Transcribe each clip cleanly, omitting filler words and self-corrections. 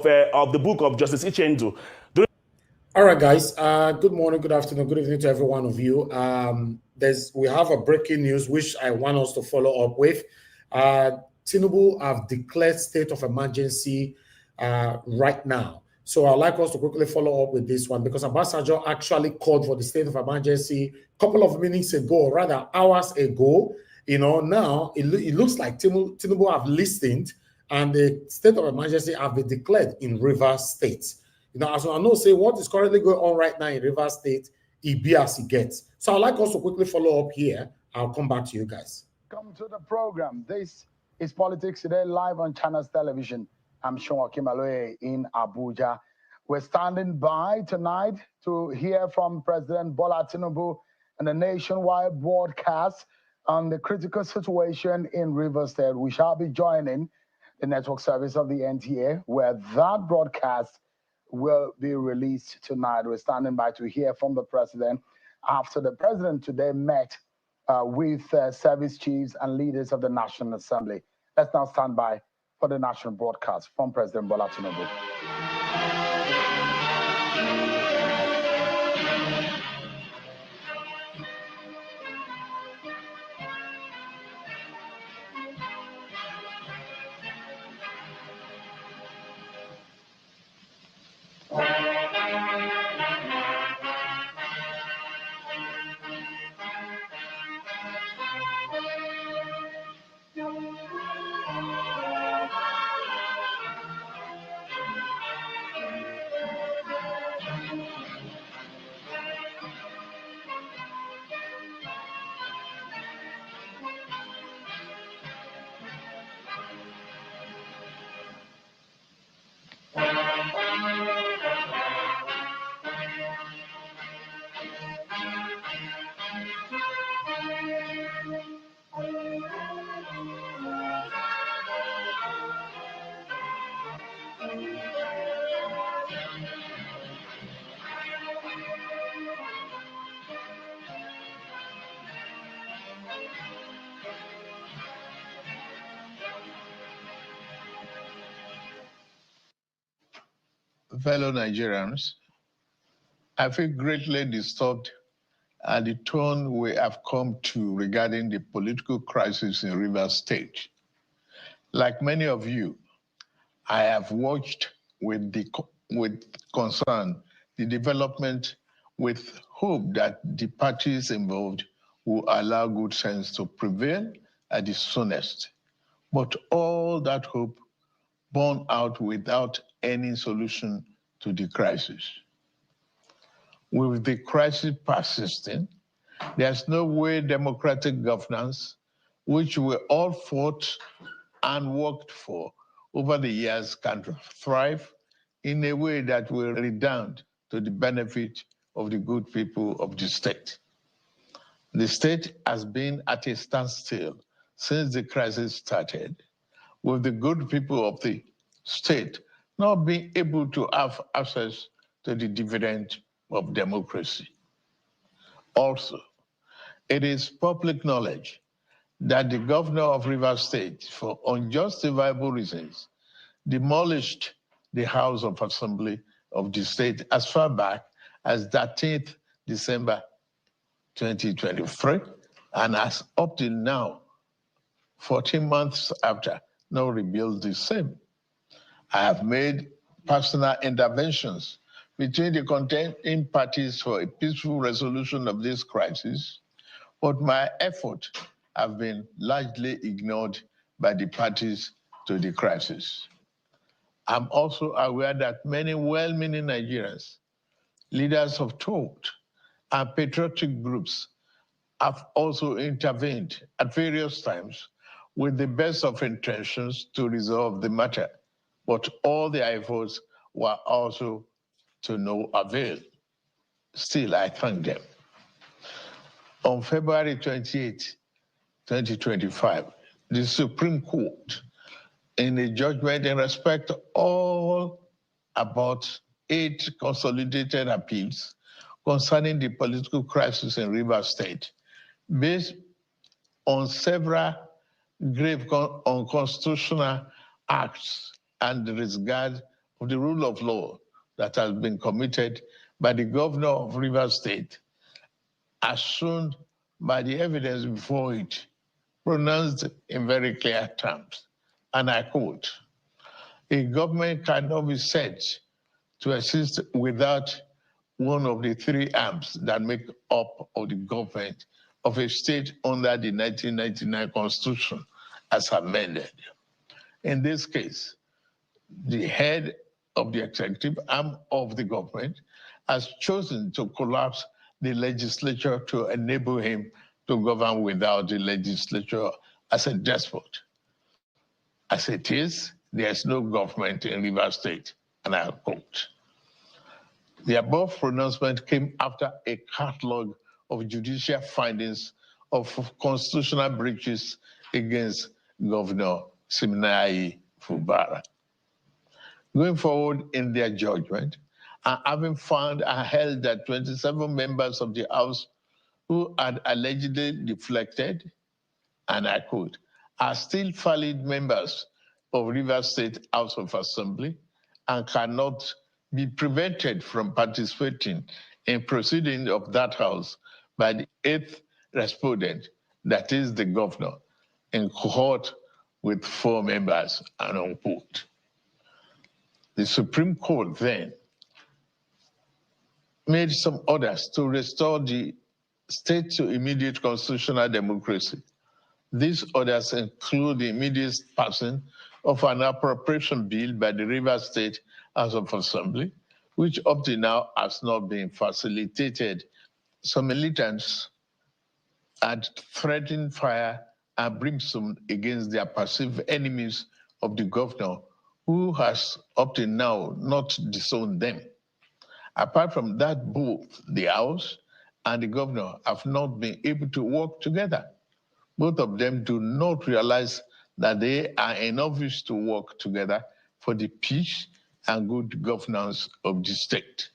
of the book of Justice Ichendu. All right, guys. Good morning, good afternoon, good evening to every one of you. We have a breaking news which I want us to follow up with. Tinubu have declared state of emergency right now. So I'd like us to quickly follow up with this one because Obasanjo actually called for the state of emergency a couple of minutes ago, rather hours ago. Now it looks like Tinubu have listened and the state of emergency have been declared in Rivers State. As I know, say what is currently going on right now in Rivers State, it be as it gets. So I'd like us to quickly follow up here. I'll come back to you guys. Come to the program. This is Politics Today, live on Channels Television. I'm Sean Kimaloe in Abuja. We're standing by tonight to hear from President Bola Tinubu and a nationwide broadcast on the critical situation in Rivers State. We shall be joining the network service of the NTA, where that broadcast will be released tonight. We're standing by to hear from the president after the president today met with service chiefs and leaders of the National Assembly. Let's now stand by for the national broadcast from President Bola Tinubu. Fellow Nigerians, I feel greatly disturbed at the tone we have come to regarding the political crisis in Rivers State. Like many of you, I have watched with concern the development with hope that the parties involved will allow good sense to prevail at the soonest. But all that hope borne out without any solution to the crisis. With the crisis persisting, there's no way democratic governance, which we all fought and worked for over the years, can thrive in a way that will redound to the benefit of the good people of the state. The state has been at a standstill since the crisis started, with the good people of the state not being able to have access to the dividend of democracy. Also, it is public knowledge that the governor of Rivers State, for unjustifiable reasons, demolished the House of Assembly of the state as far back as 13th December 2023, and as up till now, 14 months after, now rebuild the same. I have made personal interventions between the contending parties for a peaceful resolution of this crisis, but my efforts have been largely ignored by the parties to the crisis. I'm also aware that many well-meaning Nigerians, leaders of thought, and patriotic groups have also intervened at various times with the best of intentions to resolve the matter, but all their efforts were also to no avail. Still, I thank them. On February 28, 2025, the Supreme Court, in a judgment in respect to all about 8 consolidated appeals concerning the political crisis in Rivers State, based on several grave unconstitutional acts and the disregard of the rule of law that has been committed by the governor of Rivers State, as shown by the evidence before it, pronounced in very clear terms. And I quote, "A government cannot be said to exist without one of the three arms that make up of the government of a state under the 1999 Constitution as amended." In this case, the head of the executive arm of the government has chosen to collapse the legislature to enable him to govern without the legislature as a despot. As it is, there's no government in Rivers State, and I quote. The above pronouncement came after a catalog of judicial findings of constitutional breaches against Governor Siminalayi Fubara. Going forward in their judgment, and having found and held that 27 members of the House who had allegedly deflected, and I quote, are still valid members of Rivers State House of Assembly and cannot be prevented from participating in proceedings of that House by the 8th respondent, that is the governor, in cohort with 4 members, and unquote. The Supreme Court then made some orders to restore the state to immediate constitutional democracy. These orders include the immediate passing of an appropriation bill by the Rivers State House of Assembly, which up to now has not been facilitated. Some militants had threatened fire and brimstone against their perceived enemies of the governor, who has up to now not disowned them. Apart from that, both the House and the governor have not been able to work together. Both of them do not realize that they are in office to work together for the peace and good governance of the state.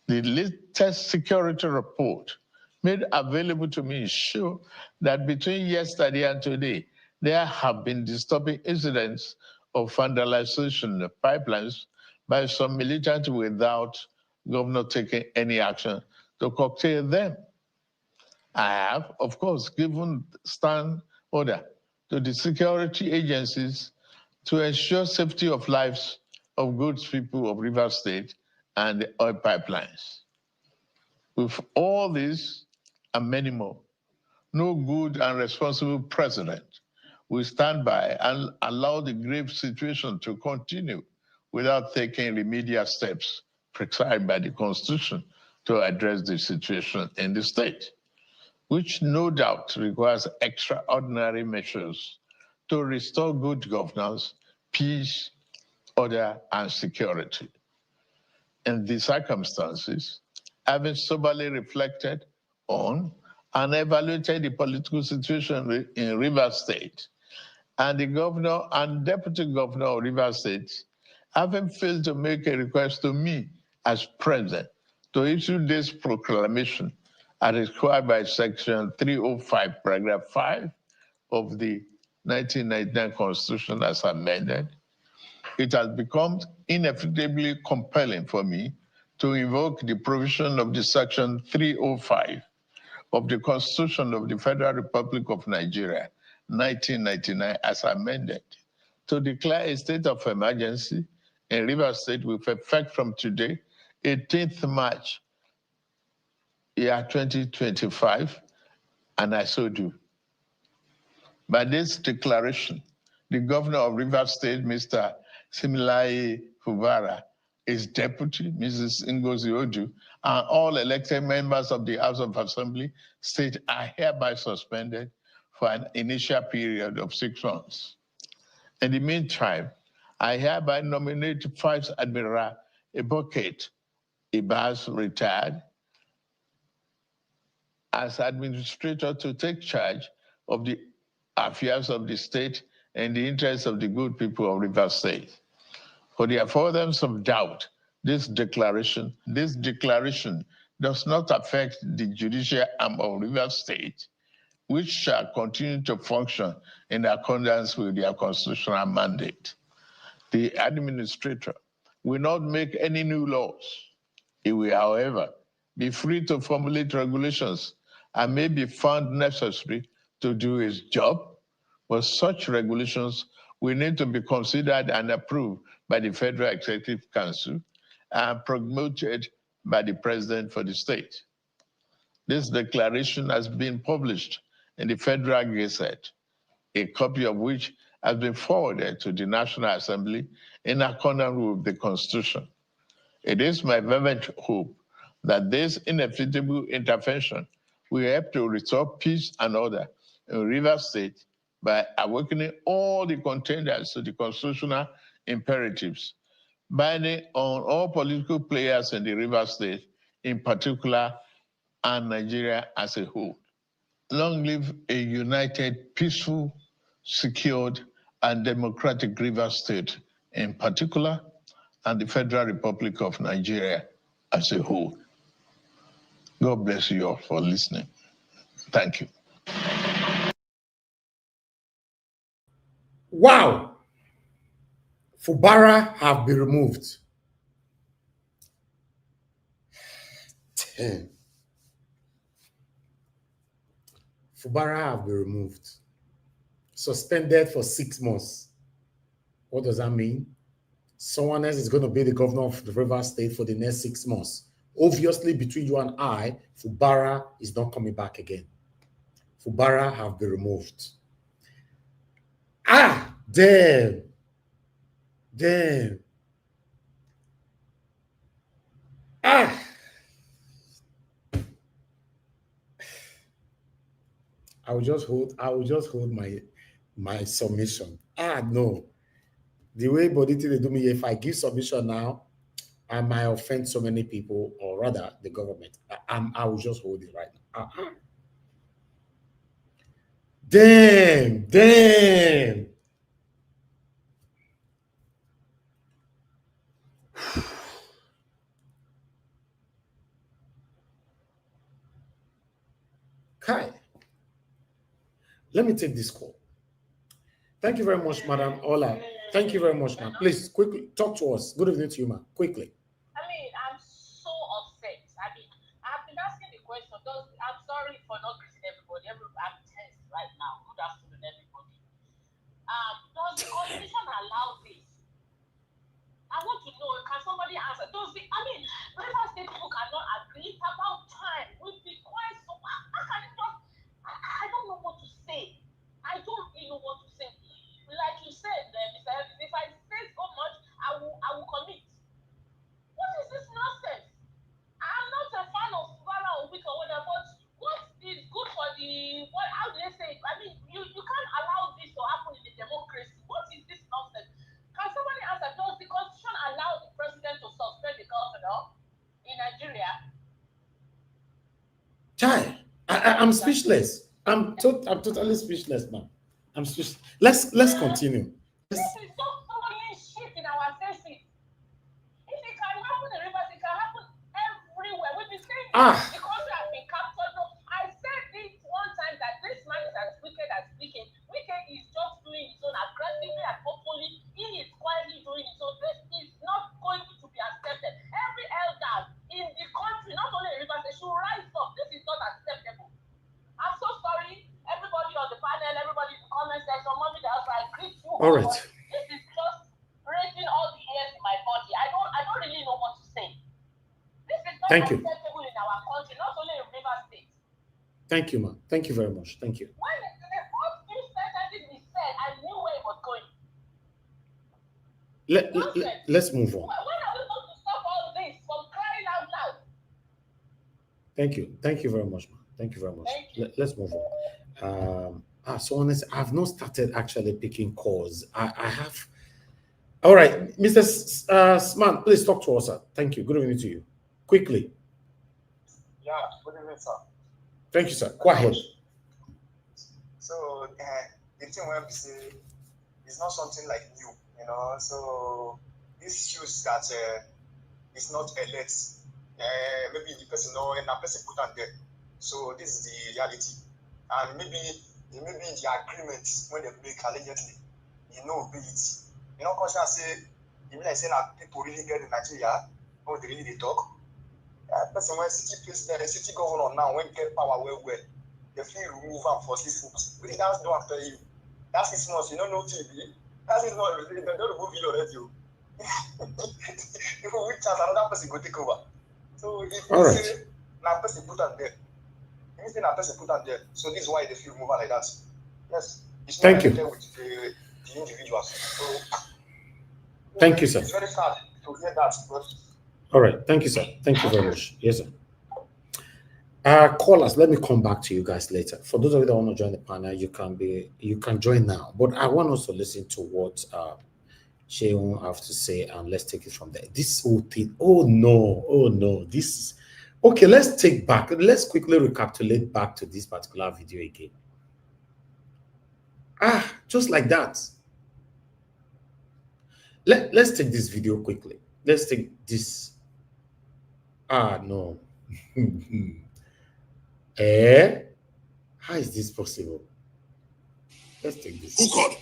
The latest security report made available to me show that between yesterday and today, there have been disturbing incidents of vandalization of pipelines by some militants without governor taking any action to curtail them. I have, of course, given stand order to the security agencies to ensure safety of lives of good people of Rivers State and the oil pipelines. With all this and many more, no good and responsible president will stand by and allow the grave situation to continue without taking remedial steps prescribed by the Constitution to address the situation in the state, which no doubt requires extraordinary measures to restore good governance, peace, order, and security. In these circumstances, having soberly reflected on and evaluated the political situation in Rivers State, and the governor and deputy governor of Rivers State, having failed to make a request to me as president to issue this proclamation as required by Section 305, Paragraph 5 of the 1999 Constitution as amended, it has become inevitably compelling for me to invoke the provision of the Section 305 of the Constitution of the Federal Republic of Nigeria, 1999, as amended, to declare a state of emergency in Rivers State with effect from today, 18th March, year 2025, and I so do. By this declaration, the governor of Rivers State, Mr. Siminalayi Fubara, his deputy, Mrs. Ngozi Odu, and all elected members of the House of Assembly state are hereby suspended for an initial period of 6 months. In the meantime, I hereby nominate Vice Admiral Eboket Ibas, retired, as administrator to take charge of the affairs of the state and the interests of the good people of Rivers State. For the avoidance of doubt, this declaration does not affect the judicial arm of Rivers State, which shall continue to function in accordance with their constitutional mandate. the administrator, will not make any new laws. He will, however, be free to formulate regulations and may be found necessary to do his job, but such regulations will need to be considered and approved by the Federal Executive Council and promoted by the President for the state. This declaration has been published in the Federal Gazette, a copy of which has been forwarded to the National Assembly in accordance with the Constitution. It is my fervent hope that this inevitable intervention will help to restore peace and order in Rivers State by awakening all the contenders to the constitutional imperatives, binding on all political players in the Rivers State in particular and Nigeria as a whole. Long live a united, peaceful, secured, and democratic Rivers State in particular, and the Federal Republic of Nigeria as a whole. God bless you all for listening. Thank you. Wow. Fubara have been removed. Damn. Fubara have been removed. Suspended for 6 months. What does that mean? Someone else is going to be the governor of the Rivers State for the next 6 months. Obviously, between you and I, Fubara is not coming back again. Fubara have been removed. Ah, damn. Damn. Ah. I will just hold my submission. Ah, no. The way Boditi they do me, if I give submission now, I might offend so many people, or rather the government. I will just hold it right now. Damn. Kai, let me take this call. Thank you very much, Madam Ola. Thank you very much, ma'am. Please, quickly, talk to us. Good evening to you, ma'am. Quickly. I mean, I'm so upset. I mean, I've been asking the question. I'm sorry for not greeting everybody. I'm tense right now. Good afternoon, everybody. Does the Constitution allow this? I want to know, can somebody answer? Rivers State people cannot agree. It's about time. We've been quiet so I don't know what to say. I don't really know what to say. Like you said, Mr. Evans, if I say so much, I will commit. What is this nonsense? I'm not a fan of Fubara or Wick or whatever, but what is good for how do they say it? I mean, you can't allow this to happen in a democracy. What is this nonsense? Can somebody answer? Does the Constitution allow the president to suspend the governor in Nigeria? Chai, I'm speechless. I'm totally speechless, ma'am. I'm speechless. Let's continue. This is so totally shit in our faces. If it can happen in Rivers, it can happen everywhere. We've been saying the country has been captured. No, I said this one time that this man is as wicked as wicked. Wicked is just doing his own aggressively and hopefully. He is quietly doing it. So this is not going to be accepted. Every elder in the country, not only in Rivers, they should rise up. This is not acceptable. I'm so sorry, everybody on the panel, everybody in the comment section, mommy, I greet you. All right. This is just breaking all the hairs in my body. I don't really know what to say. This is not acceptable in our country, not only in Rivers State. Thank you, ma'am. Thank you very much. Thank you. When the first few sentences he said, I knew where it was going. Let's move on. When are we going to stop all this from crying out loud? Thank you. Thank you very much, ma'am. Thank you very much. Let's move on. So honestly, I've not started actually picking calls. I have. All right, Mr. Sman, please talk to us, sir. Thank you. Good evening to you. Quickly. Yeah, good evening, sir. Thank you, sir. Go ahead. So the thing we have to say is not something like new, So this shows that it's not elect. Maybe the person and the person put on there. So this is the reality. And maybe the agreement when they make allegedly, be it. You know, because I say, you mean like saying that people really get in Nigeria, how they really talk. Person when city president, city governor now, when get power well, they feel remove them for 6 months. Really, that's not after you. That's 6 months, you don't know TV. That's 6 months, they don't remove you already. People will chance another person go take over. So if you say, now person put on there, you say now person put on there. So this is why they feel moving like that. Yes. It's not related with the individuals. So thank you, sir. It's very sad to hear that. But all right, thank you, sir. Thank you very much. Yes, sir. Callers, let me come back to you guys later. For those of you that want to join the panel, you can join now. But I want us to listen to what Sheon have to say, and let's take it from there. This whole thing, oh no, this is okay. Let's quickly recapitulate back to this particular video again. Just like that. Let's take this video quickly. Let's take this. No. How is this possible? Let's take this. Who called?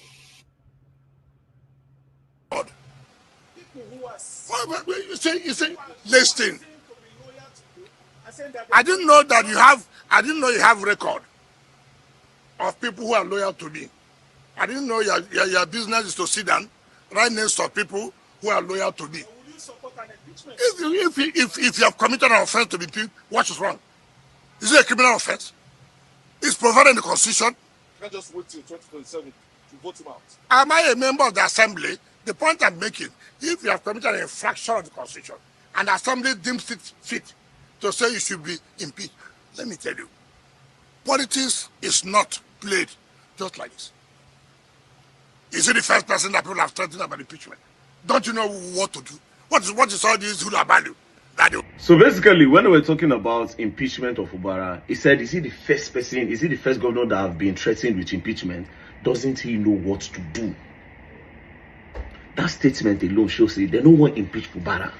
You say, listen. I didn't know that you have record of people who are loyal to me. I didn't know your business is to sit down right next to people who are loyal to me. If you have committed an offense to be impeached, what is wrong? Is it a criminal offense? It's provided in the Constitution. You can't just wait till 2027 to vote him out. Am I a member of the Assembly? The point I'm making, if you have committed an infraction of the Constitution and the Assembly deems it fit to say you should be impeached, let me tell you, politics is not played just like this. Is it the first person that people have threatened about impeachment? Don't you know what to do? What is all this hula value? So basically, when we're talking about impeachment of Fubara, he said, is he the first governor that have been threatened with impeachment? Doesn't he know what to do? That statement alone shows that they don't want to impeach Fubara.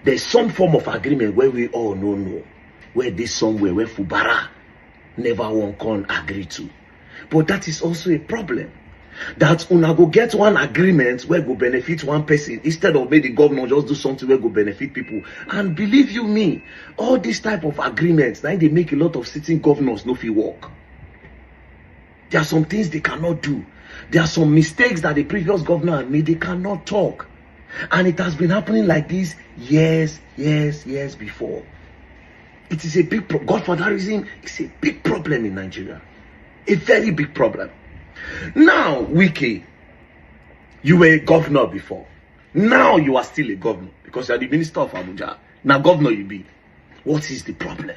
There's some form of agreement where we all know, where there's somewhere where Fubara never won't can agree to. But that is also a problem. That una go get one agreement where go benefit one person instead of maybe the governor just do something where go benefit people. And believe you me, all this type of agreements, now they make a lot of sitting governors no fit work. There are some things they cannot do. There are some mistakes that the previous governor made, they cannot talk. And it has been happening like this years before. It is a big godfatherism. It's a big problem in Nigeria. A very big problem. Now, Wiki, you were a governor before. Now you are still a governor because you are the minister of Abuja. Now governor you be. What is the problem?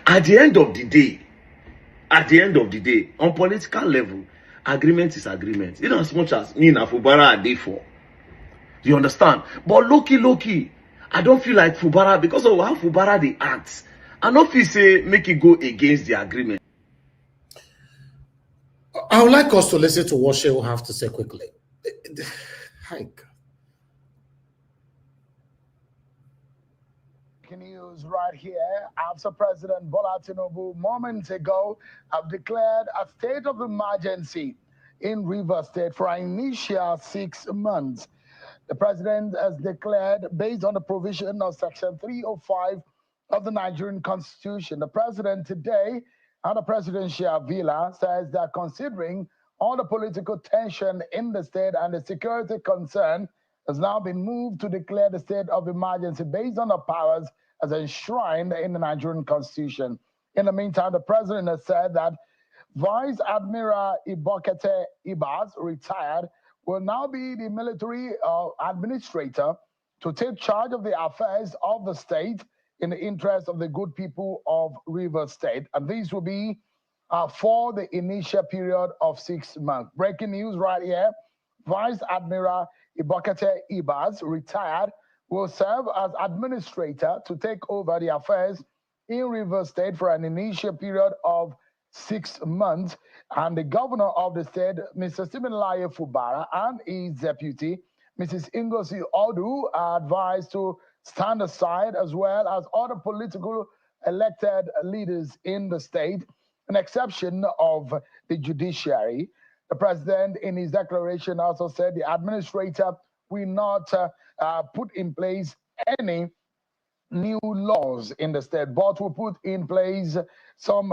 At the end of the day, on political level, agreement is agreement. In as much as me and Fubara are there for. You understand? But low-key, I don't feel like Fubara, because of how Fubara they act, I don't feel say make it go against the agreement. I would like us to listen to what she will have to say quickly. Hi, God. News right here. After President Bola Tinubu moments ago have declared a state of emergency in Rivers State for an initial 6 months. The president has declared, based on the provision of Section 305 of the Nigerian Constitution, the president today at the presidential villa says that considering all the political tension in the state and the security concern, has now been moved to declare the state of emergency based on the powers as enshrined in the Nigerian Constitution. In the meantime, the president has said that Vice Admiral Ibokete Ibas, retired, will now be the military administrator to take charge of the affairs of the state in the interest of the good people of Rivers State. And these will be for the initial period of 6 months. Breaking news right here. Vice Admiral Ibokete Ibas, retired, will serve as administrator to take over the affairs in Rivers State for an initial period of 6 months. And the governor of the state, Mr. Siminalayi Fubara, and his deputy, Mrs. Ngozi Odu, are advised to stand aside, as well as other political elected leaders in the state, an exception of the judiciary. The president, in his declaration, also said the administrator will not put in place any new laws in the state, but will put in place some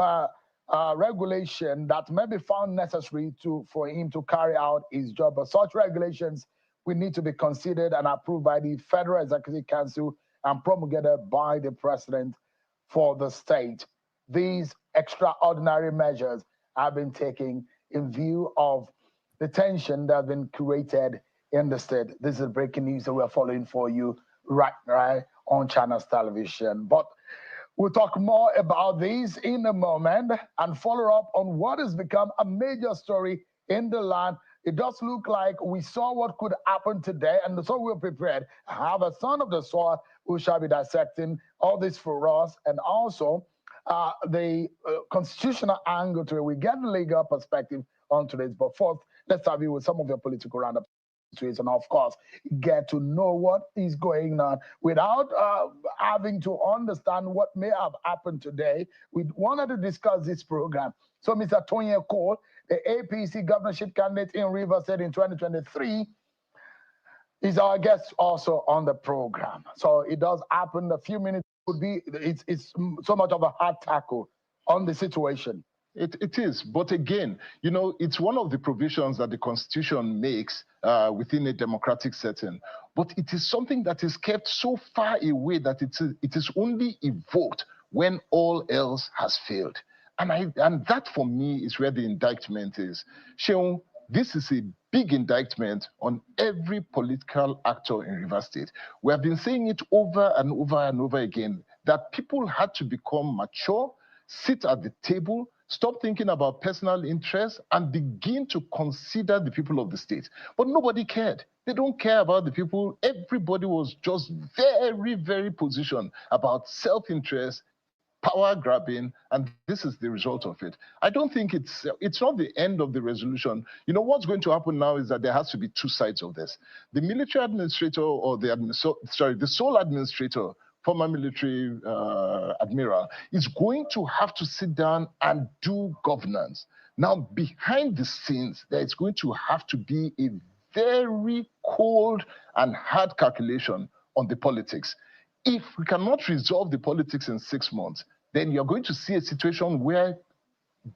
regulation that may be found necessary for him to carry out his job. But such regulations will need to be considered and approved by the Federal Executive Council and promulgated by the president for the state. These extraordinary measures have been taken in view of the tension that has been created in the state. This is breaking news that we're following for you right on Channels Television. But we'll talk more about these in a moment and follow up on what has become a major story in the land. It does look like we saw what could happen today, and so we're prepared. I have a son of the soil who shall be dissecting all this for us, and also the constitutional angle to it. We get the legal perspective on today's. But first, let's have you with some of your political roundup. And of course, get to know what is going on without having to understand what may have happened today. We wanted to discuss this program. So Mr. Tony Cole, the APC governorship candidate in Rivers State in 2023, is our guest also on the program. So it does happen. A few minutes would be, it's so much of a hard tackle on the situation. It is, but again, you know, it's one of the provisions that the Constitution makes within a democratic setting, but it is something that is kept so far away that it is only evoked when all else has failed. And that for me is where the indictment is. Sheon, this is a big indictment on every political actor in Rivers State. We have been saying it over and over and over again, that people had to become mature, sit at the table, stop thinking about personal interests, and begin to consider the people of the state. But nobody cared. They don't care about the people. Everybody was just very, very positioned about self-interest, power grabbing, and this is the result of it. I don't think it's not the end of the resolution. You know, what's going to happen now is that there has to be two sides of this. The military administrator, or the sole administrator, former military admiral, is going to have to sit down and do governance. Now, behind the scenes, there is going to have to be a very cold and hard calculation on the politics. If we cannot resolve the politics in 6 months, then you're going to see a situation where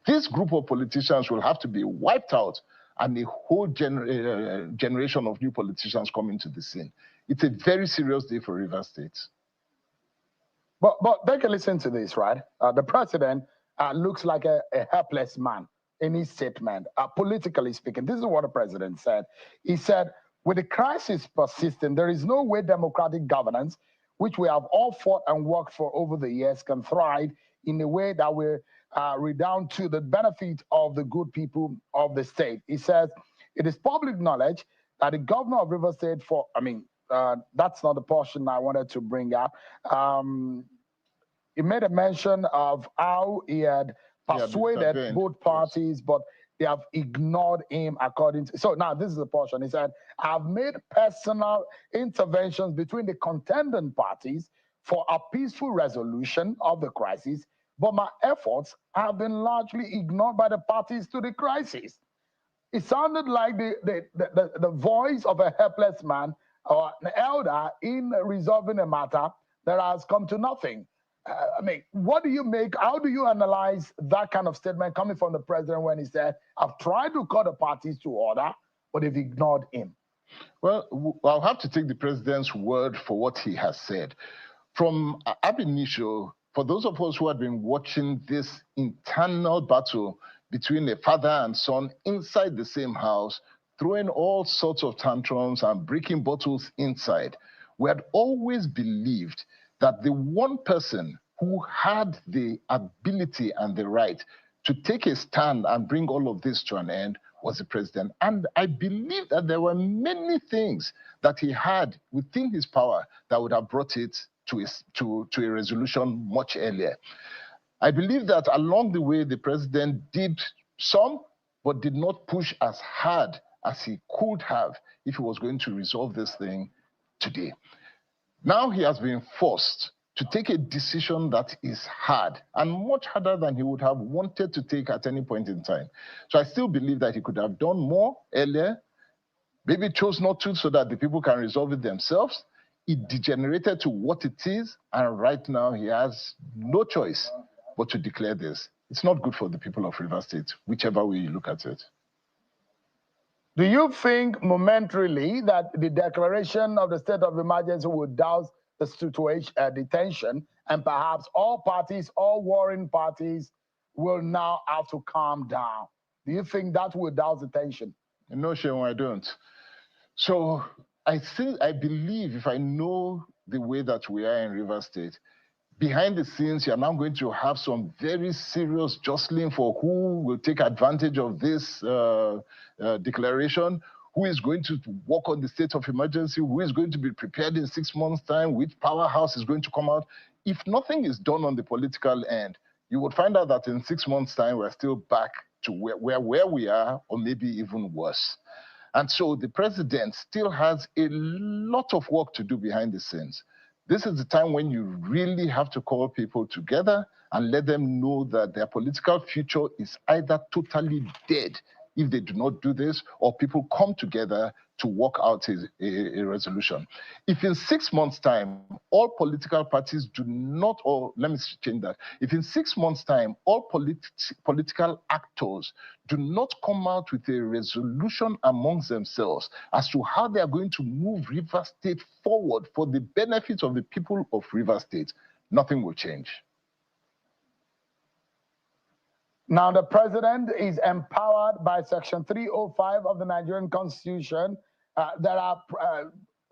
this group of politicians will have to be wiped out and a whole generation of new politicians come into the scene. It's a very serious day for Rivers State. But take a listen to this, right? The president looks like a helpless man in his statement, politically speaking. This is what the president said. He said, with the crisis persisting, there is no way democratic governance, which we have all fought and worked for over the years, can thrive in a way that will redound to the benefit of the good people of the state. He says, it is public knowledge that the governor of Rivers State that's not the portion I wanted to bring up. He made a mention of how he had persuaded both parties, but they have ignored him according to. So now this is the portion. He said, I've made personal interventions between the contending parties for a peaceful resolution of the crisis, but my efforts have been largely ignored by the parties to the crisis. It sounded like the voice of a helpless man or an elder in resolving a matter that has come to nothing. What do you make? How do you analyze that kind of statement coming from the president when he said, I've tried to call the parties to order, but they've ignored him? Well, I'll have to take the president's word for what he has said. From ab initio, for those of us who have been watching this internal battle between a father and son inside the same house, throwing all sorts of tantrums and breaking bottles inside, we had always believed that the one person who had the ability and the right to take a stand and bring all of this to an end was the president. And I believe that there were many things that he had within his power that would have brought it to a resolution much earlier. I believe that along the way, the president did some, but did not push as hard as he could have if he was going to resolve this thing today. Now he has been forced to take a decision that is hard and much harder than he would have wanted to take at any point in time. So I still believe that he could have done more earlier, maybe chose not to so that the people can resolve it themselves. It degenerated to what it is, and right now he has no choice but to declare this. It's not good for the people of Rivers State, whichever way you look at it. Do you think momentarily that the declaration of the state of emergency would douse the situation, the tension, and perhaps all parties, all warring parties, will now have to calm down? Do you think that will douse the tension? No, Sheon, I don't. So I believe if I know the way that we are in Rivers State, behind the scenes, you're now going to have some very serious jostling for who will take advantage of this declaration, who is going to work on the state of emergency, who is going to be prepared in 6 months' time, which powerhouse is going to come out. If nothing is done on the political end, you would find out that in 6 months' time, we're still back to where we are, or maybe even worse. And so the president still has a lot of work to do behind the scenes. This is the time when you really have to call people together and let them know that their political future is either totally dead if they do not do this, or people come together to work out a resolution. If in 6 months' time, all political parties do not, or let me change that. If in 6 months' time, all political actors do not come out with a resolution amongst themselves as to how they are going to move Rivers State forward for the benefit of the people of Rivers State, nothing will change. Now, the president is empowered by Section 305 of the Nigerian Constitution. There are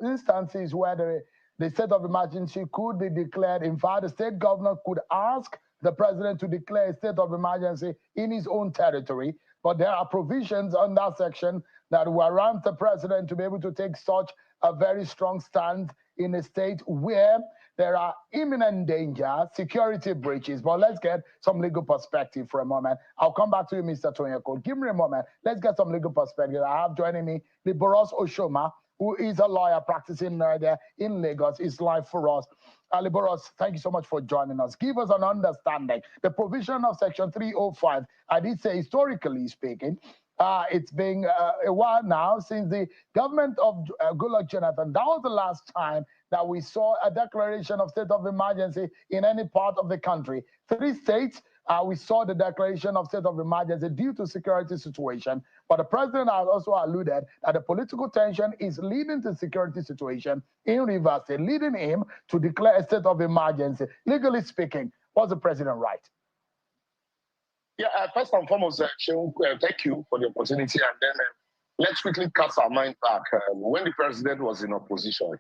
instances where the state of emergency could be declared. In fact, the state governor could ask the president to declare a state of emergency in his own territory. But there are provisions on that section that warrant the president to be able to take such a very strong stand in a state where there are imminent danger, security breaches. But let's get some legal perspective for a moment. I'll come back to you, Mr. Tonyako. Give me a moment. Let's get some legal perspective. I have joining me Liboros Oshoma, who is a lawyer practicing there in Lagos. Is live for us. Liboros, thank you so much for joining us. Give us an understanding. The provision of Section 305, I did say historically speaking, it's been a while now since the government of Goodluck Jonathan. That was the last time that we saw a declaration of state of emergency in any part of the country. 3 states, we saw the declaration of state of emergency due to security situation. But the president has also alluded that the political tension is leading to security situation in Rivers State, leading him to declare a state of emergency. Legally speaking, was the president right? Yeah, first and foremost, Sheon, thank you for the opportunity. And then let's quickly cast our mind back when the president was in opposition.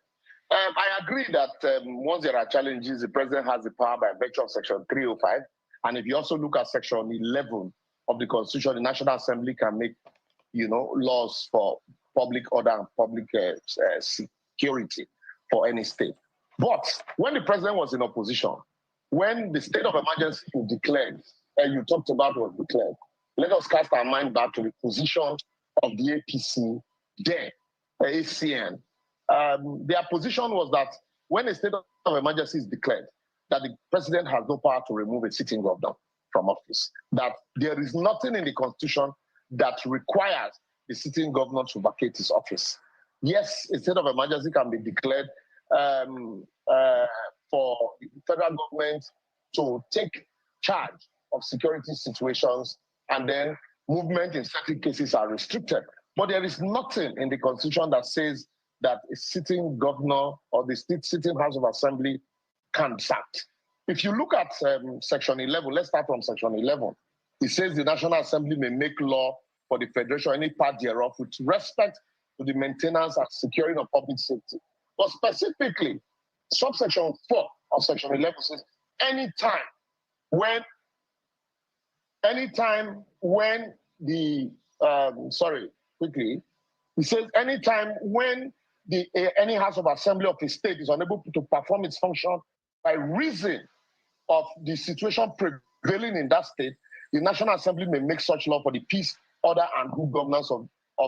I agree that once there are challenges, the president has the power by virtue of Section 305. And if you also look at Section 11 of the Constitution, the National Assembly can make, laws for public order and public security for any state. But when the president was in opposition, when the state of emergency was declared, and you talked about was declared, let us cast our mind back to the position of the APC there, ACN. Their position was that when a state of emergency is declared, that the president has no power to remove a sitting governor from office, that there is nothing in the Constitution that requires the sitting governor to vacate his office. Yes, a state of emergency can be declared for the federal government to take charge of security situations, and then movement in certain cases are restricted. But there is nothing in the Constitution that says that a sitting governor or the sitting House of Assembly can be sacked. If you look at Section 11, let's start from Section 11. It says the National Assembly may make law for the Federation, any part thereof, with respect to the maintenance and securing of public safety. But specifically, subsection 4 of Section 11 says anytime when the it says anytime when any House of Assembly of a state is unable to perform its function by reason of the situation prevailing in that state, the National Assembly may make such law for the peace, order, and good governance of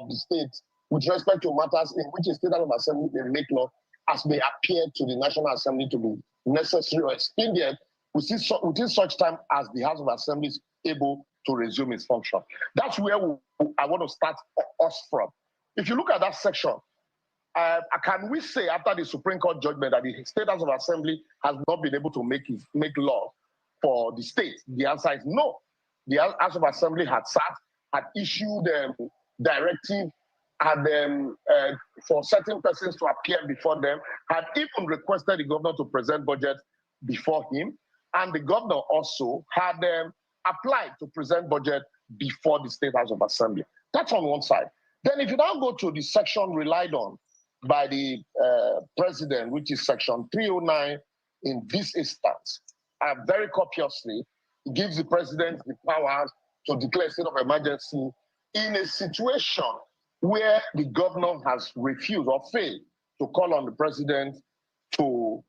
the state with respect to matters in which a state House of Assembly may make law as may appear to the National Assembly to be necessary or expedient within such time as the House of Assembly is able to resume its function. That's where I want to start us from. If you look at that section, can we say after the Supreme Court judgment that the State House of Assembly has not been able to make law for the state? The answer is no. The House of Assembly had issued directive, for certain persons to appear before them, had even requested the governor to present budget before him, and the governor also had applied to present budget before the State House of Assembly. That's on one side. Then if you now go to the section relied on by the president, which is section 309 in this instance, very copiously, it gives the president the powers to declare a state of emergency in a situation where the governor has refused or failed to call on the president to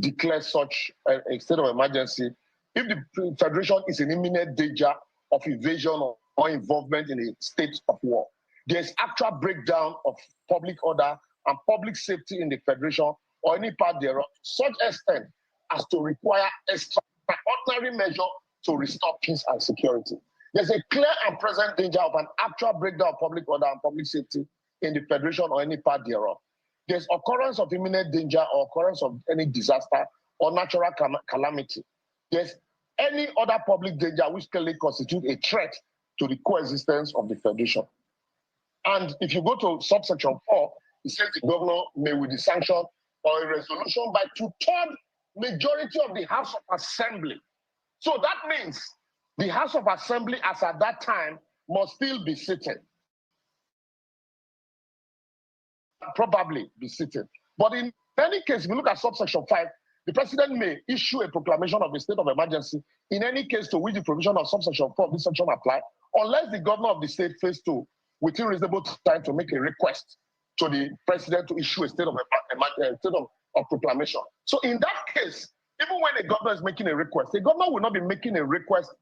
declare such a state of emergency. If the federation is in imminent danger of invasion or involvement in a state of war, there's actual breakdown of public order and public safety in the federation or any part thereof, to such extent as to require extraordinary measure to restore peace and security. There's a clear and present danger of an actual breakdown of public order and public safety in the federation or any part thereof. There's occurrence of imminent danger or occurrence of any disaster or natural calamity. There's any other public danger which clearly constitutes a threat to the coexistence of the federation. And if you go to subsection 4, it says the governor may, with the sanction or a resolution by 2/3 majority of the House of Assembly. So that means the House of Assembly, as at that time, must still be sitting. Probably be sitting. But in any case, if you look at subsection 5, the president may issue a proclamation of a state of emergency in any case to which the provision of subsection 4 of this section apply, unless the governor of the state fails to, within reasonable time, to make a request to the president to issue a state of proclamation. So in that case, even when a governor is making a request, the governor will not be making a request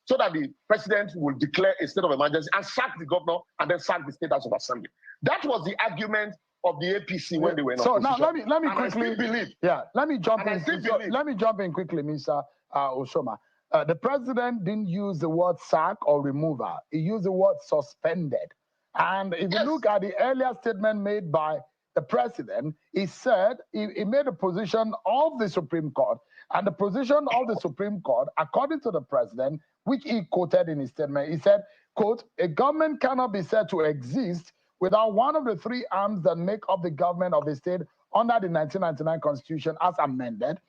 so that the president will declare a state of emergency and sack the governor and then sack the State House of Assembly. That was the argument of the APC when they were in opposition. So now let me quickly believe. Yeah, let me jump in. Let me jump in quickly, Mr. Osoma. The president didn't use the word sack or removal. He used the word suspended. And if you look at the earlier statement made by the president, he said he made a position of the Supreme Court, and the position of the Supreme Court, according to the president, which he quoted in his statement, he said, quote, "A government cannot be said to exist without one of the three arms that make up the government of a state under the 1999 Constitution as amended.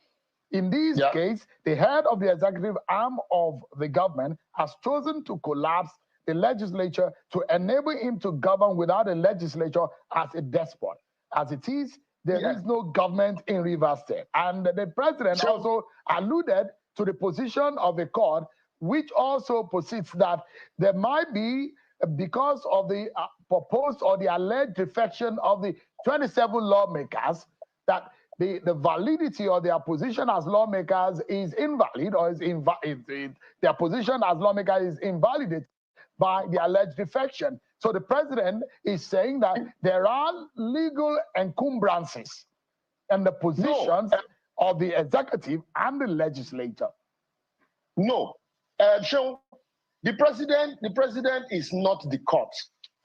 In this case, the head of the executive arm of the government has chosen to collapse the legislature to enable him to govern without a legislature as a despot. As it is, there is no government in Rivers State." And the president also alluded to the position of the court, which also posits that there might be, because of the proposed or the alleged defection of the 27 lawmakers, that the validity of their position as lawmakers is invalid, or their position as lawmakers is invalidated by the alleged defection. So the president is saying that there are legal encumbrances in the positions of the executive and the legislature. No. So the president is not the court.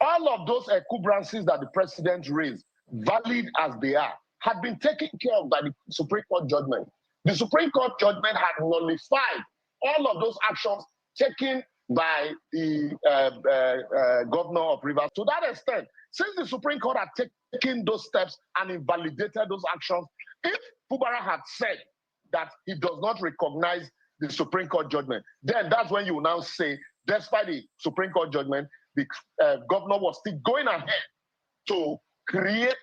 All of those encumbrances that the president raised, valid as they are, had been taken care of by the Supreme Court judgment. The Supreme Court judgment had nullified all of those actions taken by the governor of Rivers. To that extent, since the Supreme Court had taken those steps and invalidated those actions, if Fubara had said that he does not recognize the Supreme Court judgment, then that's when you will now say, despite the Supreme Court judgment, the governor was still going ahead to create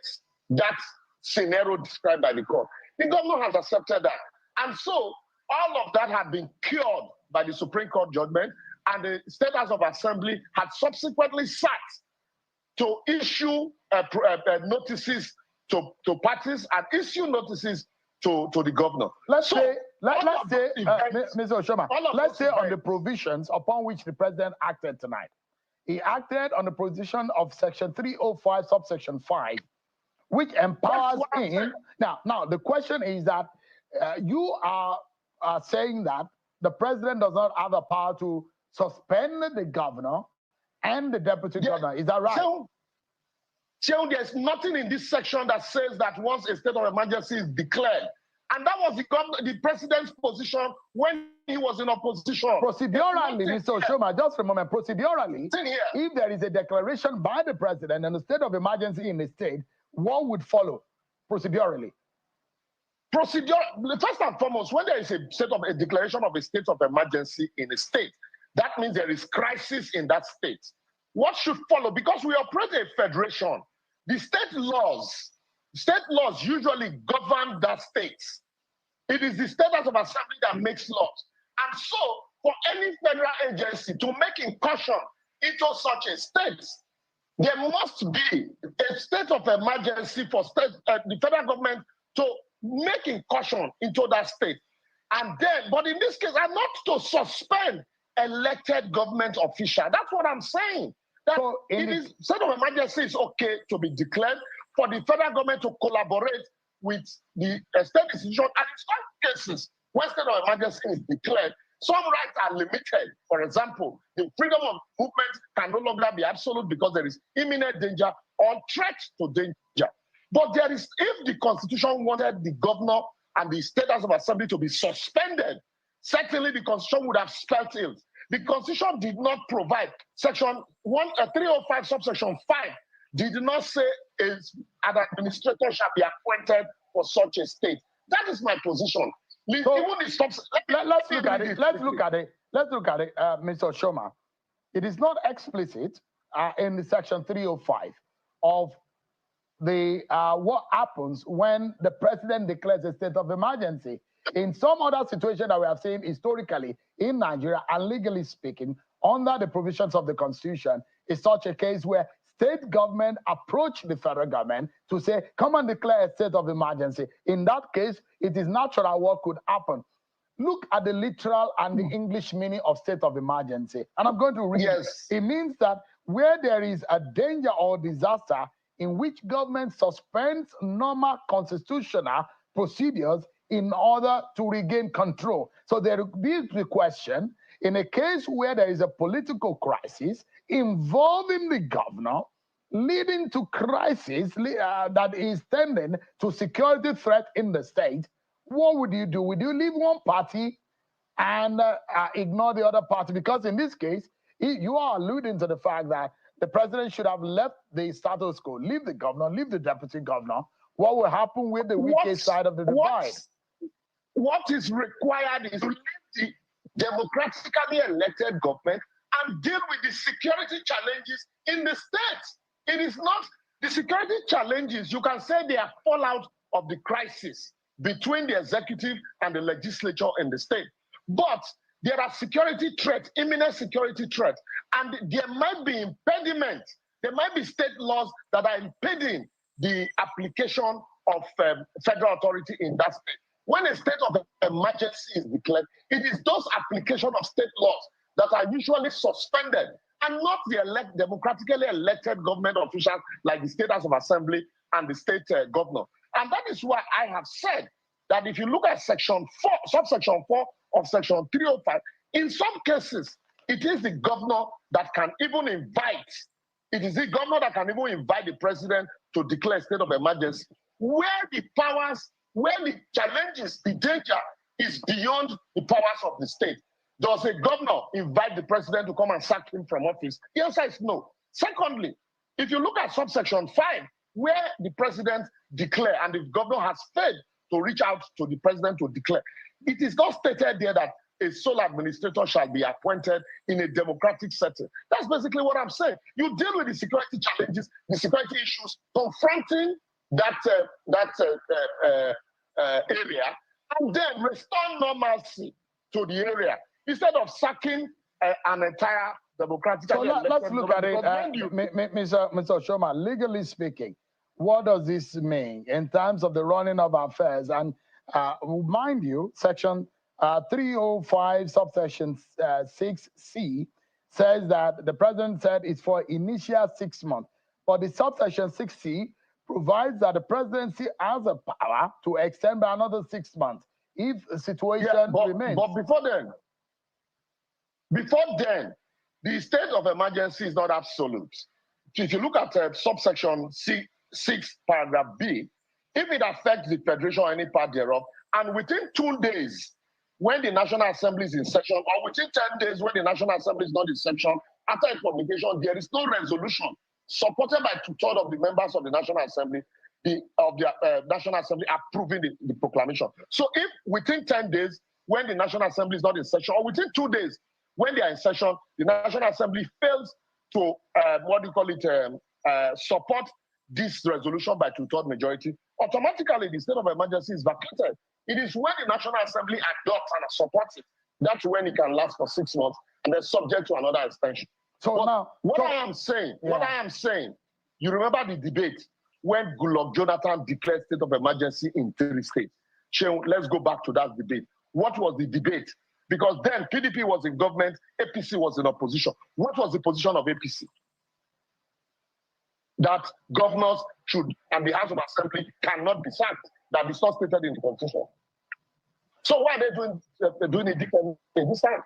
that scenario described by the court. The governor has accepted that. And so all of that had been cured by the Supreme Court judgment, and the State House of Assembly had subsequently sat to issue notices to parties and issue notices to the governor. Let's say, Mr. Oshoma, let's say on the provisions upon which the president acted tonight. He acted on the provision of section 305, subsection 5, which empowers him. Now, the question is that you are saying that the president does not have the power to suspend the governor and the deputy governor. Is that right? So there's nothing in this section that says that once a state of emergency is declared, and that was the president's position when he was in opposition. Procedurally, Mr. Oshoma, just for a moment, procedurally, if there is a declaration by the president and a state of emergency in the state, what would follow procedurally? First and foremost, when there is a declaration of a state of emergency in a state, that means there is crisis in that state. What should follow? Because we operate a federation, the state laws usually govern that state. It is the state house of assembly that makes laws. And so, for any federal agency to make incursion into such a state, there must be a state of emergency for the federal government to make incursion into that state. And then, but in this case, and not to suspend elected government official. That's what I'm saying. That so state of emergency is okay to be declared for the federal government to collaborate with the state institution. And in some cases, when state of emergency is declared, some rights are limited. For example, the freedom of movement can no longer be absolute because there is imminent danger or threat to danger. But there is, if the Constitution wanted the governor and the state house of assembly to be suspended, certainly the Constitution would have spelled it. The Constitution did not provide. Section 305, subsection 5, did not say an administrator shall be appointed for such a state. That is my position. So, let's look at it. Let's look at it, Mr. Oshoma. It is not explicit in the section 305 of the what happens when the president declares a state of emergency. In some other situation that we have seen historically in Nigeria and legally speaking, under the provisions of the Constitution, is such a case where state government approach the federal government to say, come and declare a state of emergency. In that case, it is natural what could happen. Look at the literal and the English meaning of state of emergency. And I'm going to read it. It means that where there is a danger or disaster in which government suspends normal constitutional procedures in order to regain control. So there is the question, in a case where there is a political crisis involving the governor, leading to crisis that is tending to security threat in the state, what would you do? Would you leave one party and ignore the other party? Because in this case, you are alluding to the fact that the president should have left the status quo, leave the governor, leave the deputy governor. What will happen with the weakest side of the divide? What is required is to leave the democratically elected government and deal with the security challenges in the state. It is not the security challenges. You can say they are fallout of the crisis between the executive and the legislature in the state. But there are security threats, imminent security threats, and there might be impediments. There might be state laws that are impeding the application of federal authority in that state. When a state of emergency is declared, it is those application of state laws that are usually suspended and not the democratically elected government officials like the state house of assembly and the state governor. And that is why I have said that if you look at section 4, subsection 4 of section 305, in some cases, it is the governor that can even invite, the president to declare a state of emergency, where the powers, where the challenges, the danger is beyond the powers of the state. Does a governor invite the president to come and sack him from office? The answer is no. Secondly, if you look at subsection 5, where the president declare and the governor has failed to reach out to the president to declare, it is not stated there that a sole administrator shall be appointed in a democratic setting. That's basically what I'm saying. You deal with the security challenges, the security issues confronting that area, and then restore normalcy to the area instead of sacking an entire democratic. So let's look at it, Mr. Oshoma. Legally speaking, what does this mean in terms of the running of affairs? And mind you, section 305, subsection 6C says that the president said it's for initial 6 months. But the subsection 6C provides that the presidency has a power to extend by another 6 months if the situation remains. But before then, the state of emergency is not absolute. If you look at subsection 6, paragraph B, if it affects the federation or any part thereof, and within 2 days, when the National Assembly is in session, or within 10 days when the National Assembly is not in session, after its publication, there is no resolution supported by 2/3 of the members of the National Assembly, National Assembly approving the proclamation. So if within 10 days, when the National Assembly is not in session, or within 2 days, when they are in session, the National Assembly fails to, support this resolution by 2/3 majority, automatically the state of emergency is vacated. It is when the National Assembly adopts and supports it, that's when it can last for 6 months and then subject to another extension. So but now, what I am saying, you remember the debate when Goodluck Jonathan declared state of emergency in 3 states. Let's go back to that debate. What was the debate? Because then PDP was in government, APC was in opposition. What was the position of APC? That governors should, and the House of Assembly cannot be sacked. That is not stated in the Constitution. So why are they doing it differently this time?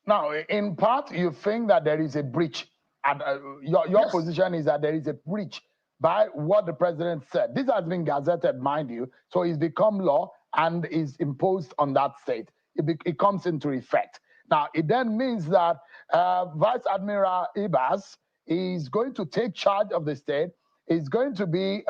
Now, in part, you think that there is a breach. And your Yes. position is that there is a breach by what the president said. This has been gazetted, mind you, so it's become law and is imposed on that state. It comes into effect. Now, it then means that Vice Admiral Ibas is going to take charge of the state, is going to be,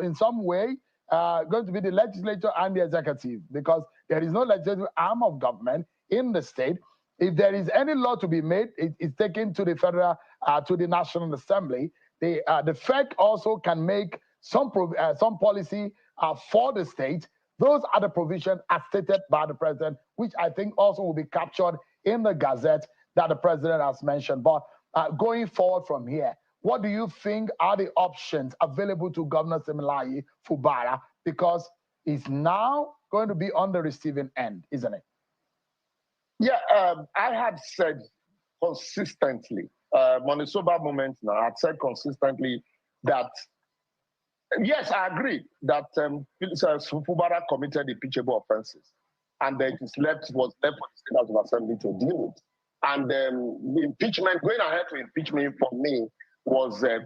in some way, going to be the legislature and the executive, because there is no legislative arm of government in the state. If there is any law to be made, it's taken to the federal, to the National Assembly. The FEC also can make some policy for the state. Those are the provisions as stated by the president, which I think also will be captured in the Gazette that the president has mentioned. But going forward from here, what do you think are the options available to Governor Siminalayi Fubara? Because he's now going to be on the receiving end, isn't it? Yeah, I had said consistently, on a sober moment now, I've said consistently that, yes, I agree that Fubara committed impeachable offenses, and that it was left for the State House of Assembly to deal with. And the impeachment, going ahead to impeachment for me was a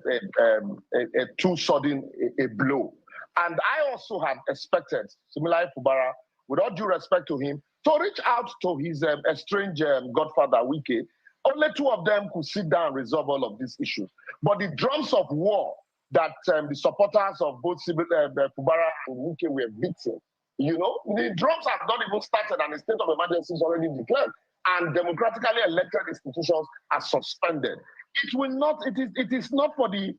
too sudden a blow. And I also had expected Siminalayi Fubara, with all due respect to him, to reach out to his estranged godfather, Wike. Only 2 of them could sit down and resolve all of these issues. But the drums of war that the supporters of both Fubara and Wike were beating, the drums have not even started and the state of emergency is already declared. And democratically elected institutions are suspended. It is not for the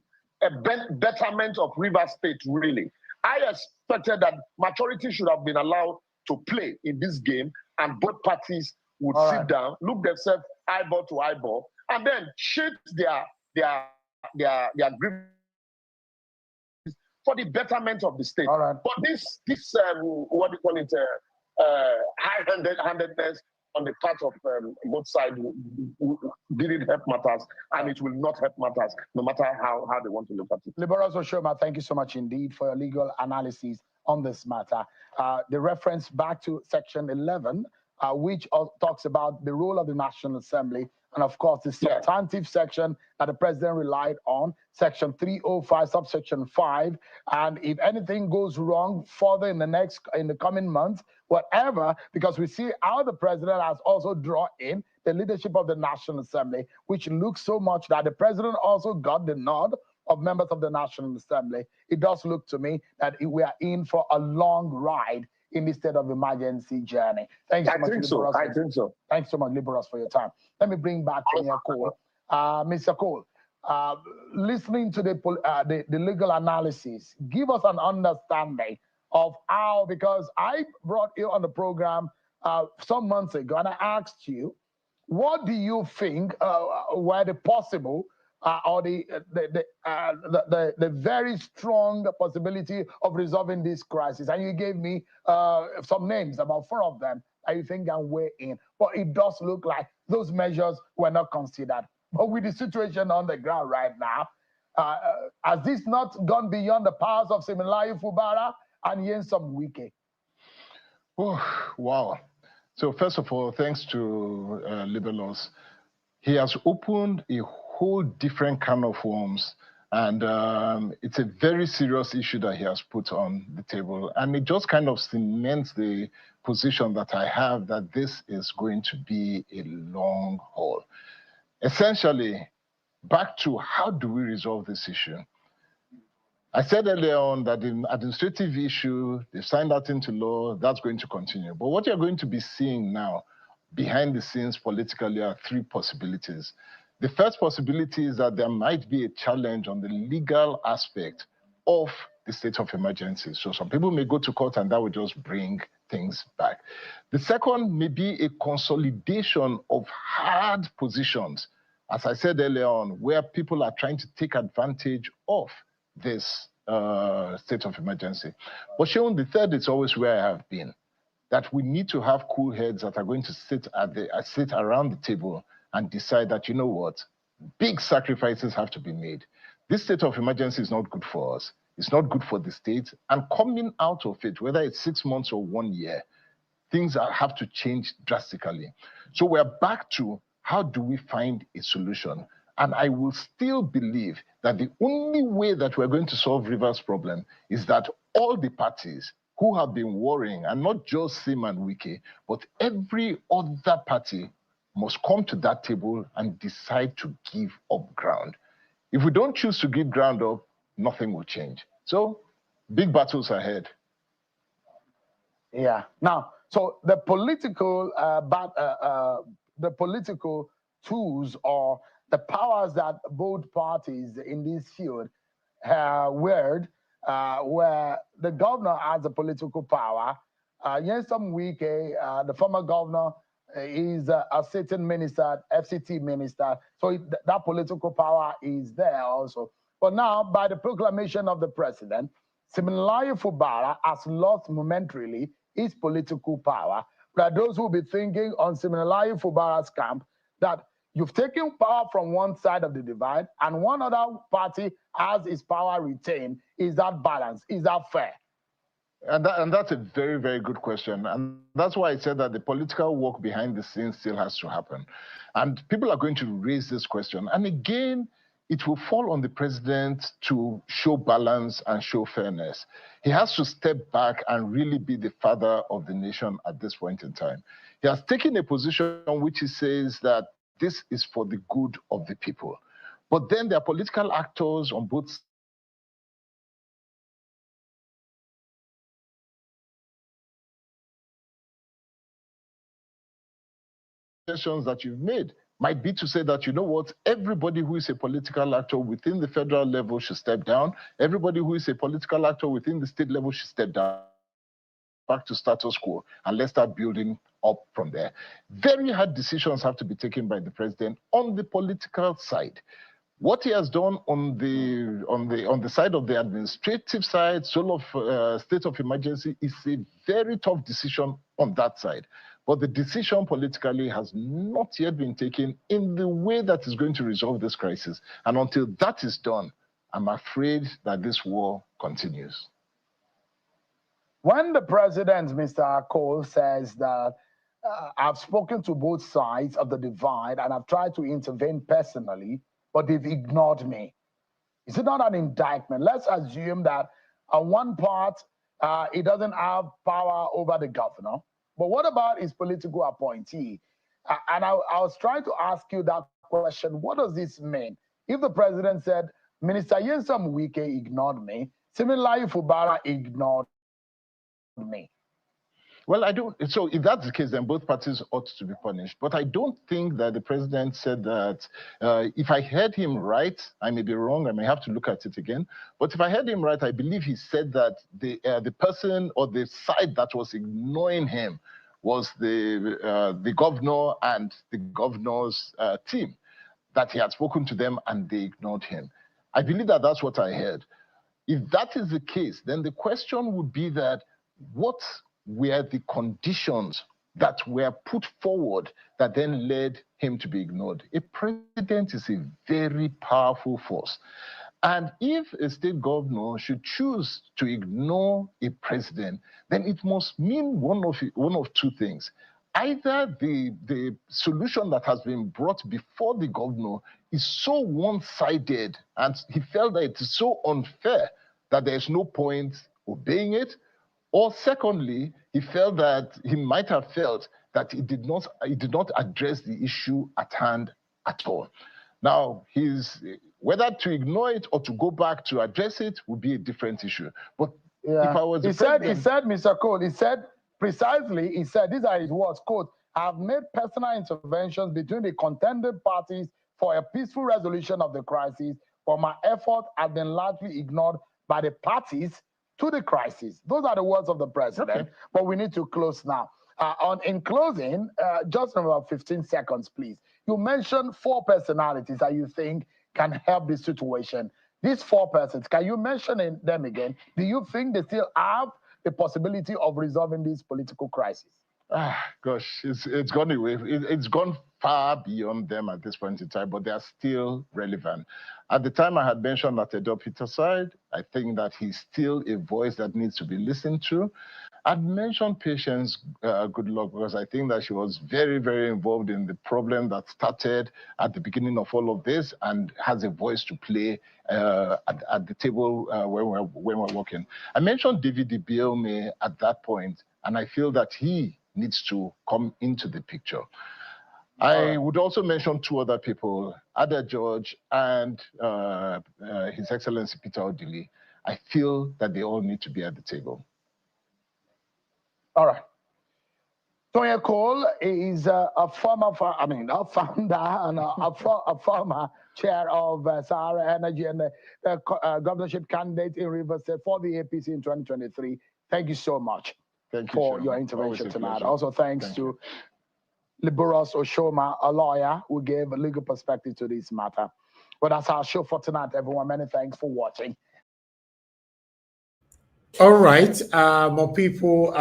betterment of Rivers State, really. I expected that maturity should have been allowed to play in this game, and both parties would sit down, look themselves eyeball to eyeball, and then shape their grievances for the betterment of the state. But this what do you call it, high-handedness on the part of both sides didn't help matters, and it will not help matters, no matter how they want to look at it. Liberals Oshoma, thank you so much indeed for your legal analysis on this matter. The reference back to Section 11, which talks about the role of the National Assembly, and of course the substantive section that the president relied on, Section 305, subsection 5. And if anything goes wrong further in the coming months, whatever, because we see how the president has also drawn in the leadership of the National Assembly, which looks so much that the president also got the nod of members of the National Assembly. It does look to me that we are in for a long ride in this state of emergency journey. Thanks so much, Liberals. I think so. Thanks so much, Liberals, for your time. Let me bring back Mr. Cole. Mr. Cole, listening to the legal analysis, give us an understanding of how, because I brought you on the program some months ago and I asked you, what do you think were the possible or the very strong possibility of resolving this crisis? And you gave me some names, about 4 of them, that you think can weigh in. But it does look like those measures were not considered. But with the situation on the ground right now, Has this not gone beyond the powers of Siminalayi Fubara and Nyesom Wike? Oh, wow. So first of all, thanks to Liberals, he has opened a whole different can of worms. And it's a very serious issue that he has put on the table. And it just kind of cements the position that I have that this is going to be a long haul. Essentially, back to how do we resolve this issue? I said earlier on that the administrative issue, they've signed that into law, that's going to continue. But what you're going to be seeing now, behind the scenes politically, are three possibilities. The first possibility is that there might be a challenge on the legal aspect of the state of emergency. So some people may go to court and that will just bring things back. The second may be a consolidation of hard positions, as I said earlier on, where people are trying to take advantage of this state of emergency. But Seun, the third is always where I have been, that we need to have cool heads that are going to sit around the table and decide that, you know what, big sacrifices have to be made. This state of emergency is not good for us. It's not good for the state. And coming out of it, whether it's 6 months or 1 year, things have to change drastically. So we're back to how do we find a solution? And I will still believe that the only way that we're going to solve Rivers' problem is that all the parties who have been worrying, and not just Sim and Wike, but every other party must come to that table and decide to give up ground. If we don't choose to give ground up, nothing will change. So big battles ahead. Yeah. Now, so the political tools or the powers that both parties in this field wield, where the governor has the political power. Nyesom Wike, the former governor, is a sitting minister, FCT minister. So that political power is there also. But now, by the proclamation of the president, Siminalayi Fubara has lost momentarily his political power. There are those who will be thinking on Siminalayi Fubara's camp that you've taken power from one side of the divide and one other party has its power retained. Is that balance? Is that fair? And that's a very, very good question. And that's why I said that the political work behind the scenes still has to happen. And people are going to raise this question. And again, it will fall on the president to show balance and show fairness. He has to step back and really be the father of the nation at this point in time. He has taken a position which he says that this is for the good of the people. But then there are political actors on both suggestions that you've made might be to say that, you know what, everybody who is a political actor within the federal level should step down. Everybody who is a political actor within the state level should step down, back to status quo, and let's start building up from there. Very hard decisions have to be taken by the president on the political side. What he has done on the side of the administrative side, sort of state of emergency, is a very tough decision on that side. But the decision politically has not yet been taken in the way that is going to resolve this crisis. And until that is done, I'm afraid that this war continues. When the president, Mr. Cole, says that I've spoken to both sides of the divide and I've tried to intervene personally, but they've ignored me, is it not an indictment? Let's assume that on one part, he doesn't have power over the governor, but what about his political appointee? And I was trying to ask you that question. What does this mean? If the president said, Minister Nyesom Wike ignored me, Siminalayi Fubara ignored me. Well, I don't. So if that's the case, then both parties ought to be punished. But I don't think that the president said that. If I heard him right, I may be wrong. I may have to look at it again. But if I heard him right, I believe he said that the person or the side that was ignoring him was the governor and the governor's team. That he had spoken to them and they ignored him. I believe that that's what I heard. If that is the case, then the question would be that what were the conditions that were put forward that then led him to be ignored? A president is a very powerful force. And if a state governor should choose to ignore a president, then it must mean one of two things. Either the solution that has been brought before the governor is so one-sided and he felt that it is so unfair that there's no point obeying it, or secondly, he felt that he might have felt that it did not address the issue at hand at all. Now, whether to ignore it or to go back to address it would be a different issue. But yeah. if I was he said, Mr. Cole, he said, these are his words, quote, "I've made personal interventions between the contending parties for a peaceful resolution of the crisis, but my effort has been largely ignored by the parties to the crisis." Those are the words of the president, okay. But we need to close now. In closing, just about 15 seconds, please. You mentioned 4 personalities that you think can help this situation. These 4 persons, can you mention them again? Do you think they still have the possibility of resolving this political crisis? Gosh, it's gone away. It's gone far beyond them at this point in time, but they are still relevant. At the time, I had mentioned that Edo Peter side. I think that he's still a voice that needs to be listened to. I'd mentioned Patience Goodluck because I think that she was very, very involved in the problem that started at the beginning of all of this and has a voice to play at the table when we're working. I mentioned David Ibiaume at that point, and I feel that he needs to come into the picture. I would also mention 2 other people, Ada George and His Excellency Peter Odili. I feel that they all need to be at the table. All right. Tonya Cole is a founder and a former chair of Sahara Energy and the governorship candidate in Rivers State for the APC in 2023. Thank you so much for your intervention tonight. Also, thanks to Liberos Oshoma, a lawyer who gave a legal perspective to this matter. But that's our show for tonight, everyone. Many thanks for watching. All right, more people,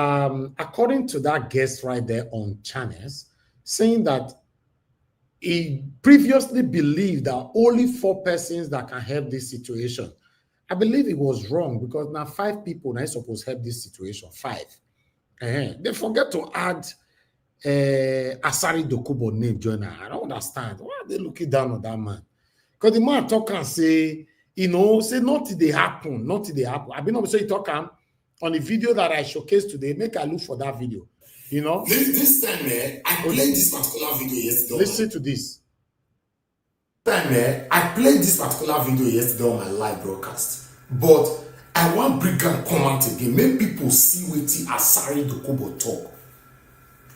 according to that guest right there on channels, saying that he previously believed that only 4 persons that can help this situation. I believe it was wrong because now 5 people are supposed to help this situation. 5. They forget to add Asari Dokubo name joiner. I don't understand. Why are they looking down on that man? Because the man talk and say, say nothing they happen, nothing they happen. I've been able to say talk on the video that I showcased today. Make a look for that video. This time, I played this particular video yesterday. Listen to this. I played this particular video yesterday on my live broadcast, but I want Brigand come out again. Make people see what Asari Dokubo talk.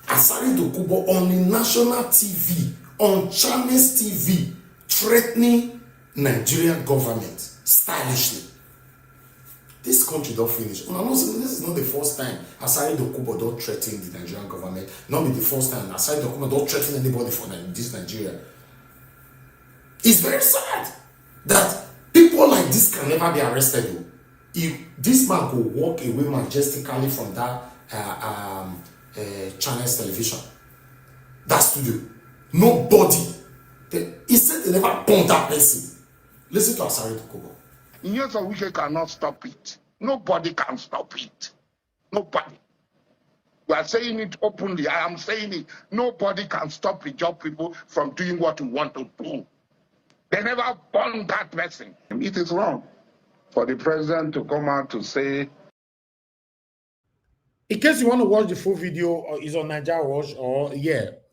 Asari Dokubo on the national TV, on Chinese TV, threatening Nigerian government stylishly. This country don't finish. This is not the first time Asari Dokubo don't threaten the Nigerian government. Not be the first time Asari Dokubo don't threaten anybody for this Nigeria. It's very sad that people like this can never be arrested. If this man could walk away majestically from that Chinese television, that studio, nobody. He said they never pumped that person. Listen to Asari Dokubo. Years of Wike cannot stop it. Nobody can stop it. Nobody. We are saying it openly. I am saying it. Nobody can stop the job people from doing what we want to do. They never born that person. It is wrong for the president to come out to say. In case you want to watch the full video, it's on Nigeria Watch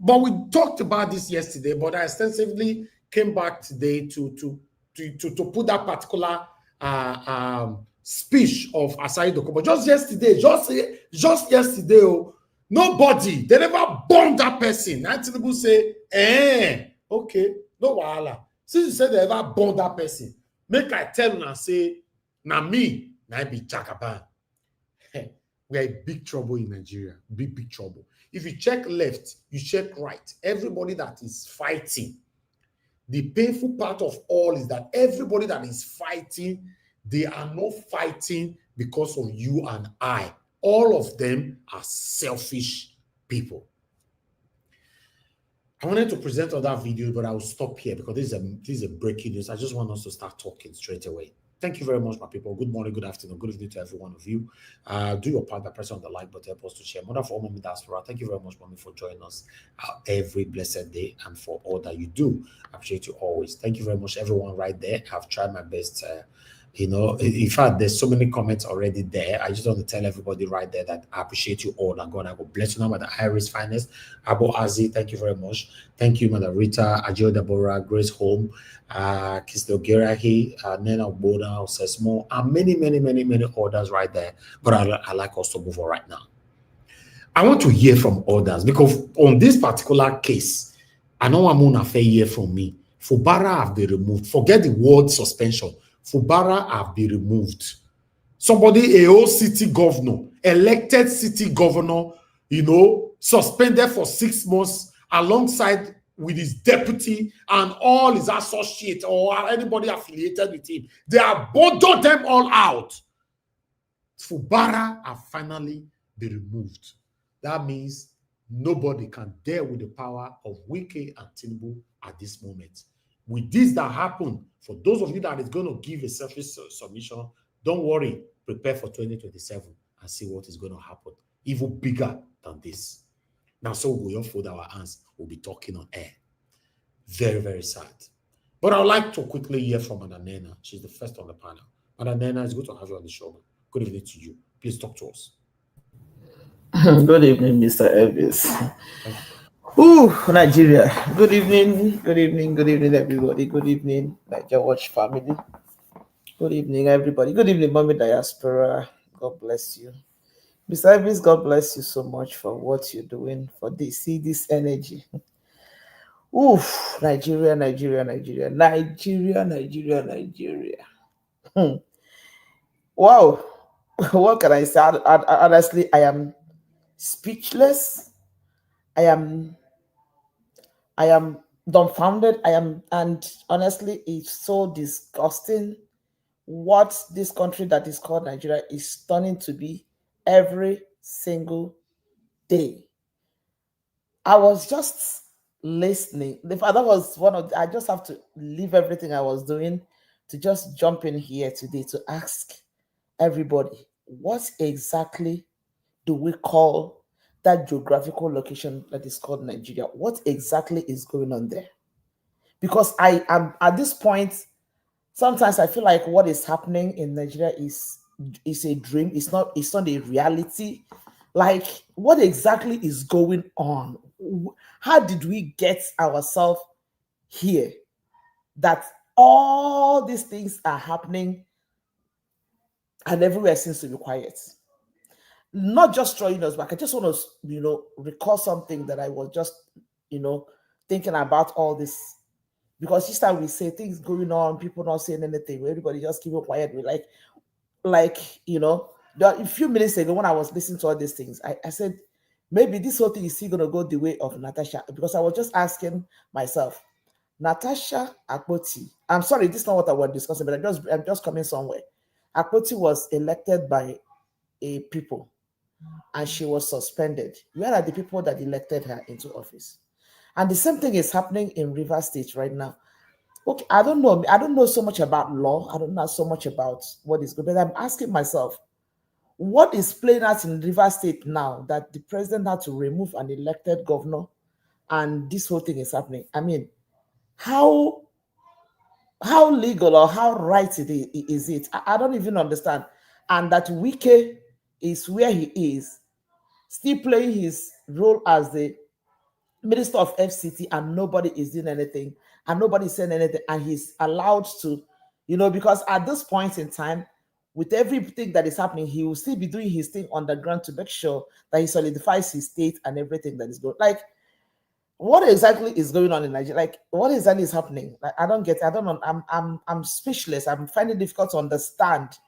But we talked about this yesterday, but I extensively came back today to put that particular speech of Asari Dokubo. Just yesterday, nobody, they never bombed that person. And Tinubu say, okay, no wahala. Since you said they never bombed that person, make I tell you and say, na me, na be Jagaban. We are in big trouble in Nigeria. Big trouble. If you check left, you check right, everybody that is fighting, the painful part of all is that everybody that is fighting, they are not fighting because of you and I. All of them are selfish people. I wanted to present other videos, but I will stop here because this is a breaking news. I just want us to start talking straight away. Thank you very much, my people. Good morning, good afternoon, good evening to every one of you. Do your part by pressing on the like button, help us to share. Mother for all Mommy Diaspora, thank you very much, Mommy, for joining us every blessed day and for all that you do. I appreciate you always. Thank you very much, everyone right there. I've tried my best. In fact, there's so many comments already there. I just want to tell everybody right there that I appreciate you all. And God, I will bless you now, Mother Iris Finest, Abu Azi, thank you very much. Thank you, Mother Rita, Ajo Deborah, Grace Home, Kisto Gerahi, Nena Boda, Osesmo, and many others right there. But I like us to move on right now. I want to hear from others because on this particular case, I know I'm on a fair hear from me. Fubara have been removed. Forget the word suspension. Fubara have been removed. Somebody, a whole city governor, elected city governor, suspended for 6 months alongside with his deputy and all his associates or anybody affiliated with him. They have boarded them all out. Fubara have finally been removed. That means nobody can dare with the power of Wike and Tinubu at this moment. With this that happened, for those of you that is going to give a selfish submission, don't worry. Prepare for 2027 and see what is going to happen. Even bigger than this. Now, so we all fold our hands. We'll be talking on air. Very, very sad. But I would like to quickly hear from Madam Nena. She's the first on the panel. Madam Nena, it's good to have you on the show. Good evening to you. Please talk to us. Good evening, Mr. Elvis. Ooh, Nigeria. Good evening, everybody. Good evening, Nigeria Watch family. Good evening, everybody. Good evening, Mommy Diaspora. God bless you. Mr. Elvis, God bless you so much for what you're doing, for this. See this energy. Oof, Nigeria. Wow. What can I say? Honestly, I am speechless. I am dumbfounded. And honestly, it's so disgusting what this country that is called Nigeria is turning to be every single day. I was just listening. That was one of I just have to leave everything I was doing to just jump in here today to ask everybody, what exactly do we call that geographical location that is called Nigeria? What exactly is going on there? Because I am at this point, sometimes I feel like what is happening in Nigeria is a dream. It's not a reality. Like, what exactly is going on? How did we get ourselves here that all these things are happening and everywhere seems to be quiet? Not just throwing us back. I just want to, recall something that I was just, thinking about all this. Because each time we say things going on, people not saying anything, everybody just keep it quiet. We a few minutes ago when I was listening to all these things, I said, maybe this whole thing is still going to go the way of Natasha. Because I was just asking myself, Natasha Akpoti, I'm sorry, this is not what I was discussing, but I'm just coming somewhere. Akpoti was elected by a people and she was suspended. Where are the people that elected her into office? And the same thing is happening in Rivers State right now. Okay, I don't know. I don't know so much about law. I don't know so much about what is good, but I'm asking myself, what is playing out in Rivers State now that the president had to remove an elected governor and this whole thing is happening? I mean, how legal or how right is it? I don't even understand. And that Wike is where he is, still playing his role as the Minister of FCT, and nobody is doing anything and nobody is saying anything, and he's allowed to, because at this point in time, with everything that is happening, he will still be doing his thing on the ground to make sure that he solidifies his state and everything that is going. Like, what exactly is going on in Nigeria? Like, what exactly is happening? Like, I don't get it. I don't know. I'm speechless. I'm finding it difficult to understand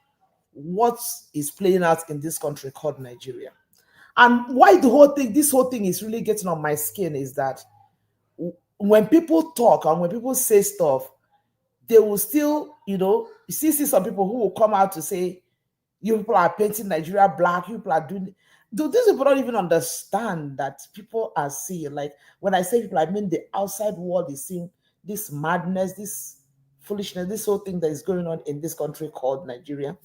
what is playing out in this country called Nigeria. And why this whole thing is really getting on my skin is that when people talk and when people say stuff, they will still, you see some people who will come out to say, you people are painting Nigeria black, you people are doing. Do these people not even understand that people are seeing? Like, when I say people, I mean the outside world is seeing this madness, this foolishness, this whole thing that is going on in this country called Nigeria.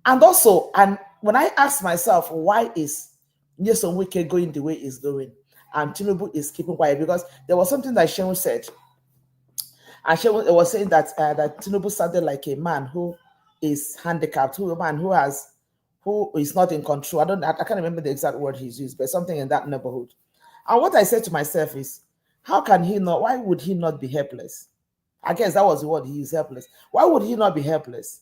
And also, and when I ask myself, why is Nyesom Wike going the way it's going, and Tinubu is keeping quiet? Because there was something that Shehu said, and Shehu was saying that that Tinubu sounded like a man who is handicapped, a man who is not in control. I can't remember the exact word he's used, but something in that neighborhood. And what I said to myself is, how can he not? Why would he not be helpless? I guess that was the word he used, helpless. Why would he not be helpless?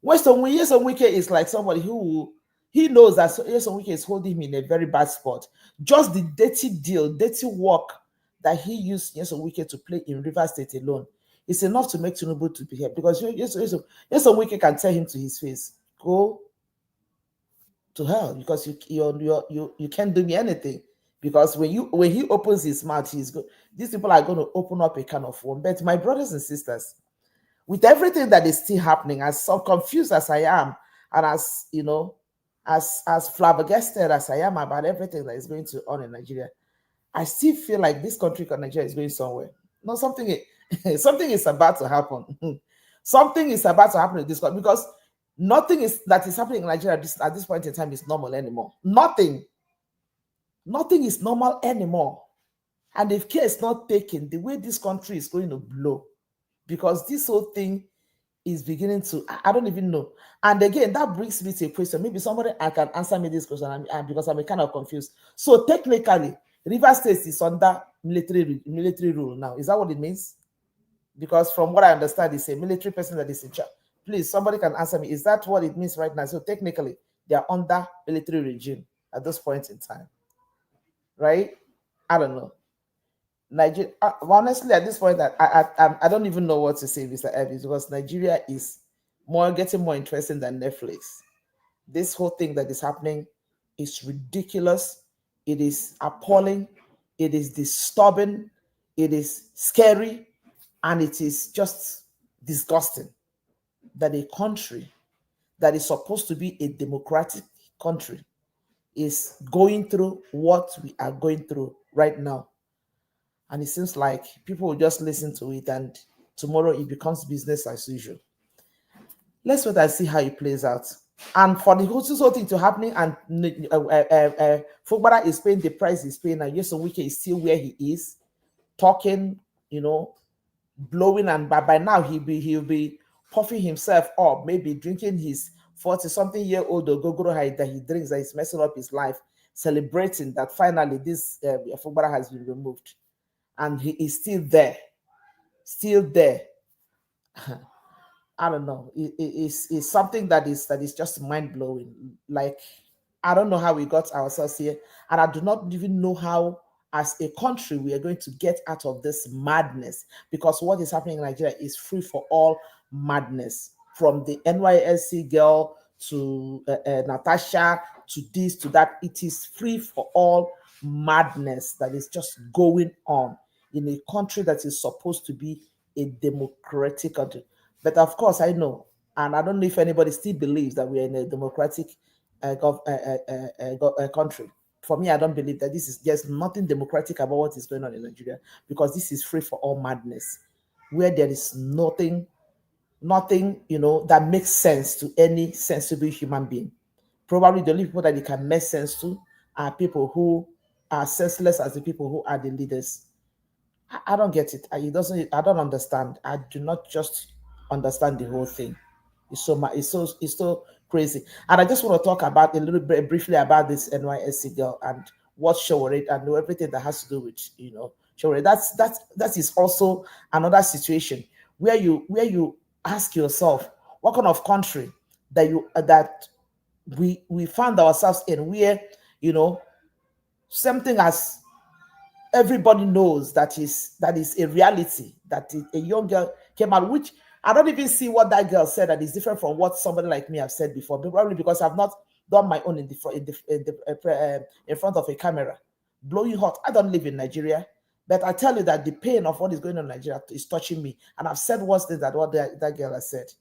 Nyesom Wike is like somebody who he knows that Nyesom Wike is holding him in a very bad spot. Just the dirty deal, dirty work that he used Nyesom Wike to play in Rivers State alone is enough to make Tinubu to be here, because Nyesom Wike can tell him to his face, go to hell, because you can't do me anything. Because when he opens his mouth, these people are going to open up a can of worms. But my brothers and sisters, with everything that is still happening, as so confused as I am, and as as flabbergasted as I am about everything that is going on in Nigeria, I still feel like this country called Nigeria is going somewhere. No, something is about to happen. Something is about to happen in this country, because nothing that is happening in Nigeria at this point in time is normal anymore. Nothing is normal anymore. And if care is not taken, the way this country is going to blow, because this whole thing is beginning to, I don't even know. And again, that brings me to a question. Maybe somebody can answer me this question, because I'm kind of confused. So technically, Rivers State is under military rule now. Is that what it means? Because from what I understand, it's a military person that is in charge. Please, somebody can answer me. Is that what it means right now? So technically, they are under military regime at this point in time, right? I don't know. Nigeria, honestly, at this point, I don't even know what to say, Mr. Evans, because Nigeria is getting more interesting than Netflix. This whole thing that is happening is ridiculous. It is appalling. It is disturbing. It is scary. And it is just disgusting that a country that is supposed to be a democratic country is going through what we are going through right now. And it seems like people will just listen to it, and tomorrow it becomes business as usual. Let's wait and see how it plays out. And for the whole thing to happening, and Fubara is paying the price he's paying, and Nyesom Wike is still where he is, talking, blowing, and by now he'll be puffing himself up, maybe drinking his 40-something-year-old ogogoro that he drinks, that is messing up his life, celebrating that finally this Fubara has been removed. And he is still there. I don't know. It's something that is just mind-blowing. Like, I don't know how we got ourselves here, and I do not even know how, as a country, we are going to get out of this madness, because what is happening in Nigeria is free for all madness, from the NYSC girl to Natasha, to this, to that. It is free for all madness that is just going on in a country that is supposed to be a democratic country. But of course, I know, and I don't know if anybody still believes that we are in a democratic country. For me, I don't believe that. There's nothing democratic about what is going on in Nigeria, because this is free for all madness, where there is nothing, that makes sense to any sensible human being. Probably the only people that it can make sense to are people who are senseless as the people who are the leaders. I don't get it. I don't understand. I do not just understand the whole thing. It's so crazy. And I just want to talk about a little bit briefly about this NYSC girl and what Showore and everything that has to do with Showore. That is also another situation where you ask yourself, what kind of country that we found ourselves in, where something as everybody knows that is a reality, that a young girl came out, which I don't even see what that girl said that is different from what somebody like me have said before, but probably because I've not done my own in front of a camera. Blowing hot. I don't live in Nigeria, but I tell you that the pain of what is going on in Nigeria is touching me, and I've said worse things than what that girl has said.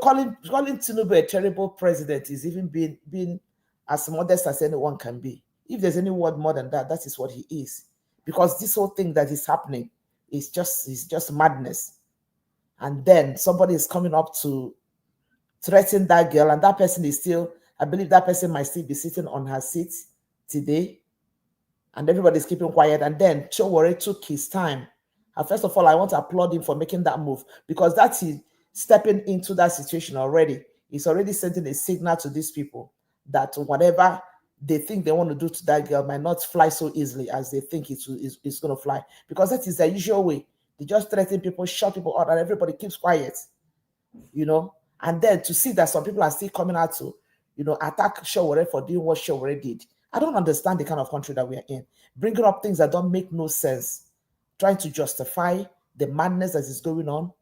Calling Tinubu a terrible president is even being as modest as anyone can be. If there's any word more than that, that is what he is. Because this whole thing that is happening is just madness. And then somebody is coming up to threaten that girl, and that person is still, I believe that person might still be sitting on her seat today, and everybody's keeping quiet. And then Chowore took his time. And first of all, I want to applaud him for making that move, because that's he stepping into that situation already. He's already sending a signal to these people that whatever they think they want to do to that girl might not fly so easily as they think it's going to fly, because that is their usual way. They just threaten people, shut people out, and everybody keeps quiet, And then to see that some people are still coming out to, attack Showore for doing what Showore did. I don't understand the kind of country that we are in. Bringing up things that don't make no sense, trying to justify the madness that is going on.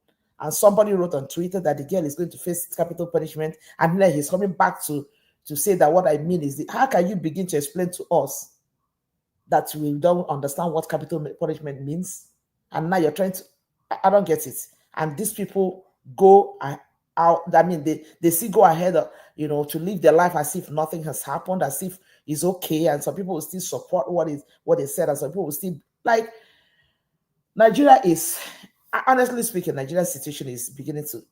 And somebody wrote on Twitter that the girl is going to face capital punishment, and then he's coming back to say that what I mean is, how can you begin to explain to us that we don't understand what capital punishment means? And now you're trying to, I don't get it. And these people go out, I mean, they still go ahead, to live their life as if nothing has happened, as if it's okay. And some people will still support what they said, and some people will still, like, Nigeria is, honestly speaking, Nigeria's situation is beginning to,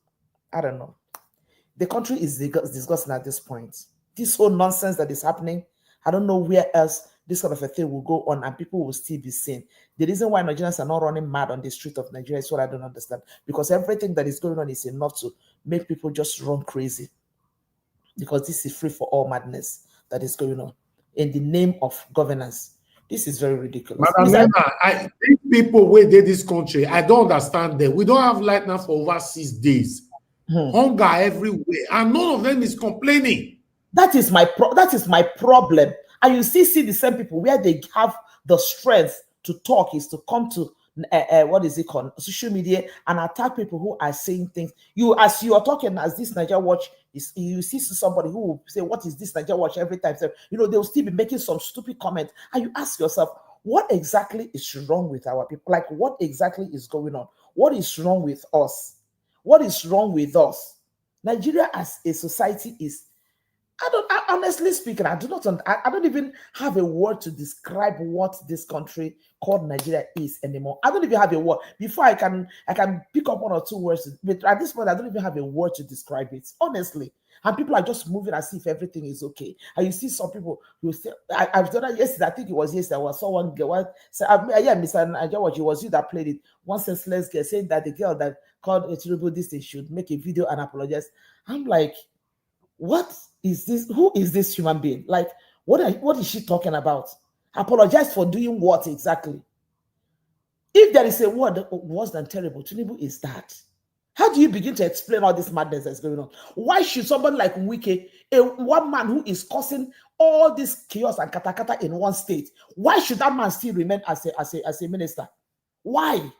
I don't know. The country is disgusting at this point. This whole nonsense that is happening, I don't know where else this sort of a thing will go on and people will still be seen. The reason why Nigerians are not running mad on the street of Nigeria is what I don't understand. Because everything that is going on is enough to make people just run crazy. Because this is free for all madness that is going on in the name of governance. This is very ridiculous. Madam Nena, these people where they this country, I don't understand them. We don't have light now for over 6 days. Hunger everywhere, and none of them is complaining. That is my problem. And you see the same people where they have the strength to talk is to come to what is it called, social media, and attack people who are saying things. As you are talking, as this Nigeria Watch is, you see somebody who will say, "What is this Nigeria Watch?" every time. So, they'll still be making some stupid comment, and you ask yourself, what exactly is wrong with our people? Like, what exactly is going on? What is wrong with us? What is wrong with us? Nigeria as a society is, honestly speaking, I don't even have a word to describe what this country called Nigeria is anymore. I don't even have a word. Before I can pick up 1 or 2 words, but at this point, I don't even have a word to describe it, honestly. And people are just moving as if everything is okay. And you see some people who say, I've done that yesterday. I think it was yesterday. I saw one girl. Yeah, Mr. Najawaji, it was you that played it. One senseless girl saying that the girl that called Tinubu this thing should make a video and apologize. I'm like, what is this? Who is this human being? Like, what is she talking about? Apologize for doing what exactly? If there is a word worse than terrible, Tinubu is that. How do you begin to explain all this madness that's going on? Why should somebody like Wike, one man who is causing all this chaos and katakata in one state, why should that man still remain as a minister? Why?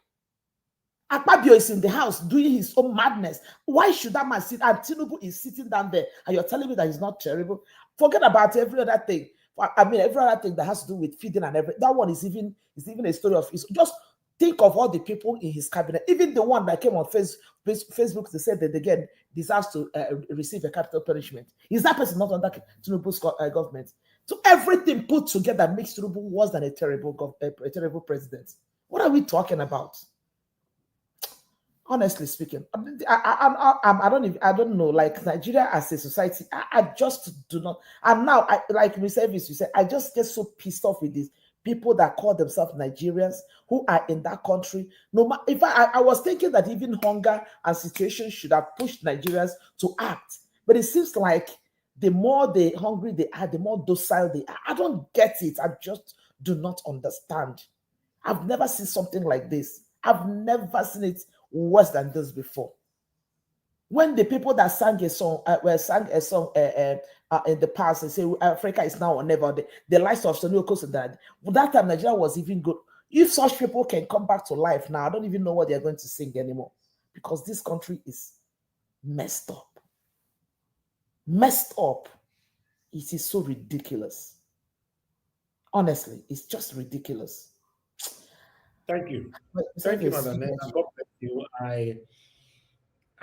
Akpabio is in the house doing his own madness. Why should that man sit? And Tinubu is sitting down there, and you're telling me that he's not terrible? Forget about every other thing. I mean, every other thing that has to do with feeding and everything. That one is even a story of his. Just think of all the people in his cabinet. Even the one that came on Facebook to say that again deserves to receive a capital punishment. Is that person not under Tinubu's government? So everything put together makes Tinubu worse than a terrible president. What are we talking about? Honestly speaking, I don't know. Like, Nigeria as a society, I just do not. And now, like Mr. Elvis, you said, I just get so pissed off with these people that call themselves Nigerians who are in that country. No, if I was thinking that even hunger and situation should have pushed Nigerians to act, but it seems like the more hungry they are, the more docile they are. I don't get it. I just do not understand. I've never seen something like this. I've never seen it worse than this before. When the people that sang a song in the past and say Africa is now or never, the likes of Sonny Okoso, that time Nigeria was even good. If such people can come back to life now, I don't even know what they're going to sing anymore, because this country is messed up. Messed up. It is so ridiculous. Honestly, it's just ridiculous. Thank you. Thank you, Madam. God bless you.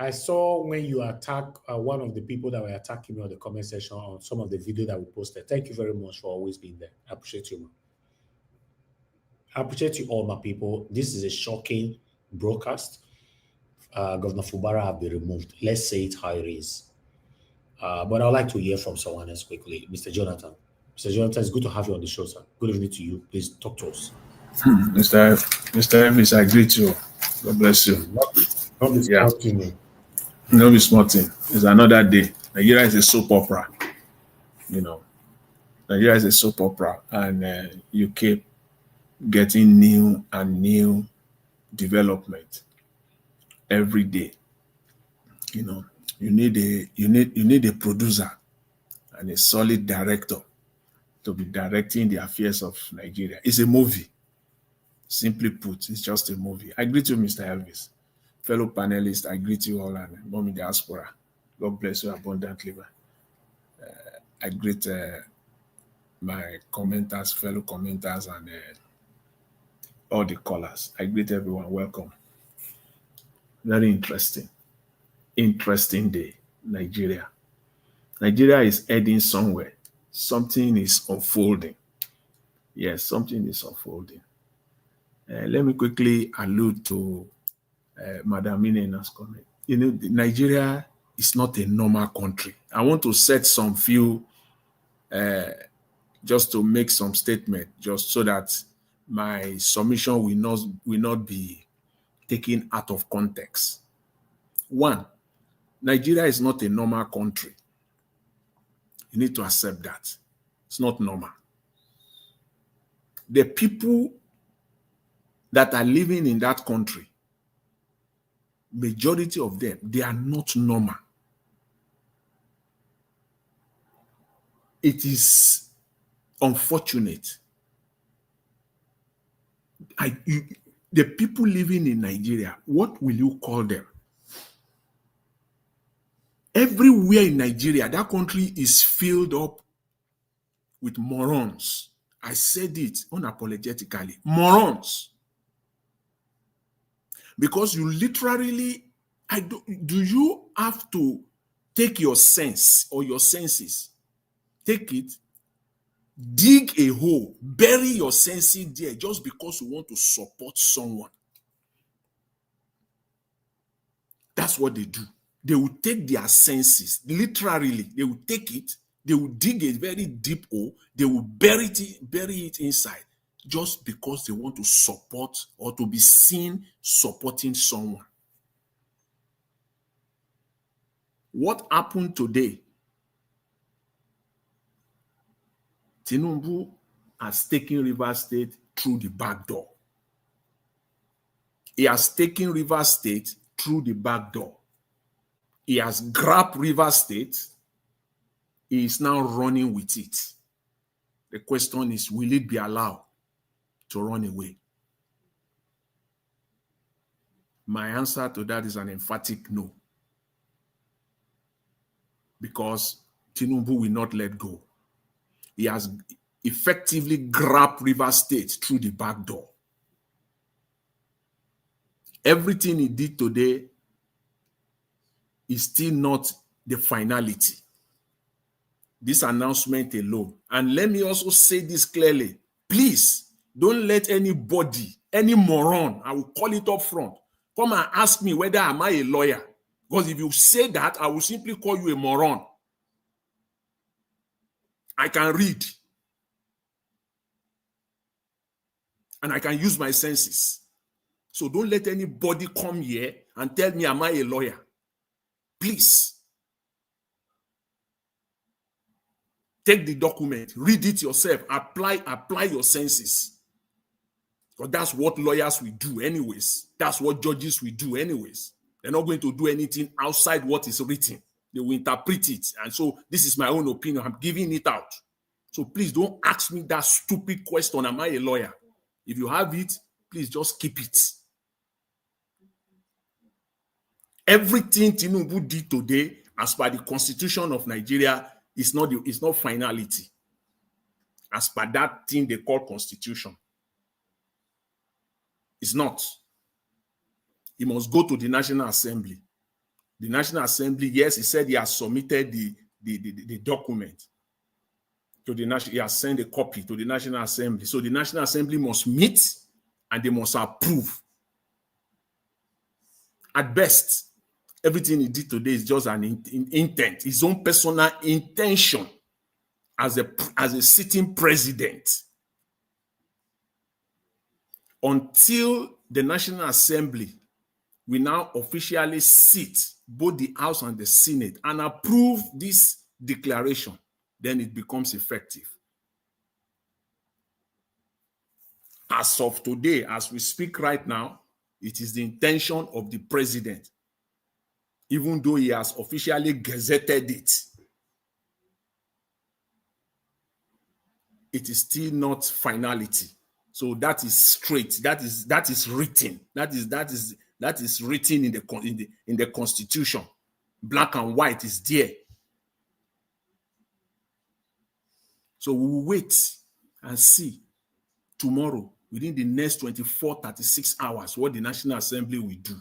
I saw when you attack one of the people that were attacking me on the comment section on some of the video that we posted. Thank you very much for always being there. I appreciate you. I appreciate you all, my people. This is a shocking broadcast. Governor Fubara have been removed. Let's say it how it is. But I'd like to hear from someone else quickly. Mr. Jonathan. Mr. Jonathan, it's good to have you on the show, sir. Good evening to you. Please talk to us. Mr. Elvis, I greet you. God bless you. Not be smarting me. No be smarting. It's another day. Nigeria is a soap opera. You know, Nigeria is a soap opera, and you keep getting new and new development every day. You know, you need a producer and a solid director to be directing the affairs of Nigeria. It's a movie. Simply put, it's just a movie. I greet you, Mr. Elvis. Fellow panelists, I greet you all, and Mommy Diaspora. God bless you abundantly. I greet my commenters, fellow commenters, and all the callers. I greet everyone. Welcome. Very interesting day, Nigeria. Nigeria is heading somewhere. Something is unfolding. Yes, something is unfolding. Let me quickly allude to Madam Inena's comment. You know, Nigeria is not a normal country. I want to set some few, just to make some statement, just so that my submission will not be taken out of context. One, Nigeria is not a normal country. You need to accept that. It's not normal. The people that are living in that country, majority of them, they are not normal. It is unfortunate. The people living in Nigeria, what will you call them? Everywhere in Nigeria, that country is filled up with morons. I said it unapologetically. Morons. Because you literally, do you have to take your sense or your senses, take it, dig a hole, bury your senses there just because you want to support someone? That's what they do. They will take their senses, literally, they will take it, they will dig a very deep hole, they will bury it inside just because they want to support or to be seen supporting someone. What happened today? Tinubu has taken Rivers State through the back door. He has taken Rivers State through the back door. He has grabbed Rivers State. He is now running with it. The question is, will it be allowed to run away? My answer to that is an emphatic no. Because Tinubu will not let go. He has effectively grabbed Rivers State through the back door. Everything he did today is still not the finality. This announcement alone. And let me also say this clearly. Please, don't let anybody, any moron, I will call it up front, come and ask me whether am I a lawyer. Because if you say that, I will simply call you a moron. I can read. And I can use my senses. So don't let anybody come here and tell me, am I a lawyer? Please. Take the document, read it yourself, apply your senses. Because that's what lawyers will do anyways. That's what judges will do anyways. They're not going to do anything outside what is written. They will interpret it. And so this is my own opinion. I'm giving it out. So please don't ask me that stupid question, am I a lawyer? If you have it, please just keep it. Everything Tinubu did today, as per the Constitution of Nigeria, is not finality. As per that thing they call Constitution. It's not. He must go to the National Assembly The National Assembly, yes, he said he has submitted the document to the National, he has sent a copy to the National Assembly. So the National Assembly must meet and they must approve. At best, everything he did today is just an intent, his own personal intention as a sitting president. Until the National Assembly will now officially sit, both the House and the Senate, and approve this declaration, then it becomes effective. As of today, as we speak right now, it is the intention of the president, even though he has officially gazetted it. It is still not finality. So that is straight. That is written. That is written in the Constitution. Black and white is there. So we will wait and see tomorrow, within the next 24, 36 hours, what the National Assembly will do.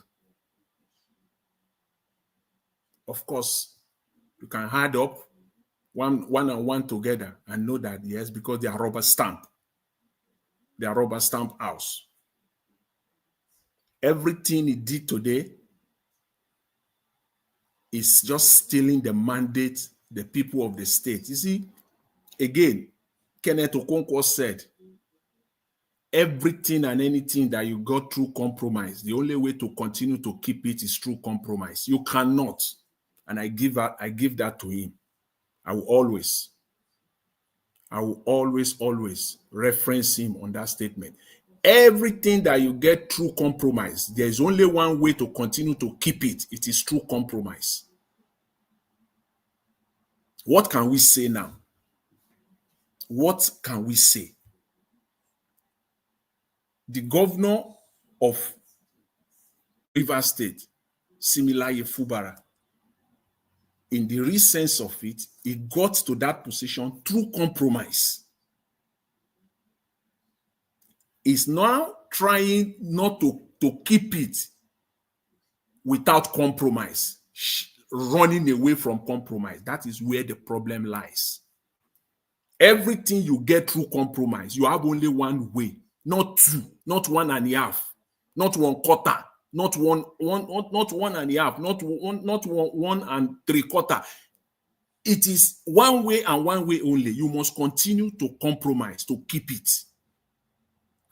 Of course, you can add up one and one together and know that, yes, because they are rubber stamp. They are rubber stamp house. Everything he did today is just stealing the mandate, the people of the state. You see, again, Kenneth Okonkwo said, everything and anything that you got through compromise, the only way to continue to keep it is through compromise. You cannot. And I give that to him. I will always reference him on that statement. Everything that you get through compromise, there's only one way to continue to keep it. It is through compromise. What can we say now? What can we say? The governor of Rivers State, Similaye Fubara, in the real sense of it, he got to that position through compromise. He's now trying not to keep it without compromise, running away from compromise. That is where the problem lies. Everything you get through compromise, you have only one way, not two, not 1.5, not 1/4, not one and a half, not 1 3/4. It is one way and one way only. You must continue to compromise to keep it.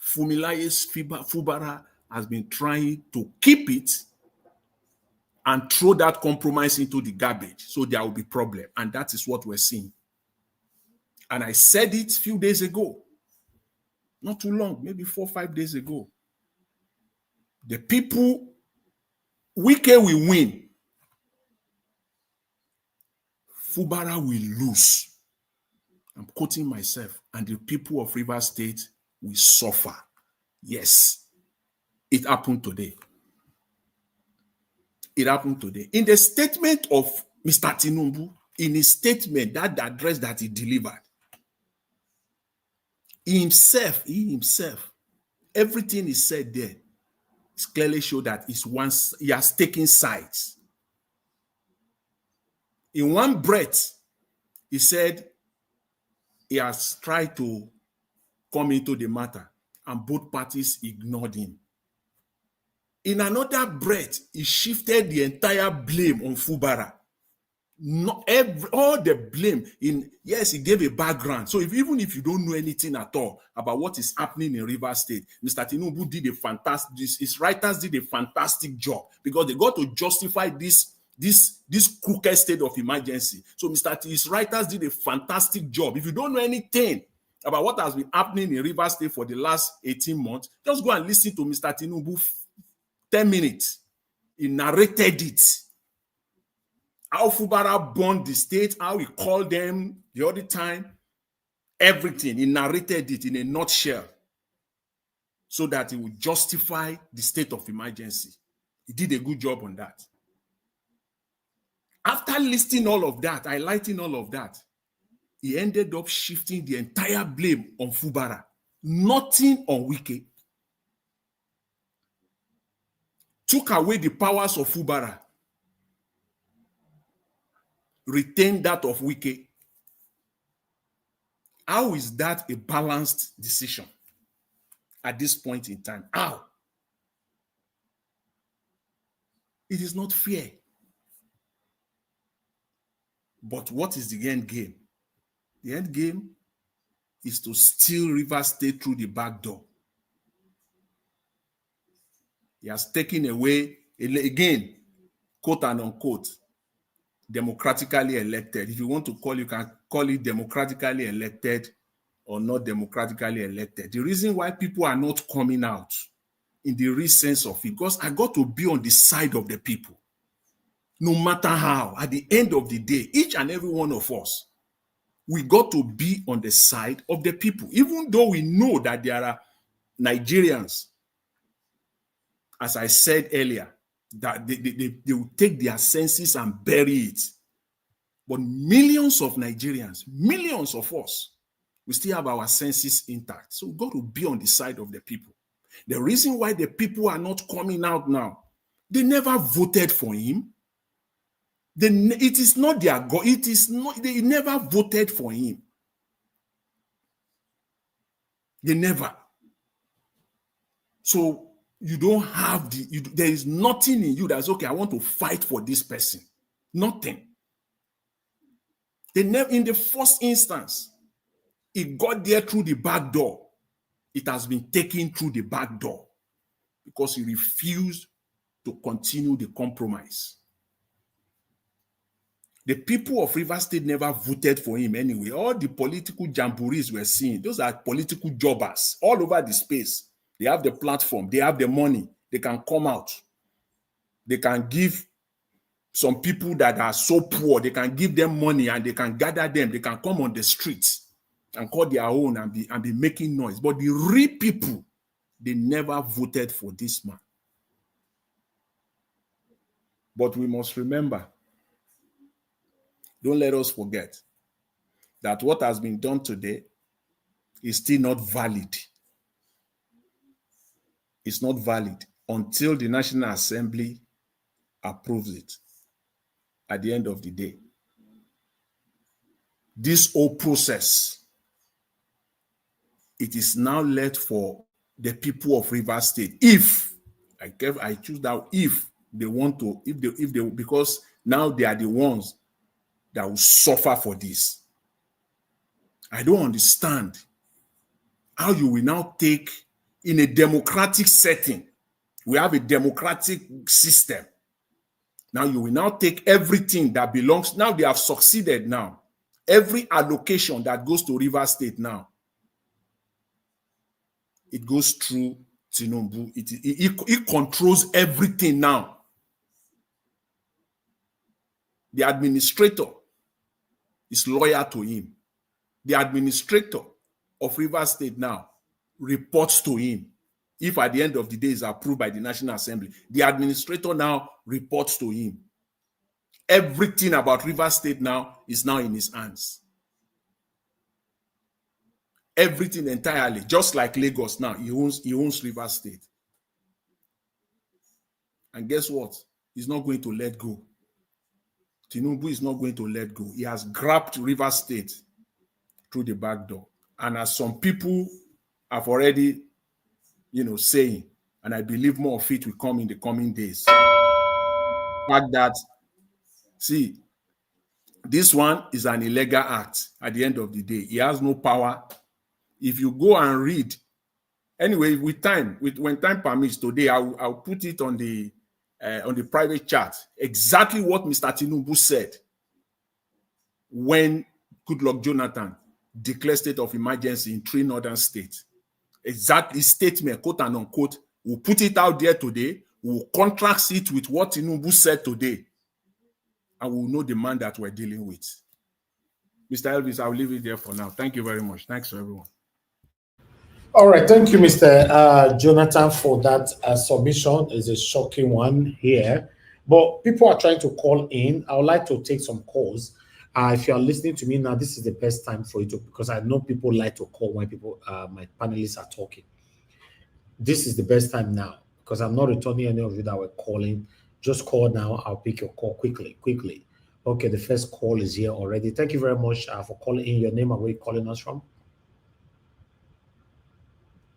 Fumilaye's Fubara has been trying to keep it and throw that compromise into the garbage, so there will be problem, and that is what we're seeing. And I said it a few days ago, not too long, maybe 4 or 5 days ago. The people, Wike will win, Fubara will lose. I'm quoting myself, and the people of Rivers State will suffer. Yes, it happened today. It happened today. In the statement of Mr. Tinubu, in his statement, that address that he delivered, he himself, everything he said there is clearly show that he has taken sides. In one breath, he said he has tried to come into the matter, and both parties ignored him. In another breath, he shifted the entire blame on Fubara. All the blame yes, he gave a background. So even if you don't know anything at all about what is happening in Rivers State, Mr. Tinubu did a fantastic, his writers did a fantastic job, because they got to justify this crooked state of emergency. So his writers did a fantastic job. If you don't know anything about what has been happening in Rivers State for the last 18 months, just go and listen to Mr. Tinubu 10 minutes. He narrated it. How Fubara burned the state, how he called them the other time, everything. He narrated it in a nutshell so that he would justify the state of emergency. He did a good job on that. After listing all of that, highlighting all of that, he ended up shifting the entire blame on Fubara, nothing on Wike. Took away the powers of Fubara. retain that of Wike. How is that a balanced decision at this point in time? How? It is not fair. But what is the end game? The end game is to steal Rivers State through the back door. He has taken away, again, quote and unquote, democratically elected. If you want to call, you can call it democratically elected or not democratically elected. The reason why people are not coming out in the real sense of it, because I got to be on the side of the people. No matter how, at the end of the day, each and every one of us, we got to be on the side of the people, even though we know that there are Nigerians, as I said earlier, that they will take their senses and bury it. But millions of Nigerians, millions of us, we still have our senses intact. So we've got to be on the side of the people. The reason why the people are not coming out now, they never voted for him. It is not their God. It is not, they never voted for him. They never. So you don't have there is nothing in you that's okay, I want to fight for this person. Nothing. They never, in the first instance, it got there through the back door. It has been taken through the back door because he refused to continue the compromise. The people of Rivers State never voted for him anyway. All the political jamborees we're seeing, those are political jobbers all over the space. They have the platform, they have the money, they can come out. They can give some people that are so poor, they can give them money and they can gather them. They can come on the streets and call their own and be making noise. But the real people, they never voted for this man. But we must remember, don't let us forget that what has been done today is still not valid. It's not valid until the National Assembly approves it at the end of the day. This whole process, it is now left for the people of Rivers State. If I choose that, if they want to, if they because now they are the ones that will suffer for this. I don't understand how you will now take, in a democratic setting, we have a democratic system. Now you will now take everything that belongs, now they have succeeded now. Every allocation that goes to Rivers State now, it goes through Tinubu. It controls everything now. The administrator is loyal to him. The administrator of Rivers State now reports to him. If at the end of the day is approved by the National Assembly, the administrator now reports to him. Everything about Rivers State now is now in his hands. Everything entirely, just like Lagos now, he owns Rivers State. And guess what? He's not going to let go. Tinubu is not going to let go. He has grabbed Rivers State through the back door. And as some people have already, saying, and I believe more of it will come in the coming days, the fact that, see, this one is an illegal act at the end of the day. He has no power. If you go and read, anyway, when time permits today, I'll put it on the private chat, exactly what Mr. Tinubu said when Goodluck Jonathan declared state of emergency in 3 northern states. Exactly statement, quote and unquote. We'll put it out there today. We'll contrast it with what Tinubu said today. And we'll know the man that we're dealing with. Mr. Elvis, I'll leave it there for now. Thank you very much. Thanks to everyone. All right. Thank you, Mr. Jonathan, for that submission. It's a shocking one here. But people are trying to call in. I would like to take some calls. If you are listening to me now, this is the best time for you to, because I know people like to call when my panelists are talking. This is the best time now, because I'm not returning any of you that were calling. Just call now. I'll pick your call quickly. Okay, the first call is here already. Thank you very much for calling in. Your name and where you're calling us from.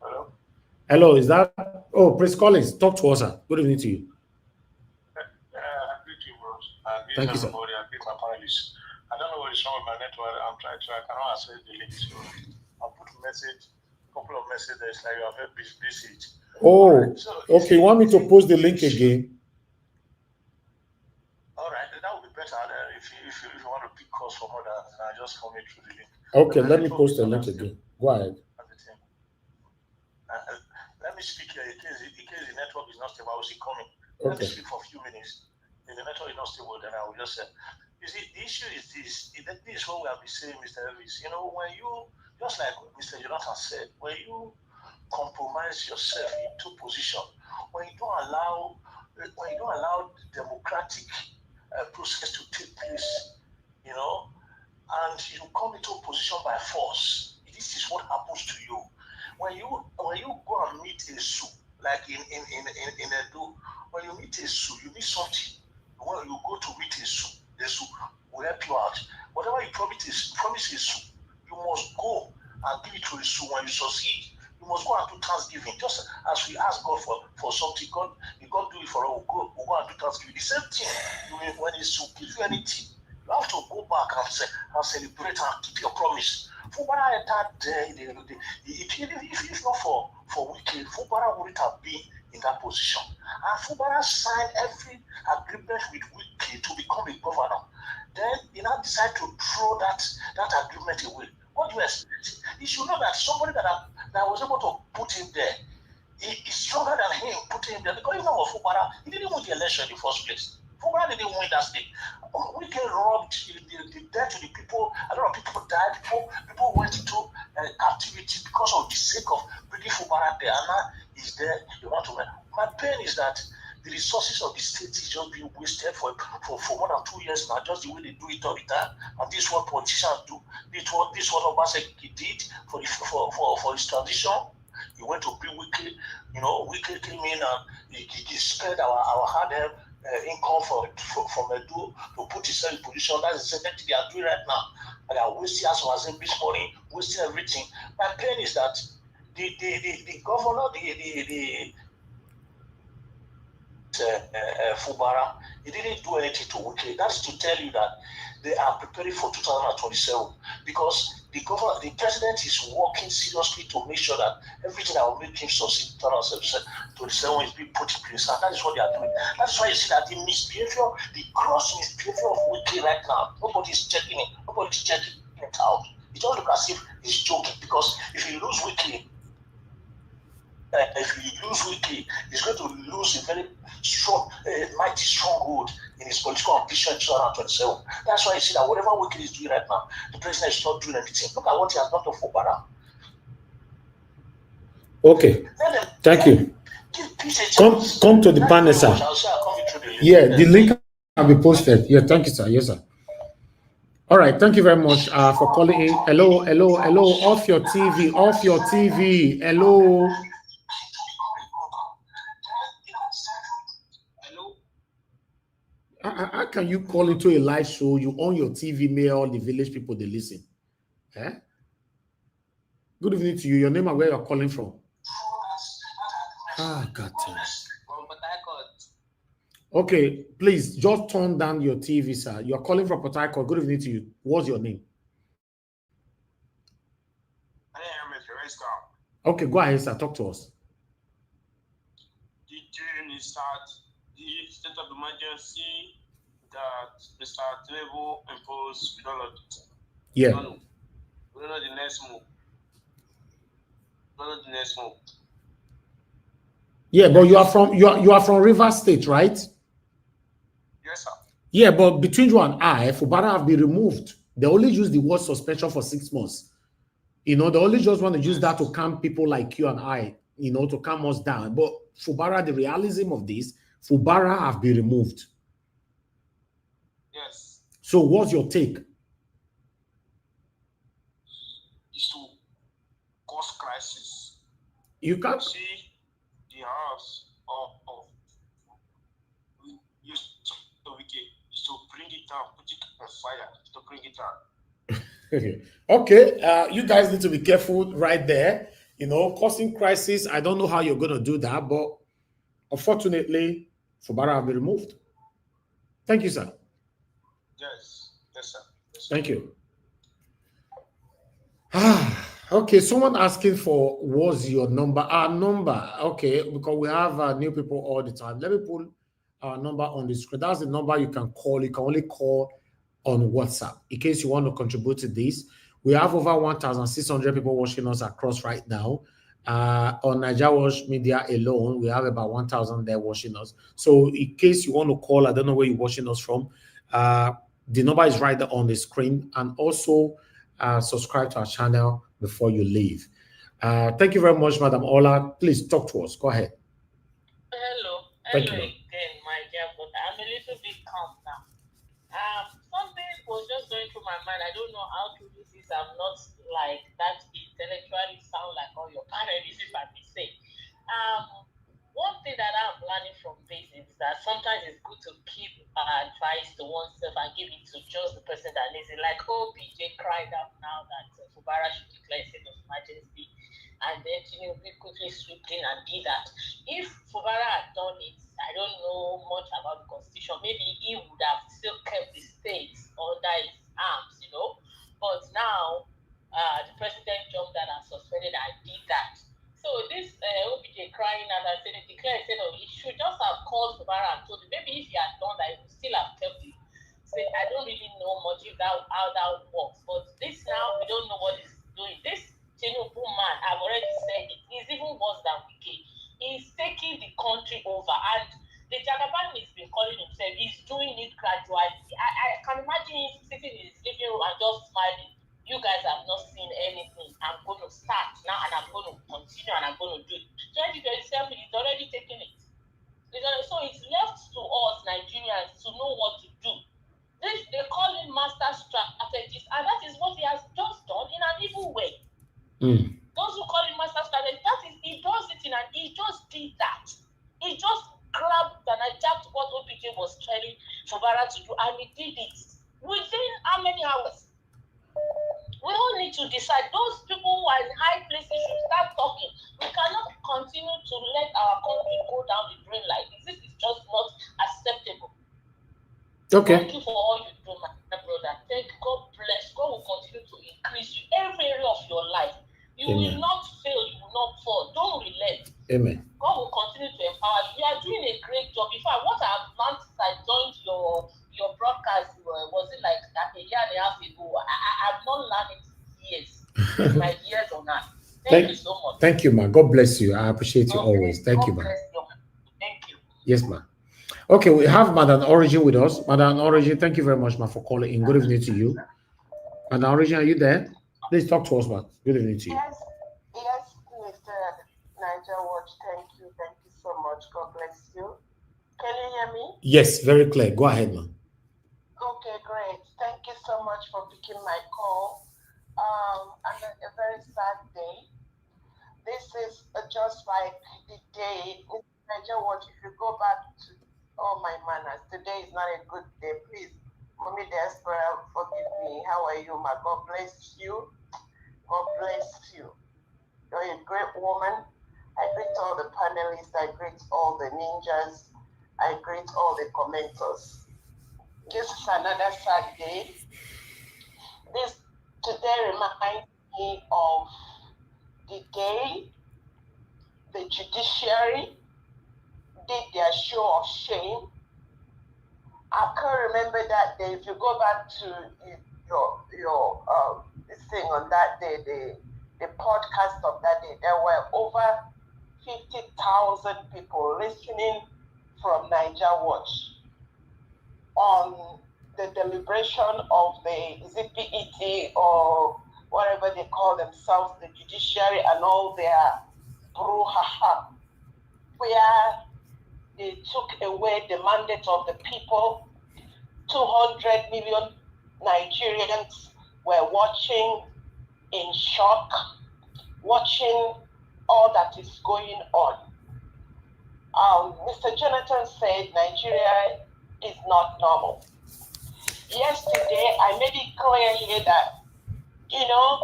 Hello? Hello, is that? Oh, Prince Collins, talk to us, sir. Good evening to you. I greet you, bros. Thank you, sir. Everybody. I greet my panelists. I don't know what is wrong with my network. I cannot access the link. So I'll put a message, a couple of messages like you have helped busy. Oh, right, so okay. You want me to post the link again? All right, that would be better. If you want to pick calls from others, I just comment through the link. Okay, let me post the link again. Go ahead. Let me speak here in case the network is not stable. I will see coming. Let me speak for a few minutes. If the network is not stable, then I will just say. You see, the issue is this. This is what we have been saying, Mr. Elvis. You know, when you, just like Mr. Jonathan said, when you compromise yourself into position, when you don't allow the democratic process to take place, you know, and you come into a position by force, this is what happens to you. When you go and meet a Sioux, like in Edo, when you meet a Sioux, you meet something. When you go to meet a Sioux, the Sioux will help you out. Whatever you promise a Sioux, you must go and give it to a Sioux when you succeed. You must go and do thanksgiving. Just as we ask God for something, God do it for us. We'll go and do thanksgiving. The same thing, when a Sioux gives you anything, you have to go back and celebrate and keep your promise. Fubara entered there, if not for Wiki, Fubara wouldn't have been in that position. And Fubara signed every agreement with Wiki to become a governor. Then he now decided to throw that agreement away. What do you expect? You should know that somebody that was able to put him there, is stronger than him, putting him there. Because even with Fubara, he didn't win the election in the first place. Fubara didn't win that state. We can rob the debt to the people. A lot of people died. People went into captivity because of the sake of bringing Fubara there. And now he's there. You want to win. My pain is that the resources of the state is just being wasted for more than 2 years now, just the way they do it all the time. And this is what politicians do. This is what Obasanjo did for his transition. He went to be Wiki, you know, Wiki came in and he spent our hard income from Edo to put himself in position. That's the same thing they are doing right now. And they are wasting us as this money, wasting everything. My pain is that the governor, Fubara, he didn't do anything to Wiki. That's to tell you that they are preparing for 2027 because the president is working seriously to make sure that everything that will make him succeed in 2027 is being put in place. And that is what they are doing. That's why you see that the misbehavior, the gross misbehavior of Wiki right now, nobody's checking it. Nobody's checking it out. It just looks as if he's joking because if you lose Wiki, he's going to lose a very strong, mighty stronghold in his political ambition in 2027. That's why you see that whatever Wiki is doing right now, the president is not doing anything. Look at what he has done to Fubara. Okay, thank you. Come to the panel, sir. Yeah, the link will be posted. Yeah, thank you, sir. Yes, sir. All right, thank you very much for calling in. Hello. Off your TV. Hello. How can you call into a live show? You on your TV, mail all the village people they listen. Eh? Good evening to you. Your name and where you're calling from. God. Okay, please just turn down your TV, sir. You're calling from Port Harcourt. Good evening to you. What's your name? I am Mr. Racecar. Okay, go ahead, sir. Talk to us. During the state of emergency that Mr. Tinubu imposed, we don't know it. Yeah. We don't know the next move. Yeah, but you are from Rivers State, right? Yes, sir. Yeah, but between you and I, Fubara have been removed. They only use the word suspension for 6 months. You know, they only just want to use that to calm people like you and I, you know, to calm us down. But Fubara, the realism of this, Fubara have been removed. Yes. So what's your take? Is to cause crisis. You can't see the house of to bring it down, put it on fire to bring it down. Okay, you guys need to be careful right there. You know, causing crisis. I don't know how you're going to do that, but unfortunately, Fubara have been removed. Thank you, sir. Yes, yes, sir. Yes, sir. Thank you. Okay, someone asking for what's your number? Our number, okay, because we have new people all the time. Let me put our number on the screen. That's the number you can call. You can only call on WhatsApp in case you want to contribute to this. We have over 1,600 people watching us across right now. On Nigeria Watch Media alone, we have about 1,000 there watching us. So in case you want to call, I don't know where you're watching us from. The number is right there on the screen, and also subscribe to our channel before you leave. Thank you very much, Madam Ola. Please talk to us. Go ahead. Hello. Thank Hello you, again, my dear brother. I'm a little bit calm now. Something was just going through my mind. I don't know how to do this. I'm not like that intellectually sound like all your parents, if I may say. One thing that I'm learning from this is that sometimes it's good to keep advice to oneself and give it to just the person that needs it. Like OBJ cried out now that Fubara should declare a state of emergency, and then Tinubu quickly swooped in and did that. If Fubara had done it, I don't know much about the constitution. Maybe he would have still kept the states under his arms, you know. But now the president jumped out and suspended and did that. So this OBJ crying out and saying, declare, said, oh, he should just have called Fubara and told him. Maybe if he had done that, he would still have kept it. Say, I don't really know much if that how that works. But this now, we don't know what he's doing. This Tinubu man, I've already said it, he's even worse than Wike. He's taking the country over, and the Jagaban he's been calling himself, he's doing it gradually. I can imagine him sitting in his living room and just smiling. You guys have not seen anything. I'm going to start now, and I'm going to continue, and I'm going to do it. 2027 is already taking it. So it's left to us Nigerians to know what to do. They call him master strategist, and that is what he has just done in an evil way. Those who call him master strategist, that is, he does it in, and he just did that. He just grabbed and hijacked what OBJ was telling Fubara to do, and he did it within how many hours? We all need to decide. Those people who are in high places should start talking. We cannot continue to let our country go down the drain like this. This is just not acceptable. Okay. Thank you for all you do, my brother. Thank God bless. God will continue to increase you every area of your life. You will not fail. You will not fall. Don't relent. Amen. God will continue to empower you. You are doing a great job. In fact, what I've learned since I joined your broadcast, was it like a year and a half ago? I've not learned it years. My years on that. Thank you so much. Thank you, ma. God bless you. I appreciate you always. Thank you, ma. Thank you. Yes, ma. Okay, we have Madam Origin with us. Madam Origin, thank you very much, ma, for calling in. Good evening to you. Madam Origin, are you there? Please talk to us, ma. Good evening to you. Yes, Mr. Niger Watch. Thank you so much. God bless you. Can you hear me? Yes, very clear. Go ahead, ma. Okay, great. Thank you so much for picking my call. And a very sad day. This is just like the day, Niger Watch. If you go back to all my manners, today is not a good day. Please, Mommy Diaspora, forgive me. How are you, ma? God bless you. God bless you. You're a great woman. I greet all the panelists. I greet all the ninjas. I greet all the commenters. This is another sad day. This today reminds me of the day the judiciary did their show of shame. I can't remember that day. If you go back to your this thing on that day, the podcast of that day, there were over 50,000 people listening from Niger Watch on the deliberation of is it PET or whatever they call themselves, the judiciary and all their brouhaha, where they took away the mandate of the people. 200 million Nigerians were watching in shock, watching all that is going on. Mr. Jonathan said Nigeria is not normal. yesterday I made it clear here that, you know,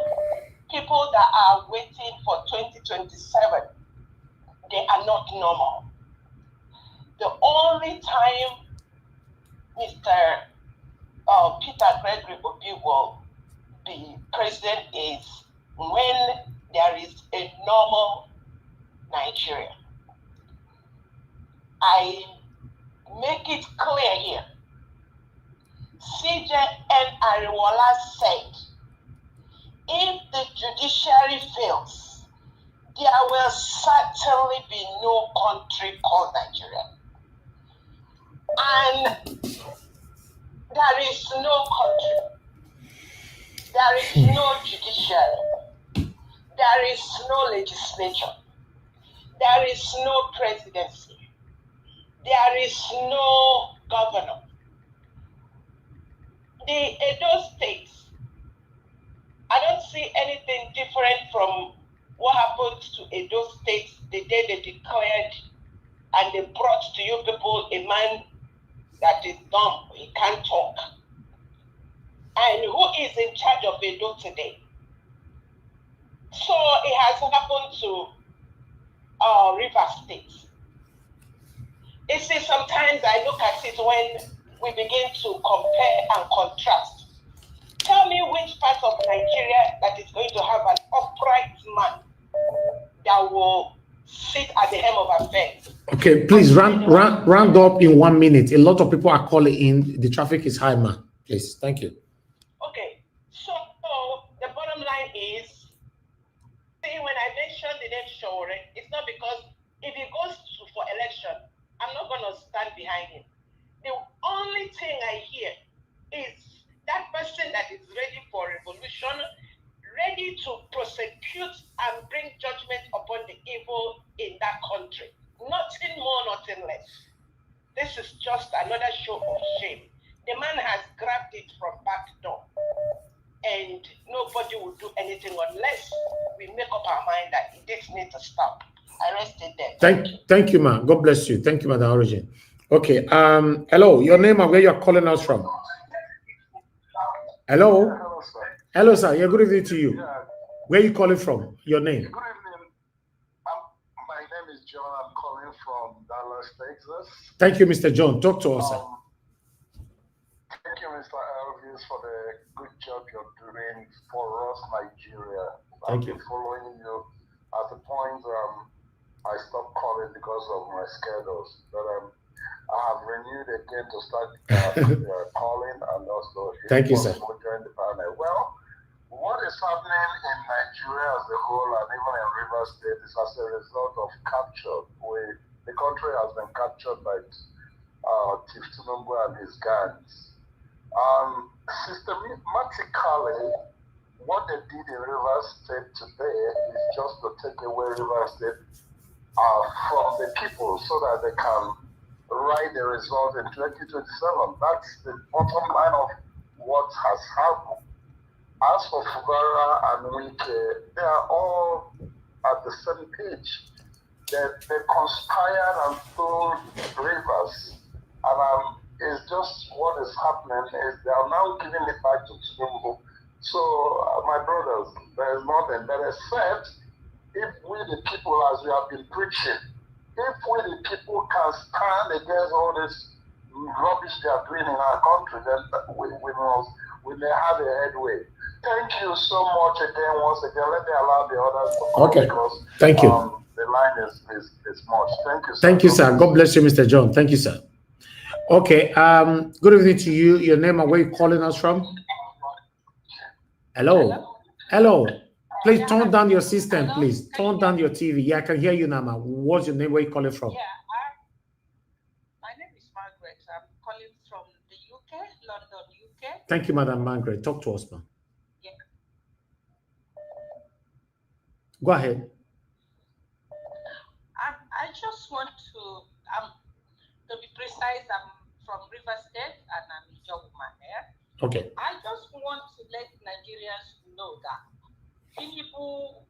people that are waiting for 2027, they are not normal. The only time Mr. Peter Gregory Obi will be president is when there is a normal Nigeria. I make it clear here. CJ and Ariwola said, if the judiciary fails, there will certainly be no country called Nigeria. And there is no country. There is no judiciary. There is no legislature. There is no presidency. There is no governor. The Edo states, I don't see anything different from what happened to Edo State the day they declared and they brought to you people a man that is dumb, he can't talk. And who is in charge of Edo today? So it has happened to River State. You see, sometimes I look at it when we begin to compare and contrast. Tell me which part of Nigeria that is going to have an upright man that will sit at the helm of affairs. Okay, please round up in 1 minute. A lot of people are calling in. The traffic is high, man. Please, thank you. Okay, so the bottom line is, see, when I mentioned the name Shore, it's not because if he goes for election, I'm not going to stand behind him. The only thing I hear is that person that is ready for revolution, ready to prosecute and bring judgment upon the evil in that country. Nothing more, nothing less. This is just another show of shame. The man has grabbed it from back door, and nobody will do anything unless we make up our mind that this needs to stop. I rest it there. Thank you, ma'am. God bless you. Thank you, Madam Origin. Okay. Hello. Your name and where you're calling us from? Hello. Hello, sir. Hello, sir. Yeah, good evening to you. Yeah. Where are you calling from? Your name? Good evening. My name is John. I'm calling from Dallas, Texas. Thank you, Mr. John. Talk to us, sir. Thank you, Mr. Elvis, for the good job you're doing for us, Nigeria. Thank you. I've been following you. At the point, I stopped calling because of my schedules. But I have renewed again to start calling, and also thank you, sir. Join the panel. Well, what is happening in Nigeria as a whole and even in Rivers State is as a result of capture. The country has been captured by Chief Tinubu and his gangs. Systematically, what they did in Rivers State today is just to take away Rivers State from the people so that they can write the result in 2027. That's the bottom line of what has happened. As for Fubara and Wike, they are all at the same page. They conspired and stole Rivers. And it's just what is happening is they are now giving it back to Tinubu. So, my brothers, there is nothing better except if we the people, as we have been preaching, if we the people can stand against all this rubbish they are doing in our country, then we may have a headway. Thank you so much again, once again. Let me allow the others to come because thank you. The line is much. Thank you, sir. Thank you, sir. God bless you, Mr. John. Thank you, sir. Okay. Good evening to you. Your name and where you calling us from? Hello. Hello. Please turn down your system, please. Turn down your TV. Yeah, I can hear you now, ma'am. What's your name? Where you calling from? Yeah, my name is Margaret. I'm calling from the UK, London, UK. Thank you, Madam Margaret. Talk to us, ma'am. Yeah. Go ahead. I just want to be precise, I'm from River State and I'm a job woman there. Okay. I just want to let Nigerians know that Tinubu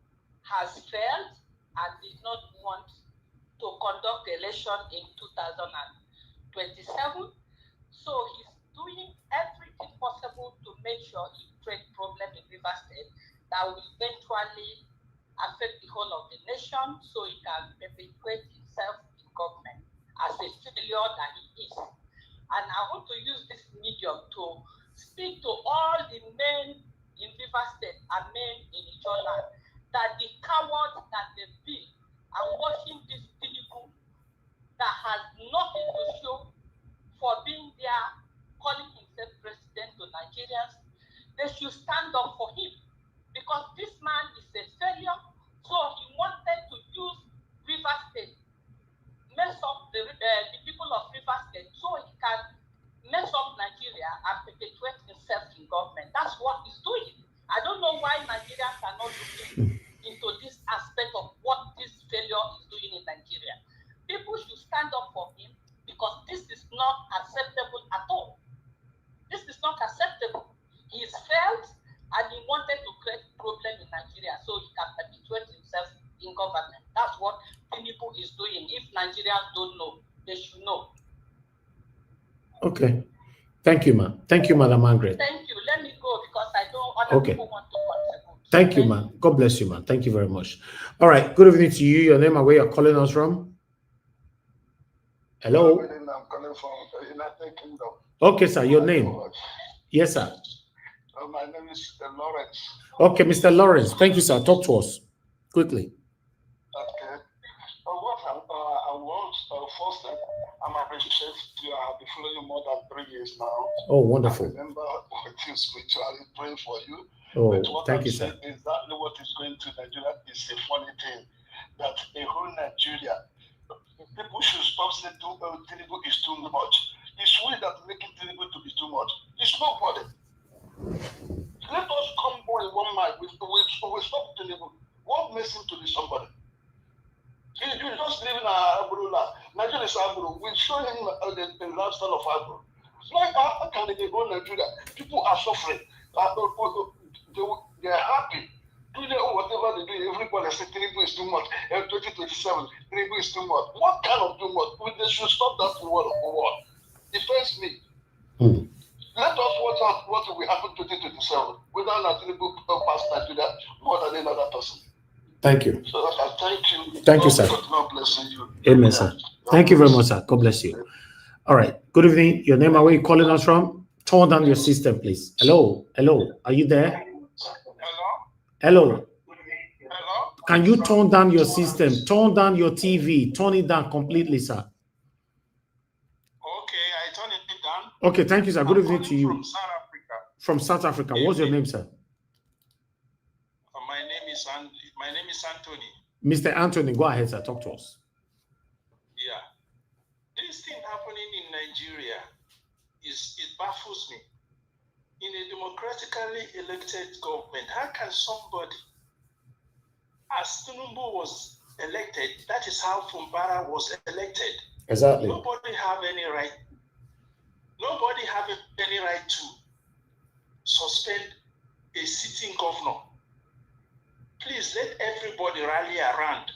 has failed and did not want to conduct the election in 2027. So he's doing every everything possible to make sure he creates problem in River State that will eventually affect the whole of the nation, so he can perpetuate himself in government as a failure that he is. And I want to use this medium to speak to all the men in River State and men in Ijoland that the cowards that they've been and watching this Tinubu that has nothing to show for being there, calling himself president to Nigerians, they should stand up for him, because this man is a failure. So he wanted to use River State, mess up the people of River State, so he can mess up Nigeria and perpetuate himself in government. That's what he's doing. I don't know why Nigerians are not looking into this aspect of what this failure is doing in Nigeria. People should stand up for him, because this is not acceptable at all. This is not acceptable. He's failed and he wanted to create problem in Nigeria so he can perpetuate himself in government. That's what Tinubu is doing. If Nigerians don't know, they should know. Okay. Thank you, ma'am. Thank you, Madam Margaret. Thank you. Let me go because I don't other people want to contribute. Thank you, ma'am. God bless you, ma'am. Thank you very much. All right. Good evening to you. Your name and where you're calling us from? Hello. I'm calling from the United Kingdom. Okay, sir. Your name? Yes, sir. My name is Lawrence. Okay, Mr. Lawrence. Thank you, sir. Talk to us quickly. Okay. I want first, I'm appreciative to have been following you more than 3 years now. Oh, wonderful. I remember working spiritually, praying for you. Oh, but what thank I'm you, sir. Exactly what is going to Nigeria is a funny thing. That a whole Nigeria, people should stop saying Tinubu is too much. It's we that making Tinubu to be too much. It's nobody. Let us come in one mind. We stop Tinubu. What makes him to be somebody? You just live in Aburu. Nigeria is Aburu. We show him the lifestyle of Aburu. Like how can they go Nigeria? People are suffering. They are happy. Do they whatever they do? Everybody says Tinubu is too much. 2027, Tinubu is too much. What kind of too much? They should stop that word for what? Defense me. Let us watch out what will happen 2027 without Tinubu pass Nigeria more than another person. Thank you. So thank you. Thank you, sir. God bless you. Amen, sir. Thank you very much, sir. God bless you. All right. Good evening. Your name and where you calling us from? Turn down your system, please. Hello. Hello. Are you there? Hello. Can you turn down your system? Turn down your TV. Turn it down completely, sir. Okay, I turn it down. Okay, thank you, sir. Good evening to you. From South Africa. From South Africa. What's your name, sir? My name is Anthony. Mr. Anthony, go ahead, sir. Talk to us. Yeah. This thing happening in Nigeria it baffles me. In a democratically elected government, how can somebody, as Tinubu was elected, that is how Fubara was elected. Exactly. Nobody have any right to suspend a sitting governor. Please let everybody rally around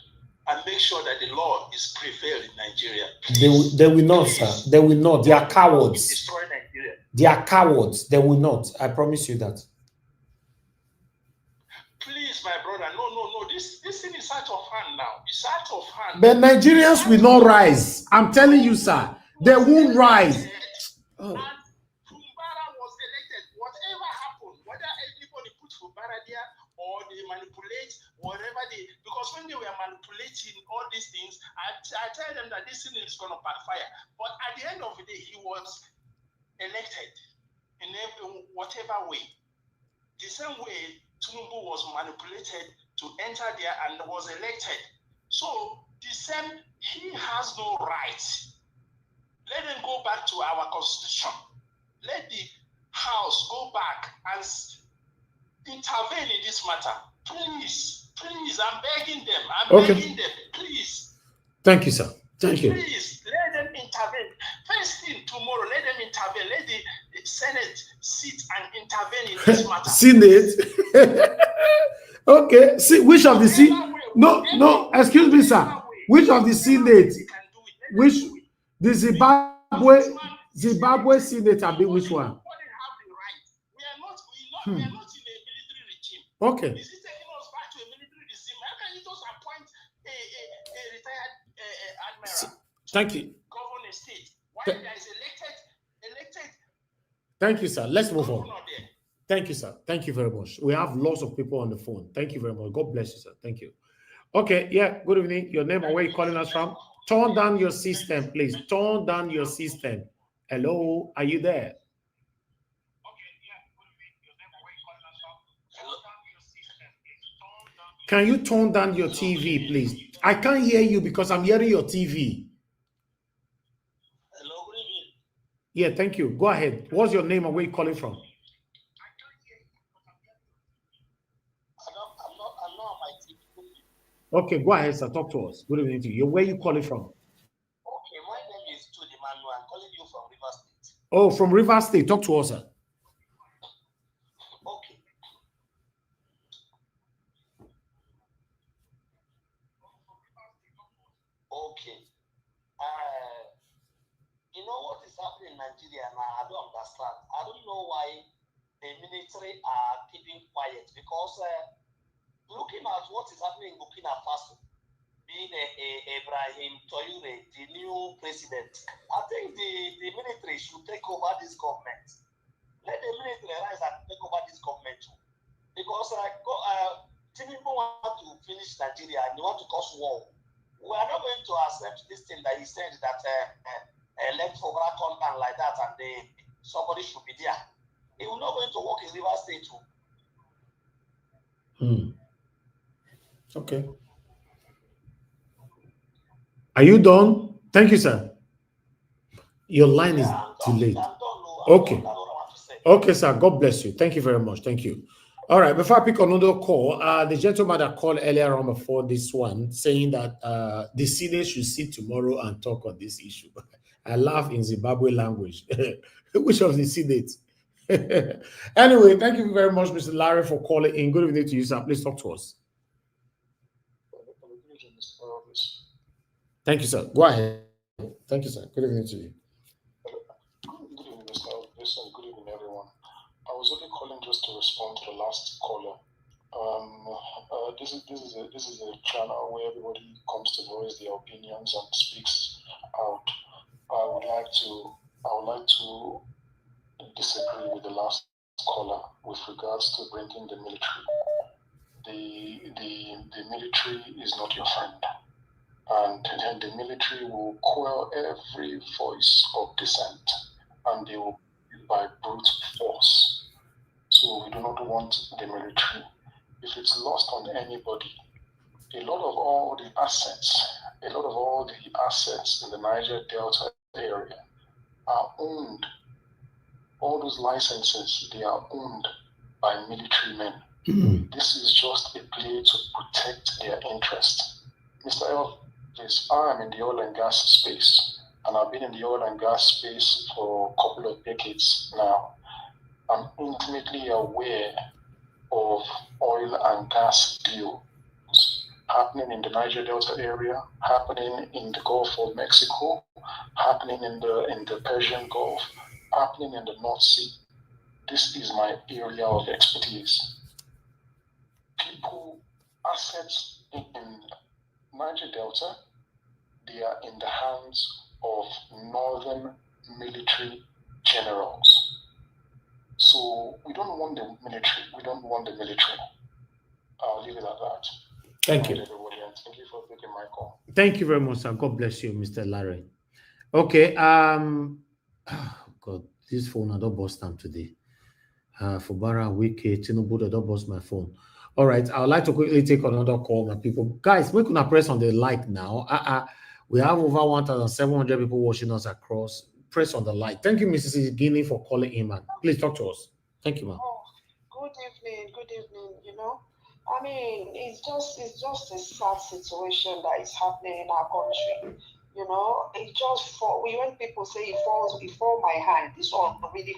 and make sure that the law is prevailed in Nigeria. They will not, sir. They will not. They are cowards. Destroy Nigeria. They are cowards. They will not. I promise you that. Please, my brother. No. This thing is out of hand now. It's out of hand. But Nigerians will not rise. I'm telling you, sir. They won't rise. Oh. And Fubara was elected. Whatever happened, whether anybody put Fubara there or they manipulate, because when they were manipulating all these things, I tell them that this thing is going to backfire. But at the end of the day, he was elected in whatever way. The same way Tinubu was manipulated to enter there and was elected. So the same, he has no right. Let them go back to our constitution. Let the House go back and intervene in this matter. Please, I'm begging them. Begging them, please. Thank you, sir. Thank you. Please, let them intervene. First thing tomorrow, let them intervene. Let the Senate sit and intervene in this matter. Senate? Okay. See, which of the Senate? No, excuse me, sir. Which of the Senate? Which the Zimbabwe Senate? Which one? We are not in a military regime. Okay. Is it taking us back to a military regime? How can you just appoint a retired admiral Thank you. govern a state? Why there is elected? Thank you, sir. Let's move on. Thank you, sir. Thank you very much. We have lots of people on the phone. Thank you very much. God bless you, sir. Thank you. Okay, yeah, good evening. Your name and where you calling us from? Turn down your system, please. Turn down your system. Hello, are you there? Can you turn down your TV, please? I can't hear you because I'm hearing your TV. Hello, good evening. Yeah, thank you. Go ahead. What's your name and where you calling from? I'm not on my TV. Okay, go ahead, sir. Talk to us. Good evening to you. Where you calling from? Okay, my name is Judy Manu. I'm calling you from River State. Oh, from River State. Talk to us, sir. Okay. Okay. You know what is happening in Nigeria now? I don't understand. I don't know why the military are keeping quiet because looking at what is happening in Burkina Faso, being Ibrahim Traoré, the new president, I think the military should take over this government. Let the military rise and take over this government too. Because Tinubu want to finish Nigeria and they want to cause war. We are not going to accept this thing that he said that let Fubara come down like that and somebody should be there. He will not going to work in River State too. Okay. Are you done? Thank you, sir. Your line is delayed. Okay. Okay, sir. God bless you. Thank you very much. Thank you. All right. Before I pick another call, the gentleman that called earlier on before this one saying that the Senate should sit tomorrow and talk on this issue. I laugh in Zimbabwe language. Which of the Senate? Anyway, thank you very much, Mr. Larry, for calling in. Good evening to you, sir. Please talk to us. Thank you, sir. Go ahead. Thank you, sir. Good evening to you. Good evening, Mr. Elvis, and good evening, everyone. I was only calling just to respond to the last caller. This is a channel where everybody comes to voice their opinions and speaks out. I would like to disagree with the last caller with regards to bringing the military. The military is not your friend, and then the military will quell every voice of dissent, and they will by brute force. So we do not want the military. If it's lost on anybody, a lot of all the assets in the Niger Delta area are owned. All those licenses, they are owned by military men. This is just a play to protect their interest. Mr. Elvis, I am in the oil and gas space, and I've been in the oil and gas space for a couple of decades now. I'm intimately aware of oil and gas deals happening in the Niger Delta area, happening in the Gulf of Mexico, happening in the Persian Gulf, happening in the North Sea. This is my area of expertise. Assets in Niger Delta, they are in the hands of northern military generals. So we don't want the military. I'll leave it at that. Thank you. Everybody, and thank you for taking my call. Thank you very much, sir. God bless you, Mr. Larry. Okay. Oh God, this phone I don't bust them today. Fubara, Wiki, Tinubu, I don't bust my phone. All right, I would like to quickly take another call, my people. Guys, we can press on the like now. We have over 1,700 people watching us across. Press on the like. Thank you, Mrs. Guinea, for calling in, man. Please talk to us. Thank you, ma'am. Oh, good evening. Good evening. You know, I mean, it's just a sad situation that is happening in our country. You know, it just when people say it falls before my hand, this one really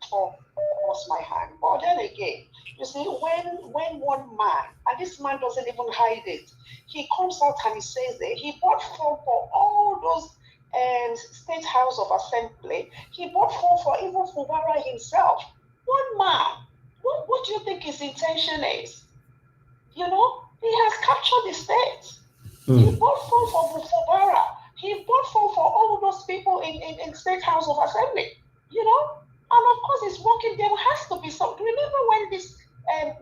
falls my hand. But then again, you see, when one man, and this man doesn't even hide it, he comes out and he says that he bought phone for all those State House of Assembly. He bought phone for even Fubara himself. One man. What do you think his intention is? You know, he has captured the state. He bought phone for Fubara. He bought phone for all those people in State House of Assembly. You know, and of course he's working. There has to be some. Remember when this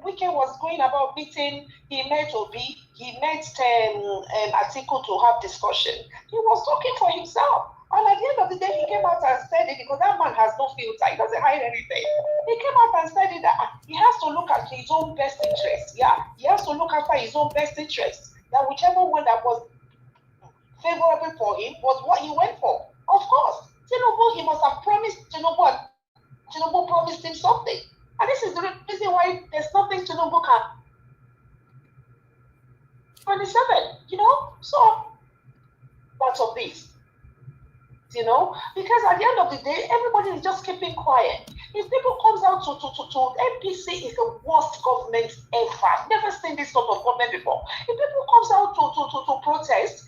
weekend was going about meeting? He met Obi. He met Atiku to have discussion. He was talking for himself. And at the end of the day, he came out and said it because that man has no filter. He doesn't hide anything. He came out and said it that he has to look at his own best interest. Yeah, he has to look after his own best interest. That whichever one that was favorable for him was what he went for. Of course, Tinubu, he must have promised Tinubu, and Tinubu promised him something. And this is the reason why there's nothing Tinubu can 27, you know? So, lots of this. You know, because at the end of the day, everybody is just keeping quiet. If people comes out to NPC is the worst government ever. Never seen this sort of government before. If people comes out to protest,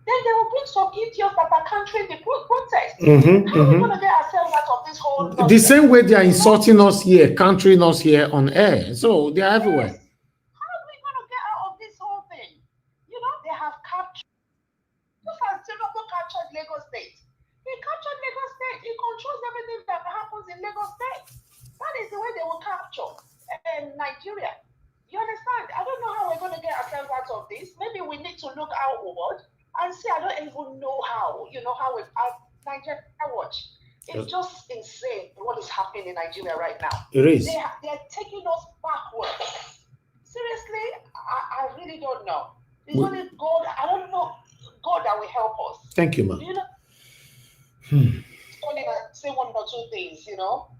then they will bring some idiots that are countering the protest. How are we going to get ourselves out of this whole nonsense? The same way they are insulting us here, countering us here on air. So they are everywhere. How are we going to get out of this whole thing? You know, they have captured. Just as Tinubu captured Lagos State. He captured Lagos State. He controls everything that happens in Lagos State. That is the way they will capture Nigeria. You understand? I don't know how we're going to get ourselves out of this. Maybe we need to look outward and see. I don't even know how. You know how Nigeria watch. It's just insane what is happening in Nigeria right now. It is. They're taking us backwards. Seriously, I really don't know. It's only God. I don't know God that will help us. Thank you, ma'am. You know, say one or two things, you know.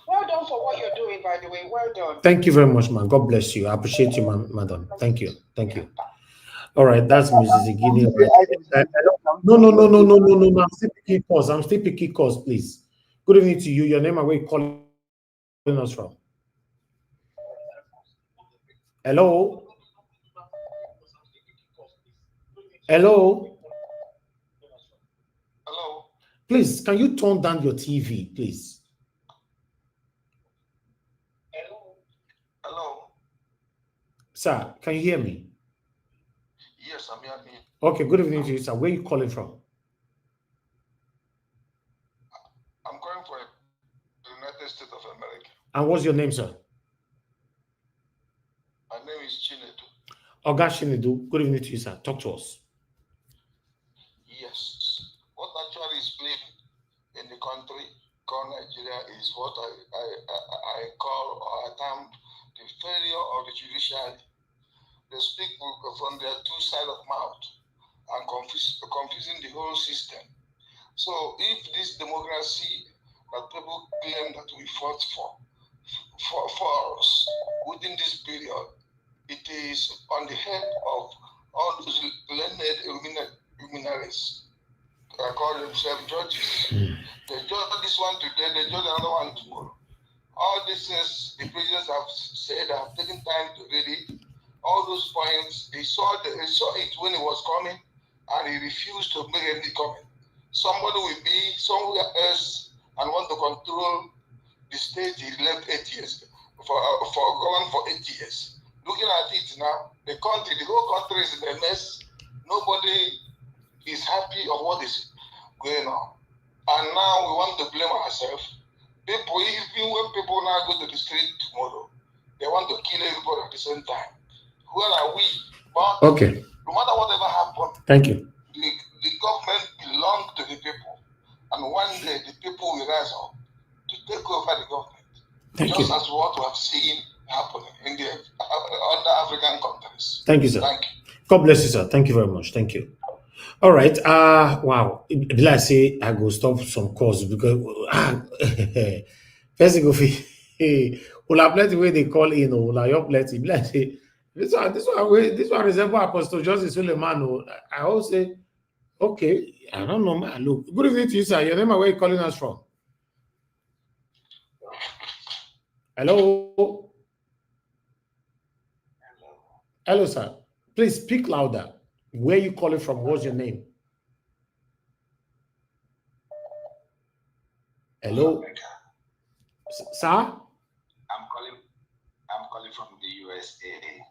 Well done for what you're doing, by the way. Well done. Thank you very much, man. God bless you. I appreciate you, madam. Thank you. Thank you. All right, that's Mrs. Igini. No. I'm still picking calls. Please. Good evening to you. Your name and where you calling us from? Hello? Hello? Hello? Please, can you turn down your TV, please? Hello? Sir, can you hear me? Yes, I'm hearing you. Okay, good evening to you, sir. Where are you calling from? I'm calling from the United States of America. And what's your name, sir? My name is Chinedu. Oga Chinedu, good evening to you, sir. Talk to us. Yes. What actually is playing in the country called Nigeria is what I call or I term the failure of the judiciary. They speak from their two sides of mouth and confusing the whole system. So if this democracy that people claim that we fought for us within this period, it is on the head of all those learned luminaries that call themselves judges. They judge this one today, they judge another one tomorrow. All these things the presidents have said, have taken time to read it. All those points, they saw it when it was coming, and he refused to make any comment. Somebody will be somewhere else and want to control the state he left 8 years for government for 8 years. Looking at it now, the whole country is in a mess. Nobody is happy of what is going on, and now we want to blame ourselves. People, even when people now go to the street tomorrow, they want to kill everybody at the same time. Where are we? But okay. No matter whatever happened, thank you. The government belongs to the people, and one day the people will rise up to take over the government. Thank just you. as what we have seen happening in the other African countries. Thank you, sir. Thank you. God bless you, sir. Thank you very much. Thank you. All right. Wow. Did I say I go stop some calls because first thing go well, plenty way they call in or you plenty. This one resemble Apostle Joseph Suleiman. I always say, okay, I don't know, man. Look, good evening to you, sir. Your name and where you calling us from? Hello. Hello, sir. Please speak louder. Where you calling from? What's your name? Hello, sir. I'm calling USA.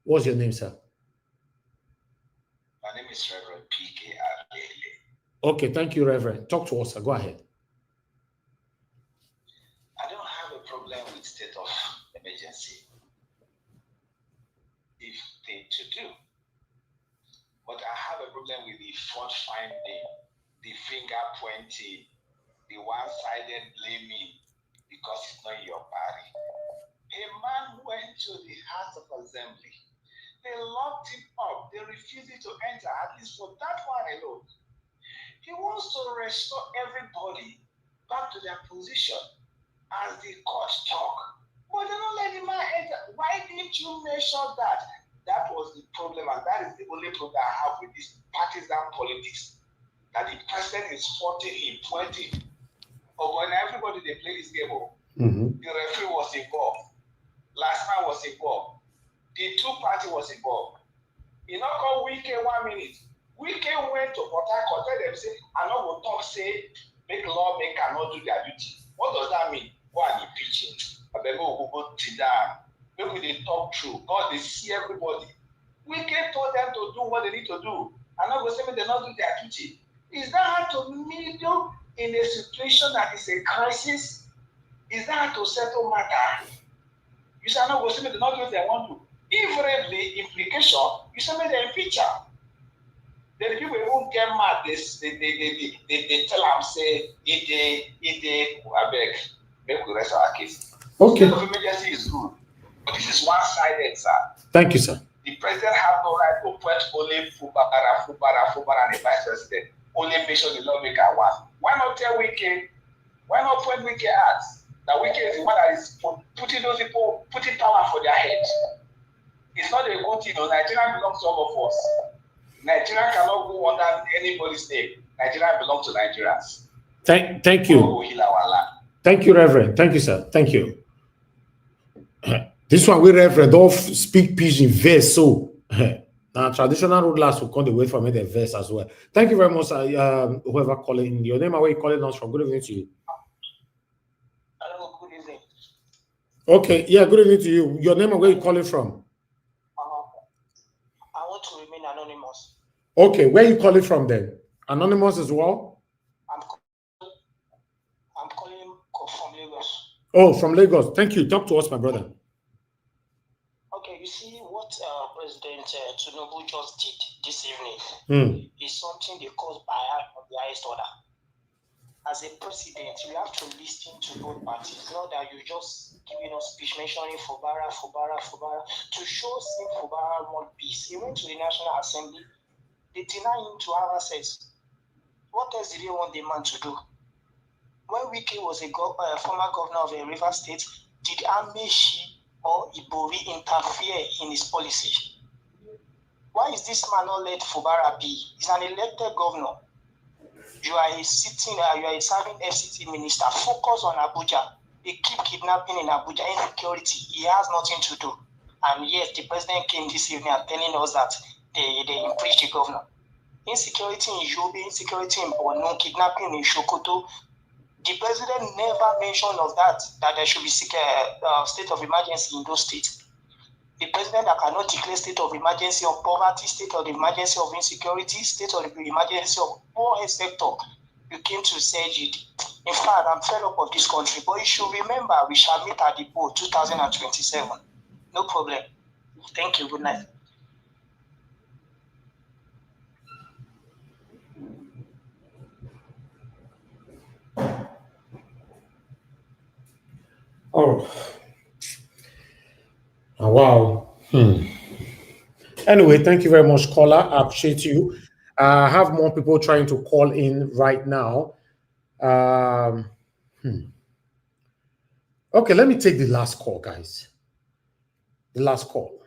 What's your name, sir? My name is Reverend P.K. Alele. Okay, thank you, Reverend. Talk to us, sir. Go ahead. I don't have a problem with state of emergency if they to do. But I have a problem with the fault finding, the finger pointing, the one-sided blaming because it's not your party. A man went to the House of Assembly. They locked him up. They refused him to enter, at least for that one alone. He wants to restore everybody back to their position as the court talk. But they don't let the man enter. Why didn't you mention that? That was the problem, and that is the only problem I have with this partisan politics. That the president is faulting him, pointing. But when everybody they play this game, the referee was involved. Last man was involved. The two party was involved. You know, call Wike 1 minute. Wike went to Port Harcourt, tell them say, I know what talk say, make lawmaker not do their duty. What does that mean? Go and impeach him. But then go sit down. Maybe they talk through. God, they see everybody. Wike told them to do what they need to do. And now go say they not do their duty. Is that how to meddle in a situation that is a crisis? Is that how to settle matter? You say no go say they not do what they want to. Invariably, implication, you say they impeach her. Then the people who get mad, they tell them, say, I beg, make we rest our case. Okay. State of emergency is good, but this is one-sided, sir. Thank you, sir. The president has no right to appoint only Fubara, and the vice president. Only make sure the lawmaker wants. Why not tell Wike? Why not point Wike at? That Wike is the one that is putting those people, putting power for their heads. It's not a good thing. Nigeria belongs to all of us. Nigeria cannot go under anybody's name. Nigeria belongs to Nigerians. Thank you. Thank you, Reverend. Thank you, sir. Thank you. This one we Reverend don't speak pidgin verse, so now traditional rulers will come the way for me the verse as well. Thank you very much, whoever calling your name. Where you calling us from? Good evening to you. Hello, good evening. Okay, yeah, good evening to you. Your name and where you calling from? I want to remain anonymous. Okay, where you calling from then? Anonymous as well? I'm calling from Lagos. Oh, from Lagos. Thank you. Talk to us, my brother. Okay, you see what President Tinubu just did this evening is something they call by the highest order. As a president, you have to listen to both parties, not that you just giving us speech mentioning Fubara, to show him Fubara want peace. He went to the National Assembly, they deny him to have access. What else did they want the man to do? When Wike was a former governor of a river state, did Amechi or Ibori interfere in his policy? Why is this man not let Fubara be? He's an elected governor. You are a serving FCT minister. Focus on Abuja. They keep kidnapping in Abuja. Insecurity. He has nothing to do. And yet the president came this evening and telling us that they impeached the governor. Insecurity in Yobe, insecurity in Borno, kidnapping in Sokoto. The president never mentioned of that there should be state of emergency in those states. The president that cannot declare state of emergency of poverty, state of emergency of insecurity, state of emergency of poor sector, you came to say it. In fact, I'm fed up of this country, but you should remember we shall meet at the poll 2027. No problem. Thank you. Good night. Oh, wow. Anyway, thank you very much, caller. I appreciate you. I have more people trying to call in right now. Okay, let me take the last call, guys. The last call.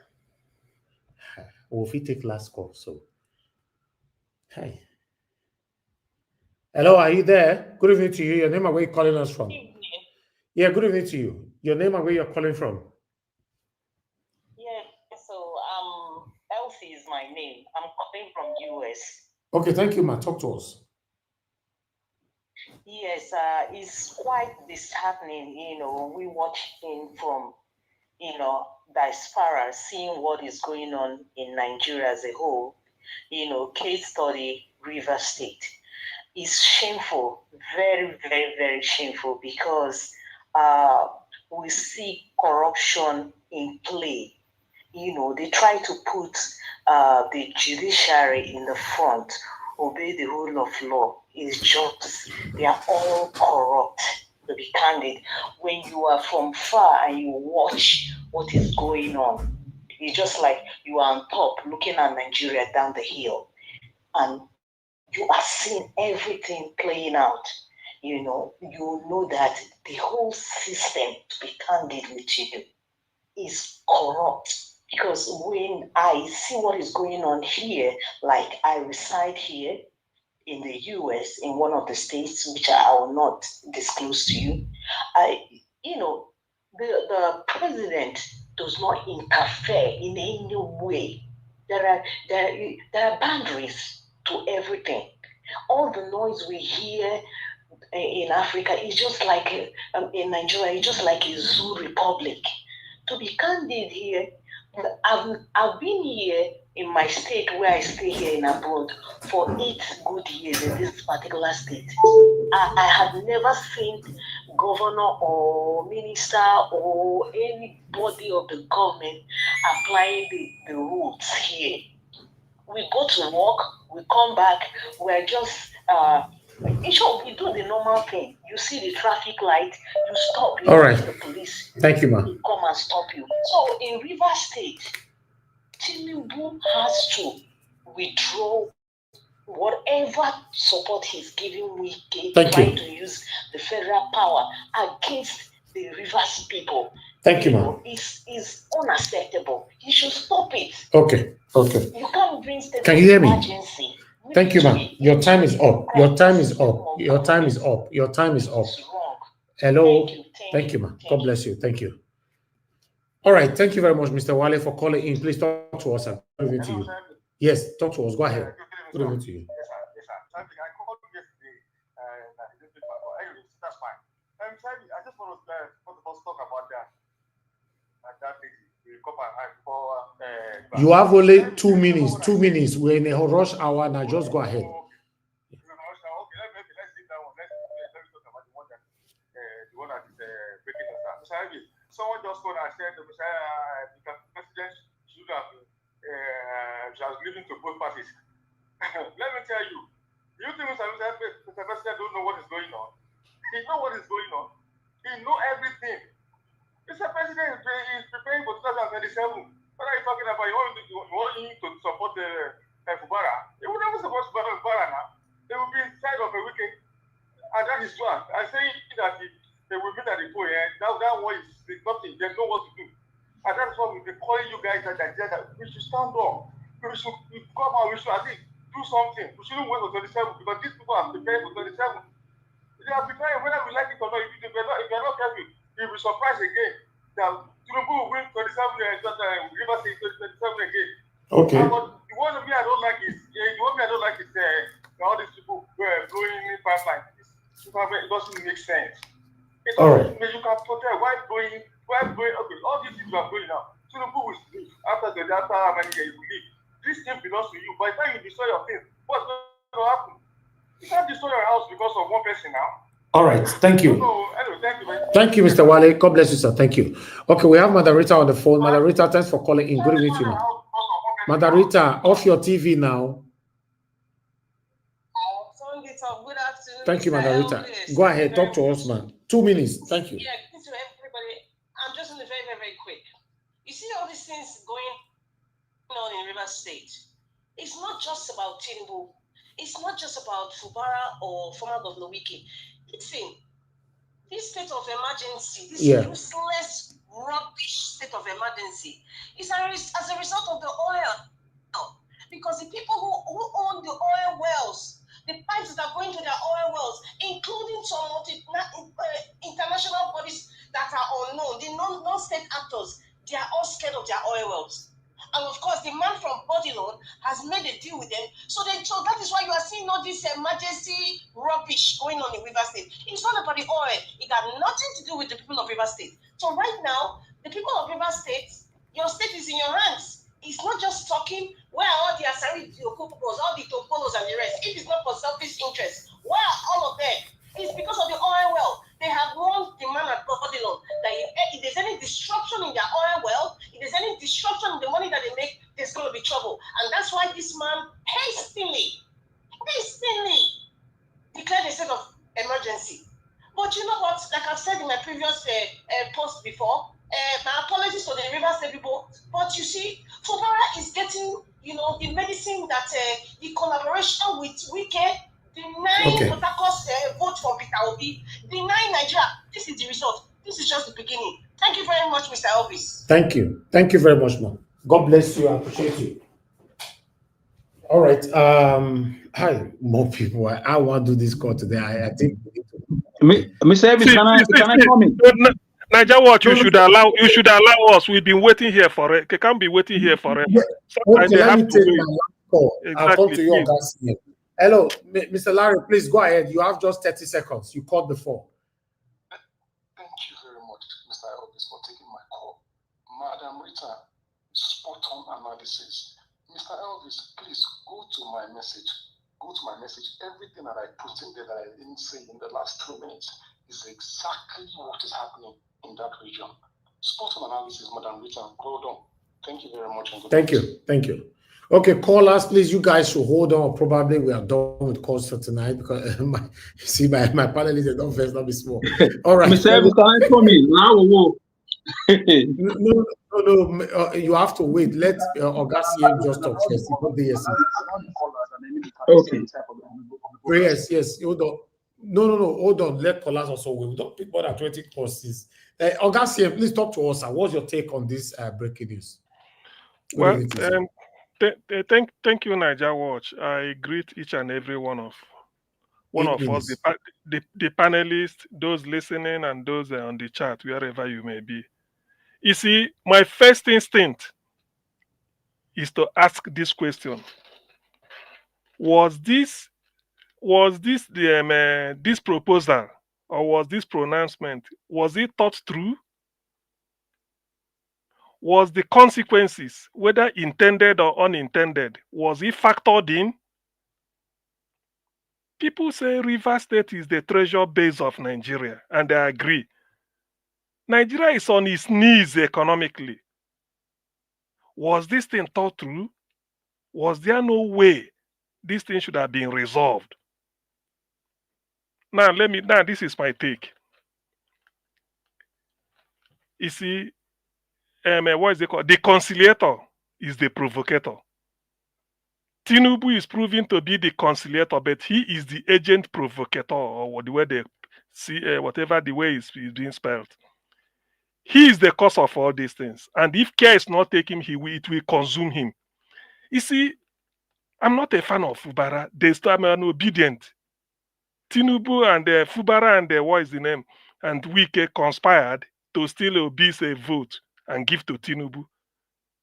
Or if we take last call, so. Hi. Hello, are you there? Good evening to you. Your name and where you're calling us from? Yeah, good evening to you. Your name and where you're calling from? Yeah, so Elsie is my name. I'm calling from US. Okay, thank you, ma. Talk to us. Yes, it's quite disheartening, we watch him from, diaspora seeing what is going on in Nigeria as a whole, case study River State, is shameful, very, very, very shameful, because we see corruption in play. They try to put the judiciary in the front, obey the rule of law. It's just, they are all corrupt, to be candid. When you are from far and you watch what is going on, it's just like you are on top looking at Nigeria down the hill, and you are seeing everything playing out. You know that the whole system, to be candid with you, is corrupt. Because when I see what is going on here, like I reside here in the US, in one of the states, which I will not disclose to you, the president does not interfere in any way. There are boundaries to everything. All the noise we hear in Africa is just like in Nigeria, it's just like a zoo republic. To be candid here, I've been here in my state where I stay here in abroad for 8 good years in this particular state. I have never seen governor or minister or anybody of the government applying the rules here. We go to work, we come back, we're just we do the normal thing. You see the traffic light, you stop. All right. The police. Thank you, ma'am. Come and stop you. So in River State, Tinubu has to withdraw whatever support he's giving Wike, trying to use the federal power against the Rivers people. Thank you, ma'am. It's unacceptable. He should stop it. Okay. You can't bring state Can you hear me? emergency. Thank you, ma'am. Your time is up. Your time is up. Your time is up. Your time is up. Hello. Thank you, ma'am. God bless you. Thank you. All right. Thank you very much, Mr. Wale, for calling in. Please talk to us. Good evening to you. Yes, talk to us. Go ahead. Good evening to you. Yes, sir. I called yesterday, anyway, that's fine. I just want to talk about that lady. You have only 2 minutes. 2 minutes. We're in a rush hour now. Just go ahead. Someone just called and said the president should have she was leaving to both parties. Let me tell you, do you think Mr. President don't know what is going on? He knows what is going on. He knows everything. Mr. President is preparing for 2027. What are you talking about? You want him to support Fubara? He will never support Fubara now. They will be inside of a weekend. And that is one. I say that they will meet at the point, and that one is nothing. They know what to do. And that's why we've been calling you guys that we should stand up. We should come out. We should at least do something. We shouldn't wait for 27 because these people are preparing for 27. They are preparing whether we like it or not. If you are not careful, you'll be surprised again that Tinubu will win 27 and River State 27 again. Okay. But the one me I don't like is all these people blowing in pipeline. It doesn't make sense. It doesn't make you can protect why blowing. Okay, all these things you are going now. Tinubu will leave after how many years you will leave. This thing belongs to you. By the time you destroy your thing, what's going to happen? You can't destroy your house because of one person now. All right, thank you. Thank you, Mr. Wale. God bless you, sir. Thank you. Okay, we have Madarita on the phone. Madarita, thanks for calling in. Good evening to you. Madarita, off your TV now. Good afternoon. Thank you, Madarita. Go ahead, talk to us, man. 2 minutes. Thank you. Yeah, to everybody. I'm just going to be very, very, very quick. You see all these things going on in River State. It's not just about Tinubu. It's not just about Fubara or former Governor Wike. Listen, this state of emergency, this useless, rubbish state of emergency, is as a result of the oil. Because the people who own the oil wells, the pipes that are going to their oil wells, including some international bodies that are unknown, the non-state actors, they are all scared of their oil wells. And of course, the man from Bodilon has made a deal with them. So that is why you are seeing all this emergency rubbish going on in River State. It's not about the oil. It had nothing to do with the people of River State. So right now, the people of River State, Your state is in your hands. It's not just talking. Where are all the Asari, the Okupos, all the Topolos and the rest? If it's not for selfish interest, where are all of them? It's because of the oil well. They have warned the man at property law that if there's any disruption in their oil well, if there's any disruption in the money that they make, there's going to be trouble. And that's why this man hastily declared a state of emergency. But you know what? Like I've said in my previous post before, my apologies to the River State people. But you see, Fubara is getting, the medicine that the collaboration with Wike, denying Port Harcourt's vote for Peter Obi, denying Nigeria. This is the result. This is just the beginning. Thank you very much, Mr. Elvis. Thank you. Thank you very much, ma'am. God bless you. I appreciate you. All right. Hi, more people. I want to do this call today. I think Mr. Elvis, can I come in? Niger Watch, you should allow us. We've been waiting here for it. They can't be waiting here forever. Okay, let me take my last call. Exactly, I'll come to you, guys. Hello, Mr. Larry, please go ahead. You have just 30 seconds. You called before. Thank you very much, Mr. Elvis, for taking my call. Madam Rita, spot on analysis. Mr. Elvis, please go to my message. Go to my message. Everything that I put in there that I didn't say in the last 2 minutes is exactly what is happening in that region. Spot on analysis, Madam Rita. Well done. Thank you very much. And good Thank you. Thank you. Okay, callers, please, you guys should hold on. Probably we are done with calls for tonight because my panelists don't first not be small. All right. Mr. Elvis, can I come in? No, you have to wait. Let Ogasie just talk first. Okay. Yes. Hold on. No. Hold on. Let callers also wait. We don't pick more than 20 courses. Ogasie, please talk to us. What's your take on this breaking news? Well, thank you, Niger Watch. I greet each and every one of us, the panelists, those listening, and those on the chat, wherever you may be. You see, my first instinct is to ask this question: Was this this proposal, or was this pronouncement, was it thought through? Was the consequences, whether intended or unintended, was it factored in? People say Rivers State is the treasure base of Nigeria, and I agree. Nigeria is on its knees economically. Was this thing thought through? Was there no way this thing should have been resolved? Now, this is my take. You see, what is it called? The conciliator is the provocator. Tinubu is proving to be the conciliator, but he is the agent provocator, or the way they see, whatever the way is being spelled. He is the cause of all these things. And if care is not taken, it will consume him. You see, I'm not a fan of Fubara. I'm an obedient. Tinubu and Fubara and what is the name? And Wike conspired to steal Obi's vote and give to Tinubu.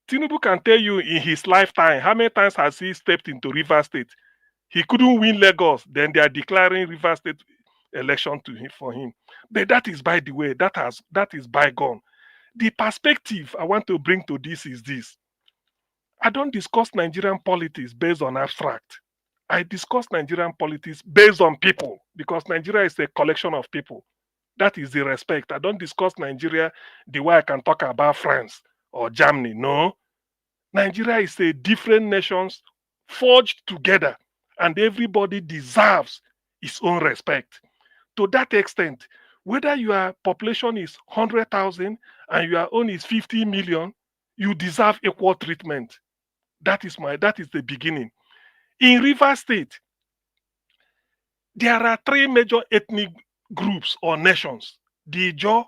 Tinubu can tell you in his lifetime how many times has he stepped into Rivers State. He couldn't win Lagos, then they are declaring Rivers State election for him. But that is, by the way, that is bygone. The perspective I want to bring to this is this. I don't discuss Nigerian politics based on abstract. I discuss Nigerian politics based on people, because Nigeria is a collection of people. That is the respect. I don't discuss Nigeria the way I can talk about France or Germany. No. Nigeria is a different nations forged together, and everybody deserves its own respect. To that extent, whether your population is 100,000 and your own is 50 million, you deserve equal treatment. That is the beginning. In Rivers State, there are 3 major ethnic groups or nations: the Ijaw,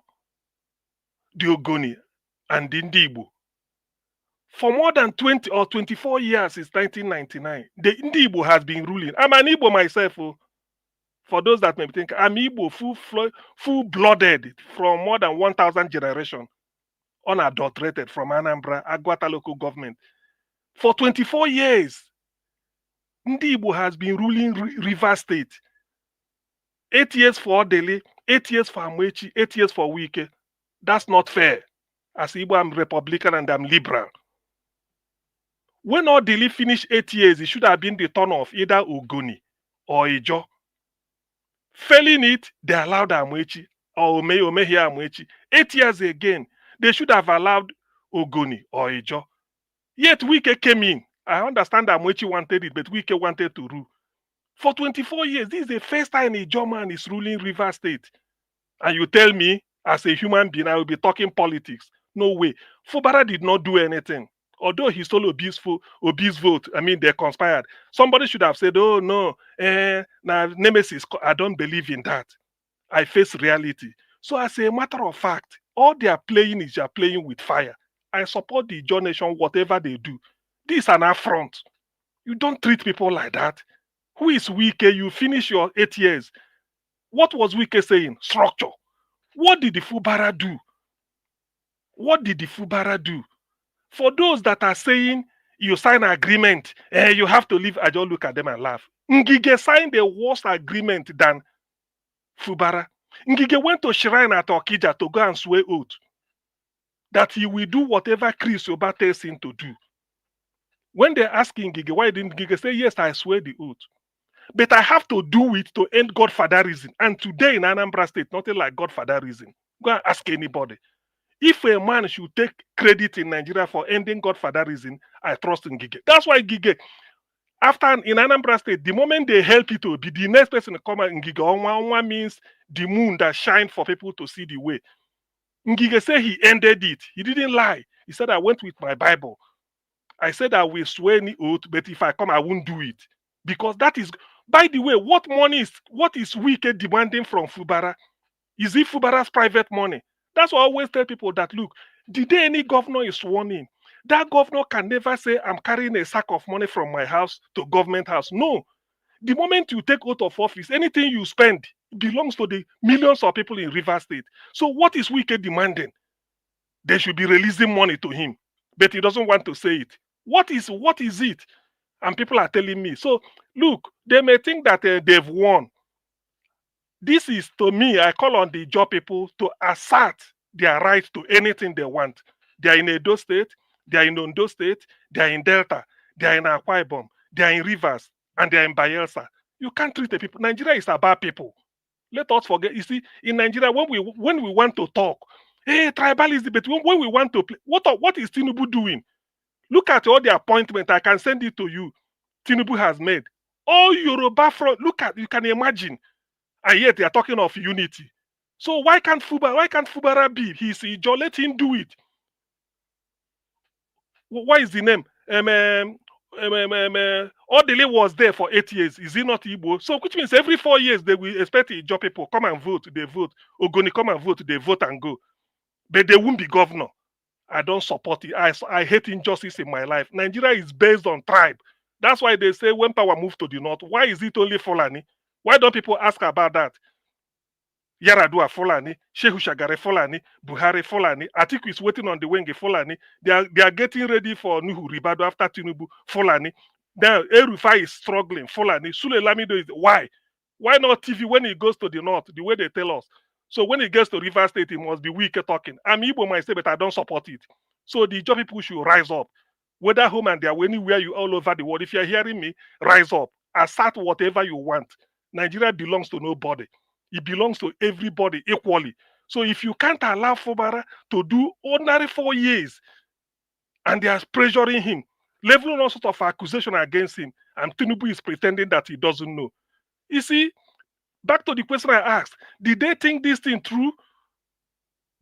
the Ogoni, and the Ndigbo. For more than 20 or 24 years since 1999, the Ndigbo has been ruling. I'm an Igbo myself. For those that may think, I'm Igbo, full-blooded from more than 1,000 generations, unadulterated from Anambra, Agwata local government. For 24 years, Ndigbo has been ruling Rivers State. 8 years for Odele, 8 years for Amechi, 8 years for Wike. That's not fair. As Igbo, I'm Republican and I'm liberal. When Odili finished 8 years, it should have been the turn of either Ogoni or Ijo. Failing it, they allowed Amwechi or Omehia Amwechi. 8 years again, they should have allowed Ogoni or Ijo. Yet Wike came in. I understand Amwechi wanted it, but Wike wanted to rule. For 24 years, this is the first time a Ijo man is ruling River State. And you tell me, as a human being, I will be talking politics. No way. Fubara did not do anything. Although he stole obese vote, I mean, they conspired. Somebody should have said, oh, no, now Nemesis, I don't believe in that. I face reality. So as a matter of fact, all they are playing is they are playing with fire. I support the Ijaw Nation, whatever they do. This is an affront. You don't treat people like that. Who is Wike? You finish your 8 years. What was Wike saying? Structure. What did the Fubara do? What did the Fubara do? For those that are saying you sign an agreement, you have to leave, I just look at them and laugh. Ngige signed a worse agreement than Fubara. Ngige went to Shrine at Okija to go and swear oath that he will do whatever Chris Oba tells him to do. When they ask Ngige, why didn't Ngige say, yes, I swear the oath. But I have to do it to end Godfatherism. And today in Anambra State, nothing like Godfatherism. Go and ask anybody. If a man should take credit in Nigeria for ending Godfatherism, I trust in Ngige. That's why Ngige, after in Anambra State, the moment they help it to be the next person to come out, Ngige Onwa means the moon that shines for people to see the way. Ngige said he ended it. He didn't lie. He said, I went with my Bible. I said I will swear any oath, but if I come, I won't do it. Because that is, by the way, what is Wike demanding from Fubara? Is it Fubara's private money? That's why I always tell people that, look, the day any governor is sworn in, that governor can never say, I'm carrying a sack of money from my house to government house. No. The moment you take oath of office, anything you spend belongs to the millions of people in River State. So what is Wike demanding? They should be releasing money to him. But he doesn't want to say it. What is it? And people are telling me. So, look, they may think that they've won. This is, to me, I call on the Ijaw people to assert their right to anything they want. They are in Edo State, they are in Ondo State, they are in Delta, they are in Akwa Ibom, they are in Rivers, and they are in Bayelsa. You can't treat the people. Nigeria is about people. Let us forget. You see, in Nigeria, when we want to talk, hey, tribalism, but when we want to play, what is Tinubu doing? Look at all the appointments. I can send it to you. Tinubu has made. All Yoruba front. Look at, you can imagine. And yet they are talking of unity. So why can't Fubara be? He's Ijaw, let him do it. What is the name? Odele was there for 8 years. Is he not Igbo? So which means every 4 years they will expect the Ijaw people come and vote. They vote. Ogoni come and vote. They vote and go. But they won't be governor. I don't support it. I hate injustice in my life. Nigeria is based on tribe. That's why they say when power moves to the north, why is it only Fulani? Why don't people ask about that? Yaradua Fulani, Shehu Shagare Fulani, Buhari Fulani, Atiku is waiting on the wing Fulani. They are getting ready for Nuhu Ribado after Tinubu Fulani. Then Erufai is struggling Fulani. Sule Lamido is why? Why not TV when he goes to the north? The way they tell us. So when he gets to River State, he must be weak talking. I'm Igbo myself, but I don't support it. So the Ijaw people should rise up. Whether home and there, anywhere you all over the world, if you're hearing me, rise up. Assert whatever you want. Nigeria belongs to nobody. It belongs to everybody equally. So if you can't allow Fubara to do ordinary 4 years, and they are pressuring him, leveling all sorts of accusation against him, and Tinubu is pretending that he doesn't know. You see, back to the question I asked, did they think this thing through?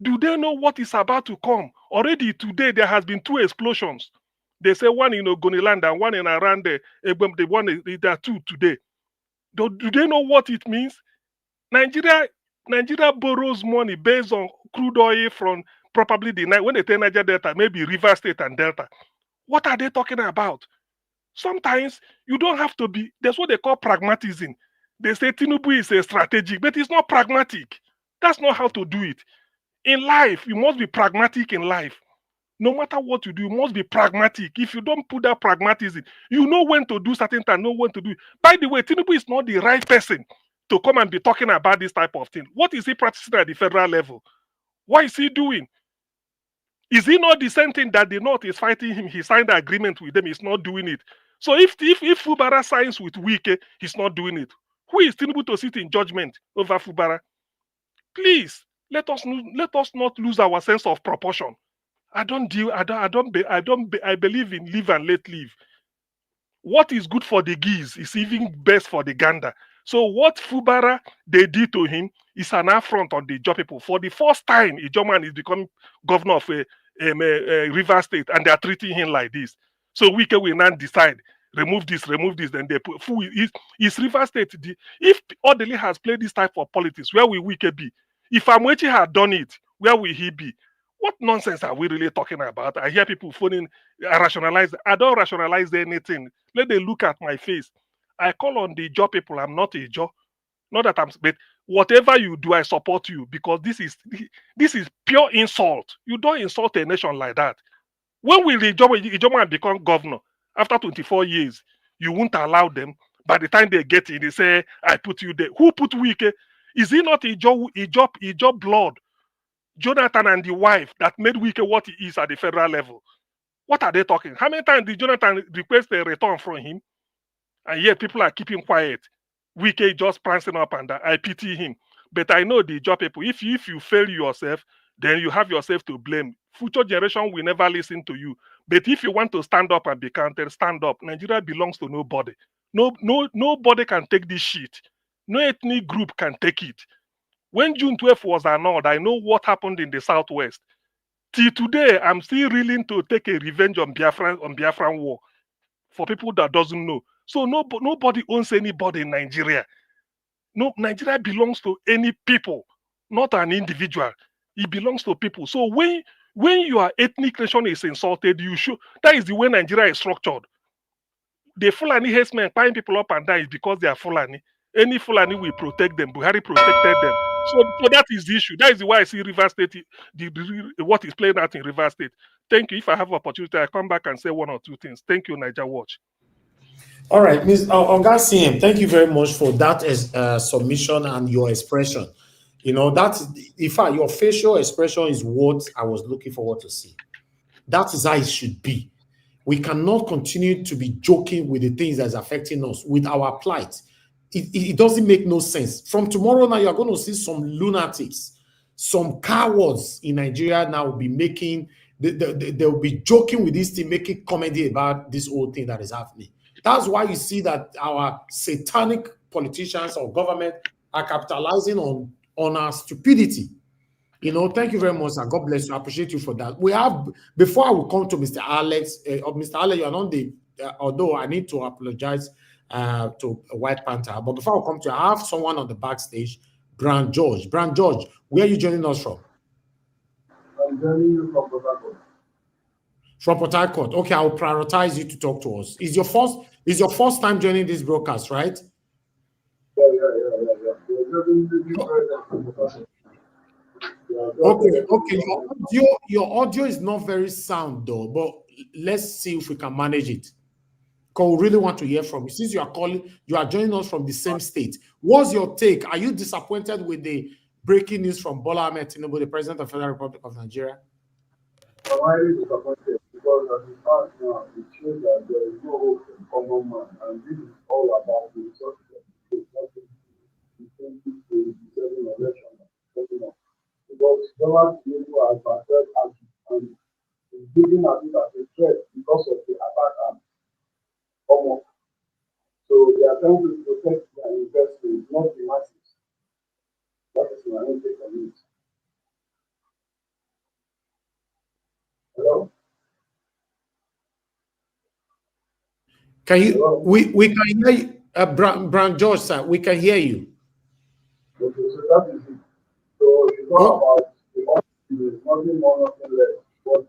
Do they know what is about to come? Already today, there has been 2 explosions. They say one in Ogoniland and one in around there are 2 today. Do they know what it means? Nigeria borrows money based on crude oil from probably when they tell Niger Delta, maybe River State and Delta. What are they talking about? Sometimes you don't have to be, that's what they call pragmatism. They say Tinubu is a strategic, but it's not pragmatic. That's not how to do it. In life, you must be pragmatic in life. No matter what you do, you must be pragmatic. If you don't put that pragmatism, you know when to do certain things, know when to do it. By the way, Tinubu is not the right person to come and be talking about this type of thing. What is he practicing at the federal level? What is he doing? Is he not the same thing that the North is fighting him? He signed an agreement with them. He's not doing it. So if Fubara signs with Wike, he's not doing it. Who is Tinubu to sit in judgment over Fubara? Please let us not lose our sense of proportion. I believe in live and let live. What is good for the geese is even best for the gander. So what Fubara they did to him is an affront on the Ijaw people. For the first time, Ijaw man is becoming governor of a River State, and they are treating him like this. So Wike will now decide, remove this, then they put is River State. If Odili has played this type of politics, where will Wike be? If Amwechi had done it, where will he be? What nonsense are we really talking about? I hear people phoning, I rationalize. I don't rationalize anything. Let them look at my face. I call on the Ijaw people. I'm not a Ijaw. Not that I'm, but whatever you do, I support you, because this is pure insult. You don't insult a nation like that. When will the Ijaw man become governor? After 24 years, you won't allow them. By the time they get in, they say, I put you there. Who put Wike? Is he not Ijaw blood? Jonathan and the wife that made Wike what he is at the federal level. What are they talking? How many times did Jonathan request a return from him? And yet people are keeping quiet. Wike just prancing up, and I pity him. But I know the Ijaw people, if you fail yourself, then you have yourself to blame. Future generation will never listen to you. But if you want to stand up and be counted, stand up. Nigeria belongs to nobody. Nobody can take this shit. No ethnic group can take it. When June 12th was annulled, I know what happened in the Southwest. Till today, I'm still willing to take a revenge on Biafran war. For people that doesn't know. So nobody owns anybody in Nigeria. No, Nigeria belongs to any people, not an individual. It belongs to people. So when your ethnic nation is insulted, you should. That is the way Nigeria is structured. The Fulani herdsmen buying people up and down is because they are Fulani. Any Fulani will protect them. Buhari protected them. So that is the issue. That is why I see River State, what is playing out in River State. Thank you. If I have opportunity, I come back and say one or two things. Thank you, Niger Watch. All right, Ms. Oga CM, thank you very much for that submission and your expression. You know, that's, in fact, your facial expression is what I was looking forward to see. That is how it should be. We cannot continue to be joking with the things that's affecting us, with our plight. It doesn't make no sense. From tomorrow now, you're going to see some lunatics, some cowards in Nigeria now will be making, they'll be joking with this thing, making comedy about this whole thing that is happening. That's why you see that our satanic politicians or government are capitalizing on our stupidity. You know, thank you very much, sir. God bless you. I appreciate you for that. We have, before I will come to Mr. Alex, Mr. Alex, you are not the, although I need to apologize to White Panther, but before I come to you, I have someone on the backstage, Brand George. Brand George, where are you joining us from? I'm joining you from Port Harcourt. From Port Harcourt. Okay, I will prioritize you to talk to us. Is your first time joining this broadcast, right? Yeah. Okay. Your audio is not very sound though, but let's see if we can manage it. Because we really want to hear from you. Since you are joining us from the same state. What's your take? Are you disappointed with the breaking news from Bola Ahmed Tinubu, the President of the Federal Republic of Nigeria? I'm highly disappointed because as it stands now, it shows that there is no hope in common man, and this is all about the resources of the state, the 2027 election. Because Donald Tinubu has backed out and is looking at it as a threat because of the attack and almost. So they are trying to protect their investment, not the masses. That is my own take on it. Hello? Can you? Hello? We can hear you, Brand George, sir. We can hear you. Okay, so that is it. So it's not about the office, nothing more, nothing less. But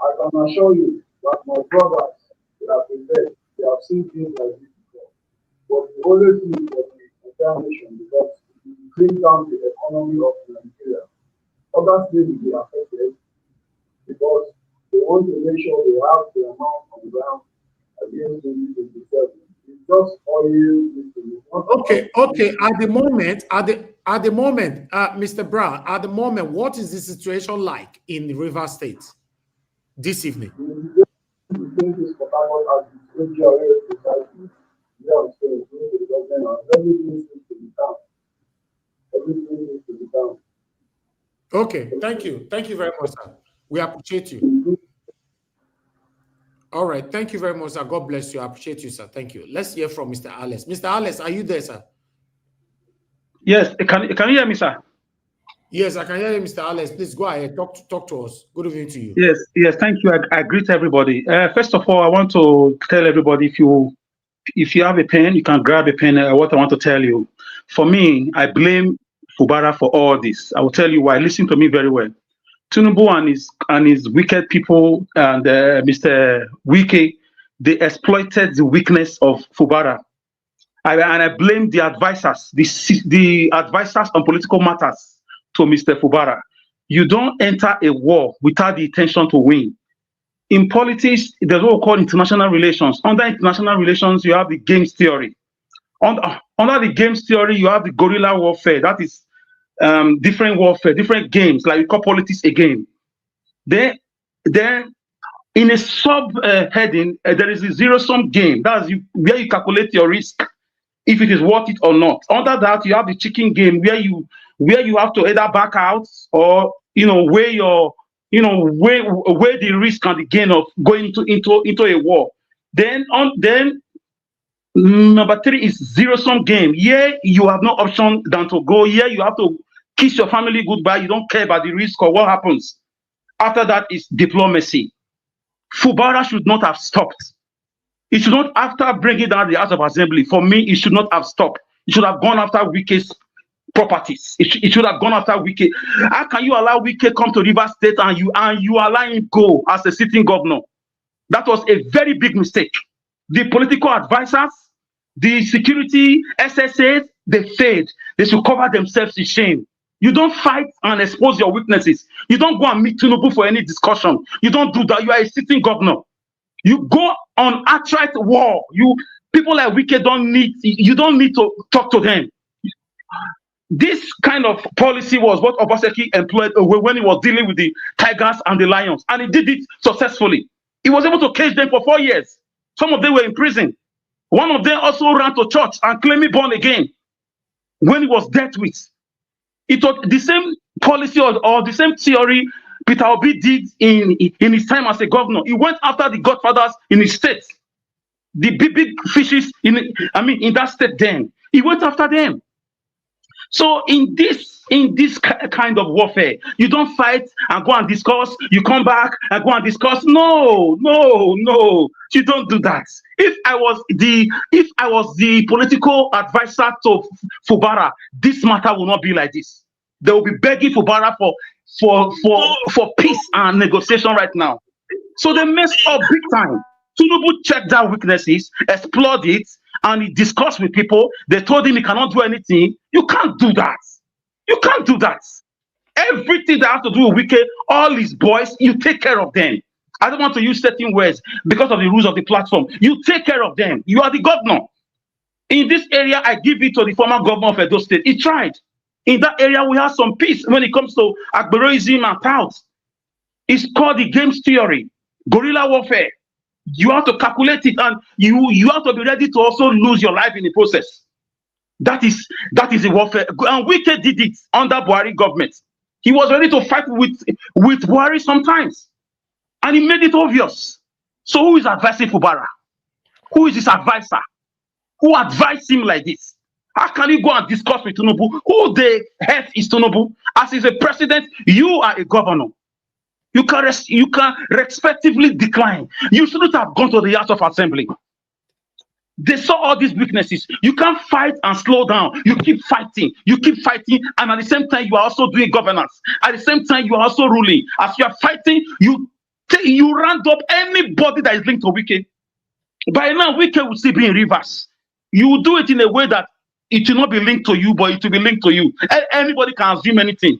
I can assure you that my brothers that have been there, they have seen things like this before. But the only thing for the entire nation, because it will bring down the economy of Nigeria. Other states will be affected because they want to make sure they have the amount on ground against 2027. It's just oil. Okay. At the moment, Mr. Brown, at the moment, what is the situation like in the River State? this evening? Okay, thank you. Thank you very much, sir. We appreciate you. All right, thank you very much, sir. God bless you. I appreciate you, sir. Thank you. Let's hear from Mr. Alice. Mr. Alice, are you there, sir? Yes, can you hear me, sir? Yes, I can hear you, Mr. Alice. Please go ahead. Talk to us. Good evening to you. Yes, thank you. I greet everybody. First of all, I want to tell everybody, if you have a pen, you can grab a pen. What I want to tell you. For me, I blame Fubara for all this. I will tell you why. Listen to me very well. Tinubu and his wicked people and Mr. Wike, they exploited the weakness of Fubara. And I blame the advisors, the advisors on political matters to Mr. Fubara. You don't enter a war without the intention to win. In politics, there's what we call international relations. Under international relations, you have the games theory. Under the games theory, you have the guerrilla warfare. That is different warfare, different games, like we call politics a game. Then in a sub-heading, there is a zero-sum game. That's where you calculate your risk, if it is worth it or not. Under that, you have the chicken game where you have to either back out or weigh the risk and the gain of going into a war. Then number 3 is zero-sum game. Here you have no option than to go. Here you have to kiss your family goodbye. You don't care about the risk or what happens. After that is diplomacy. Fubara should not have stopped. It should not, after bringing down the House of Assembly, for me, it should not have stopped. It should have gone after Wike's properties. It should have gone after Wike. How can you allow Wike come to Rivers State and you allow him go as a sitting governor? That was a very big mistake. The political advisors, the security SSAs, they failed. They should cover themselves in shame. You don't fight and expose your weaknesses. You don't go and meet Tinubu for any discussion. You don't do that. You are a sitting governor. You go on outright war. People like Wike you don't need to talk to them. This kind of policy was what Obasanjo employed when he was dealing with the tigers and the lions, and he did it successfully. He was able to cage them for 4 years. Some of them were in prison. One of them also ran to church and claimed he born again when he was dealt with. It was the same policy or the same theory Peter Obi did in his time as a governor. He went after the godfathers in his state, the big fishes in that state. Then he went after them. So in this kind of warfare, you don't fight and go and discuss. You come back and go and discuss. No, you don't do that. If I was the political advisor to Fubara, this matter will not be like this. They will be begging Fubara for peace and negotiation right now. So they messed up big time. Tinubu checked their weaknesses, explored it, and he discussed with people. They told him he cannot do anything. You can't do that. You can't do that. Everything that has to do with Wike, all his boys, you take care of them. I don't want to use certain words because of the rules of the platform. You take care of them. You are the governor. In this area, I give it to the former governor of Edo State. He tried. In that area, we have some peace when it comes to Agberoism and touts. It's called the games theory, guerrilla warfare. You have to calculate it, and you have to be ready to also lose your life in the process. That is a warfare. And Wike did it under Buhari government. He was ready to fight with Buhari sometimes, and he made it obvious. So who is advising Fubara? Who is his advisor? Who advised him like this? How can you go and discuss with Tinubu? Who the head is Tinubu? As he's a president, you are a governor. You can respectively decline. You shouldn't have gone to the House of Assembly. They saw all these weaknesses. You can't fight and slow down. You keep fighting, and at the same time, you are also doing governance. At the same time, you are also ruling. As you are fighting, you round up anybody that is linked to Wike. By now, Wike will still be in reverse. You will do it in a way that it will not be linked to you, but it will be linked to you. Anybody can assume anything.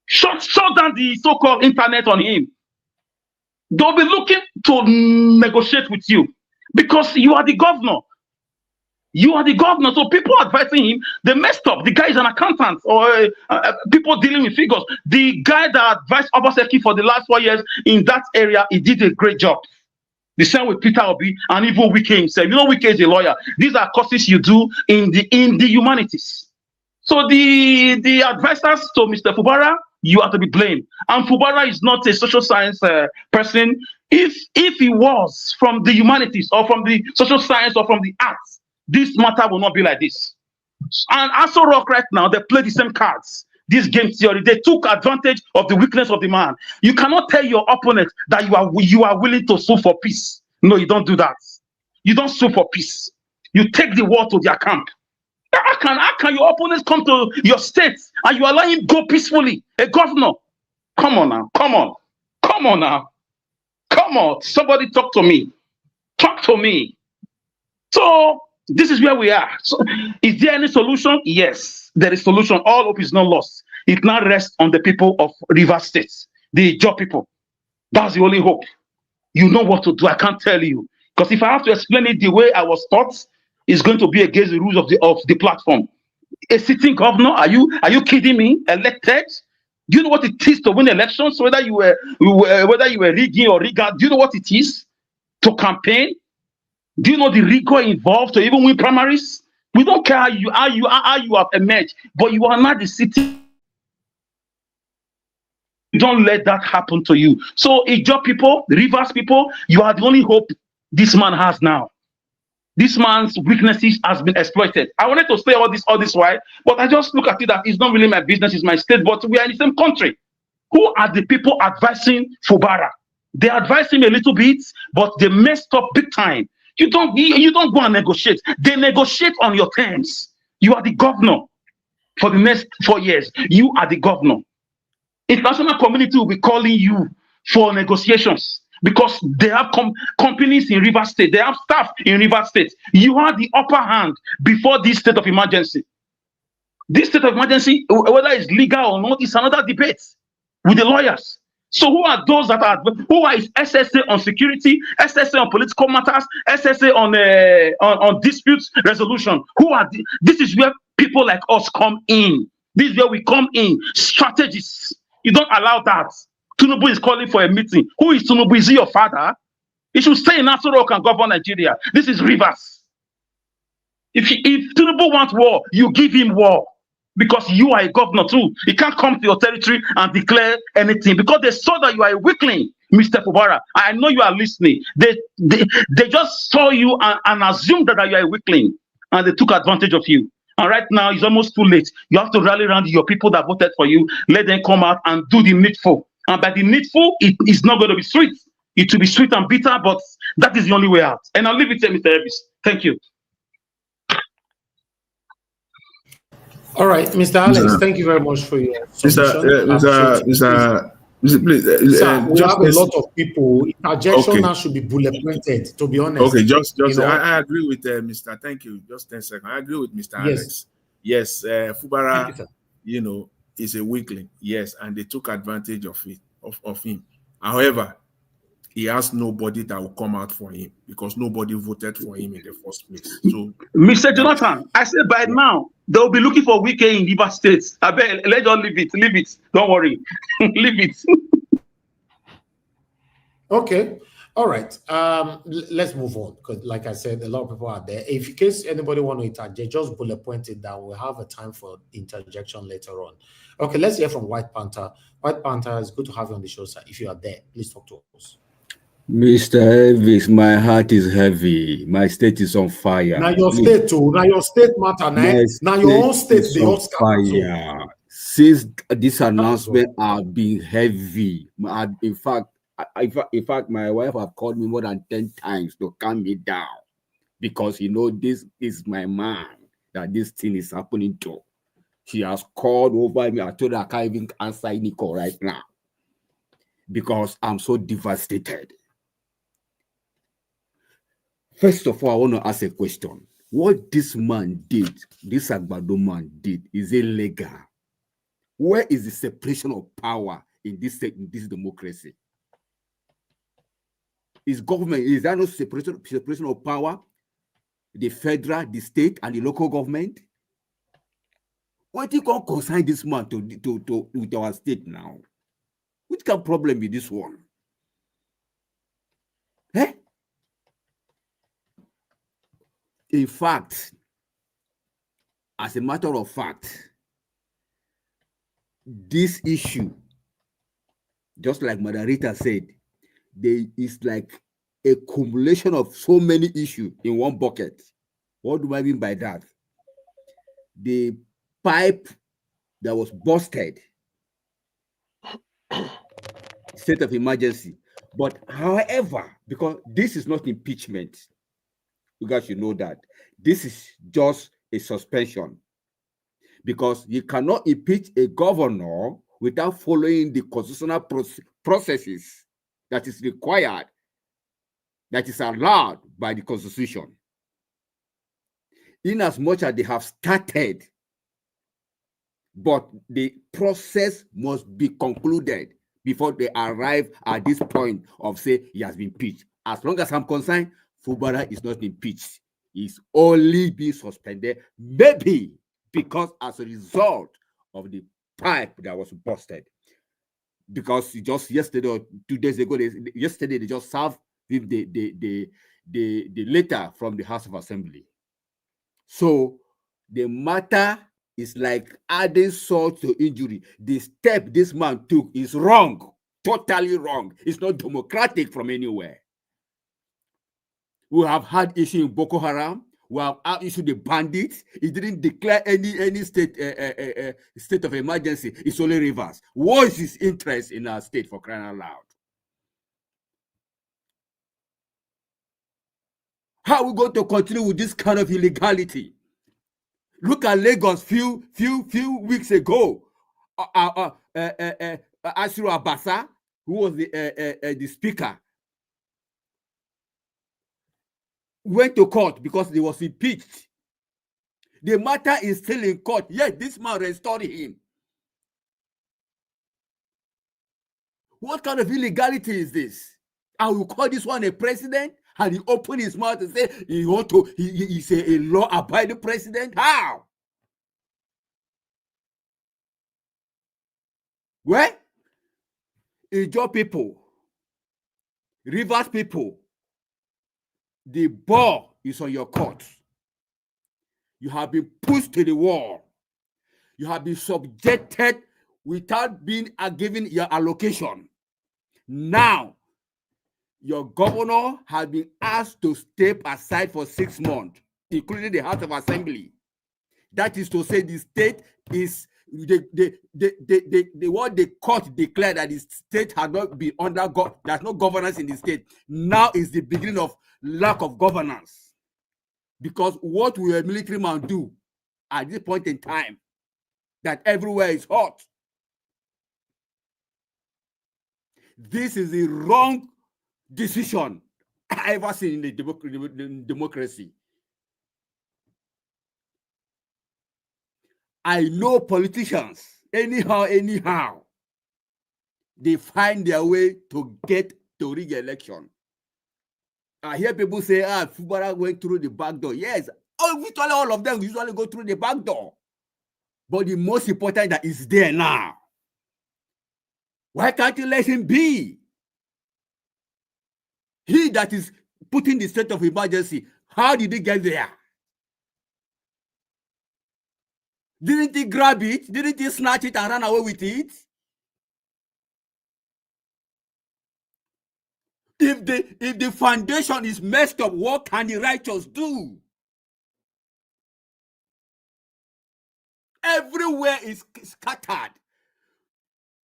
Shut down the so-called internet on him. They'll be looking to negotiate with you because you are the governor. You are the governor, so people advising him, they messed up. The guy is an accountant or people dealing with figures. The guy that advised Obasanjo for the last 4 years in that area, he did a great job. The same with Peter Obi and even Wike himself. You know, Wike is a lawyer. These are courses you do in the humanities. So the advisors to Mr. Fubara, you are to be blamed. And Fubara is not a social science person. If he was from the humanities or from the social science or from the arts, this matter will not be like this. And also Rock right now, they play the same cards. This game theory, they took advantage of the weakness of the man. You cannot tell your opponent that you are willing to sue for peace. No, you don't do that. You don't sue for peace. You take the war to their camp. How can your opponents come to your state and you allow him go peacefully? A governor. Come on now. Come on. Come on now. Come on. Somebody talk to me. Talk to me. So this is where we are. So, is there any solution? Yes, there is solution. All hope is not lost. It now rests on the people of Rivers State, the job people. That's the only hope. You know what to do. I can't tell you. Because if I have to explain it the way I was taught, it's going to be against the rules of the platform. A sitting governor, are you kidding me? Elected? Do you know what it is to win elections? Whether you were rigging or rigged, do you know what it is to campaign? Do you know the rigor involved to even win primaries? We don't care how you have emerged, but you are not the city. Don't let that happen to you. So, Ijaw people, Rivers people, you are the only hope this man has now. This man's weaknesses has been exploited. I wanted to say all this while, but I just look at it that it's not really my business, it's my state, but we are in the same country. Who are the people advising Fubara? They advise him a little bit, but they messed up big time. You don't go and negotiate. They negotiate on your terms. You are the governor for the next 4 years. You are the governor. International community will be calling you for negotiations because they have companies in Rivers State. They have staff in Rivers State. You are the upper hand before this state of emergency. This state of emergency, whether it's legal or not, is another debate with the lawyers. So who are those that are, who are SSA on security, SSA on political matters, SSA on disputes resolution? Who are this is where people like us come in. This is where we come in. Strategists. You don't allow that. Tinubu is calling for a meeting. Who is Tinubu? Is he your father? He should stay in Nassau Rock and govern Nigeria. This is Rivers. If Tinubu wants war, you give him war. Because you are a governor too. He can't come to your territory and declare anything because they saw that you are a weakling, Mr. Fubara. I know you are listening. They just saw you and assumed that you are a weakling, and they took advantage of you. And right now, it's almost too late. You have to rally around your people that voted for you. Let them come out and do the needful. And by the needful, it is not going to be sweet. It will be sweet and bitter, but that is the only way out. And I'll leave it to Mr. Elvis. Thank you. All right, Mr. Alex, thank you very much for your submission. Please, we have a lot of people. Interjection now should be bullet pointed, to be honest. Okay, I agree with Mr. Thank you. Just 10 seconds. I agree with Mr. Alex. Yes, Fubara, is a weakling. Yes, and they took advantage of it, of him. However, he has nobody that will come out for him because nobody voted for him in the first place. So, Mr. Jonathan, I said by now they'll be looking for Wike in River State. I bet let's just leave it. Don't worry, leave it. Okay, all right. Let's move on because, like I said, a lot of people are there. If in case anybody want to interject, just bullet point it down. We'll have a time for interjection later on. Okay, let's hear from White Panther. White Panther, it's good to have you on the show, sir. If you are there, please talk to us. Mr. Elvis, my heart is heavy. My state is on fire. Now your state too. Now your state matter. Now your own state is on fire. Since this announcement have been heavy. In fact, my wife have called me more than 10 times to calm me down because this is my man that this thing is happening to. She has called over me. I told her I can't even answer any call right now because I'm so devastated. First of all, I want to ask a question. What this man did, this Agbado man did, is illegal. Where is the separation of power in this democracy? Is there no separation of power? the federal, the state, and the local government. What you can consign this man to with our state now? Which kind of problem is this one? Eh? In fact, as a matter of fact, this issue, just like Margarita said, there is like a accumulation of so many issues in one bucket. What do I mean by that? The pipe that was busted, state of emergency. But however, because this is not impeachment, you guys should know that this is just a suspension, because you cannot impeach a governor without following the constitutional processes that is required, that is allowed by the Constitution. In as much as they have started, but the process must be concluded before they arrive at this point of say he has been impeached. As long as I'm concerned, Fubara is not impeached. He's only being suspended, maybe because as a result of the pipe that was busted. Because just yesterday or 2 days ago, yesterday they just served the letter from the House of Assembly. So the matter is like adding salt to injury. The step this man took is wrong, totally wrong. It's not democratic from anywhere. We have had issue in Boko Haram. We have had issue the bandits. It didn't declare any state of emergency. It's only Rivers. What is his interest in our state, for crying out loud? How are we going to continue with this kind of illegality? Look at Lagos few weeks ago. Asiru Abasa, who was the speaker, went to court because he was impeached. The matter is still in court, yet this man restored him. What kind of illegality is this? I will call this one a president, and he opened his mouth and say he's a law-abiding president. How? Well, Ijaw people, Rivers people, the ball is on your court. You have been pushed to the wall. You have been subjected without being given your allocation. Now, your governor has been asked to step aside for 6 months, including the House of Assembly. That is to say, the state is what the court declared that the state had not been under there's no governance in the state. Now is the beginning of lack of governance, because what will a military man do at this point in time that everywhere is hot? This is the wrong decision I ever seen in the democracy. I know politicians, anyhow, they find their way to get to rig election. I hear people say, Fubara went through the back door. Yes, virtually all of them usually go through the back door. But the most important that is there now. Why can't you let him be? He that is putting the state of emergency, how did he get there? Didn't he grab it? Didn't he snatch it and run away with it? If the foundation is messed up, what can the righteous do? Everywhere is scattered.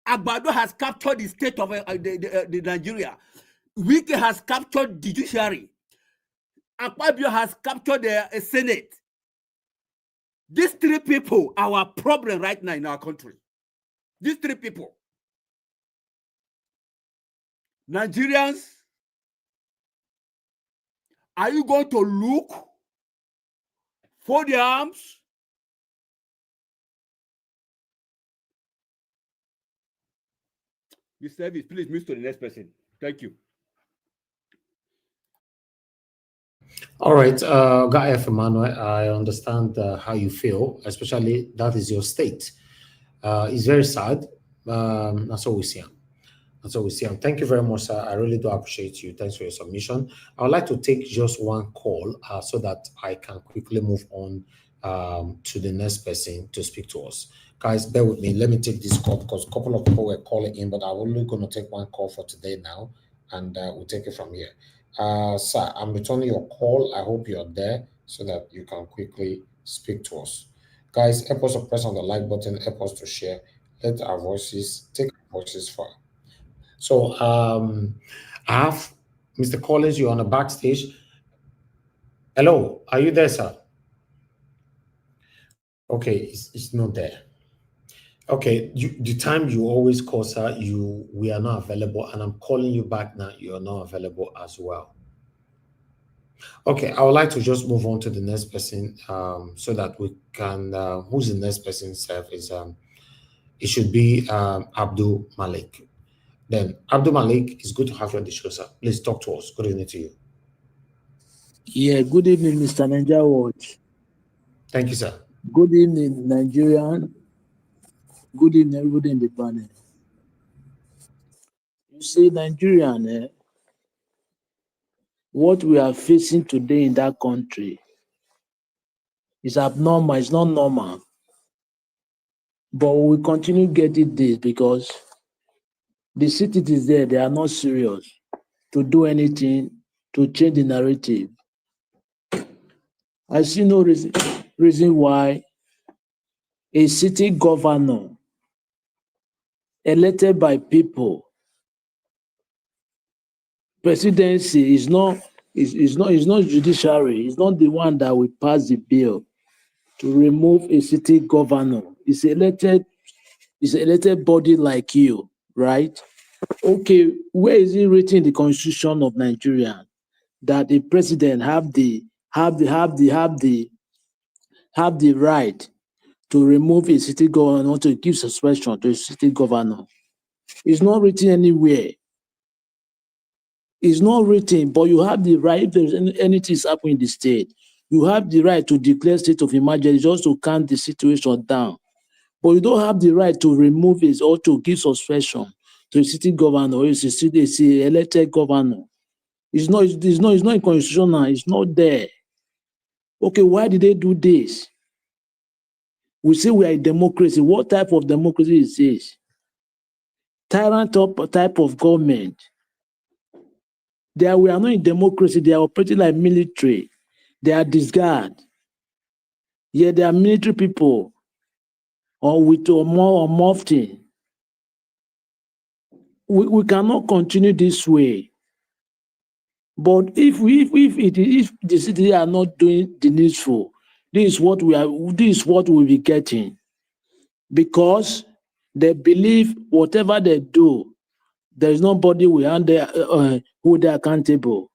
Agbado has captured the state of the Nigeria. Wike has captured the judiciary. Akpabio has captured the Senate. These 3 people are our problem right now in our country. These 3 people. Nigerians, are you going to look for the arms? This service, please move to the next person. Thank you. All right, Guy F. Emmanuel, I understand how you feel, especially that is your state. It's very sad. That's all we see. That's all we see. And thank you very much, sir. I really do appreciate you. Thanks for your submission. I would like to take just one call so that I can quickly move on to the next person to speak to us. Guys, bear with me. Let me take this call because a couple of people were calling in, but I'm only going to take one call for today now, and we'll take it from here. Sir, I'm returning your call. I hope you're there so that you can quickly speak to us. Guys, help us to press on the like button, help us to share. Let our voices take our voices far. So I have Mr. Collins, you're on the backstage. Hello, are you there, sir? Okay, it's not there. Okay, the time you always call, sir, we are not available, and I'm calling you back now. You are not available as well. Okay, I would like to just move on to the next person so that we can. Who's the next person? Self is it should be Abdul Malik. Then Abdul Malik, it's good to have you on the show, sir. Please talk to us. Good evening to you. Yeah, good evening, Mr. Nigeria Watch. Thank you, sir. Good evening, Nigerian. Good evening, everybody in the panel. You see, Nigerian, what we are facing today in that country is abnormal. It's not normal. But we continue getting this because the citizens there, they are not serious to do anything to change the narrative. I see no reason why a city governor elected by people, presidency is not judiciary. It's not the one that will pass the bill to remove a city governor. It's elected body like you, right? Okay, where is it written in the Constitution of Nigeria that the president have the right to remove a city governor or to give suspension to a city governor? It's not written anywhere. It's not written, but you have the right, if there's anything is happening in the state, you have the right to declare state of emergency just to calm the situation down. But you don't have the right to remove it or to give suspension to a city governor or it's a elected governor. It's not in constitutional, it's not there. Okay, why did they do this? We say we are a democracy. What type of democracy is this? Tyrant type of government. We are not in democracy, they are operating like military. They are disguised. Yeah, they are military people or more often. We cannot continue this way. But if the citizens are not doing the needful, this is what we'll be getting. Because they believe whatever they do, there is nobody who they are accountable.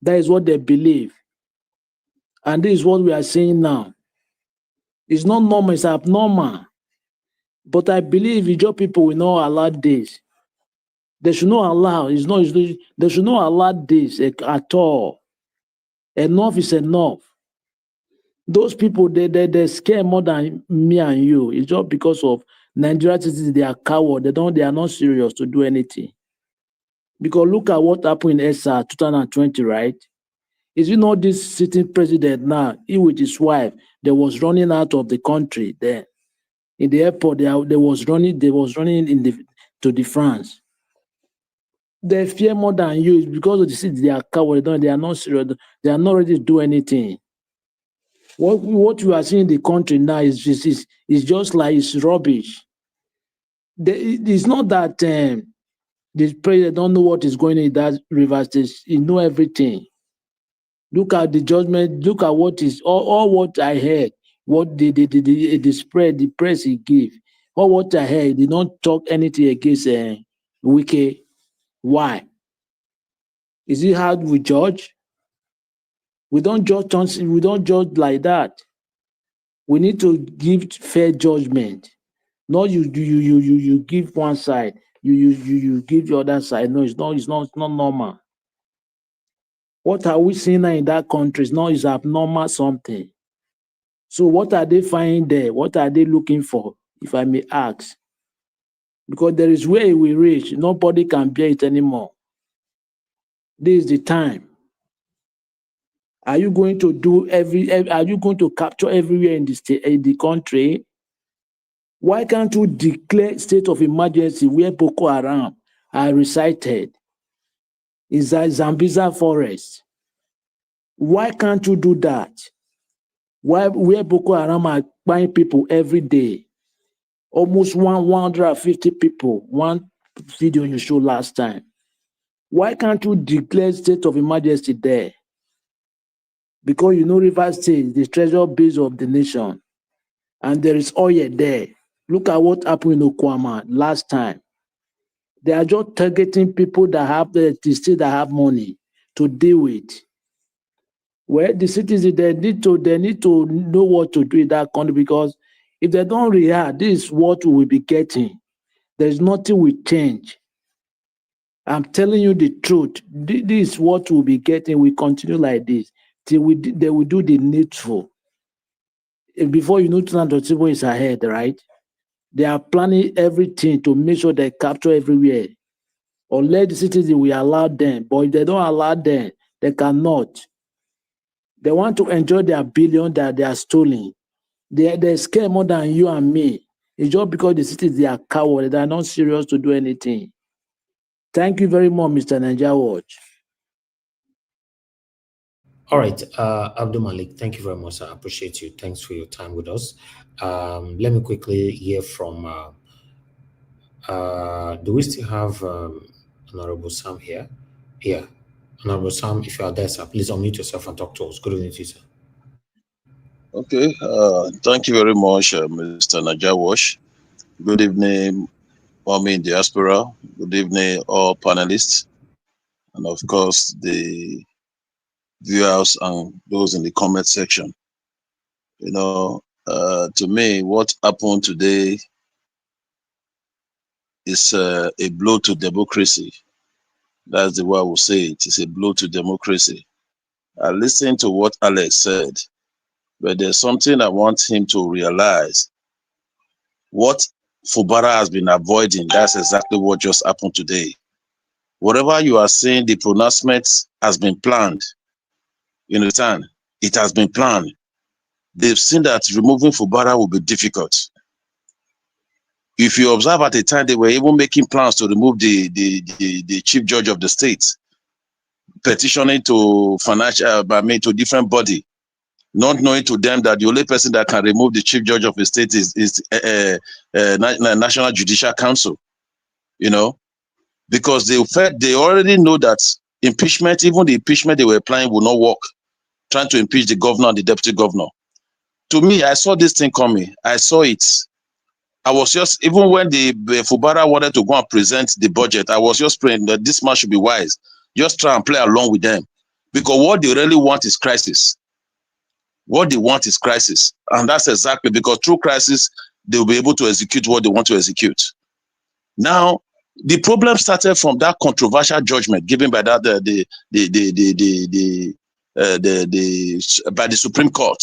That is what they believe. And this is what we are saying now. It's not normal, it's abnormal. But I believe Ijaw people will not allow this. They should not allow, they should not allow this at all. Enough is enough. Those people, they scare more than me and you. It's just because of Nigerian citizens, they are cowards. They are not serious to do anything. Because look at what happened in SR 2020, right? Is it not this sitting president now, he with his wife, they was running out of the country there. In the airport, they was running to the France. They fear more than you. It's because of the city, they are cowards. They are not serious. They are not ready to do anything. What you are seeing in the country now is just like it's rubbish. It's not that the president don't know what is going on in that river state. He know everything. Look at the judgment. Look at what is all what I heard. What the spread, the press he gave. All what I heard, he did not talk anything against Wike. Why? Is it how we judge? We don't judge like that. We need to give fair judgment. Not you give one side, you give the other side. No, it's not normal. What are we seeing now in that country? It's not is abnormal something. So what are they finding there? What are they looking for, if I may ask? Because there is where we reach. Nobody can bear it anymore. This is the time. Are you going to do are you going to capture everywhere in the state, in the country? Why can't you declare state of emergency where Boko Haram are recited? Is that Zambiza forest? Why can't you do that? Why where Boko Haram are buying people every day? Almost 150 people. One video you showed last time. Why can't you declare state of emergency there? Because you know Rivers State is the treasure base of the nation. And there is oil there. Look at what happened in Okwama last time. They are just targeting people that have the state that have money to deal with. Well, the citizens they need to know what to do in that country, because if they don't react, this is what we will be getting. There's nothing will change. I'm telling you the truth. This is what we'll be getting. We continue like this till they will do the needful. Before you know, Tnandotibo is ahead, right? They are planning everything to make sure they capture everywhere. Unless the citizens will allow them, but if they don't allow them, they cannot. They want to enjoy their billion that they are stealing. They scare more than you and me. It's just because the citizens they are cowards. They are not serious to do anything. Thank you very much, Mr. Niger Watch. All right, Abdul Malik, thank you very much. I appreciate you. Thanks for your time with us. Let me quickly hear from, do we still have Honorable Sam here? Yeah. Honorable Sam, if you are there, sir, please unmute yourself and talk to us. Good evening to you, sir. Okay, thank you very much, Mr. Najawash. Good evening, Mommy in Diaspora. Good evening, all panelists, and of course, the viewers and those in the comment section. You know, to me, what happened today is a blow to democracy. That's the way I will say it. It's a blow to democracy. I listened to what Alex said, but there's something I want him to realize. What Fubara has been avoiding, that's exactly what just happened today. Whatever you are saying, the pronouncement has been planned. You understand? It has been planned. They've seen that removing Fubara will be difficult. If you observe at the time, they were even making plans to remove the chief judge of the state, petitioning to to different body, not knowing to them that the only person that can remove the chief judge of the state is National Judicial Council. You know, because they already know that impeachment, even the impeachment they were applying, will not work. Trying to impeach the governor and the deputy governor. To me, I saw this thing coming. I saw it. I was just, even when the Fubara wanted to go and present the budget, I was just praying that this man should be wise. Just try and play along with them. Because what they really want is crisis. What they want is crisis. And that's exactly because through crisis, they'll be able to execute what they want to execute. Now, the problem started from that controversial judgment given by that by the Supreme Court.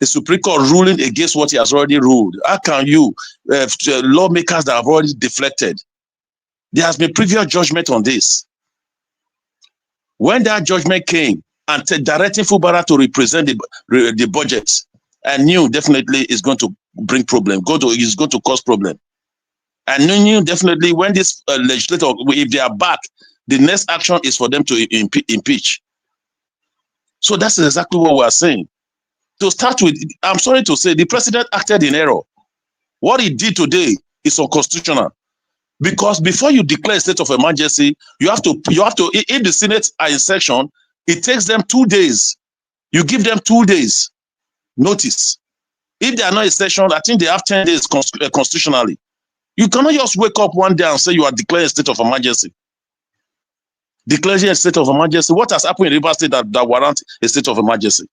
The Supreme Court ruling against what he has already ruled. How can you, lawmakers that have already deflected? There has been previous judgment on this. When that judgment came and directing Fubara to represent the budget, I knew definitely it's going to bring problem. It's going to cause problem. And knew definitely when this legislator, if they are back, the next action is for them to impeach. So that's exactly what we are saying. To start with, I'm sorry to say, the president acted in error. What he did today is unconstitutional. Because before you declare a state of emergency, you have to, if the Senate are in session, it takes them 2 days. You give them 2 days notice. If they are not in session, I think they have 10 days constitutionally. You cannot just wake up one day and say you are declaring a state of emergency. Declaring a state of emergency. What has happened in Rivers State that warrant a state of emergency?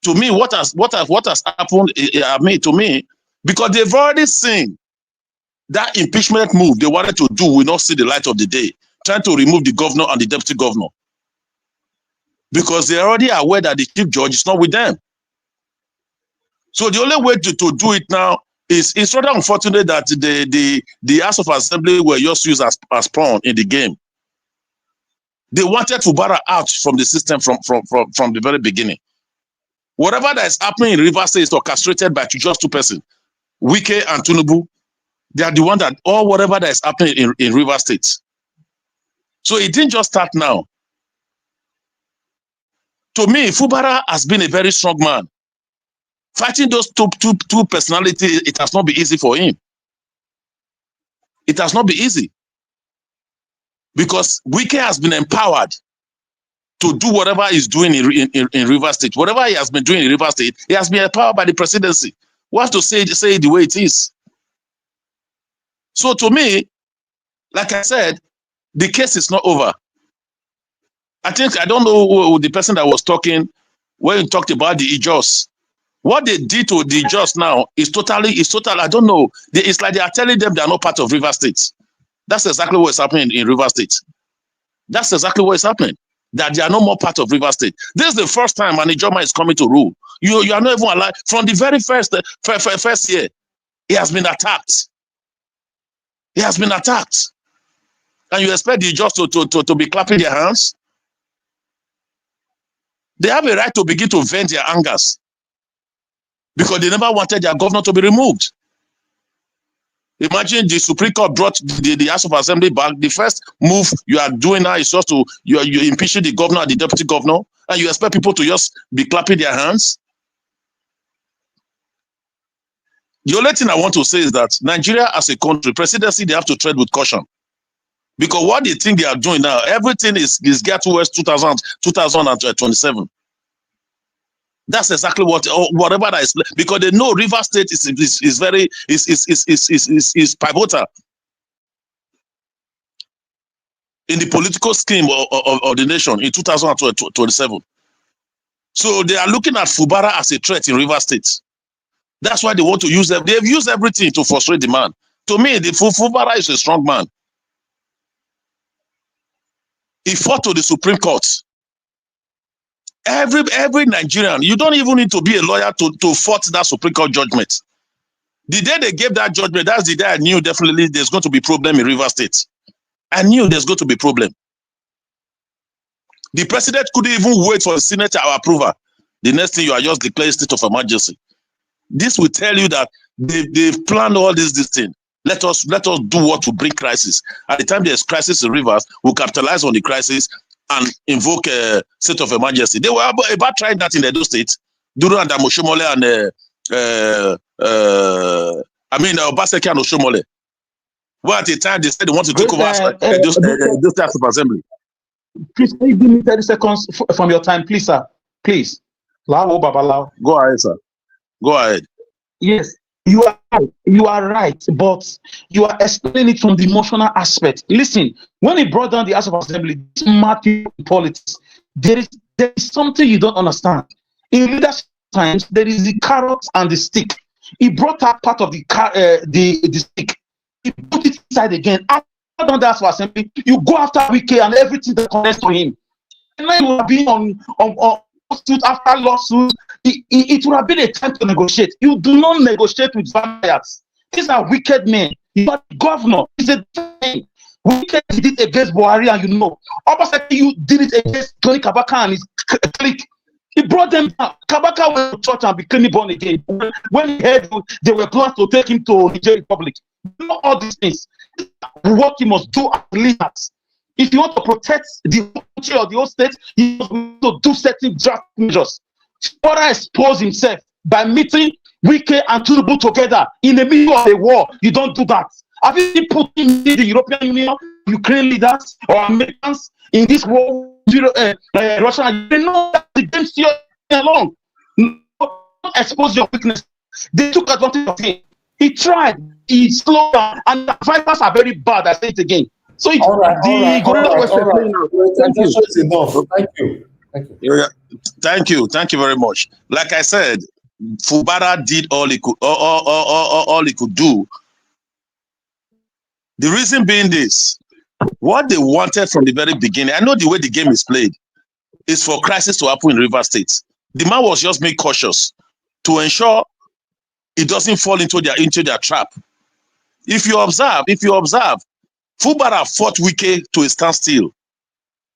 To me, what has happened? To me, because they've already seen that impeachment move they wanted to do will not see the light of the day. trying to remove the governor and the deputy governor. Because they're already aware that the chief judge is not with them. So the only way to do it now is it's rather unfortunate that the House of Assembly were just used as pawn in the game. They wanted Fubara out from the system from the very beginning. Whatever that is happening in Rivers State is orchestrated by just two persons, Wike and Tinubu. They are the one that, or whatever that is happening in Rivers State. So it didn't just start now. To me, Fubara has been a very strong man. Fighting those two personalities, it has not been easy for him. It has not been easy. Because Wike has been empowered to do whatever he's doing in Rivers State. Whatever he has been doing in Rivers State, he has been empowered by the presidency. We have to say it the way it is. So to me, like I said, the case is not over. I don't know who the person that was talking, when he talked about the Ijos. What they did to the Ijos now is total, I don't know. It's like they are telling them they are not part of Rivers State. That's exactly what is happening in Rivers State. That's exactly what is happening. That they are no more part of Rivers State. This is the first time an Ijoma is coming to rule. You are not even alive. From the very first year, he has been attacked. He has been attacked. And you expect the Ijos to be clapping their hands? They have a right to begin to vent their angers because they never wanted their governor to be removed. Imagine the Supreme Court brought the House of Assembly back. The first move you are doing now is just to you're impeaching the governor and the deputy governor, and you expect people to just be clapping their hands. The only thing I want to say is that Nigeria as a country, presidency, they have to tread with caution. Because what they think they are doing now, everything is geared towards 2027. That's exactly whatever that is, because they know Rivers State is very pivotal in the political scheme of the nation in 2027. So they are looking at Fubara as a threat in Rivers State. That's why they want to use them. They've used everything to frustrate the man. To me, the Fubara is a strong man. He fought to the Supreme Court. Every Nigerian, you don't even need to be a lawyer to fight that Supreme Court judgment. The day they gave that judgment, that's the day I knew definitely there's going to be problem in Rivers State. I knew there's going to be problem. The president couldn't even wait for the Senate approval. The next thing you are just declaring state of emergency. This will tell you that they've planned all this thing. Let us do what to bring crisis. At the time there's crisis in Rivers, we'll capitalize on the crisis and invoke a state of emergency. They were about trying that in Edo State. Duru and Oshomole and Obaseki and Oshomole. Well, at the time they said they want to take over Edo State House of Assembly. Please, can you give me 30 seconds from your time, please, sir? Please. Go ahead, sir. Go ahead. Yes, you are right, but you are explaining it from the emotional aspect. Listen, when he brought down the House of Assembly, this market politics, there is something you don't understand. In leadership times, there is the carrot and the stick. He brought out part of the stick. He put it inside again. After the House of Assembly, you go after Wike and everything that connects to him. And then you are being on lawsuit after lawsuit. It would have been a time to negotiate. You do not negotiate with vampires. These are wicked men. You are the governor. It's a thing. Wicked did it against Buhari, and you know. Obasanjo, you did it against Tony Kabaka and his clique. He brought them down. Kabaka went to church and became born again. When he heard they were planned to take him to Nigeria Republic. You know all these things. What you must do as leaders. If you want to protect the country or the whole state, you must do certain draft measures. Fubara exposed himself by meeting Wike and Tinubu together in the middle of a war. You don't do that. Have you put in the European Union, Ukraine leaders, or Americans in this war? Russia, they know that the game still along. Don't expose your weakness. They took advantage of him. He tried. He slowed down, and the fighters are very bad. I say it again. So it's all right. Thank you. Thank you very much. Like I said, Fubara did all he could do. The reason being this, What they wanted from the very beginning, I know the way the game is played, is for crisis to happen in River State. The man was just made cautious to ensure it doesn't fall into their trap. If you observe, Fubara fought Wike to a standstill.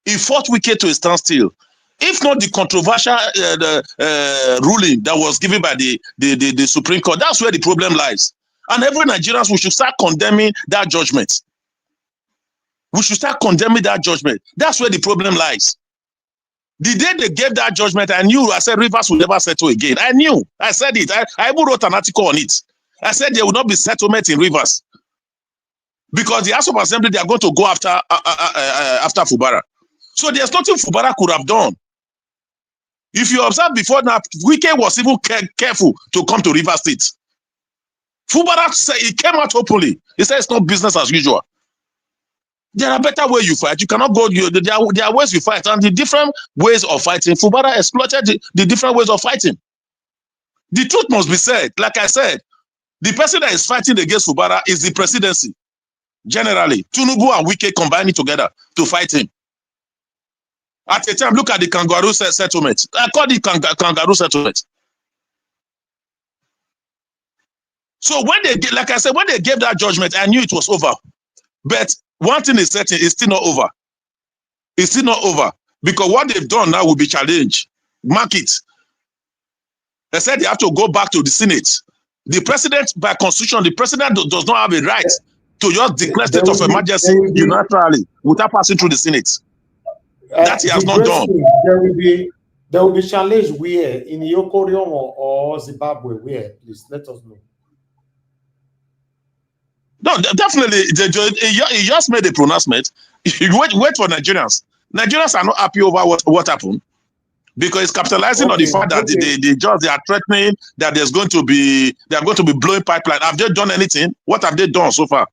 He fought Wike to a standstill. If not the controversial ruling that was given by the Supreme Court, that's where the problem lies. And every Nigerians, we should start condemning that judgment. We should start condemning that judgment. That's where the problem lies. The day they gave that judgment, I knew. I said Rivers will never settle again. I knew. I said it. I even wrote an article on it. I said there will not be settlement in Rivers because the House of Assembly, they are going to go after Fubara. So there's nothing Fubara could have done. If you observe before now, Wike was even careful to come to Rivers State. Fubara said he came out openly. He said it's not business as usual. There are better ways you fight. You cannot go. There are ways you fight, and the different ways of fighting. Fubara exploited the different ways of fighting. The truth must be said. Like I said, the person that is fighting against Fubara is the presidency. Generally, Tinubu and Wike combining together to fight him. At a time, look at the kangaroo settlement. I call it kangaroo settlement. So when they, like I said, when they gave that judgment, I knew it was over. But one thing is certain, it's still not over. It's still not over. Because what they've done now will be challenged. Mark it. They said they have to go back to the Senate. The president, by constitution, the president does not have a right to just declare state of emergency unilaterally without passing through the Senate. That he has not done. There will be challenge where in Yokorion or Zimbabwe. Where, please let us know. No, definitely, he just made a pronouncement. You wait for Nigerians. Nigerians are not happy over what happened because it's capitalizing on the fact that they are threatening that they are going to be blowing pipeline. Have they done anything? What have they done so far?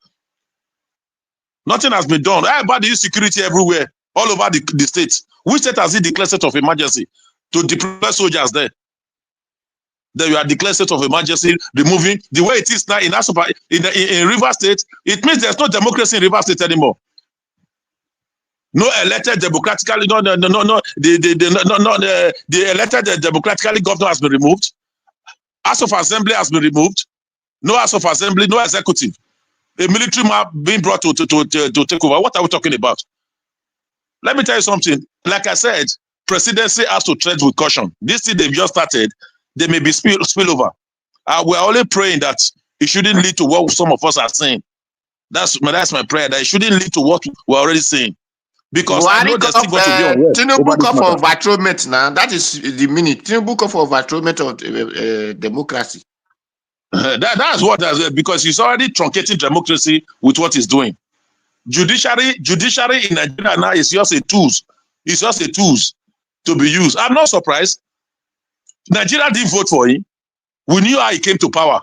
Nothing has been done. Everybody is security everywhere, all over the state. Which state has it declared state of emergency to deploy soldiers there? That you are declared state of emergency, removing the way it is now in River State. It means there's no democracy in River State anymore. No elected democratically, the elected democratically governor has been removed. House of Assembly has been removed. No House of Assembly, no executive. A military man being brought to take over. What are we talking about? Let me tell you something. Like I said, presidency has to tread with caution. This thing they've just started, there may be spillover. We're only praying that it shouldn't lead to what some of us are saying. That's my prayer, that it shouldn't lead to what we're already saying. Because I know there's still going to be unrest. Tinubu call for overthrowment now. That is the minute. Tinubu call for overthrowment of democracy. That's what, because he's already truncating democracy with what he's doing. Judiciary in Nigeria now is just a tools. It's just a tools to be used. I'm not surprised. Nigeria didn't vote for him. We knew how he came to power.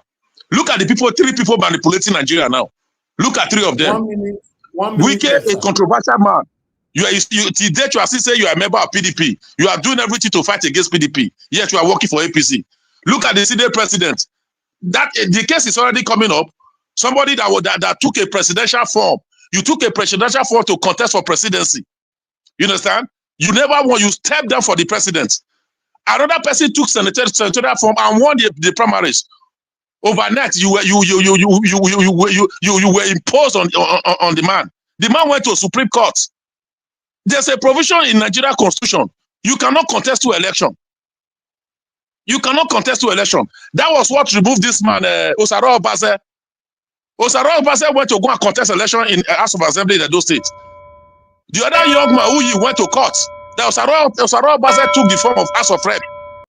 Look at the people, 3 people manipulating Nigeria now. Look at 3 of them. 1 minute. Wike, a controversial man. You are still saying you are a member of PDP. You are doing everything to fight against PDP. Yet you are working for APC. Look at the Senate president. That the case is already coming up. Somebody that took a presidential form. You took a presidential form to contest for presidency. You understand? You never won. You stepped down for the president. Another person took senatorial form and won the primaries. Overnight, you were imposed on the man. The man went to Supreme Court. There's a provision in Nigeria Constitution. You cannot contest to election. You cannot contest to election. That was what removed this man, Osaro Obase. Osaro Obase went to go and contest election in House of Assembly in Edo State. The other young man who went to court, Osaro Obase took the form of House of Rep.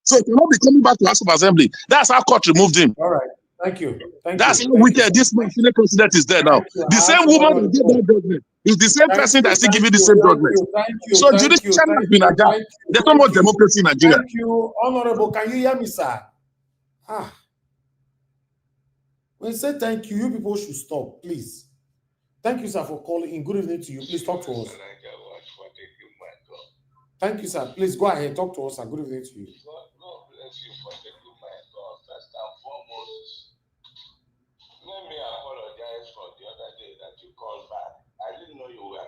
So he cannot be coming back to House of Assembly. That's how court removed him. All right. Thank you. That's how wicked this man, Senate president, is there now. The same woman that gave that judgment is the same person that's still giving the same judgment. So judicial has been adapted. There's no more democracy in Nigeria. Thank you, Honorable. Can you hear me, sir? When you say thank you, you people should stop, please. Thank you, sir, for calling in. Good evening to you. Please talk to us. Thank you, sir. Please go ahead. Talk to us, sir. Good evening to you. God bless you for taking my call. First and foremost, let me apologize for the other day that you called back. I didn't know you were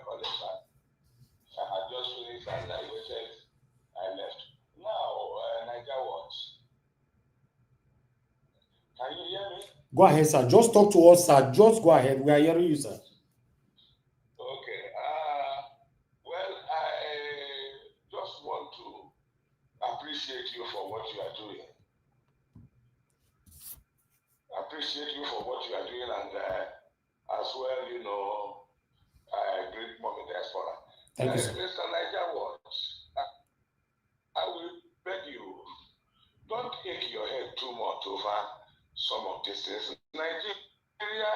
Go ahead, sir. Just talk to us, sir. Just go ahead. We are hearing you, sir. Okay. Well, I just want to appreciate you for what you are doing. Appreciate you for what you are doing, and as well, you know, great moment diaspora. Thank you, sir. Mr. Niger Watch, I will beg you, don't ache your head too much over some of these things. Nigeria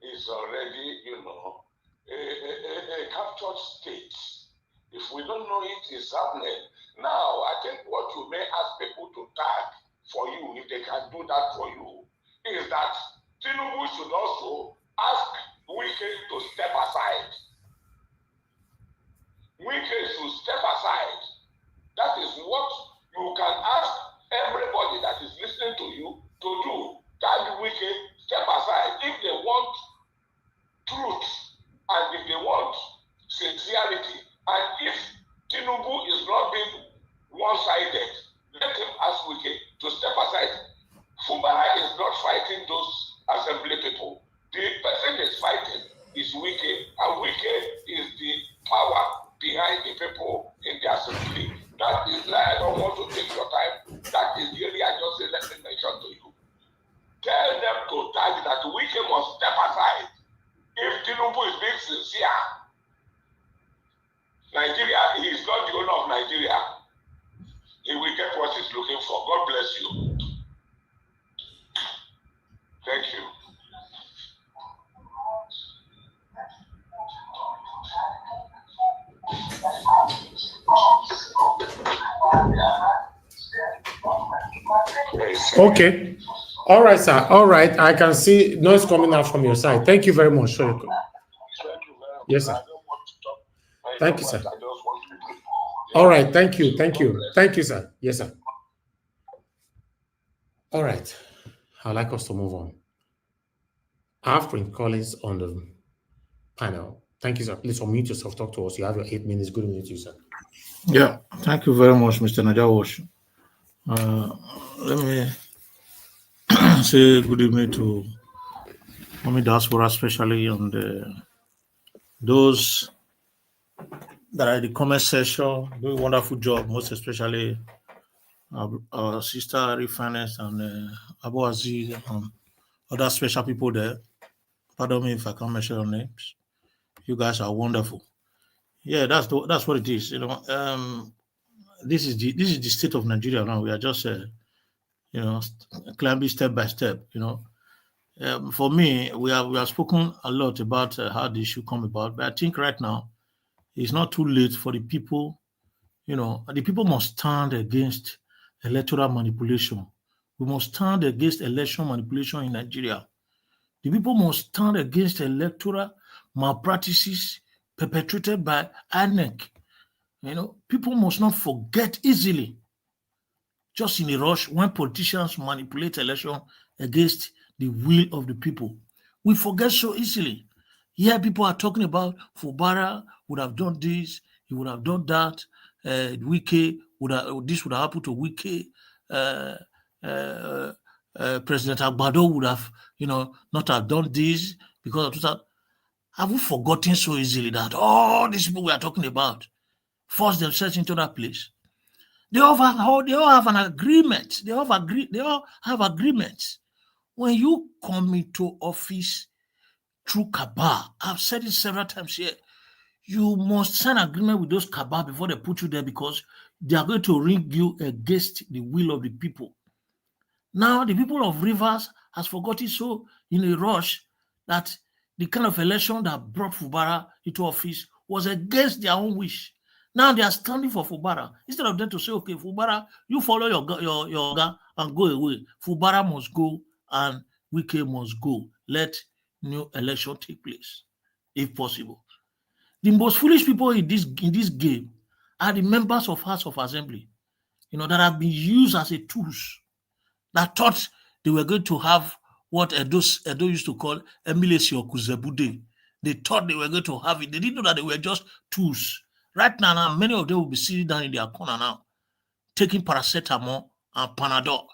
is already, you know, a captured state. If we don't know it is happening. Now, I think what you may ask people to tag for you, if they can do that for you, is that Tinubu should also ask Wike to step aside. Wike should step aside. That is what you can ask everybody that is listening to you to do. Tag Wike, step aside. If they want truth and if they want sincerity, and if Tinubu is not being one-sided, let him ask Wike to step aside. Fubara is not fighting those assembly people. The person is fighting is Wike, and Wike is the power behind the people in the assembly. That is why I don't want to take your time. That is the area I just say, let me mention to you. Tell them to tag that Wike must step aside. If Tinubu is being sincere, Nigeria, he is not the owner of Nigeria. He will get what he's looking for. God bless you. Thank you. Okay. All right, sir. All right. I can see noise coming out from your side. Thank you very much. Sorry. Yes, sir. Thank you, sir. All right. Thank you. Thank you. Thank you, sir. Yes, sir. All right. I'd like us to move on. I have Prince Collins on the panel. Thank you, sir. Please unmute yourself. Talk to us. You have your 8 minutes. Good evening to you, sir. Yeah. Thank you very much, Mr. Najawosh. Let me say good evening to Mami Diaspora, especially on those that are in the comment section, doing a wonderful job, most especially our sister Refinance and Abu Aziz and other special people there. Pardon me if I can't mention your names. You guys are wonderful. Yeah, that's what it is. You know, this is the state of Nigeria now. We are just climbing step by step. You know, for me, we have spoken a lot about how this should come about, but I think right now it's not too late for the people. You know, the people must stand against electoral manipulation. We must stand against election manipulation in Nigeria. The people must stand against electoral malpractices perpetrated by INEC. You know, people must not forget easily, just in a rush, when politicians manipulate election against the will of the people. We forget so easily. Here people are talking about Fubara would have done this, he would have done that, Wike this would have happened to Wike, President Agbado would have, not have done this because of that. Have we forgotten so easily that all these people we are talking about force themselves into that place? They all have an agreement. They all have agreements. When you come into office through cabal, I've said it several times here, you must sign agreement with those cabal before they put you there, because they are going to ring you against the will of the people. Now, the people of Rivers has forgotten so in a rush that the kind of election that brought Fubara into office was against their own wish. Now they are standing for Fubara. Instead of them to say, okay, Fubara, you follow your guy and go away. Fubara must go and Wike must go. Let new election take place, if possible. The most foolish people in this game are the members of House of Assembly, that have been used as a tools, that thought they were going to have what Edo used to call Emilesi or Kuzebude. They thought they were going to have it. They didn't know that they were just tools. Right now, many of them will be sitting down in their corner now, taking paracetamol and Panadol,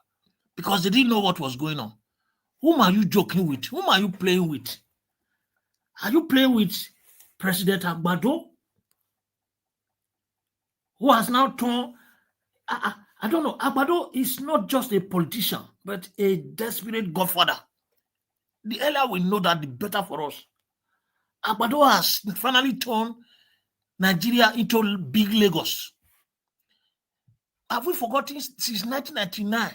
because they didn't know what was going on. Whom are you joking with? Whom are you playing with? Are you playing with President Agbado, who has now turned? I don't know. Agbado is not just a politician, but a desperate godfather. The earlier we know that, the better for us. Agbado has finally turned Nigeria into big Lagos. Have we forgotten since 1999?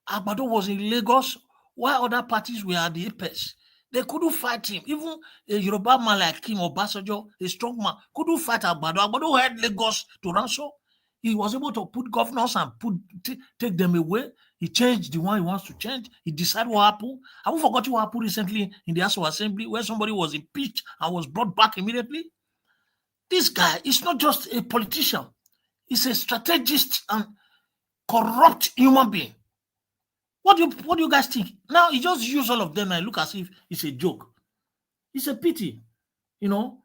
Agbado was in Lagos while other parties were at the apex. They couldn't fight him. Even a Yoruba man like him, Obasanjo, a strong man, couldn't fight Agbado. Agbado had Lagos to ransom. He was able to put governors and take them away. He changed the one he wants to change. He decided what happened. Have we forgotten what happened recently in the House of Assembly where somebody was impeached and was brought back immediately? This guy is not just a politician. He's a strategist and corrupt human being. What do you guys think? Now he just use all of them and look as if it's a joke. It's a pity, you know.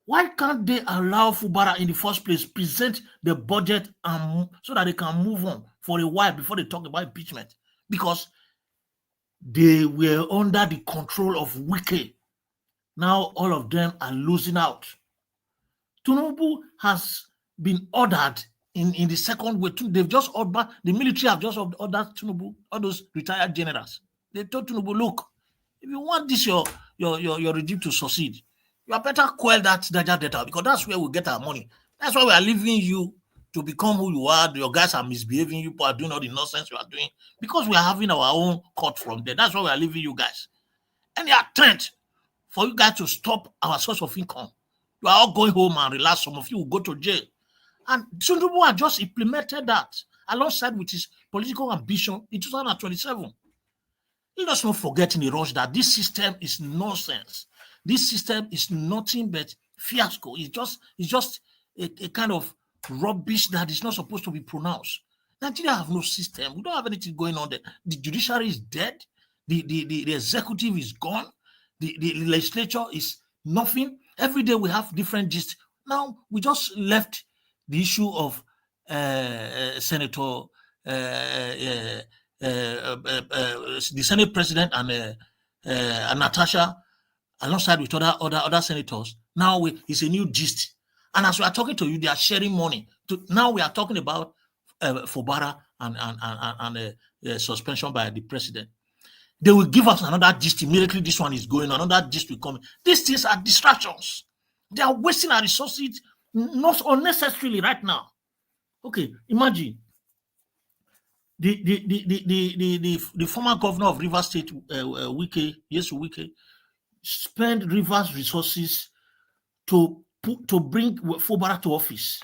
Why can't they allow Fubara in the first place present the budget and so that they can move on for a while before they talk about impeachment? Because they were under the control of Wike. Now all of them are losing out. Tinubu has been ordered in the second wave. They've just ordered, the military have just ordered Tinubu, all those retired generals. They told Tinubu, look, if you want this your regime to succeed, you are better quell that Niger Delta, because that's where we get our money. That's why we are leaving you to become who you are. Your guys are misbehaving, you are doing all the nonsense you are doing, because we are having our own cut from there. That's why we are leaving you guys. Any attempt for you guys to stop our source of income, you are all going home and relax. Some of you will go to jail. And Tinubu has just implemented that alongside with his political ambition in 2027. Let us not forget in the rush that this system is nonsense. This system is nothing but fiasco. It's just a kind of rubbish that is not supposed to be pronounced. Nigeria have no system. We don't have anything going on there. The judiciary is dead. The executive is gone. The legislature is nothing. Every day we have different gist. Now we just left the issue of Senator, the Senate President and Natasha, alongside with other senators. Now it's a new gist. And as we are talking to you, they are sharing money. Now we are talking about Fubara and suspension by the president. They will give us another gist immediately. This one is going, another gist will come. These things are distractions. They are wasting our resources not unnecessarily right now. Okay, imagine the former governor of Rivers State, Wike, spend Rivers resources to bring Fubara to office.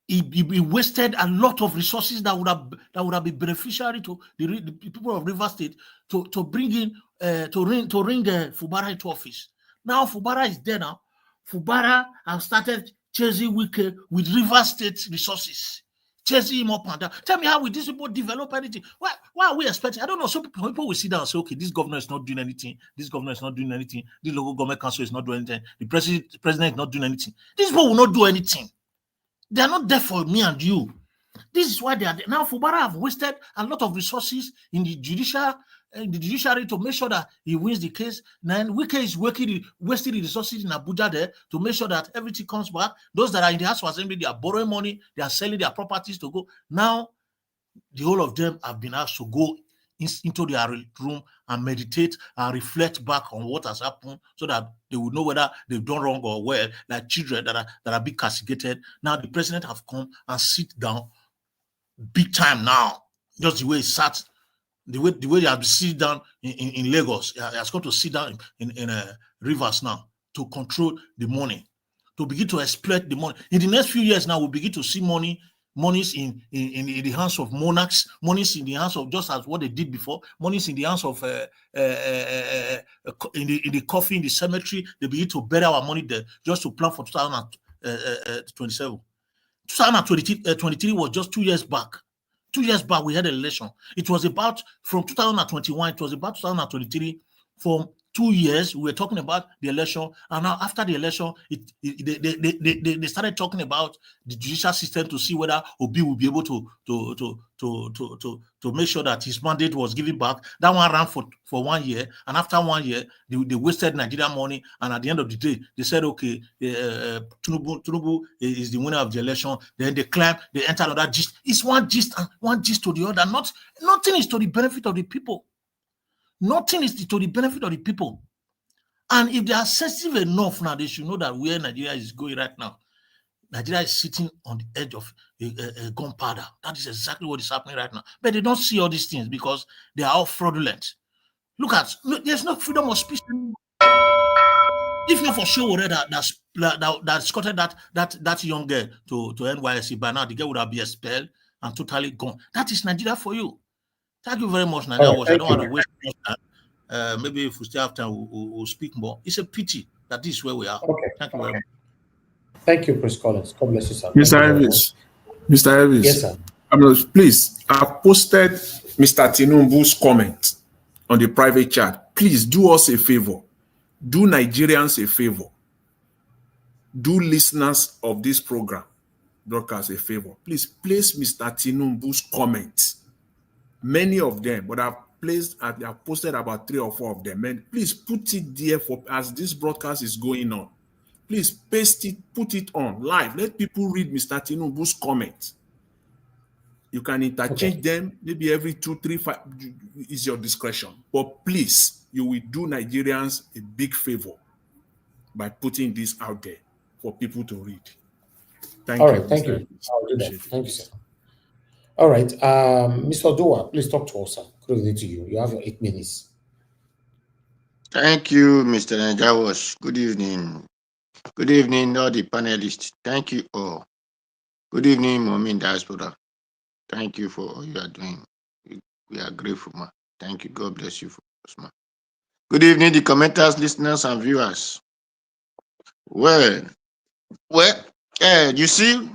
He wasted a lot of resources that would have been beneficiary to the people of Rivers State to bring in to ring Fubara into office. Now Fubara is there now. Fubara has started chasing Wike with Rivers State resources, chasing him up and down. Tell me, how will these people develop anything? Why are we expecting? I don't know. Some people will sit down and say, okay, this governor is not doing anything. This governor is not doing anything. The local government council is not doing anything. The president is not doing anything. These people will not do anything. They are not there for me and you. This is why they are there. Now Fubara have wasted a lot of resources in the judiciary to make sure that he wins the case. Then Wike is wasting the resources in Abuja there to make sure that everything comes back. Those that are in the House of Assembly, they are borrowing money, they are selling their properties to go. Now, the whole of them have been asked to go into their room and meditate and reflect back on what has happened so that they will know whether they've done wrong or well, like children that are being castigated. Now the president have come and sit down big time now, just the way he sat, the way they have to sit down in Lagos. He has got to sit down in Rivers now to control the money, to begin to exploit the money. In the next few years now, we'll begin to see monies in the hands of monarchs, monies in the hands of, just as what they did before, monies in the hands of in the coffin, in the cemetery. They begin to bury our money there just to plan for 2027. 2023 was just 2 years back. 2 years back, we had an election. It was about, from 2021, it was about 2023, from 2 years, we were talking about the election, and now after the election, they started talking about the judicial system to see whether Obi will be able to make sure that his mandate was given back. That one ran for 1 year, and after 1 year, they wasted Nigerian money, and at the end of the day, they said, okay, Tinubu is the winner of the election. Then they claim they enter another gist. It's one gist and one gist to the other. Nothing is to the benefit of the people. Nothing is to the benefit of the people. And if they are sensitive enough now, they should know that where Nigeria is going right now, Nigeria is sitting on the edge of a gunpowder. That is exactly what is happening right now. But they don't see all these things because they are all fraudulent. There's no freedom of speech. If not for sure that escorted that young girl to NYSC, by now the girl would have been expelled and totally gone. That is Nigeria for you. Thank you very much, Nigeria. I don't want to waste time. Maybe if we still have time, we'll speak more. It's a pity that this is where we are. Okay. Thank you very much. Thank you, Chris Collins. God bless you, sir. Mr. Elvis. Mr. Elvis. Yes, sir. Please, I've posted Mr. Tinubu's comment on the private chat. Please do us a favor. Do Nigerians a favor. Do listeners of this program broadcast a favor. Please place Mr. Tinubu's comments. Many of them, but I've posted about 3 or 4 of them. And please put it there as this broadcast is going on. Please paste it, put it on live. Let people read Mr. Tinubu's comments. You can interchange them maybe every 2, 3, 5 is your discretion. But please, you will do Nigerians a big favor by putting this out there for people to read. Thank you. All right, thank you. I'll do that. Thank you, sir. All right, Mr. Dua, please talk to us, sir. Good evening to you. You have your 8 minutes. Thank you, Mr. Najawash. Good evening. Good evening, all the panelists. Thank you all. Good evening, Mommy in Diaspora. Thank you for all you are doing. We are grateful, ma. Thank you. God bless you for us, ma. Good evening, the commenters, listeners, and viewers. Well, you see,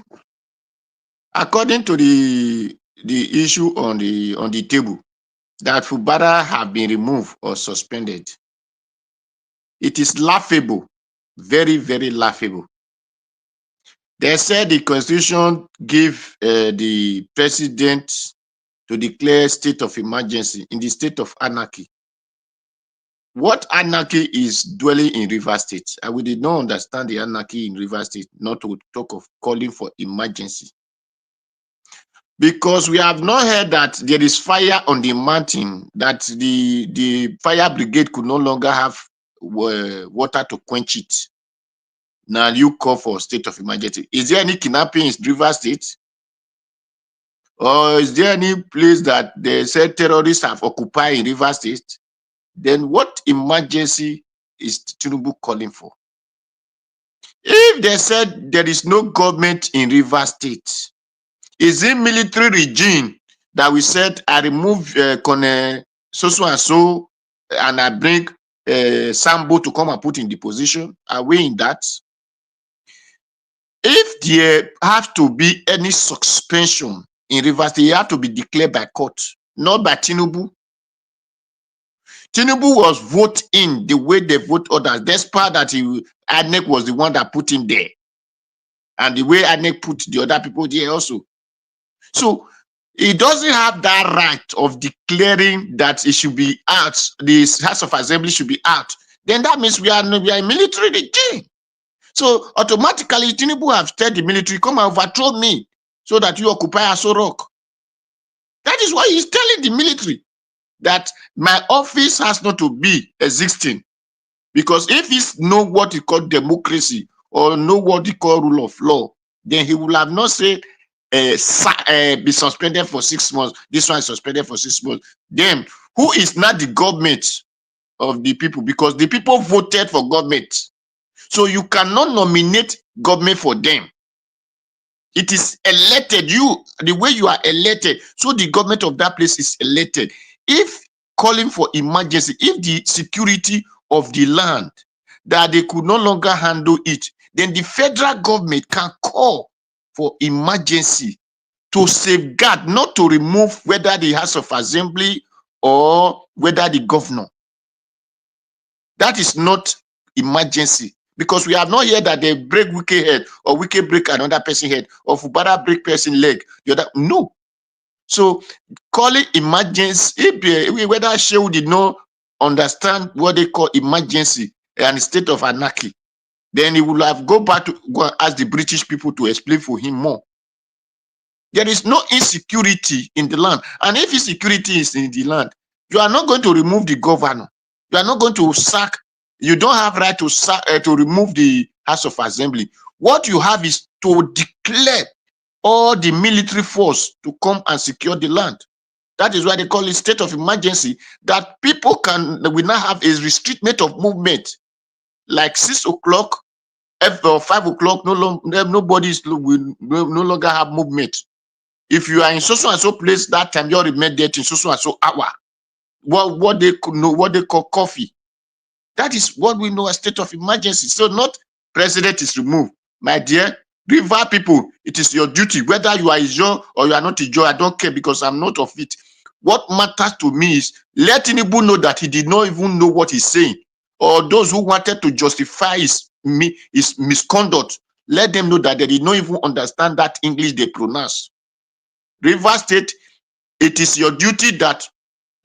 according to the issue on the table, that Fubara have been removed or suspended, it is laughable, very, very laughable. They said the Constitution gave the president to declare state of emergency in the state of anarchy. What anarchy is dwelling in Rivers State? We did not understand the anarchy in Rivers State, not to talk of calling for emergency. Because we have not heard that there is fire on the mountain, that the fire brigade could no longer have water to quench it. Now you call for state of emergency. Is there any kidnapping in Rivers State? Or is there any place that they said terrorists have occupied in Rivers State? Then what emergency is Tinubu calling for? If they said there is no government in Rivers State, is it military regime that we said I remove so and so and I bring Sambo to come and put in the position? Are we in that? If there have to be any suspension in Rivers State, it have to be declared by court, not by Tinubu. Tinubu was voted in the way they vote others, despite that INEC was the one that put him there. And the way INEC put the other people there also. So he doesn't have that right of declaring that it should be out, the House of Assembly should be out. Then that means we are a military regime. So automatically Tinubu have told the military, come and overthrow me so that you occupy Aso Rock. That is why he's telling the military that my office has not to be existing. Because if he know what he call democracy or know what he call rule of law, then he will have not said be suspended for 6 months. This one is suspended for 6 months. Then who is not the government of the people? Because the people voted for government. So you cannot nominate government for them. It is elected, the way you are elected, so the government of that place is elected. If calling for emergency, if the security of the land, that they could no longer handle it, then the federal government can call for emergency to safeguard, not to remove whether the House of Assembly or whether the governor. That is not emergency, because we have not heard that they break Wike head or Wike break another person head or Fubara break person leg. The other, no. So call it emergency. Whether Shehu did not understand what they call emergency and state of anarchy, then he would have go back to go and ask the British people to explain for him more. There is no insecurity in the land. And if insecurity is in the land, you are not going to remove the governor. You are not going to sack. You don't have right to sack, to remove the House of Assembly. What you have is to declare all the military force to come and secure the land. That is why they call it state of emergency, that people will now have a restriction of movement. Like 6 o'clock or 5 o'clock, nobody will no longer have movement. If you are in so and so place that time, you're immediate in so and so hour. What they call coffee. That is what we know as state of emergency. So not president is removed. My dear river people, it is your duty, whether you are Ijo or you are not Ijo, I don't care, because I'm not of it. What matters to me is let Tinubu know that he did not even know what he's saying, or those who wanted to justify his misconduct, let them know that they did not even understand that English they pronounce. River State, it is your duty that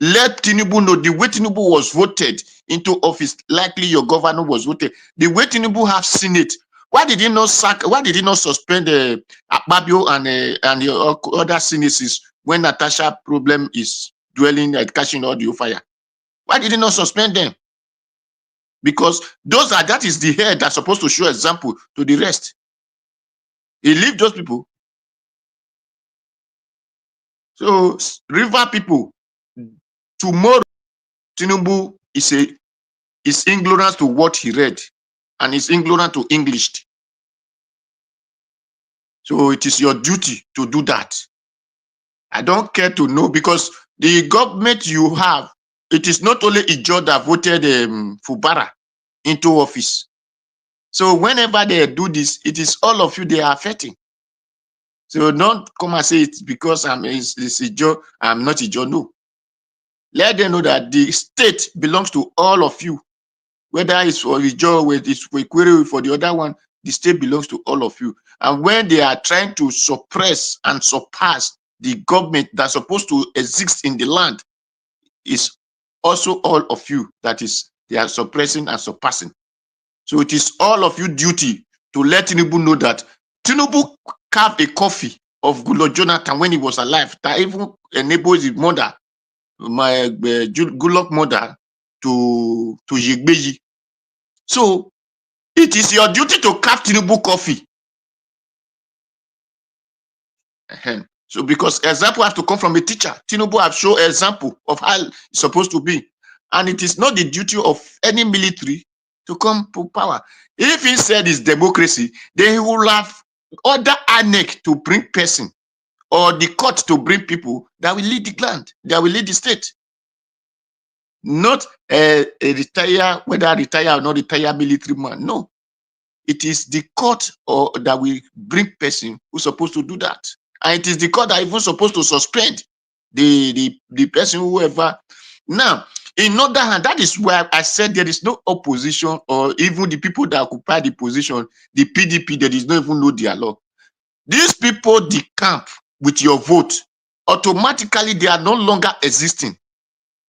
let Tinubu know the way Tinubu was voted into office, likely your governor was voted, the way Tinubu have seen it. Why did he not sack? Why did he not suspend Akpabio and the other senators when Natasha problem is dwelling at catching audio fire? Why did he not suspend them? Because that is the head that's supposed to show example to the rest. He leave those people. So river people, tomorrow Tinubu is ignorant to what he read and is ignorant to English. So it is your duty to do that. I don't care to know, because the government you have, it is not only Ijo that voted Fubara into office. So whenever they do this, it is all of you they are affecting. So don't come and say it's because it's Ijo, I'm not Ijo. No. Let them know that the state belongs to all of you. Whether it's for Ijo, whether it's for Ikwere, for the other one, the state belongs to all of you. And when they are trying to suppress and surpass the government that's supposed to exist in the land, is also all of you that is they are suppressing and surpassing. So it is all of you duty to let Tinubu know that Tinubu carved a coffee of Goodluck Jonathan when he was alive, that even enables his mother, my Goodluck mother, to Yegbeji. So it is your duty to carve Tinubu coffee. So because example has to come from a teacher, Tinubu have shown example of how it's supposed to be. And it is not the duty of any military to come to power. If he said it's democracy, then he will have other ANEC to bring person, or the court to bring people that will lead the land, that will lead the state. Not a retire, whether retire or not retire military man. No. It is the court that will bring person who's supposed to do that. And it is the court that even supposed to suspend the person, whoever. Now, in other hand, that is why I said there is no opposition, or even the people that occupy the position, the PDP, that is not even know their law. These people decamp with your vote, automatically they are no longer existing,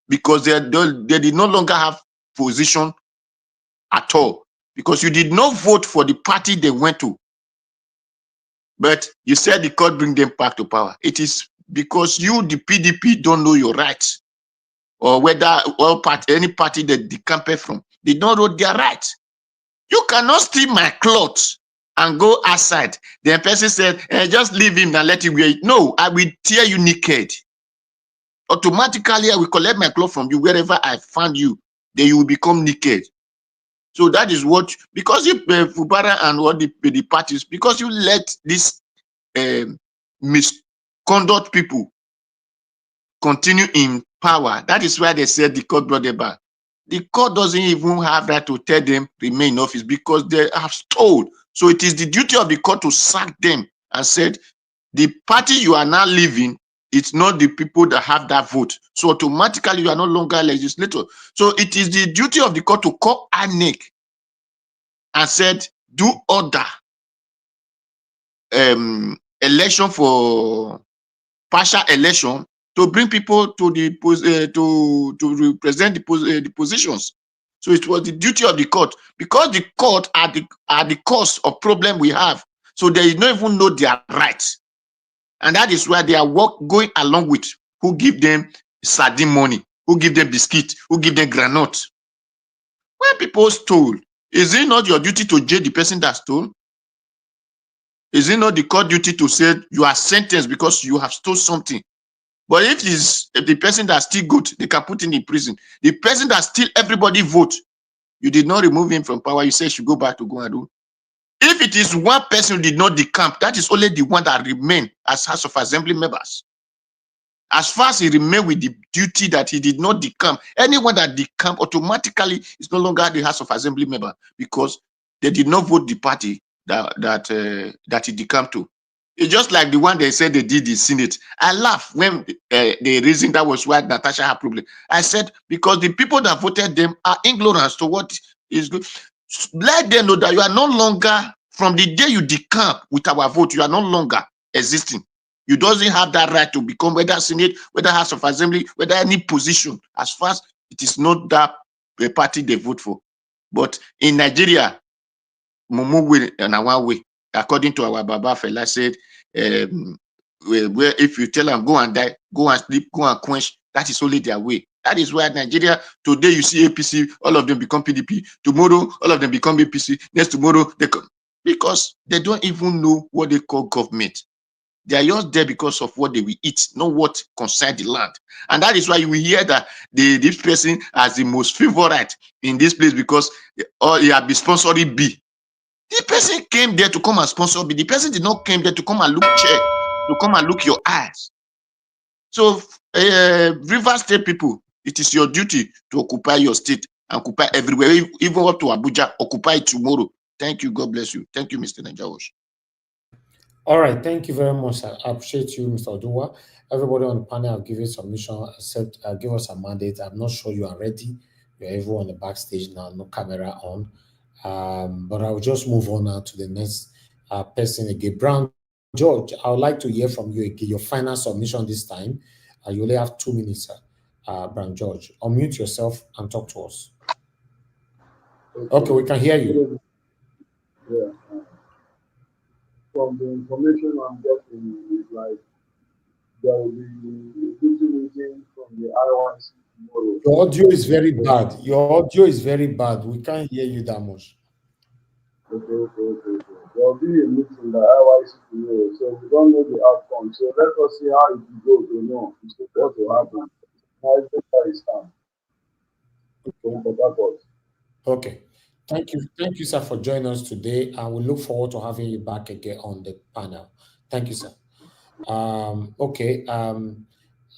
because they did no longer have position at all, because you did not vote for the party they went to. But you said the court bring them back to power. It is because you, the PDP, don't know your rights, or whether any party that they campaign from, they don't know their rights. You cannot steal my clothes and go outside. The person said, just leave him and let him wear it. No, I will tear you naked. Automatically, I will collect my clothes from you wherever I find you. Then you will become naked. So that is what, because you Fubara and what the parties, because you let this misconduct people continue in power. That is why they said the court brought them back. The court doesn't even have that to tell them remain in office, because they have stole. So it is the duty of the court to sack them and said, the party you are now leaving it's not the people that have that vote. So automatically you are no longer a legislator. So it is the duty of the court to call INEC and said, do order election for partial election to bring people to the to represent the positions. So it was the duty of the court, because the court are the cause of problem we have. So they don't even know their rights, and that is why they are going along with who give them sardine money, who give them biscuit, who give them granite. When people stole, is it not your duty to jail the person that stole? Is it not the court duty to say you are sentenced because you have stole something? But if the person that steal good, they can put him in prison. The person that steal everybody vote, you did not remove him from power. You say should go back to go and do. If it is one person who did not decamp, that is only the one that remain as House of Assembly members. As far as he remain with the duty that he did not decamp, anyone that decamp automatically is no longer the House of Assembly member, because they did not vote the party that he decamped to. It's just like the one they said they did in Senate. I laugh when the reason that was why Natasha had problem. I said, because the people that voted them are ignorant to what is good. Let them know that you are no longer, from the day you decamp with our vote, you are no longer existing. You doesn't have that right to become whether Senate, whether House of Assembly, whether any position, as far as it is not that party they vote for. But in Nigeria, Mumu will and our way, according to our Baba fella said, where if you tell them go and die, go and sleep, go and quench, that is only their way. That is why Nigeria today you see APC, all of them become PDP. Tomorrow, all of them become APC. Next tomorrow they come, because they don't even know what they call government. They are just there because of what they will eat, not what concerns the land. And that is why you will hear that this person as the most favorite in this place because he has been sponsoring B. The person came there to come and sponsor B. The person did not come there to come and look chair, to come and look your eyes. So, River State people, it is your duty to occupy your state, occupy everywhere, even up to Abuja, occupy it tomorrow. Thank you. God bless you. Thank you, Mr. Najawosh. All right, thank you very much. I appreciate you, Mr. Oduwa. Everybody on the panel have given submission, except give us a mandate. I'm not sure you are ready. You're everyone on the backstage now, no camera on. But I'll just move on now to the next person again. Brown George, I would like to hear from you again, your final submission this time. You only have 2 minutes, Brown George. Unmute yourself and talk to us. Okay, we can hear you. Yeah. From the information I'm getting, is like there will be a meeting from the IOC tomorrow. Your audio is very bad. Your audio is very bad. We can't hear you that much. Okay. There will be a meeting the IOC tomorrow, so we don't know the outcome. So let us see how it goes. You know what will happen. How it stands. Okay. Thank you, sir, for joining us today. And we look forward to having you back again on the panel. Thank you, sir. Okay.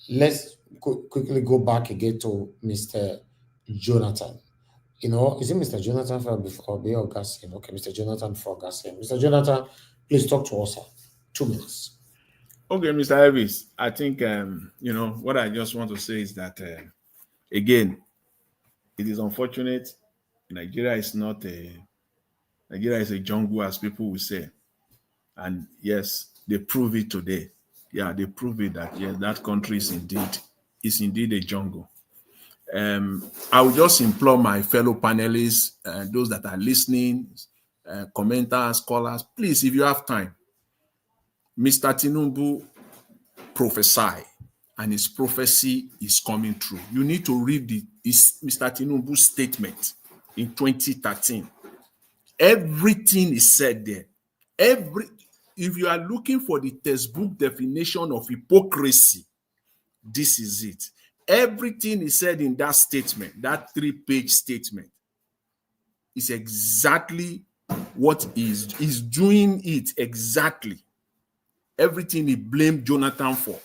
Let's quickly go back again to Mr. Jonathan. You know, is it Mr. Jonathan before Augustine? Okay, Mr. Jonathan for Augustine. Mr. Jonathan, please talk to us, sir. 2 minutes. Okay, Mr. Elvis, I think, you know, what I just want to say is that, again, it is unfortunate. Nigeria is a jungle, as people will say. And yes, they prove it today. Yeah, they prove it that, yes, that country is indeed a jungle. I would just implore my fellow panelists, those that are listening, commenters, callers, please, if you have time, Mr. Tinubu prophesy, and his prophecy is coming true. You need to read Mr. Tinubu's statement in 2013. Everything is said there. If you are looking for the textbook definition of hypocrisy, this is it. Everything is said in that statement, that 3-page statement, is exactly what is doing it exactly. Everything he blamed Jonathan for.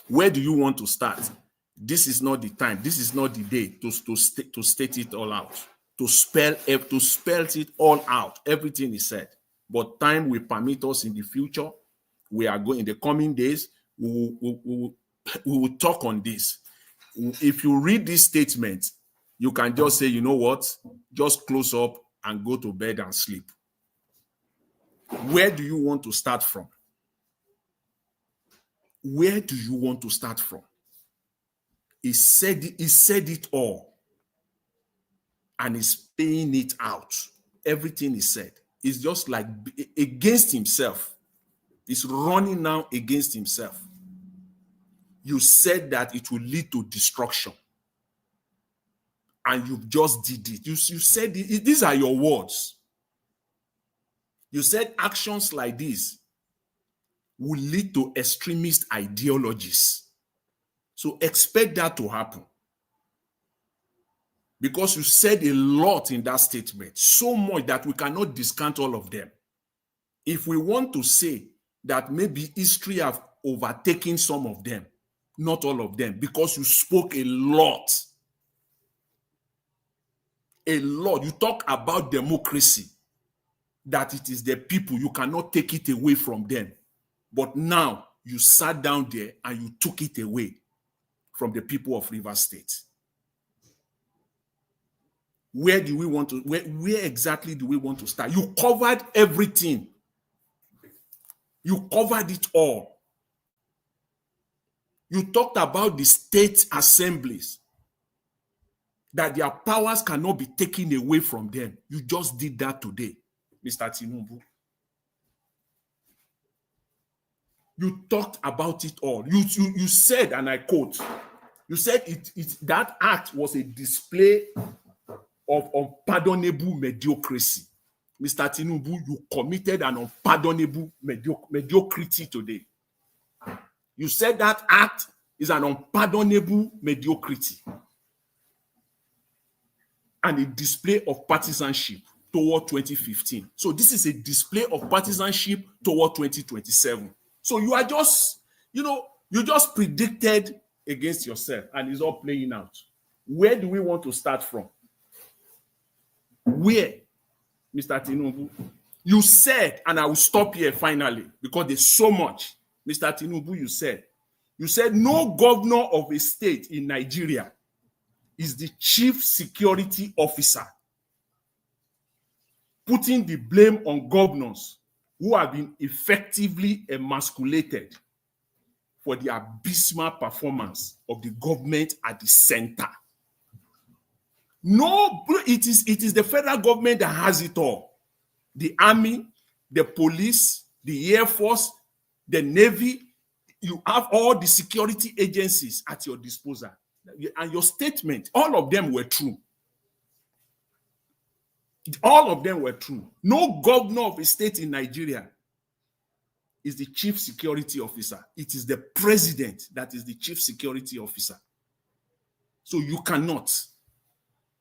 Where do you want to start? This is not the time. This is not the day to state it all out, to spell it all out. Everything is said. But time will permit us in the future. We are going in the coming days. we will talk on this. If you read this statement, you can just say, you know what, just close up and go to bed and sleep. Where do you want to start from? Where do you want to start from? He said it all, and he's paying it out. Everything he said is just like against himself. He's running now against himself. You said that it will lead to destruction, and you just did it. You said these are your words. You said actions like this will lead to extremist ideologies. So expect that to happen. Because you said a lot in that statement, so much that we cannot discount all of them. If we want to say that maybe history have overtaken some of them, not all of them, because you spoke a lot. A lot. You talk about democracy, that it is the people, you cannot take it away from them. But now you sat down there and you took it away from the people of Rivers State. Where do we want to, where exactly do we want to start? You covered everything. You covered it all. You talked about the state assemblies, that their powers cannot be taken away from them. You just did that today, Mr. Tinubu. You talked about it all. You said, and I quote, you said that act was a display of unpardonable mediocrity. Mr. Tinubu, you committed an unpardonable mediocrity today. You said that act is an unpardonable mediocrity and a display of partisanship toward 2015. So this is a display of partisanship toward 2027. So you are just, you just predicted against yourself, and it's all playing out. Where do we want to start from? Where, Mr. Tinubu? You said, and I will stop here finally because there's so much. Mr. Tinubu, you said no governor of a state in Nigeria is the chief security officer, putting the blame on governors who have been effectively emasculated for the abysmal performance of the government at the center. No, it is the federal government that has it all. The army, the police, the air force, the navy, you have all the security agencies at your disposal. And your statement, all of them were true. All of them were true. No governor of a state in Nigeria is the chief security officer. It is the president that is the chief security officer. So you cannot.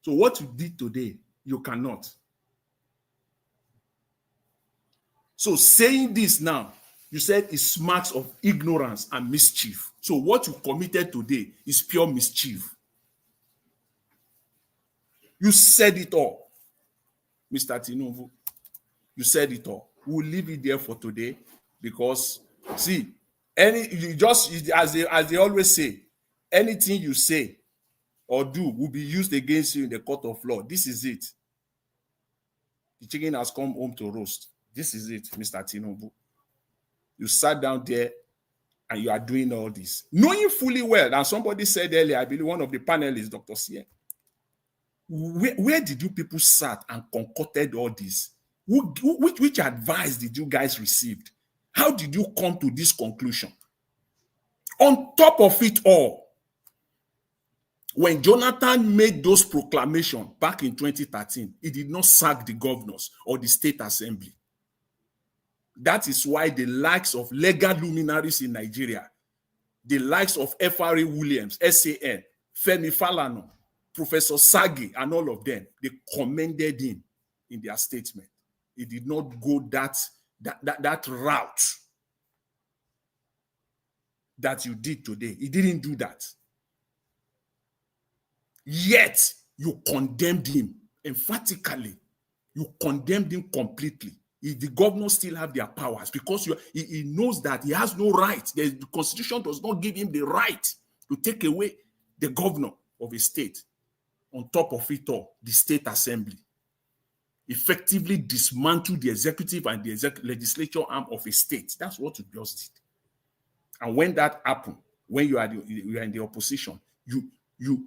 So what you did today, you cannot. So saying this now, you said it smacks of ignorance and mischief. So what you committed today is pure mischief. You said it all, Mr. Tinubu. You said it all. We'll leave it there for today because, see, as they always say, anything you say or do will be used against you in the court of law. This is it. The chicken has come home to roast. This is it, Mr. Tinubu. You sat down there and you are doing all this, knowing fully well, and somebody said earlier, I believe one of the panelists, Dr. Sien, where did you people sat and concocted all this? Which advice did you guys receive? How did you come to this conclusion? On top of it all, when Jonathan made those proclamations back in 2013, he did not sack the governors or the state assembly. That is why the likes of legal luminaries in Nigeria, the likes of F.R.A. Williams, SAN, Femi Falana, Professor Sagi, and all of them, they commended him in their statement. He did not go that route that you did today. He didn't do that. Yet, you condemned him emphatically. You condemned him completely. the governors still have their powers because he knows that he has no right. The constitution does not give him the right to take away the governor of a state. On top of it all, the state assembly effectively dismantle the executive and the legislature arm of a state. That's what you just did. And when that happens, when you are in the opposition, you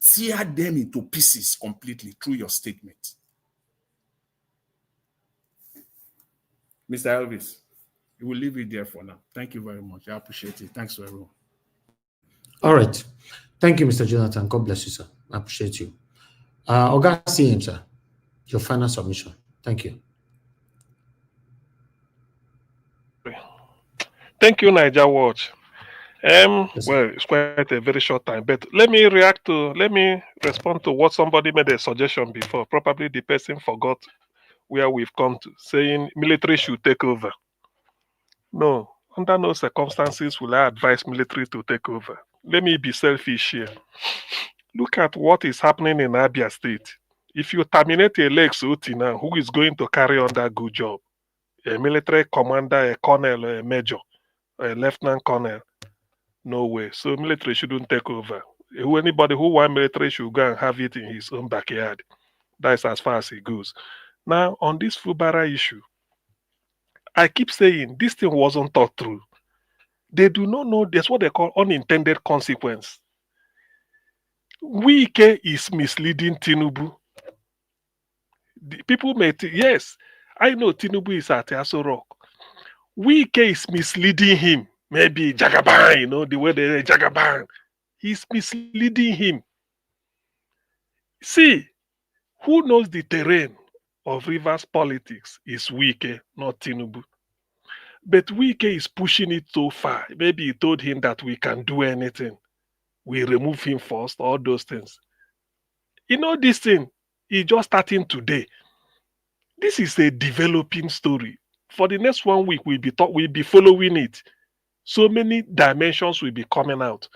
tear them into pieces completely through your statement. Mr. Elvis, we will leave it there for now. Thank you very much. I appreciate it. Thanks to everyone. All right. Thank you, Mr. Jonathan. God bless you, sir. I appreciate you. Oga CM, sir, your final submission. Thank you. Thank you, Niger Watch. Yes, well, it's quite a very short time, but let me respond to what somebody made a suggestion before. Probably the person forgot where we've come to, saying military should take over. No, under no circumstances will I advise military to take over. Let me be selfish here. Look at what is happening in Abia State. If you terminate a Lex Oti now, who is going to carry on that good job? A military commander, a colonel, a major, a lieutenant colonel? No way. So military shouldn't take over. Anybody who wants military should go and have it in his own backyard. That's as far as it goes. Now, on this Fubara issue, I keep saying this thing wasn't thought through. They do not know there's what they call unintended consequence. Wike is misleading Tinubu. The people may yes, I know Tinubu is at Aso Rock. Wike is misleading him. Maybe Jagaban, the way they Jagaban. He's misleading him. See, who knows the terrain of Rivers politics is Wike, not Tinubu. But Wike is pushing it so far. Maybe he told him that we can do anything. We remove him first, all those things. This thing is just starting today. This is a developing story. For the next 1 week, we'll be following it. So many dimensions will be coming out.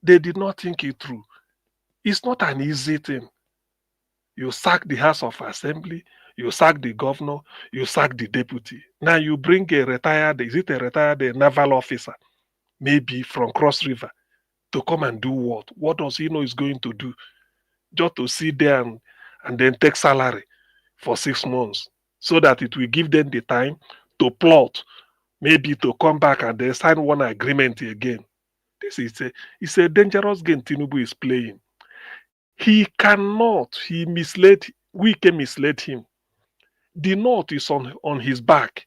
They did not think it through. It's not an easy thing. You sack the House of Assembly, you sack the governor, you sack the deputy. Now you bring a retired naval officer, maybe from Cross River, to come and do what? What does he know he's going to do? Just to sit there and then take salary for 6 months so that it will give them the time to plot, maybe to come back and then sign one agreement again. This is it's a dangerous game Tinubu is playing. He misled, Wike misled him. The North is on his back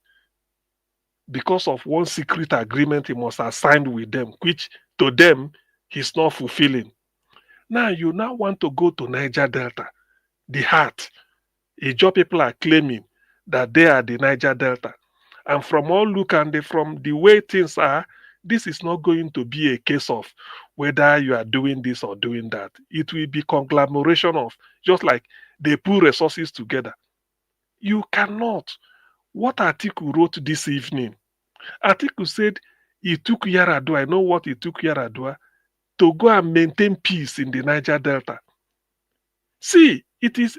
because of one secret agreement he must have signed with them, which to them he's not fulfilling. Now you want to go to Niger Delta, the heart. Ijaw people are claiming that they are the Niger Delta. And from all look and from the way things are, this is not going to be a case of whether you are doing this or doing that. It will be conglomeration of, just like they put resources together. You cannot. What Atiku wrote this evening, Atiku said he took Yaradua, I know what he took Yaradua, to go and maintain peace in the Niger Delta. See, it is,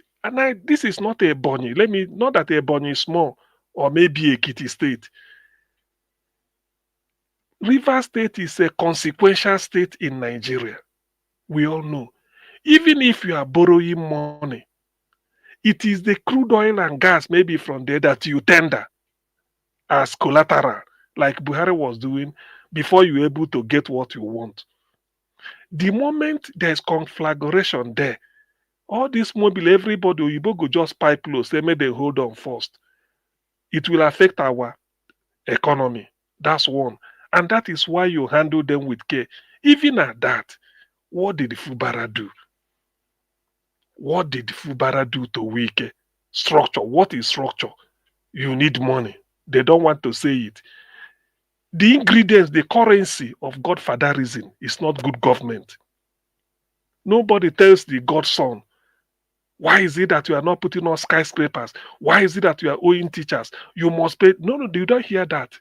this is not a Ebonyi. Not that Ebonyi is small, or maybe a Ekiti state. River State is a consequential state in Nigeria. We all know. Even if you are borrowing money, it is the crude oil and gas maybe from there that you tender as collateral, like Buhari was doing before you're able to get what you want. The moment there's conflagration there, all this mobile, everybody, Oyibo go just pipe close, they may they hold on first. It will affect our economy. That's one. And that is why you handle them with care. Even at that, what did Fubara do? What did Fubara do to Wike? Structure. What is structure? You need money. They don't want to say it. The ingredients, the currency of godfatherism is not good government. Nobody tells the godson, why is it that you are not putting on skyscrapers? Why is it that you are owing teachers? You must pay. No, you don't hear that.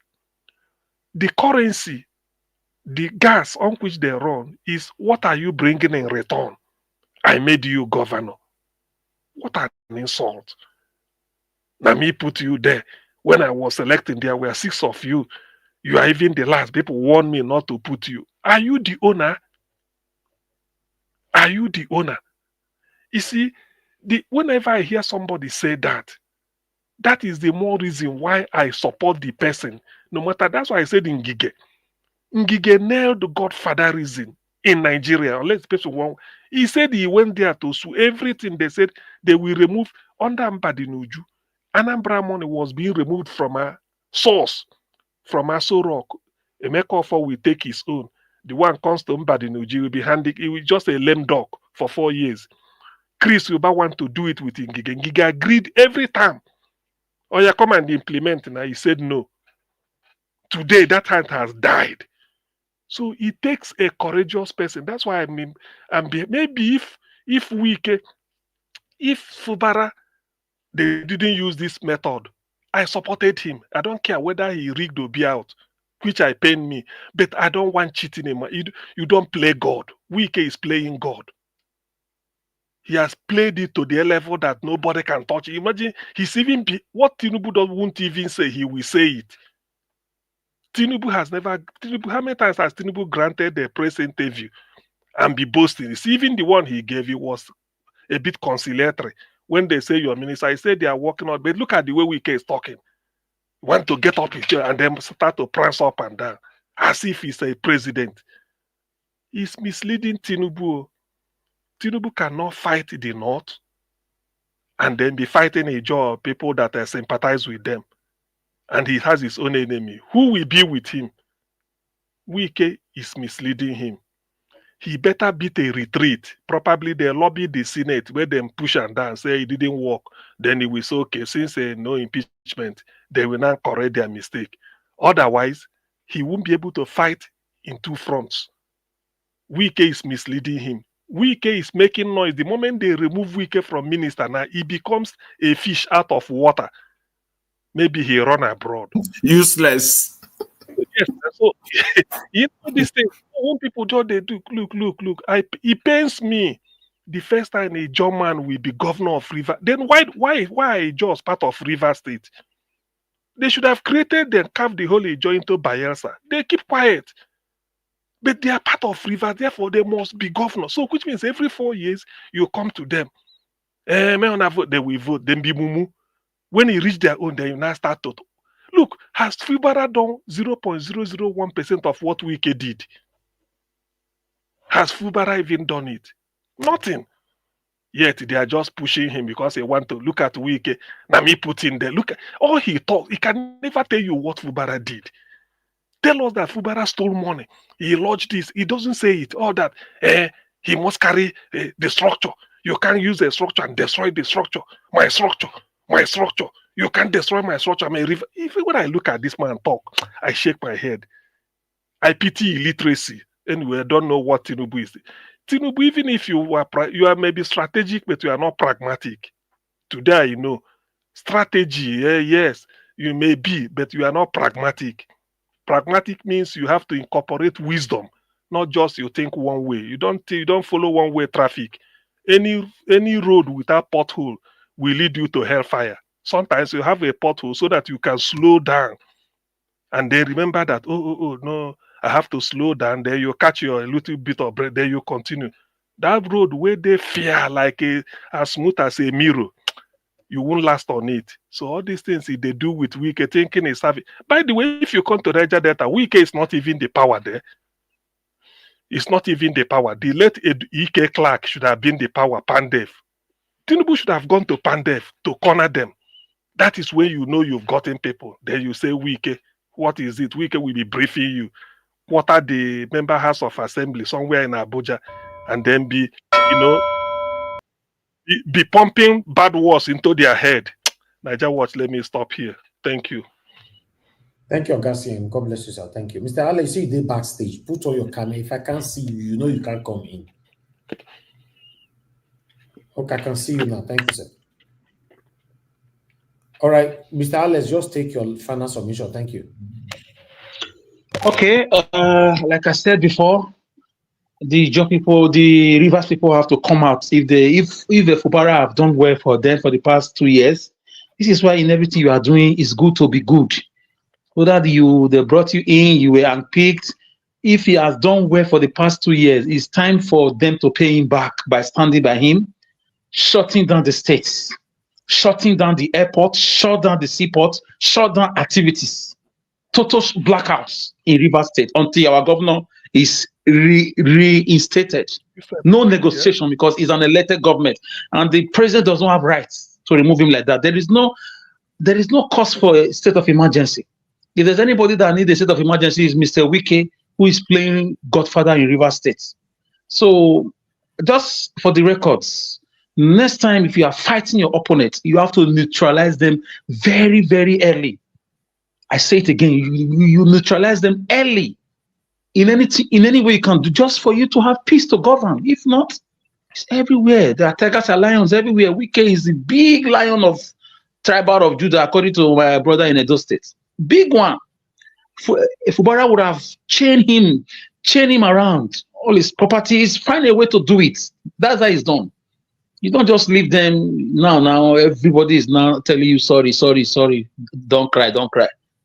The currency, the gas on which they run is what are you bringing in return? I made you governor. What an insult. Now me put you there. When I was selecting, there were 6 of you. You are even the last. People warned me not to put you. Are you the owner? Are you the owner? You see, whenever I hear somebody say that, that is the more reason why I support the person. No matter, that's why I said Ngige. Ngige nailed the godfatherism in Nigeria. Unless people want, he said he went there to sue everything. They said they will remove under Mbadinuju. Anambra money was being removed from a source, from Aso Rock. Emeka will take his own. The one comes to Mbadinuju will be handing. It was just a lame dog for 4 years. Chris Uba want to do it with Ngige. Ngige agreed every time. Oh, yeah, come and implement. Now he said no. Today that hand has died. So it takes a courageous person. That's why I mean, maybe if Fubara they didn't use this method, I supported him. I don't care whether he rigged or be out, which I pain me. But I don't want cheating him. You don't play God. Wike is playing God. He has played it to the level that nobody can touch it. Imagine he's even what Tinubu won't even say, he will say it. Tinubu, how many times has Tinubu granted a press interview and be boasting? It's even the one he gave, it was a bit conciliatory. When they say your minister, I say they are working on, but look at the way Wike is talking. Want to get up his chair and then start to prance up and down as if he's a president. He's misleading Tinubu. Tinubu cannot fight the North and then be fighting a job people that sympathize with them. And he has his own enemy. Who will be with him? Wike is misleading him. He better beat a retreat. Probably they lobby the Senate where them push and down, say it didn't work. Then it will say, okay, since no impeachment, they will now correct their mistake. Otherwise, he won't be able to fight in 2 fronts. Wike is misleading him. Wike is making noise. The moment they remove Wike from minister, now he becomes a fish out of water. Maybe he run abroad. Useless. Yes, so you know this thing. When people just they do look. It pains me. The first time a German will be governor of River, then why just part of River State? They should have created and carved the whole Ijaw into Bayelsa. They keep quiet. But they are part of River, therefore they must be governor. So which means every 4 years you come to them. They will vote, then be mumu. When he reach their own, then you now start to look. Has Fubara done 0.001% of what Wike did? Has Fubara even done it? Nothing. Yet they are just pushing him because they want to look at Wike. Now me put in there. Look at all he talks. He can never tell you what Fubara did. Tell us that Fubara stole money. He lodged this. He doesn't say it. All that. He must carry the structure. You can't use the structure and destroy the structure. My structure. You can't destroy my structure. Even when I look at this man talk, I shake my head. I pity illiteracy. Anyway, I don't know what Tinubu is. Tinubu, even if you are maybe strategic, but you are not pragmatic. Today, you know, strategy, yes, you may be, but you are not pragmatic. Pragmatic means you have to incorporate wisdom, not just you think one way. You don't follow one way traffic. Any road without pothole will lead you to hellfire. Sometimes you have a pothole so that you can slow down, and then remember that no, I have to slow down. Then you catch your little bit of breath. Then you continue. That road where they fear like as smooth as a mirror, you won't last on it. So all these things they do with Wike thinking is having. By the way, if you come to Niger Delta, Wike is not even the power there. It's not even the power. The late Ike Clark should have been the power. Pandev. Tinubu should have gone to Pandev to corner them. That is when you know you've gotten people. Then you say Wike. What is it? Wike will be briefing you. Quarter the member house of assembly somewhere in Abuja, and then be pumping bad words into their head. Niger Watch, let me stop here. Thank you. Thank you, Augustine. God bless you, sir. Thank you. Mr. Ale, you see you did backstage. Put on your camera. If I can't see you, you know you can't come in. Okay, I can see you now. Thank you, sir. All right, Mr. Alex, just take your final submission. Thank you. Okay, like I said before, the job people, the Rivers people have to come out. If the Fubara have done well for them for the past 2 years, This is why in everything you are doing, it's good to be good. Whether they brought you in, you were unpicked. If he has done well for the past 2 years, it's time for them to pay him back by standing by him, shutting down the states, shutting down the airport, shut down the seaport, shut down activities. Total blackouts in Rivers State until our governor is reinstated. No negotiation because he's an elected government and the president does not have rights to remove him like that. There is no cause for a state of emergency. If there's anybody that needs a state of emergency, is Mr. Wike, who is playing Godfather in Rivers State. So, just for the records, next time if you are fighting your opponent, you have to neutralize them very, very early. I say it again, you neutralize them early in any way you can do, just for you to have peace to govern. If not, it's everywhere. There are tigers and lions everywhere. Wike is the big lion of tribal of Judah, according to my brother in Edo State. Big one. If Fubara would have chain him around all his properties, find a way to do it. That's how it's done. You don't just leave them now. Everybody is now telling you sorry. Don't cry.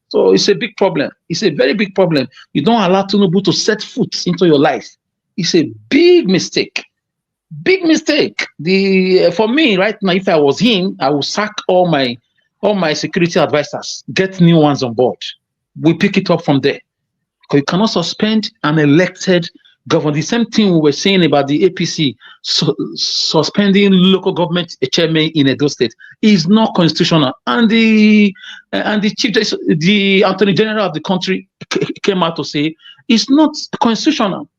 So it's a big problem. It's a very big problem. You don't allow Tinubu to set foot into your life. It's a big mistake. Big mistake. For me right now, if I was him, I would sack all my security advisors, get new ones on board. We pick it up from there. Because you cannot suspend an elected governor. The same thing we were saying about the APC suspending local government chairman in Edo State is not constitutional. And the chief justice, the attorney general of the country came out to say it's not constitutional.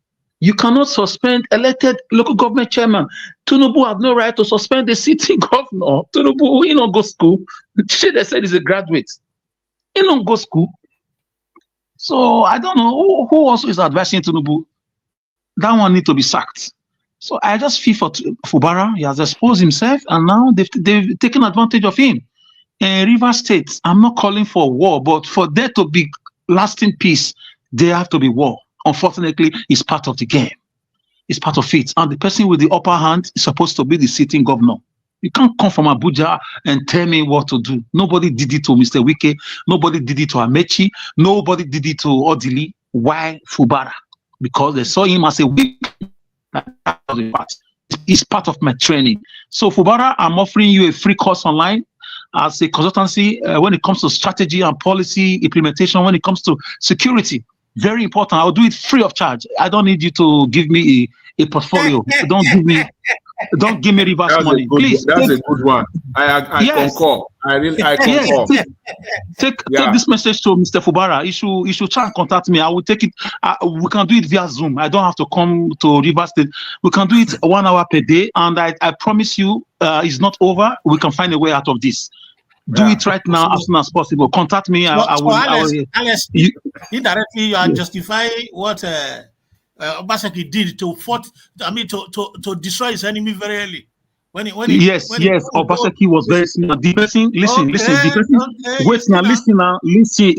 You cannot suspend elected local government chairman. Tinubu have no right to suspend the sitting governor. Tinubu, he don't go school. They said he's a graduate. He don't go school. So I don't know who also is advising Tinubu. That one need to be sacked. So I just feel for Fubara. He has exposed himself, and now they've taken advantage of him. In Rivers State, I'm not calling for war, but for there to be lasting peace, there have to be war. Unfortunately, it's part of the game. It's part of it. And the person with the upper hand is supposed to be the sitting governor. You can't come from Abuja and tell me what to do. Nobody did it to Mr. Wike. Nobody did it to Amechi. Nobody did it to Odili. Why Fubara? Because they saw him as a weak. It's part of my training. So Fubara, I'm offering you a free course online as a consultancy when it comes to strategy and policy implementation, when it comes to security. Very important. I'll do it free of charge. I don't need you to give me a portfolio. Don't give me reverse money, please. That's a good one. I concur. I concur. Yes, take this message to Mr. Fubara. He should try and contact me. I will take it. We can do it via Zoom. I don't have to come to Rivers State. We can do it 1 hour per day, and I promise you, it's not over. We can find a way out of this. Do it right now as soon as possible. Contact me. Alex, indirectly, you are justifying what Obasanjo did to destroy his enemy very early. Yes, Obasanjo was very smart. The person, listen.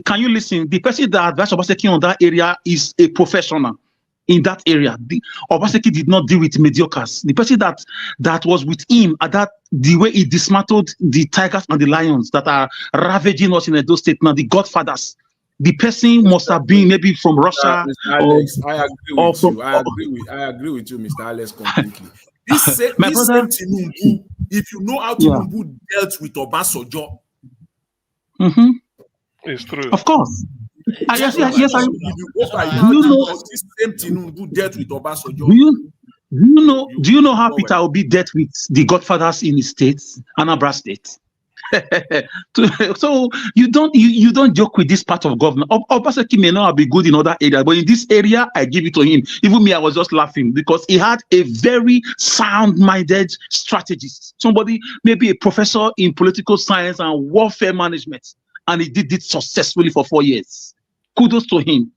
Can you listen? The person that advised Obasanjo on that area is a professional in that area. Obasanjo did not deal with mediocres. The person that was with him at the way he dismantled the tigers and the lions that are ravaging us in Edo State now, the godfathers. The person must have been maybe from Russia. Alex, I agree with you, Mr. Alex, completely. This same Tinubu, if you know how Tinubu dealt with Obasanjo, it's true. Of course. Yes, this same Tinubu dealt with Obasanjo. Do you know how Peter Obi dealt with the godfathers in his states, Anambra State? So you don't joke with this part of government. Obasanjo may not be good in other areas, but in this area, I give it to him. Even me, I was just laughing because he had a very sound-minded strategist. Somebody, maybe a professor in political science and warfare management, and he did it successfully for 4 years. Kudos to him.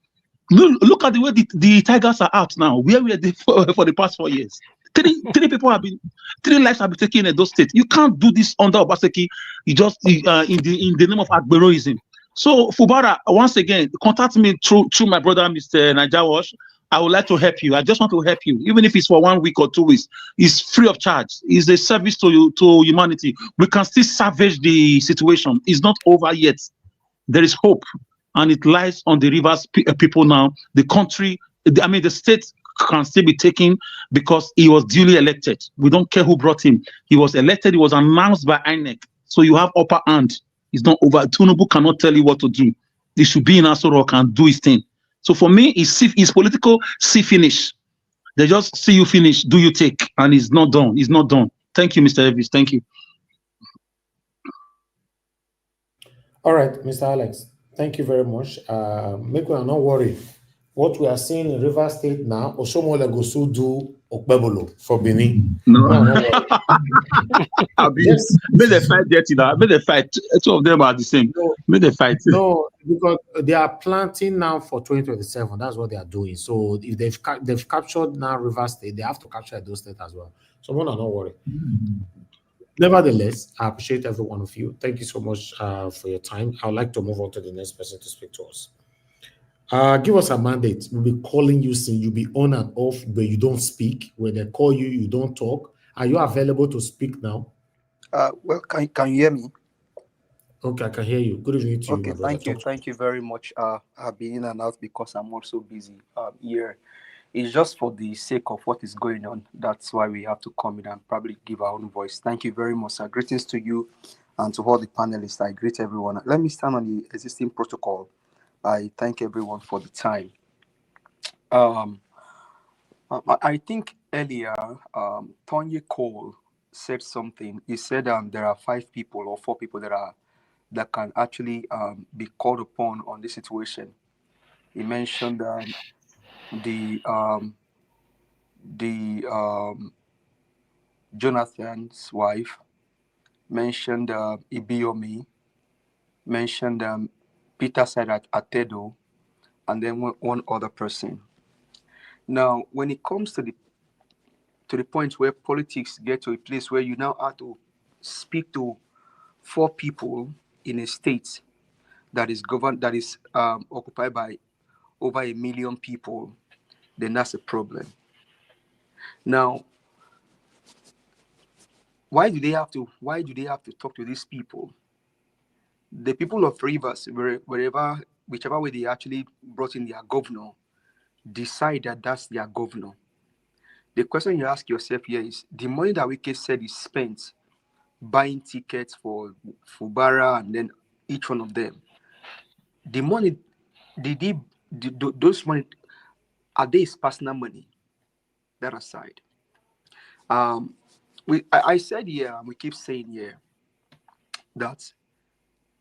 Look at the way the tigers are out now. Where were they for the past 4 years? Three lives have been taken in those states. You can't do this under Obasanjo. You just in the name of Agberoism. So Fubara, once again, contact me through my brother, Mr. Najawash, I would like to help you. I just want to help you, even if it's for 1 week or 2 weeks. It's free of charge. It's a service to you, to humanity. We can still salvage the situation. It's not over yet. There is hope, and it lies on the rivers people now. The country, the state can still be taken because he was duly elected. We don't care who brought him. He was elected. He was announced by INEC. So you have upper hand. It's not over. Tinubu cannot tell you what to do. He should be in Aso Rock and do his thing. So for me, it's political. See finish. They just see you finish, do you take, and it's not done. It's not done. Thank you, Mr. Elvis. Thank you. All right, Mr. Alex. Thank you very much. Make we are not worried. What we are seeing in River State now, Oshomola Gosu do Okbebolo for Benin. No. Yes. May they fight dirty now. May they fight. Two of them are the same. No, may they fight. No, because they are planting now for 2027. That's what they are doing. So if they've captured now River State, they have to capture those states as well. So we're not worried. Nevertheless, I appreciate every one of you. Thank you so much for your time. I would like to move on to the next person to speak to us. Give us a mandate. We'll be calling you soon. You'll be on and off, but you don't speak. When they call you, you don't talk. Are you available to speak now? Well, can you hear me? Okay, I can hear you. Good evening to you, my brother. Thank you very much. I've been in and out because I'm also busy here. It's just for the sake of what is going on. That's why we have to come in and probably give our own voice. Thank you very much, sir. Greetings to you and to all the panelists. I greet everyone. Let me stand on the existing protocol. I thank everyone for the time. I think earlier, Tony Cole said something. He said there are 5 people or 4 people that can actually be called upon on this situation. He mentioned Jonathan's wife, mentioned Ibiyomi, mentioned Peter said at Atedo, and then one other person. Now, when it comes to the point where politics get to a place where you now have to speak to 4 people in a state that is governed, that is occupied by over 1 million people, then that's a problem. Now, why do they have to talk to these people? The people of Rivers, whichever way they actually brought in their governor, decide that that's their governor. The question you ask yourself here is, the money that Wike said is spent buying tickets for Fubara and then each one of them, the money, those money, are they his personal money? That aside. I said here, and we keep saying here, that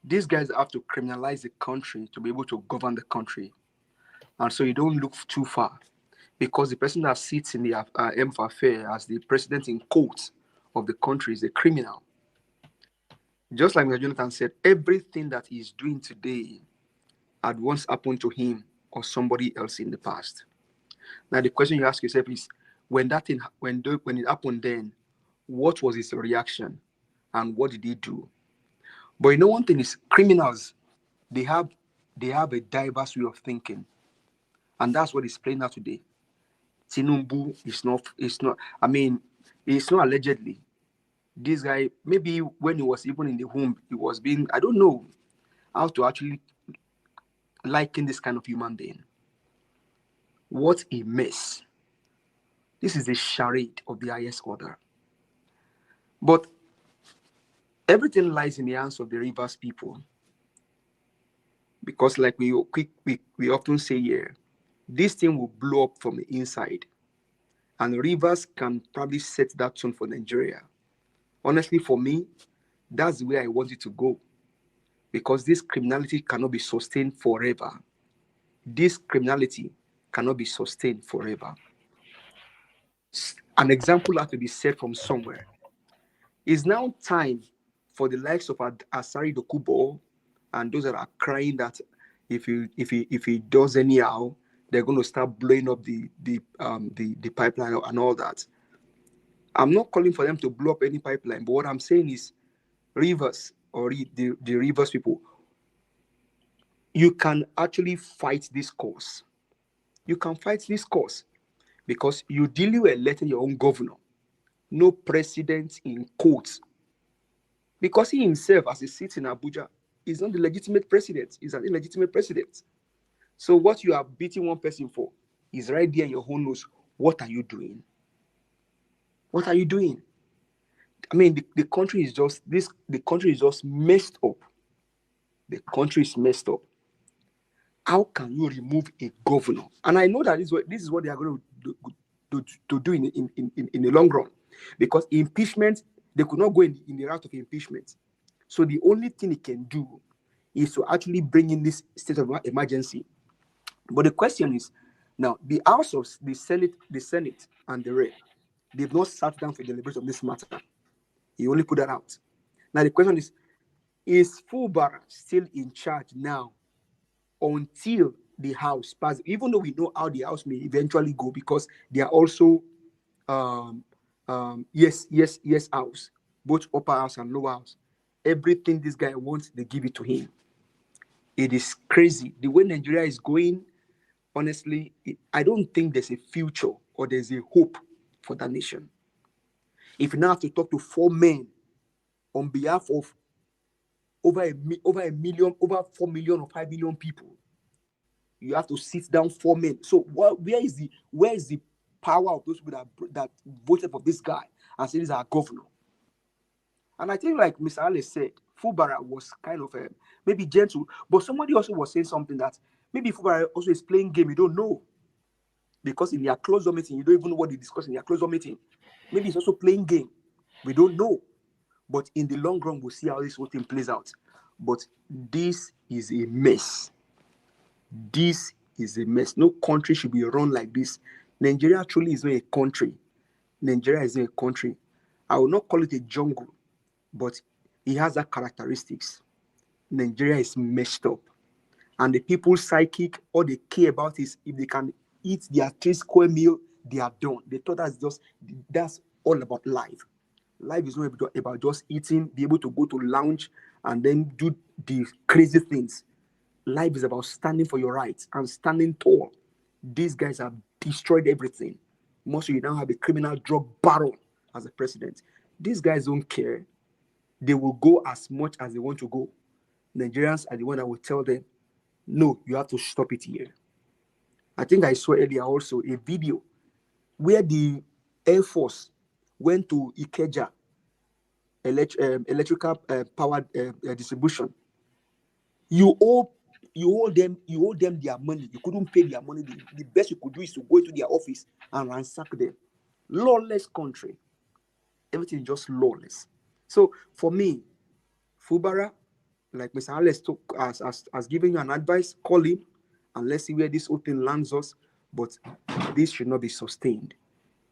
these guys have to criminalize the country to be able to govern the country. And so you don't look too far, because the person that sits in the affair as the president in court of the country is a criminal. Just like Mr. Jonathan said, everything that he's doing today had once happened to him or somebody else in the past. Now the question you ask yourself is, when it happened then, what was his reaction and what did he do? But you know, one thing is, criminals, they have a diverse way of thinking, and that's what is playing out today. Tinubu it's not allegedly. This guy, maybe when he was even in the womb, he was being, I don't know how to actually liken this kind of human being. What a mess. This is a charade of the highest order. But everything lies in the hands of the Rivers people. Because like we often say here, this thing will blow up from the inside. And Rivers can probably set that tone for Nigeria. Honestly, for me, that's the way I want it to go. Because this criminality cannot be sustained forever. This criminality cannot be sustained forever. An example has to be set from somewhere. It's now time for the likes of Asari Dokubo and those that are crying that if he does anyhow, they're going to start blowing up the pipeline and all that. I'm not calling for them to blow up any pipeline, but what I'm saying is, Rivers or the Rivers people, you can actually fight this cause. You can fight this cause because you duly elected your own governor. No president in quotes. Because he himself, as he sits in Abuja, is not the legitimate president. He's an illegitimate president. So what you are beating one person for is right there in your own nose. What are you doing? What are you doing? I mean, the country is just this. The country is just messed up. The country is messed up. How can you remove a governor? And I know that this is what they are going to do in the long run, because impeachment, they could not go in the route of impeachment. So the only thing it can do is to actually bring in this state of emergency. But the question is, now the House of the Senate and the Rep, they've not sat down for deliberation on this matter. He only put that out. Now the question is Fubara still in charge now until the House passes? Even though we know how the House may eventually go, because they are also yes House, both upper house and lower house. Everything this guy wants, they give it to him. It is crazy the way Nigeria is going. Honestly, I don't think there's a future or there's a hope for that nation. If you now have to talk to 4 men on behalf of over 4 million or 5 million people, you have to sit down 4 men. So where is the power of those people that voted for this guy and said he's our governor? And I think, like Mr. Ale said, Fubara was kind of maybe gentle, but somebody also was saying something that maybe Fubara also is playing game. You don't know, because in their closed door meeting, you don't even know what they discuss in their closed door meeting. Maybe he's also playing game. We don't know. But in the long run, we'll see how this whole thing plays out. But this is a mess. This is a mess. No country should be run like this. Nigeria truly is not a country. Nigeria is not a country. I will not call it a jungle, but it has that characteristics. Nigeria is messed up. And the people's psychic, all they care about is if they can eat their 3 square meal, they are done. They thought that's all about life. Life is not about just eating, be able to go to lounge and then do the crazy things. Life is about standing for your rights and standing tall. These guys have destroyed everything. Most of you now have a criminal drug baron as a president. These guys don't care. They will go as much as they want to go. Nigerians are the one that will tell them, no, you have to stop it here. I think I saw earlier also a video where the Air Force went to Ikeja electrical power distribution. You owe them their money. You couldn't pay their money. The best you could do is to go into their office and ransack them. Lawless country. Everything is just lawless. So for me, Fubara, like Mr. Alex has given you an advice, call him and let's see where this whole thing lands us. But this should not be sustained.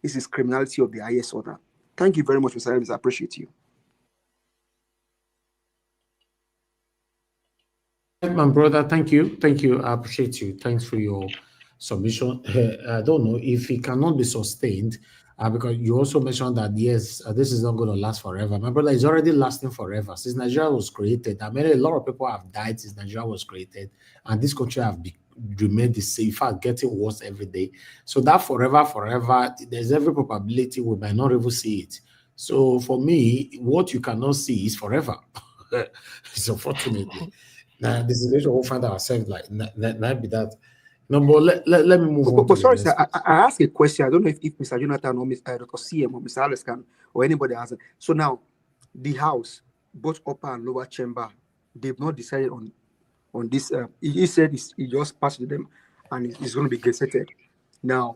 This is criminality of the highest order. Thank you very much, Mr. Alex. I appreciate you. My brother, thank you. I appreciate you. Thanks for your submission. I don't know if it cannot be sustained, because you also mentioned that yes, this is not going to last forever. My brother, is already lasting forever since Nigeria was created. I mean, a lot of people have died since Nigeria was created, and this country have remained the same. In fact, getting worse every day. So that forever, there's every probability we might not even see it. So for me, what you cannot see is forever. So unfortunately. Now, the situation we'll find ourselves like that be that. No, but let me move on. But sorry, sir, I asked a question. I don't know if Mr. Jonathan or Dr. CM or Mr. Alex can or anybody has it. So now, the House, both upper and lower chamber, they've not decided on this. He said he just passed to them and it's going to be gazetted. Now,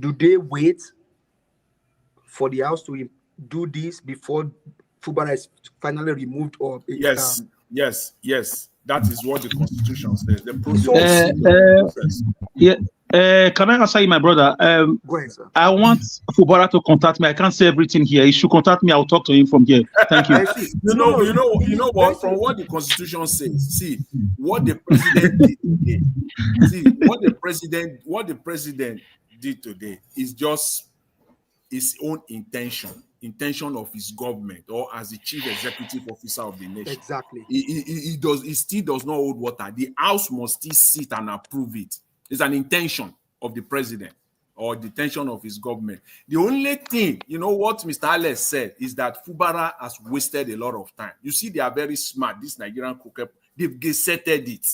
do they wait for the House to do this before Fubara is finally removed? Or yes. That is what the Constitution says. The process. Can I answer you, my brother? Go ahead, sir. I want Fubara to contact me. I can't say everything here. He should contact me. I'll talk to him from here. Thank you. You know what? From what the Constitution says, see what the president did today. See what the president did today is just his own intention of his government, or as the chief executive officer of the nation. Exactly. He still does not hold water. The House must still sit and approve it. It's an intention. of the president or the tension of his government. The only thing, you know what Mr. Alex said, is that Fubara has wasted a lot of time. You see, they are very smart, this Nigerian crooked, they've gazetted it.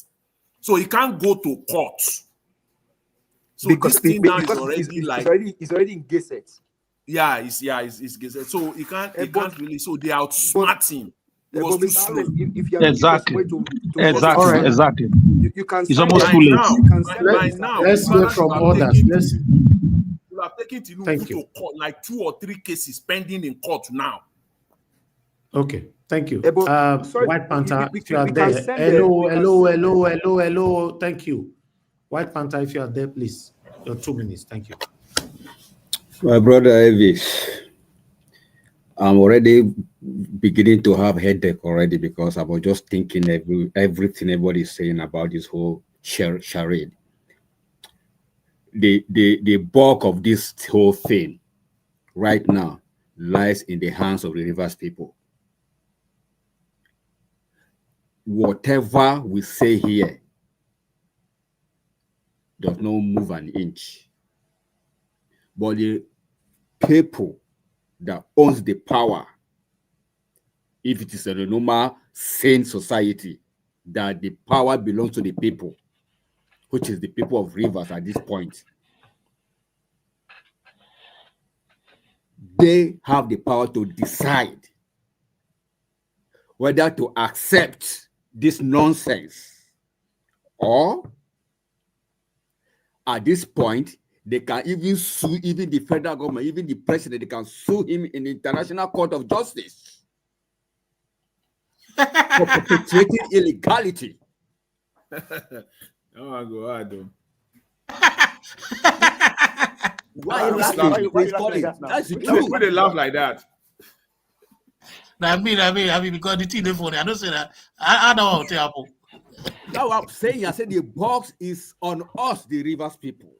So he can't go to court. So because this thing now is because already it's already in Gazette. Yeah, it's gazetted. So he can't really, so they outsmart him. It was But too Mr. slow. Alex, if you are looking for Exactly. somebody to Exactly. prosecute, Exactly. you can It's send almost them. too late. Now, You can send by them. now, Let's hear Fubara from should have others. taken Let's you have taken Tinubu thank you. to court, like 2 or 3 cases pending in court now. Okay, thank you. But sorry, White Panther, we if you are can there. send Hello, them. hello. Thank you. White Panther, if you are there, please. Your 2 minutes. Thank you. My brother Elvis, I'm already beginning to have headache already because I was just thinking everything everybody is saying about this whole charade. The bulk of this whole thing right now lies in the hands of the Rivers people. Whatever we say here does not move an inch. But the people that owns the power, if it is a normal, sane society, that the power belongs to the people, which is the people of Rivers at this point, they have the power to decide whether to accept this nonsense, or at this point, they can even sue even the federal government, even the president. They can sue him in the International Court of Justice for perpetrating illegality. Oh, I go hard though. Why are you laughing? Why you laughing like that now? That's the Why truth. they laugh like that? I mean, because the thing is funny. I don't say that. I don't want to tell. That's what I'm saying. I said the box is on us, the Rivers people,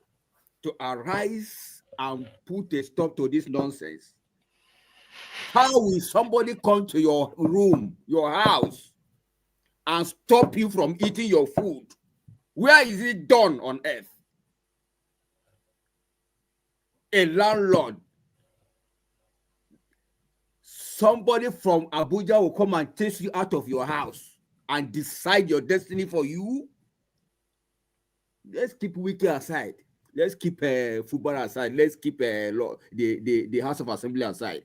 to arise and put a stop to this nonsense. How will somebody come to your room, your house, and stop you from eating your food? Where is it done on earth? A landlord, somebody from Abuja will come and chase you out of your house and decide your destiny for you. Let's keep Wiki aside. Let's keep Fubara aside. Let's keep the House of Assembly aside.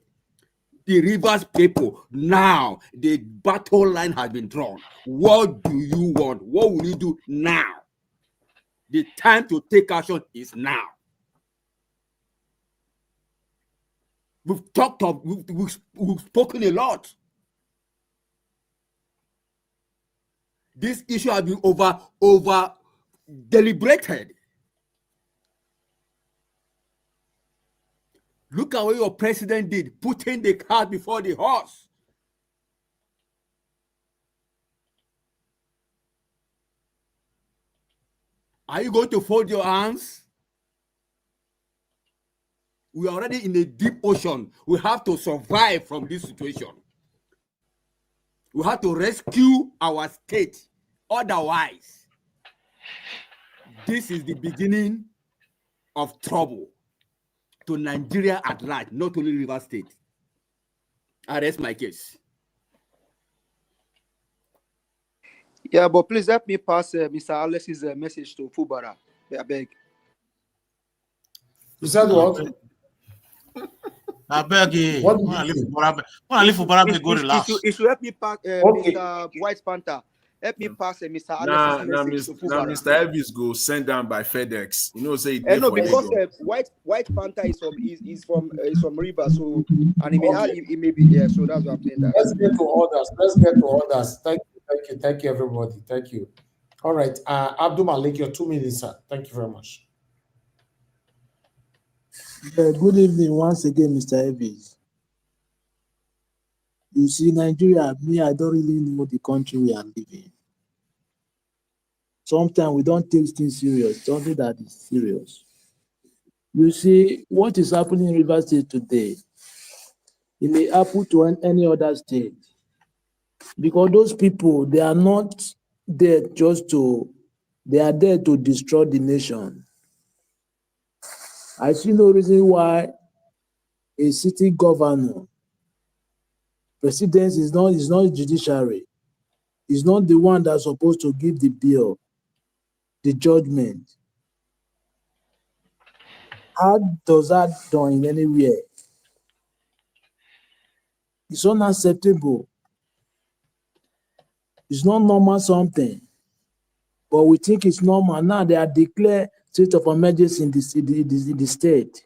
The Rivers people, now the battle line has been drawn. What do you want? What will you do now? The time to take action is now. We've talked of, we've spoken a lot. This issue has been over deliberated. Look at what your president did, putting the cart before the horse. Are you going to fold your hands? We are already in a deep ocean. We have to survive from this situation. We have to rescue our state. Otherwise, this is the beginning of trouble to Nigeria at large, not only Rivers State. I rest my case. Yeah, but please help me pass Mr. Alex's message to Fubara. I beg. You said what? I beg you. What When I did leave you for Barabé, go relax. It should help me pass Okay. Mr. White Panther. Help me pass Mr. Now, Alex's message to now, Fubara. Mr. Elvis go send down by FedEx. You know, say No, for because Lagos. White Panther is from Rivers, so and Okay. he may be yeah. So that's what I'm saying. That Let's get to others. Let's get to others. Thank you, everybody. Thank you. All right, Abdul Malik, your 2 minutes, sir. Thank you very much. Good evening once again, Mr. Evans. You see, Nigeria, me, I don't really know the country we are living. Sometimes we don't take things serious, something that is serious. You see, what is happening in Rivers State today, it may happen to any other state. Because those people, they are not there they are there to destroy the nation. I see no reason why a city governor, president is not judiciary, is not the one that's supposed to give the bill, the judgment. How does that done in anywhere? It's unacceptable. It's not normal something, but we think it's normal. Now they are declared state of emergency in the state.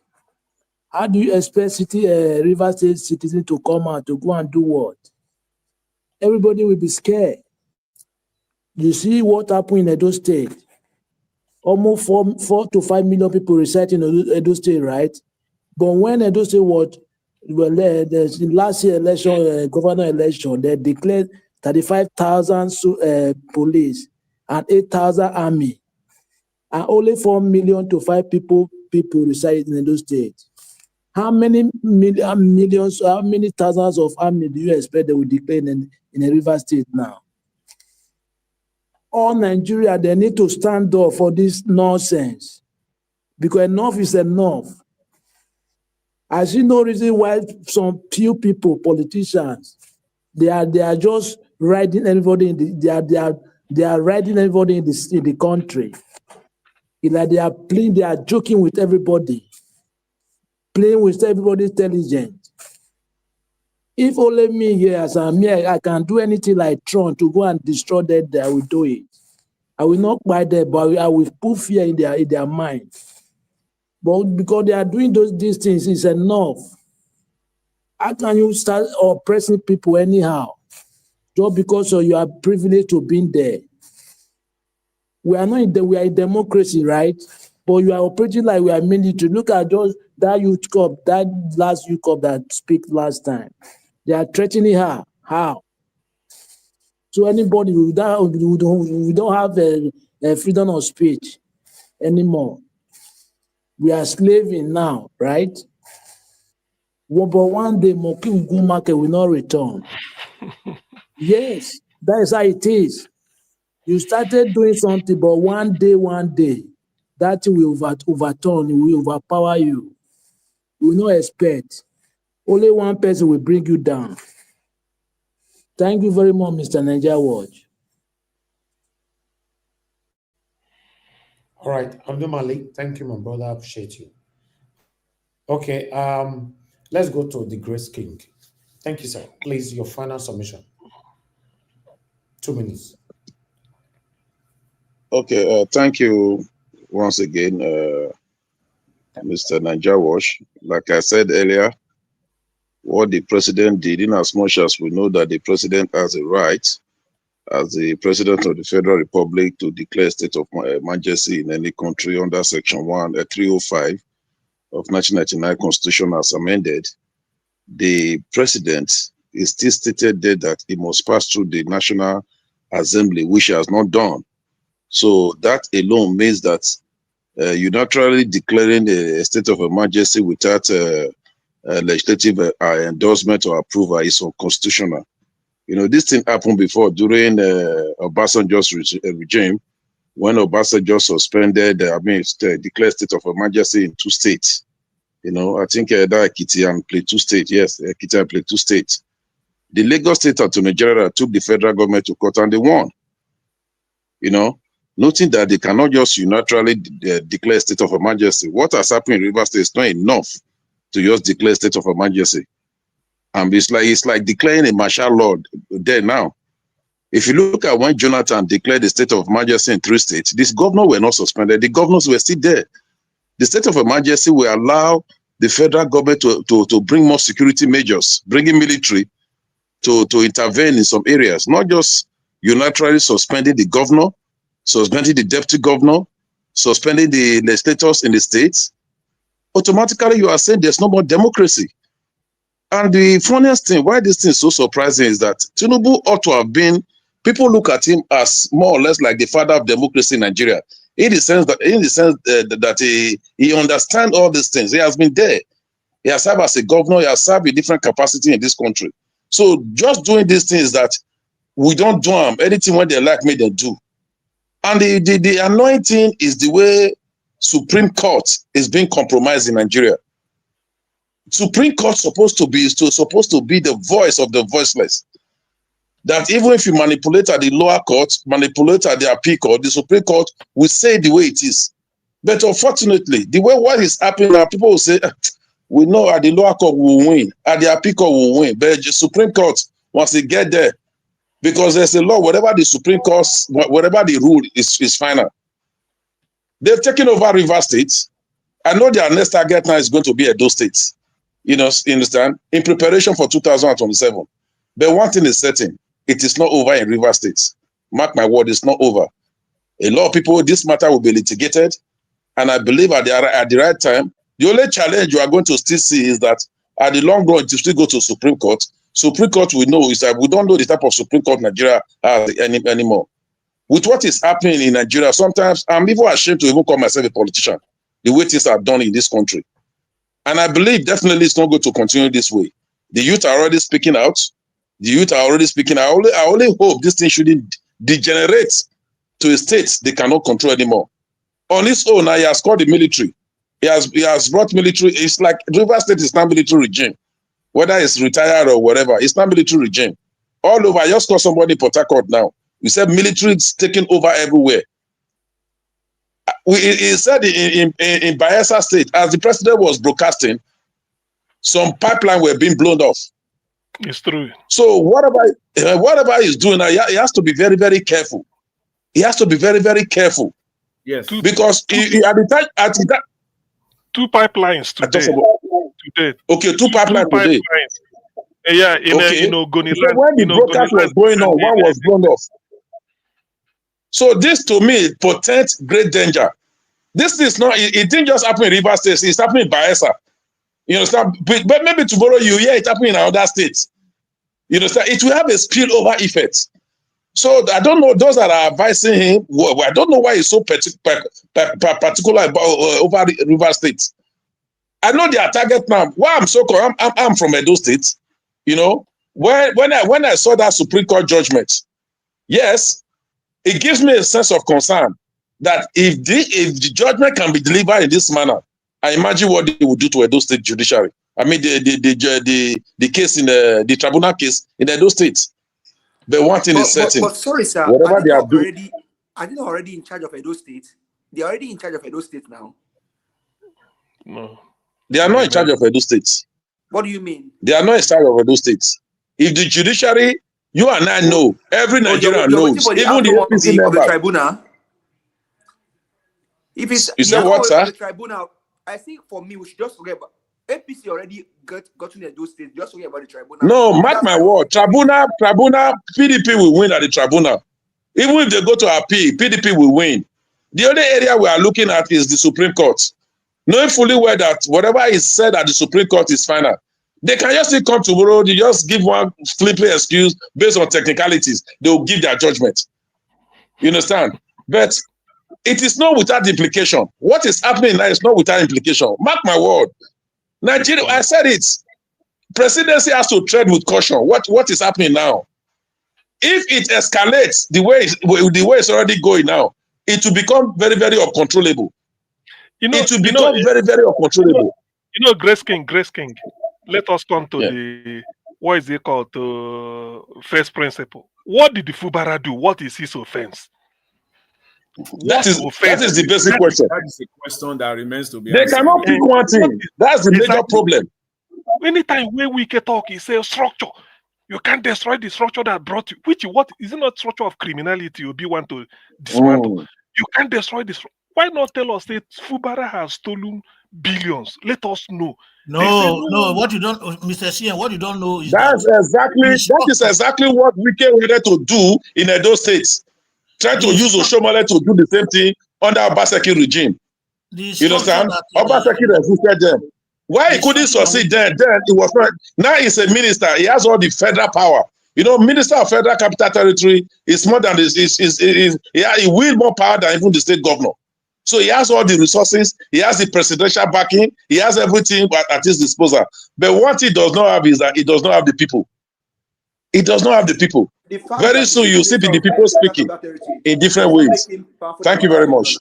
How do you expect River State citizens to come out to go and do what? Everybody will be scared. You see what happened in Edo State. Almost 4 to 5 million people reside in Edo State, right? But when Edo State was last year election, governor election, they declared 35,000 police and 8,000 army, and only 4 million to 5 people reside in Edo State. How many millions, how many thousands of army do you expect they will declare in a River State now? All Nigeria, they need to stand up for this nonsense, because enough is enough. I see no reason why some few people, politicians, they are just riding everybody they are riding everybody in the country. It's like they are playing, they are joking with everybody, playing with everybody's intelligence. If only me here as I'm here, I can do anything like Trump to go and destroy that, I will do it. I will not buy that, but I will put fear in their mind. But because they are doing these things, it's enough. How can you start oppressing people anyhow? Just because you are privileged to be there. We are a democracy, right? But you are operating like we are military. Look at just that youth cup, that last youth cup that speak last time. They are threatening her. How? So anybody, we don't have a freedom of speech anymore. We are slaving now, right? But one day, Mokin Market will not return. Yes, that is how it is. You started doing something, but one day, that thing will overturn, it will overpower you. You will not expect. Only one person will bring you down. Thank you very much, Mr. Niger Watch. All right, Abdul Malik, thank you, my brother. I appreciate you. Okay, let's go to the Grace King. Thank you, sir. Please, your final submission. 2 minutes. Okay, thank you once again, Mr. Niger Wash. Like I said earlier, what the president did, in as much as we know that the president has a right as the president of the Federal Republic to declare state of emergency in any country under Section 305 of 1999 Constitution as amended, the president is still stated there that he must pass through the National Assembly, which he has not done. So that alone means that unilaterally declaring a state of emergency without legislative endorsement or approval is unconstitutional. You know, this thing happened before during Obasanjo's regime, when Obasanjo suspended, declared state of emergency in 2 states. You know, I think that Ekiti and Plateau State, yes, Ekiti and Plateau State. The Lagos State Attorney General took the federal government to court and they won. You know, noting that they cannot just unilaterally declare state of emergency. What has happened in River State is not enough to just declare state of emergency. And it's like declaring a martial law there now. If you look at when Jonathan declared the state of emergency in 3 states, these governors were not suspended. The governors were still there. The state of emergency will allow the federal government to bring more security measures, bringing military to intervene in some areas, not just unilaterally suspending the governor, suspending the deputy governor, suspending the legislators in the states. Automatically, you are saying there's no more democracy. And the funniest thing, why this thing is so surprising, is that Tinubu ought to have been, people look at him as more or less like the father of democracy in Nigeria, in the sense that he understands all these things. He has been there. He has served as a governor. He has served in different capacity in this country. So just doing these things that we don't do anything when they like me, they do. And the annoying thing is the way Supreme Court is being compromised in Nigeria. Supreme Court supposed to be the voice of the voiceless. That even if you manipulate at the lower court, manipulate at the appeal court, the Supreme Court will say the way it is. But unfortunately, the way what is happening now, people will say, we know at the lower court we will win, at the appeal court we will win. But the Supreme Court, once they get there, because there's a law, whatever the Supreme Court, whatever the rule is final. They've taken over River State. I know their next target now is going to be Edo State. You understand? In preparation for 2027. But one thing is certain, it is not over in River State. Mark my word, it's not over. A lot of people, this matter will be litigated. And I believe at the right time, the only challenge you are going to still see is that at the long run, it will still go to Supreme Court. Supreme Court we know is that we don't know the type of Supreme Court Nigeria has anymore. With what is happening in Nigeria, sometimes I'm even ashamed to even call myself a politician, the way things are done in this country. And I believe definitely it's not going to continue this way. The youth are already speaking out. The youth are already speaking. I only hope this thing shouldn't degenerate to a state they cannot control anymore. On its own, he has called the military. He has brought military. It's like River State is now military regime. Whether it's retired or whatever, it's not military regime. All over, I just call somebody in Port Harcourt now. We said military is taking over everywhere. He said in Bayelsa State, as the president was broadcasting, some pipeline were being blown off. It's true. So whatever he's doing now, he has to be very, very careful. He has to be very, very careful. Yes. Because at the time, two pipelines today. Okay, two pipelines today. Yeah, okay. Ogoni so when the broadcast was going on, one was blown off. So this to me portends great danger. This is not, it didn't just happen in River State, it's happening in Bayelsa. You understand? But maybe tomorrow you hear it happening in another state. You understand? It will have a spillover effect. So I don't know those that are advising him. I don't know why he's so particular about over River State. I know their target now. Why I'm so cool, I'm from Edo State. You know, when I saw that Supreme Court judgment, yes, it gives me a sense of concern that if the judgment can be delivered in this manner, I imagine what they would do to Edo State judiciary. I mean the case in the tribunal case in Edo State. But one thing is certain. But sorry, sir. Whatever they are doing, are they not already in charge of Edo State? They're already in charge of Edo State now. No. They are not in charge of Edo State. What do you mean? They are not in charge of Edo State. If the judiciary, you and I know, every Nigerian knows, even the APC members. The tribunal. If it's you say what, sir? The tribunal, I think for me, we should just forget about APC already got to Edo State. Just forget about the tribunal. No, mark my word. Tribunal, PDP will win at the tribunal. Even if they go to appeal, PDP will win. The only area we are looking at is the Supreme Court. Knowing fully well that whatever is said at the Supreme Court is final. They can just come tomorrow, they just give one flippant excuse based on technicalities. They will give their judgment. You understand? But it is not without implication. What is happening now is not without implication. Mark my word. Nigeria, I said it. Presidency has to tread with caution. What is happening now? If it escalates the way it's already going now, it will become very, very uncontrollable. It will become very, very uncontrollable. Grace King. Let us come to the, what is it called, to first principle. What did the Fubara do? What is his offense? That is the basic question. That is the question that remains to be answered. They cannot pick one thing. That's the major problem. Anytime when we can talk, he says structure. You can't destroy the structure that brought you. What is it not structure of criminality you be want to dismantle? You can't destroy this. Why not tell us that Fubara has stolen billions? Let us know. No. What you don't, Mr. Sian, what you don't know is that is exactly what Wike wanted to do in Edo State. Trying to use Oshomole to do the same thing under Obaseki regime. You understand? Obaseki resisted them. Why he couldn't succeed then it was not. Now he's a minister. He has all the federal power. Minister of Federal Capital Territory is more than he wield more power than even the state governor. So he has all the resources. He has the presidential backing. He has everything at his disposal. But what he does not have is that he does not have the people. He does not have the people. Very soon you see the people speaking in different ways. Thank you very much.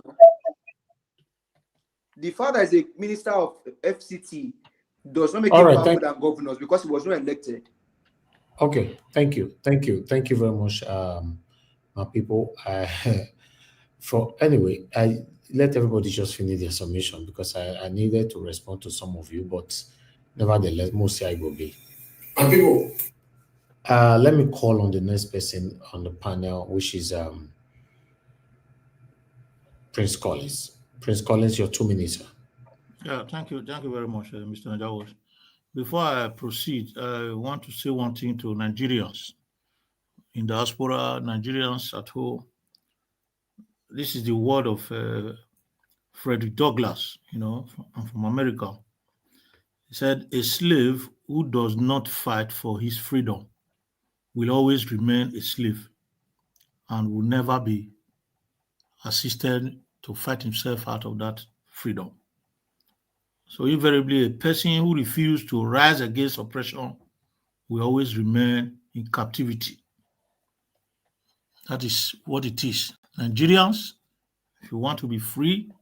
The fact that he's a minister of FCT does not make All him right, powerful than governors because he was not elected. Okay, thank you very much, my people. For anyway, I let everybody just finish their submission because I needed to respond to some of you, but nevertheless, most I will be. My people, let me call on the next person on the panel, which is Prince Collins. Prince Collins, your 2 minutes, sir. Yeah, thank you very much, Mr. Najawas. Before I proceed, I want to say one thing to Nigerians in diaspora, Nigerians at home. This is the word of Frederick Douglass, from America. He said, "A slave who does not fight for his freedom will always remain a slave and will never be assisted to fight himself out of that freedom." So invariably, a person who refuses to rise against oppression will always remain in captivity. That is what it is. Nigerians, if you want to be free,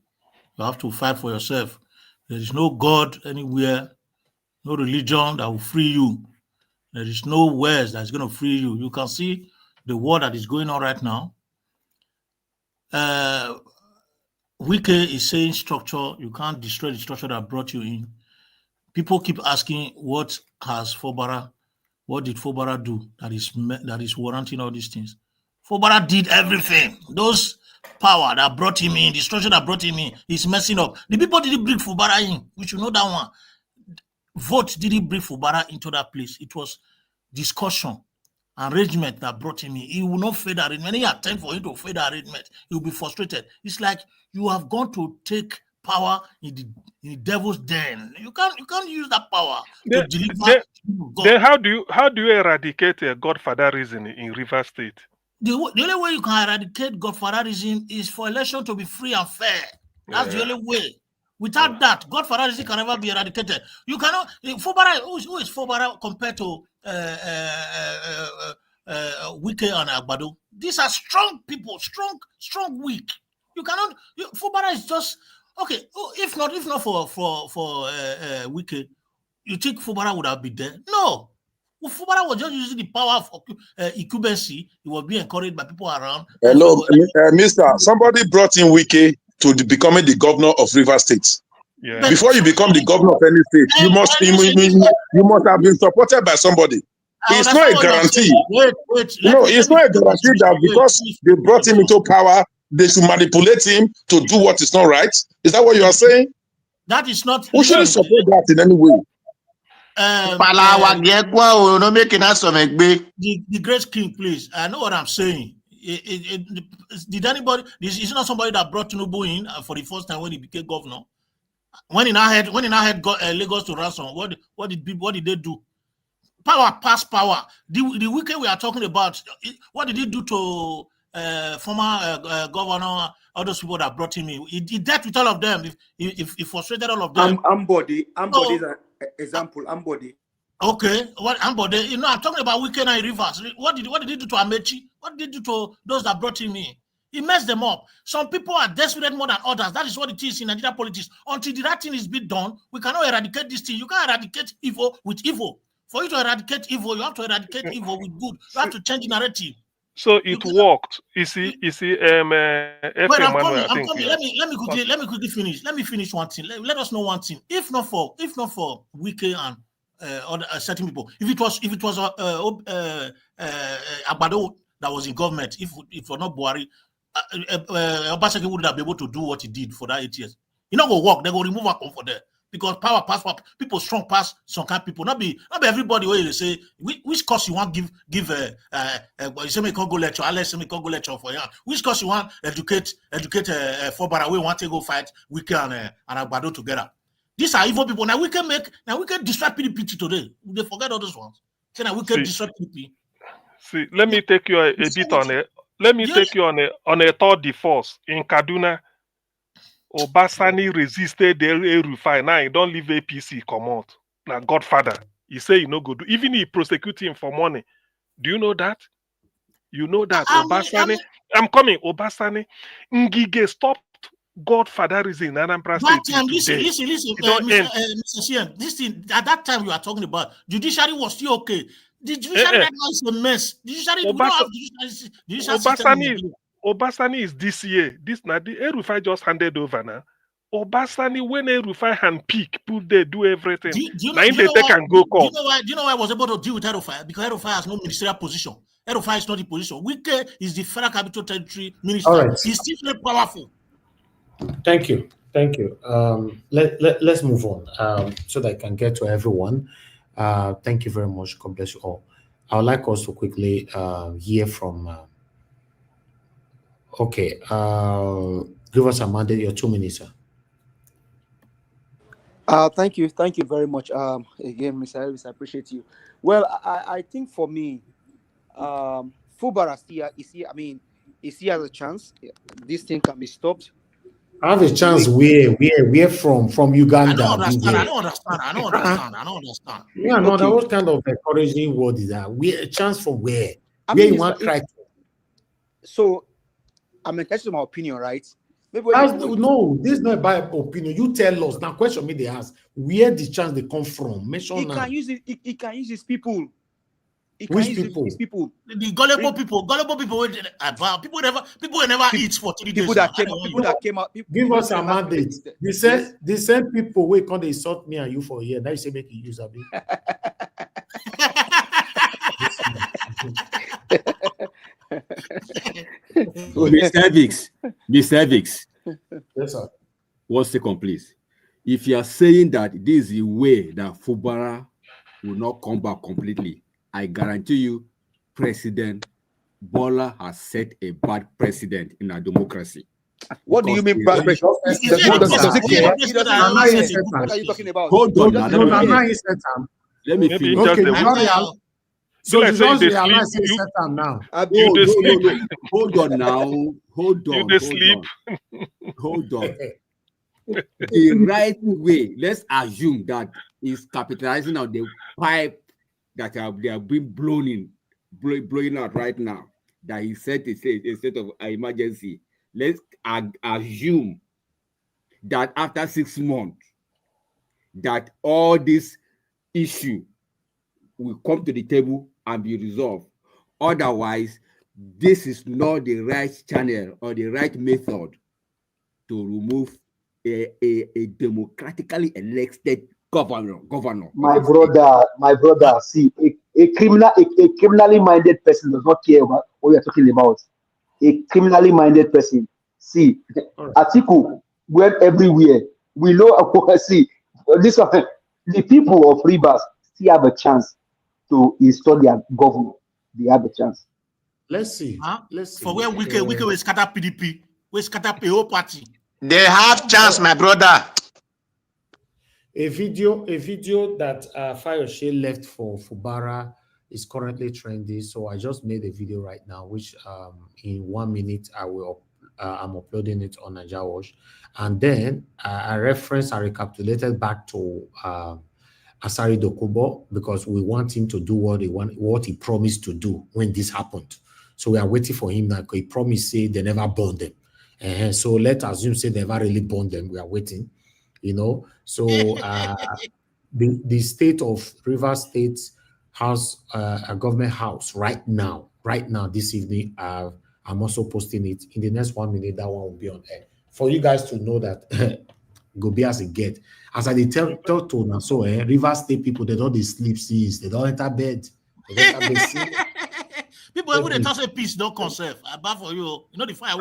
you have to fight for yourself. There is no God anywhere, no religion that will free you. There is no words that's going to free you. You can see the war that is going on right now. Wike is saying structure, you can't destroy the structure that brought you in. People keep asking, what did Fubara do that is warranting all these things? Fubara did everything. Those power that brought him in, the structure that brought him in, is messing up. The people didn't bring Fubara in. We should know that one. Vote didn't bring Fubara into that place. It was discussion, arrangement that brought him in. He will not fail the arrangement. Any attempt for him to fail the arrangement, he will be frustrated. It's like you have gone to take power in the devil's den. You can't use that power to deliver. Then how do you eradicate godfatherism in Rivers State? The only way you can eradicate godfatherism is for election to be free and fair. That's the only way. Without that, godfatherism can never be eradicated. You cannot. Fubara, who is Fubara compared to Wike and Agbado? These are strong people, strong, weak. You cannot. Fubara is just okay. If not for Wike, you think Fubara would have been there? No. Fubara was just using the power of incumbency. He was being encouraged by people around. Hello, Mister. Somebody brought in Wike to becoming the governor of Rivers State. Yeah. Before you become the governor of any state, you must have been supported by somebody. It's not a guarantee. It's not a guarantee that because they brought him into power, they should manipulate him to do what is not right. Is that what you are saying? That is not. We shouldn't support that in any way. The great king, please. I know what I'm saying. Did anybody? This is not somebody that brought Tinubu in for the first time when he became governor. When he now had Lagos to ransom, what did they do? Power past power. The weekend we are talking about, what did he do to former governor? All those people that brought him in, he dealt with all of them. If he frustrated all of them. Ambody is an example. Ambody. Okay, what Ambody? I'm talking about Weekend and Rivers. What did he do to Amechi? What did he do to those that brought him in? He messed them up. Some people are desperate more than others. That is what it is in Nigeria politics. Until the right thing is being done, we cannot eradicate this thing. You can't eradicate evil with evil. For you to eradicate evil, you have to eradicate evil with good. You have to change the narrative. So it worked. You see, Wait, I'm coming. Let me quickly finish. Let me finish one thing. Let us know one thing. If not for Wike and other certain people, if it was Agbado that was in government, if it were not Buhari, Obasanjo would have been able to do what he did for that 8 years. He not go work. They go remove Akon for there. Because power pass people strong pass some kind of people. Not be everybody where they say which course you want give you say me can go lecture, Alex say me can go lecture for you. Which course you want educate Fubara we want to go fight Wike and Agbado together. These are evil people. Now we can destroy PDP today. They forget all those ones. So now we can destroy PDP. See, let me take you a bit on it. Let me take you on a third divorce in Kaduna. Obasanjo resisted the El-Rufai. Now he don't leave APC come out. Now Godfather. He say he no go do. Even he prosecute him for money. Do you know that? You know that Obasanjo. I'm coming. Obasanjo. Ngige stopped Godfather is in Anambra That State time, till today. listen, It don't end. Mr. Sian, this thing, at that time you are talking about, judiciary was still okay. The judiciary right now is a mess. The judiciary, we don't have judicial system in Nigeria. Obasani is this year. This now the Erufai just handed over now. Obasani, when Erufai hand pick, put there, do everything. Do you now know they can go court. Do you know why I was able to deal with Erufai? Because Erufai has no ministerial position. Erufai is not in position. Wike is the Federal Capital Territory Minister. All right. He's still very powerful. Thank you. Let's move on so that I can get to everyone. Thank you very much. God bless you all. I would like us to quickly hear from. Give us a mandate. Your 2 minutes, sir. Thank you very much. Again, Mr. Elvis, I appreciate you. Well, I think for me, Fubara is here as a chance. This thing can be stopped. I have a chance. Where from Uganda? I don't understand. Yeah, no, that was kind of encouraging word is that. A chance from where? Where you want to try to? So, I'm entitled to my opinion, right? No, this is not about opinion. You tell us. Now, question me they ask, where the chance they come from? Mention He can use his people. Which people? His people. The gullible people. People never eat for 3 days. People that came out. Give us a mandate. They send people where can they insult me and you for a year. Now you say make you use a bit. Mr. Vix. Yes, sir. 1 second, please. If you are saying that this is the way that Fubara will not come back completely, I guarantee you, President Bola has set a bad precedent in our democracy. What do you mean bad precedent? What are you talking about? Hold on. Let me finish. So you just realize you set them now. Hold on now. Hold on. The right way, let's assume that is capitalizing on the pipe that they are being blowing out right now. That he set a state of emergency. Let's assume that after 6 months, that all this issue will come to the table and be resolved. Otherwise, this is not the right channel or the right method to remove a democratically elected governor. My brother, see, a criminally minded person does not care about what we are talking about. A criminally minded person, see, Atiku went everywhere. We know, see, this one, the people of Rivers still have a chance to install their government. They have a chance. Let's see. For where we will scatter PDP, we scatter PO party. They have chance, my brother. A video that Fayoshe left for Fubara is currently trending. So I just made a video right now, which in 1 minute I'm uploading it on Nigeria Watch, and then I recapitulated back to Asari Dokubo because we want him to do what he promised to do when this happened. So we are waiting for him now. He promised say they never burned them. So let's assume say they never really burned them. We are waiting, So the state of Rivers State has a government house right now, this evening. I'm also posting it in the next 1 minute. That one will be on air for you guys to know that go be as a get. As I tell to now, so Rivers State people, they don't sleep, they don't enter bed. People who they toss a piece don't conserve. Bad for you. The fire.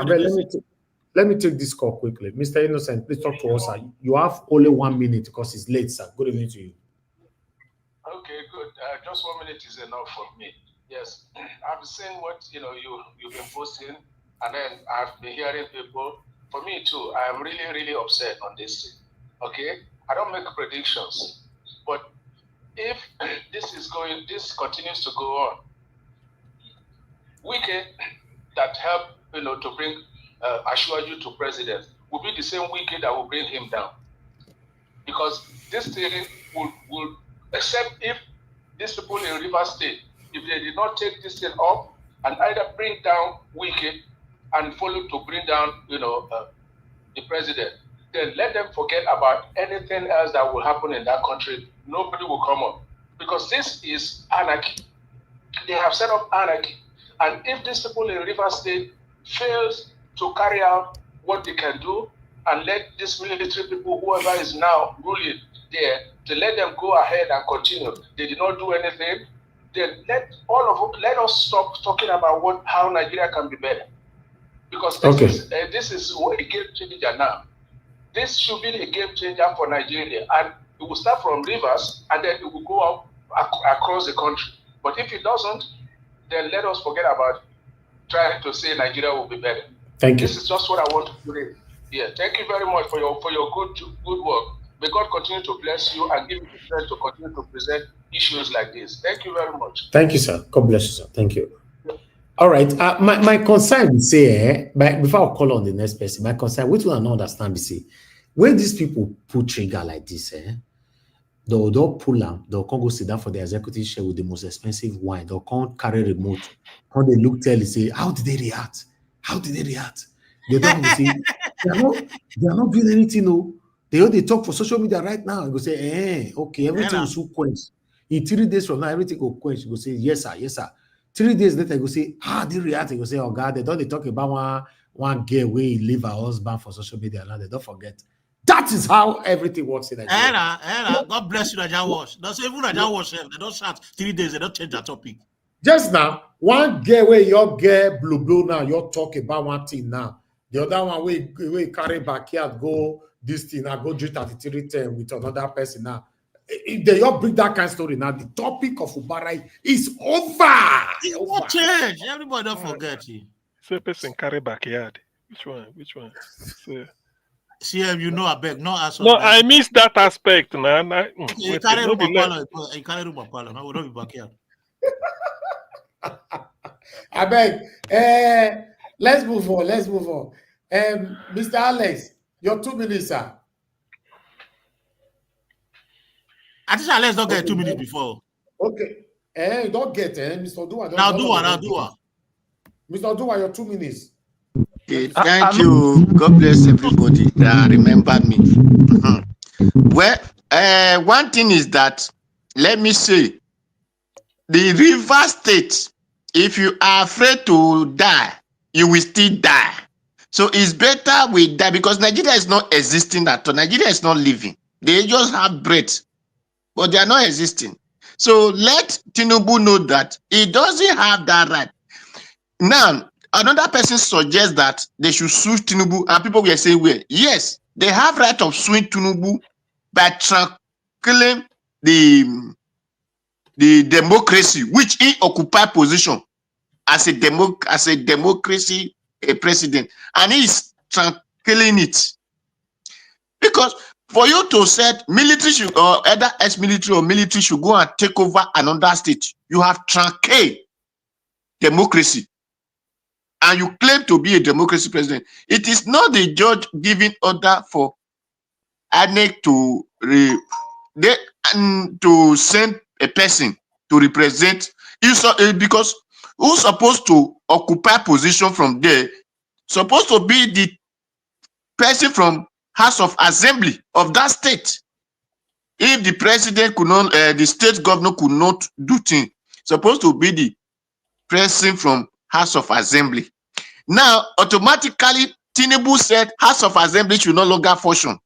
Let me take this call quickly. Mr. Innocent, please talk to us. You have only 1 minute because it's late, sir. Good evening to you. Okay, good. Just 1 minute is enough for me. Yes, I've seen what you've been posting, and then I've been hearing people. For me too, I am really, really upset on this thing. Okay, I don't make predictions, but if this continues to go on, Wike that helped to bring Ashwaju to president will be the same Wike that will bring him down, because this thing will except if these people in Rivers State, if they did not take this thing up and either bring down Wike and follow to bring down the president, then let them forget about anything else that will happen in that country. Nobody will come up because this is anarchy. They have set up anarchy. And if these people in Rivers State fails to carry out what they can do and let these military people, whoever is now ruling there, to let them go ahead and continue. They did not do anything. Then let us stop talking about how Nigeria can be better. Because this is a game changer now. This should be a game changer for Nigeria. And it will start from Rivers and then it will go up across the country. But if it doesn't, then let us forget about trying to say Nigeria will be better. Thank you. This is just what I want to put. Yeah, thank you very much for your good work. May God continue to bless you and give you the strength to continue to present issues like this. Thank you very much. Thank you, sir. God bless you, sir. Thank you. All right. My concern is say, before I call on the next person, my concern, which one I don't understand, is say, when these people pull trigger like this, they'll pull them, they'll come go sit down for the executive chair with the most expensive wine, they'll come carry remote, come they look tell you say, how did they react? How did they react? They don't say they are not doing anything, no. They talk for social media right now and go say, okay, everything will soon quench. In 3 days from now, everything will quench. You go say, yes, sir, yes, sir. 3 days later, you go say, they react. You go say, oh God, they don't talk about one girl where he leave her husband for social media now. They don't forget. That is how everything works in Nigeria. God bless you, Nigeria Wash. That's even Nigeria Wash. They don't shout 3 days, they don't change the topic. Just now, one girl where your girl blue now, you're talking about one thing now. The other one we carry backyard, go this thing, now go do 3310 with another person now. If they all bring that kind of story now, the topic of Fubara is over. It won't change. Everybody don't forget it. Say person carry backyard. Which one? CM, you know, I beg, no answer. No, I missed that aspect, man. You carry room of carry room of parlor. No, we don't be backyard. I beg. Let's move on. Mr. Alex, your 2 minutes, sir. I think Alex don't get 2 minutes before. Okay. Don't get Mr. Dua. Now do one. Mr. Dua, your 2 minutes. Okay, thank you. God bless everybody that remembered me. Well, one thing is that, let me say, the River State, if you are afraid to die, you will still die. So it's better we die because Nigeria is not existing at all. Nigeria is not living. They just have breath, but they are not existing. So let Tinubu know that he doesn't have that right. Now, another person suggests that they should sue Tinubu, and people will say, well, yes, they have right of suing Tinubu by tranquilizing the democracy, which he occupied position as a democracy, a president, and he is tranquiling it. Because for you to say military should, or either ex-military or military should go and take over another state, you have tranquil democracy. And you claim to be a democracy president. It is not the judge giving order for INEC to send a person to represent. Because who's supposed to occupy position from there? Supposed to be the person from House of Assembly of that state. If the president could not, the state governor could not do things, supposed to be the person from House of Assembly. Now, automatically, Tinubu said House of Assembly should no longer function.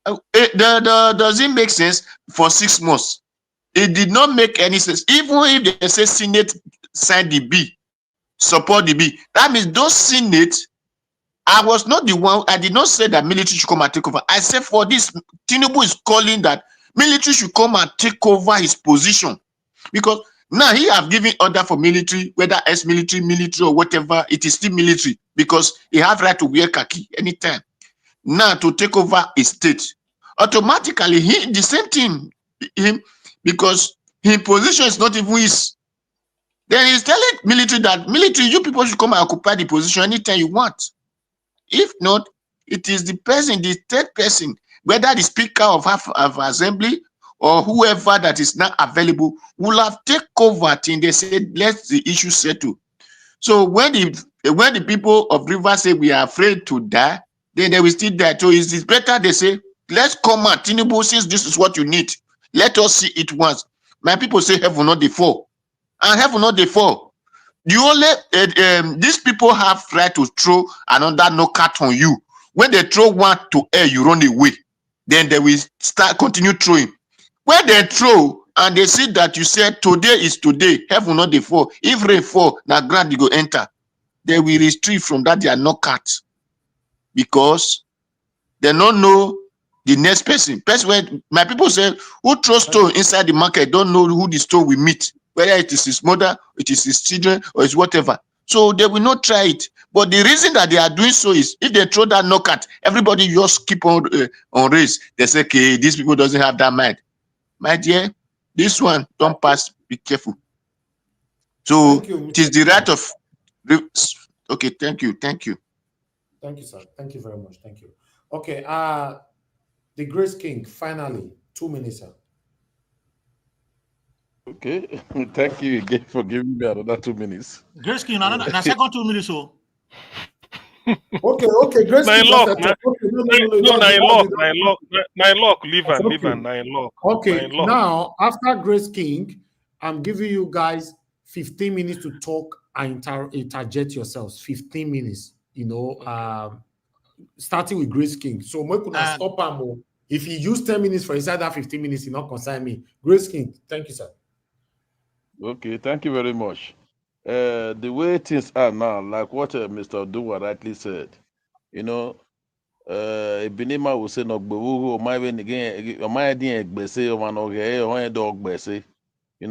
Does it make sense for 6 months? It did not make any sense. Even if they say Senate signed the bill, support the bill, that means those Senate, I was not the one, I did not say that military should come and take over. I said for this, Tinubu is calling that military should come and take over his position. Because now he have given order for military, whether ex-military, military, or whatever, it is still military because he have right to wear khaki anytime. Now to take over a state, automatically he the same thing him because his position is not even his. Then he's telling military that military, you people should come and occupy the position anytime you want. If not, it is the person, the third person, whether the speaker of assembly or whoever that is not available will have take over till they said let the issue settle. So when the when the people of Rivers say we are afraid to die, then they will still die. So it's better they say, let's come out, Tinubu, since this is what you need. Let us see it once. My people say heaven not the fall. And heaven not the fall. The only these people have right to throw another knockout on you. When they throw one to air, you run away. Then they will continue throwing. When they throw and they see that you said today is today, heaven not the fall. If rain fall, now ground you go enter. They will restrict from that they are knockout because they don't know the next person. When my people say, who throws stone inside the market don't know who the stone will meet, whether it is his mother, it is his children, or it's whatever. So they will not try it. But the reason that they are doing so is if they throw that knockout, everybody just keep on race. They say, okay, these people doesn't have that mind. My dear, this one don't pass. Be careful. So it is the right of. Okay, thank you. Thank you, sir. Thank you very much. Thank you. Okay, the Grace King, finally, 2 minutes, sir. Okay, thank you again for giving me another 2 minutes. Grace King, another second 2 minutes, so. Okay, Grace King. Leave and Okay, now after Grace King, I'm giving you guys 15 minutes to talk and interject yourselves. 15 minutes, starting with Grace King. So we could stop him. If he used 10 minutes for inside that 15 minutes, he not concern me. Grace King, thank you, sir. Okay, thank you very much. The way things are now, like what Mr. Oduwa rightly said, Benima will say no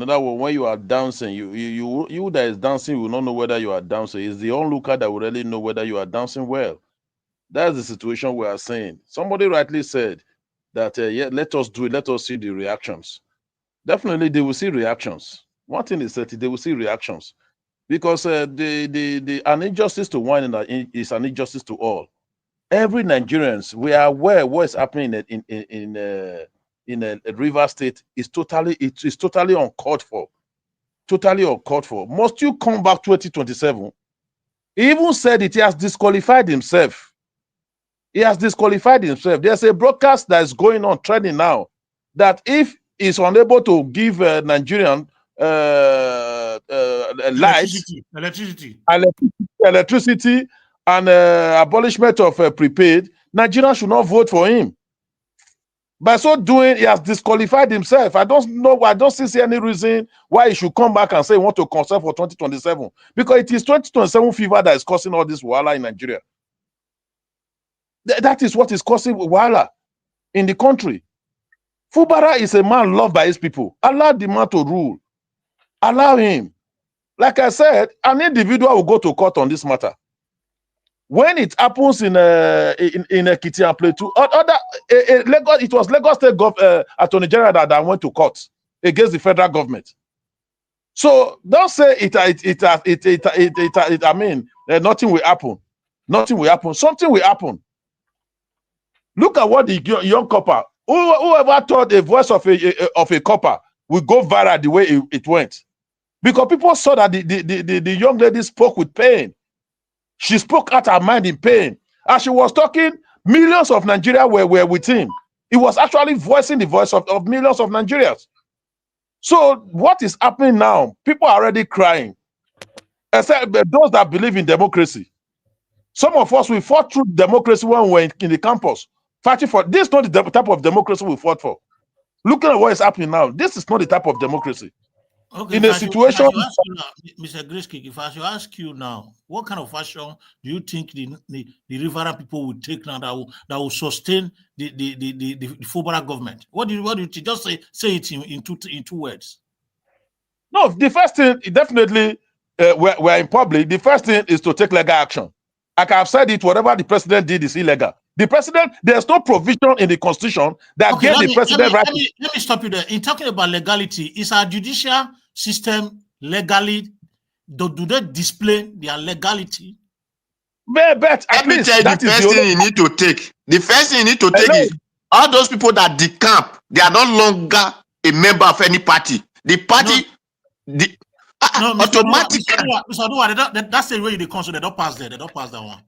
that when you are dancing, you that is dancing will not know whether you are dancing. It's the onlooker that will really know whether you are dancing well. That's the situation we are saying. Somebody rightly said that let us do it, let us see the reactions. Definitely they will see reactions. One thing is certain, they will see reactions. Because an injustice to one is an injustice to all. Every Nigerians, we are aware what is happening in a River State is totally uncalled for. Totally uncalled for. Must you come back 2027? He even said it, he has disqualified himself. He has disqualified himself. There's a broadcast that is going on trending now that if he's unable to give Nigerian electricity and abolishment of prepaid, Nigeria should not vote for him. By so doing, he has disqualified himself. I don't see any reason why he should come back and say he want to consult for 2027. Because it is 2027 fever that is causing all this wahala in Nigeria. That is what is causing wahala in the country. Fubara is a man loved by his people. Allow the man to rule. Allow him. Like I said, an individual will go to court on this matter. When it happens in Ekiti and Plateau, Lagos, it was Lagos State Attorney General that went to court against the federal government. So don't say nothing will happen. Nothing will happen. Something will happen. Look at what the young copper, whoever thought the voice of a copper will go viral the way it went. Because people saw that the young lady spoke with pain. She spoke out her mind in pain. As she was talking, millions of Nigerians were with him. He was actually voicing the voice of millions of Nigerians. So what is happening now? People are already crying. Except those that believe in democracy. Some of us, we fought through democracy when we were in the campus. Fighting for this is not the type of democracy we fought for. Looking at what is happening now, this is not the type of democracy. Okay, in a situation, Mr. Grisky, if I should ask you now, what kind of action do you think the Rivera people will take now that will sustain the Fubara government? What do you just say it in two words? No, the first thing definitely we're in public. The first thing is to take legal action. Like I've said it, whatever the president did is illegal. The president, there's no provision in the constitution that gave the president right. Let me stop you there. In talking about legality, is our judicial system legally? Do they display their legality? But at least that is the first thing you need to take. The first thing you need to take is all those people that decamp, they are no longer a member of any party. The party, No, Mr. Automatically. Mr. Odua, that's the way you console. They don't pass there. They don't pass that one.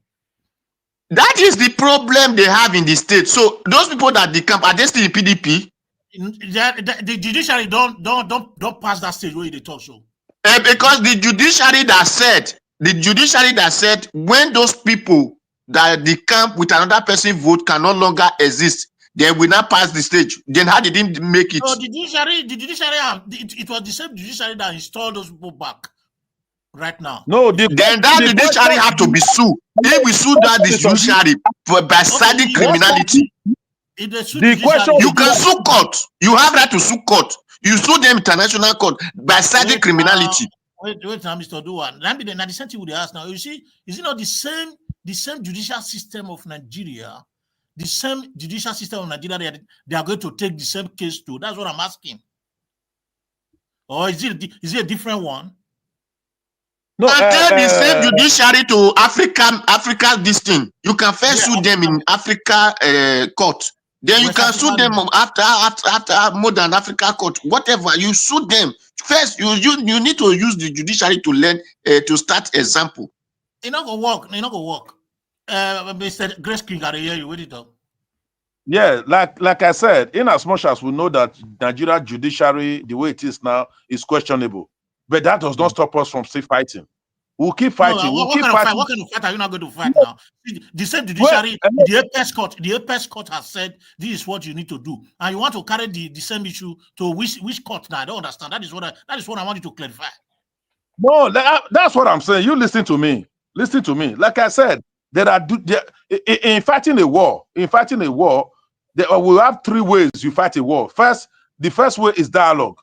That is the problem they have in the state. So those people that they camp, are they still in PDP? The judiciary don't pass that stage where they talk so. Because the judiciary that said when those people that the camp with another person vote can no longer exist, they will not pass the stage. Then how did they make it? So the judiciary, it was the same judiciary that installed those people back right now. No, then that judiciary have to be sued. If we sue that the judiciary by citing criminality, the question you can sue court. You have right to sue court. You sue them international court by citing criminality. Wait now, Mr. Odua. Now the same thing with the ask now. You see, is it not the same judicial system of Nigeria? The same judicial system of Nigeria they are going to take the same case to. That's what I'm asking. Or is it a different one? No, tell the same judiciary to Africa this thing. You can first sue them in Africa court. Then you can sue them after more than Africa court. Whatever, you sue them. First, you need to use the judiciary to learn to start example. It's not gonna work. It's not gonna work. Mr. Grace King, I hear you. What it up? Yeah, like I said, in as much as we know that Nigeria judiciary, the way it is now, is questionable, but that does not stop us from still fighting. We'll keep fighting. No, we'll what keep kind fighting. What kind of fight are you not going to fight now? The same judiciary, the Apex court has said this is what you need to do, and you want to carry the same issue to which court now? I don't understand. That is what I want you to clarify. No, that's what I'm saying. You listen to me. Listen to me. Like I said, in fighting a war, we have three ways you fight a war. The first way is dialogue.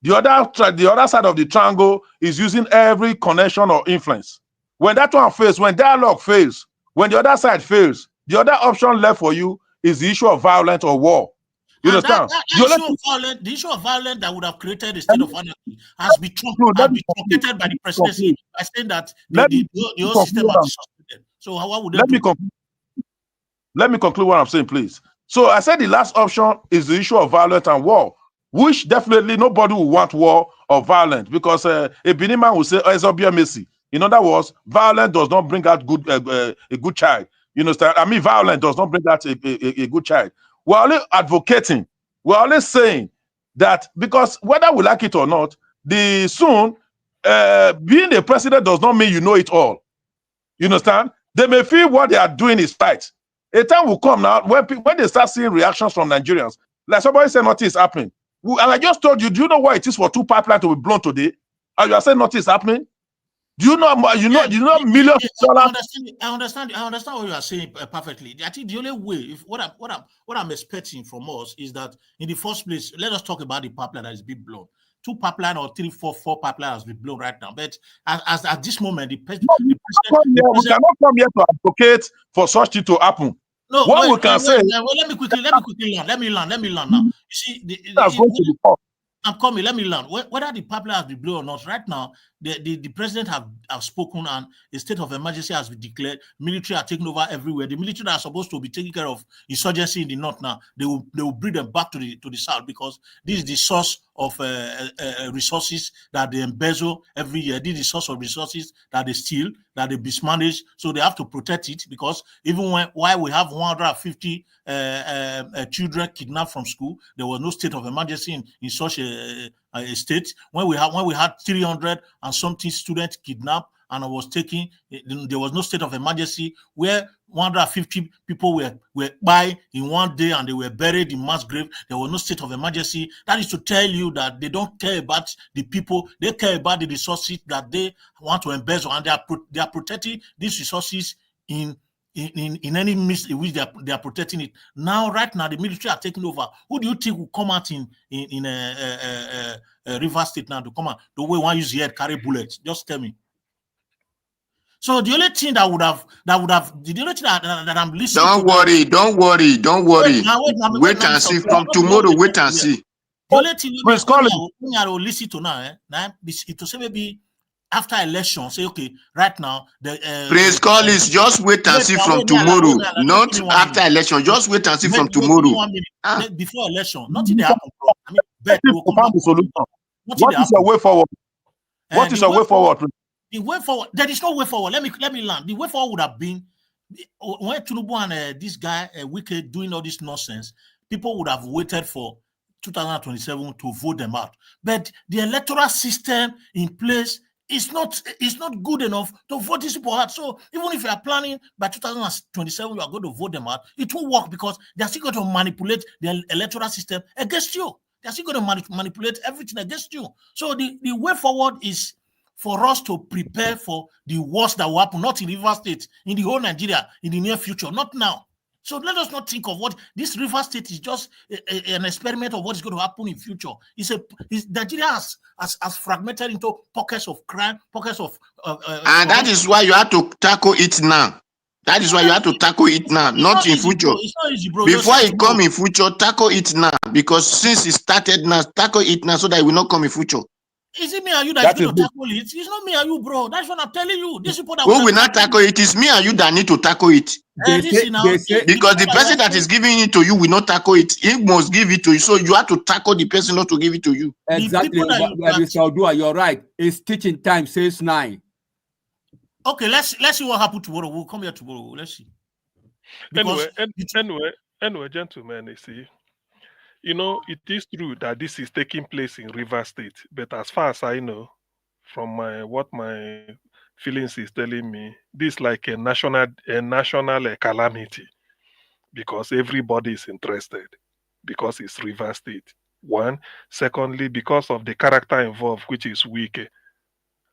The other side of the triangle is using every connection or influence. When that one fails, when dialogue fails, when the other side fails, the other option left for you is the issue of violence or war. You understand? The issue of violence that would have created a state of anarchy has been truncated by the presidency by saying that the whole system has been suspended. So how would let me conclude what I'm saying, please. So I said the last option is the issue of violence and war, which definitely nobody will want war or violence, because a Benin man will say, "Oh, it's obvious, Messi." In other words, violence does not bring out a good child. You understand? I mean, violence does not bring out a good child. We're only advocating. We're only saying that because whether we like it or not, being a president does not mean you know it all. You understand? They may feel what they are doing is right. A time will come now when they start seeing reactions from Nigerians. Like somebody said, nothing is happening. And I just told you, do you know what it is for 2 pipelines to be blown today? And you are saying nothing is happening? Do you know millions of dollars? I understand what you are saying perfectly. I think the only way, what I'm expecting from us is that in the first place, let us talk about the pipeline that is being blown. 2 pipeline or 3, 4 pipeline has been blown right now. But as at this moment, we cannot come here to advocate for such thing to happen. No, what we can say. Let me quickly land now. You see, I'm coming. Let me learn. Whether the pipeline has been blown or not, right now, the president have spoken and a state of emergency has been declared. Military are taking over everywhere. The military that are supposed to be taking care of insurgency in the north now, they will bring them back to the south, because this is the source of resources that they embezzle every year. This is the source of resources that they steal, that they mismanage. So they have to protect it, because even while we have 150 children kidnapped from school, there was no state of emergency in such a state. When we had 300 and something students kidnapped and was taken, there was no state of emergency where 150 people were by in one day and they were buried in mass grave. There was no state of emergency. That is to tell you that they don't care about the people. They care about the resources that they want to embezzle, and they are protecting these resources in any midst in which they are protecting it. Now, right now, the military are taking over. Who do you think will come out in River State now to come out? The way one use here carry bullets. Just tell me. So the only thing that would have the only thing that I'm listening. Don't worry. Wait and see from tomorrow. Wait and see. The only thing I will listen to now, it to say maybe after election, say okay, right now Praise call is just wait and see from tomorrow, not after election. Just wait and see from tomorrow. Before election, nothing they happen. I mean, what is your way forward? What is a way forward? The way forward, there is no way forward. Let me land. The way forward would have been when Tinubu and this guy Wike doing all this nonsense. People would have waited for 2027 to vote them out. But the electoral system in place is not good enough to vote these people out. So even if you are planning by 2027 you are going to vote them out, it won't work because they are still going to manipulate the electoral system against you. They are still going to manipulate everything against you. So the way forward is for us to prepare for the worst that will happen, not in River State, in the whole Nigeria, in the near future, not now. So let us not think of what this River State is just an experiment of what is going to happen in future. Nigeria has fragmented into pockets of crime, pockets of and that is why you have to tackle it now. That is why you have to tackle it now, not in future. It's not easy, bro. Before it come in future, tackle it now. Because since it started now, tackle it now so that it will not come in future. Is it me and you that's going to tackle it? It's not me and you, bro. That's what I'm telling you. These people that will not tackle it. It's me and you that need to tackle it. Because the person that is giving it to you will not tackle it. He must give it to you. So you have to tackle the person not to give it to you. Exactly. Mr. Odua, you're right. It's teaching time, says 9. Okay, let's see what happens tomorrow. We'll come here tomorrow. Let's see. Anyway, gentlemen, you see, you know, it is true that this is taking place in River State, but as far as I know, from what my feelings is telling me, this is like a national calamity because everybody is interested because it's River State. One, secondly, because of the character involved, which is weak,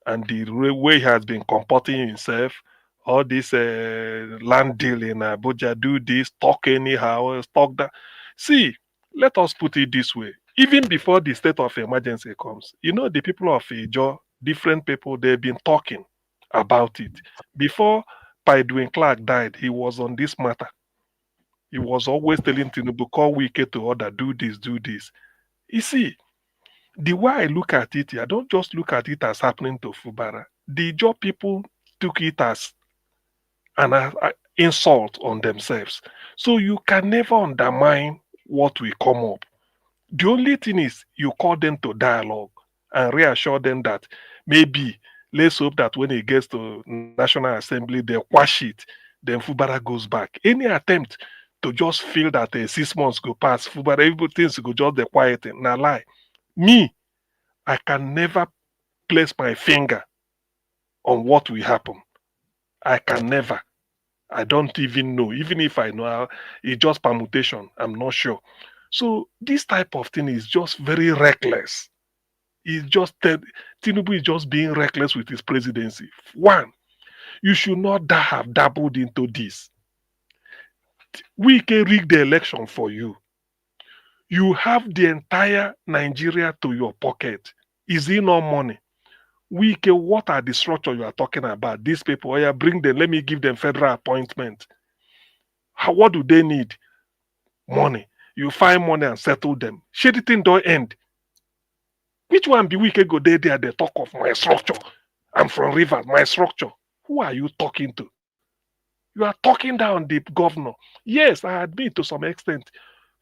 and the way he has been comporting himself. All this land deal in Abuja, do this, talk anyhow, talk that. See, let us put it this way. Even before the state of emergency comes, you know, the people of Ijo, different people, they've been talking about it. Before Edwin Clark died, he was on this matter. He was always telling Tinubu, call Wike to order, do this, do this. You see, the way I look at it, I don't just look at it as happening to Fubara. The Ijo people took it as an insult on themselves. So you can never undermine what will come up. The only thing is you call them to dialogue and reassure them that maybe let's hope that when it gets to National Assembly, they'll quash it, then Fubara goes back. Any attempt to just feel that 6 months go past, Fubara, everything go just the quiet thing. Now lie. Me, I can never place my finger on what will happen. I can never. I don't even know. Even if I know, it's just permutation. I'm not sure. So this type of thing is just very reckless. It's just Tinubu is just being reckless with his presidency. One, you should not have dabbled into this. We can rig the election for you. You have the entire Nigeria to your pocket. Is it not money? What are the structure you are talking about? These people, yeah, bring them, let me give them federal appointment. What do they need? Money. You find money and settle them. Shady thing don't end. Which one be Wike go there, they talk of my structure. I'm from Rivers, my structure. Who are you talking to? You are talking down the governor. Yes, I admit to some extent,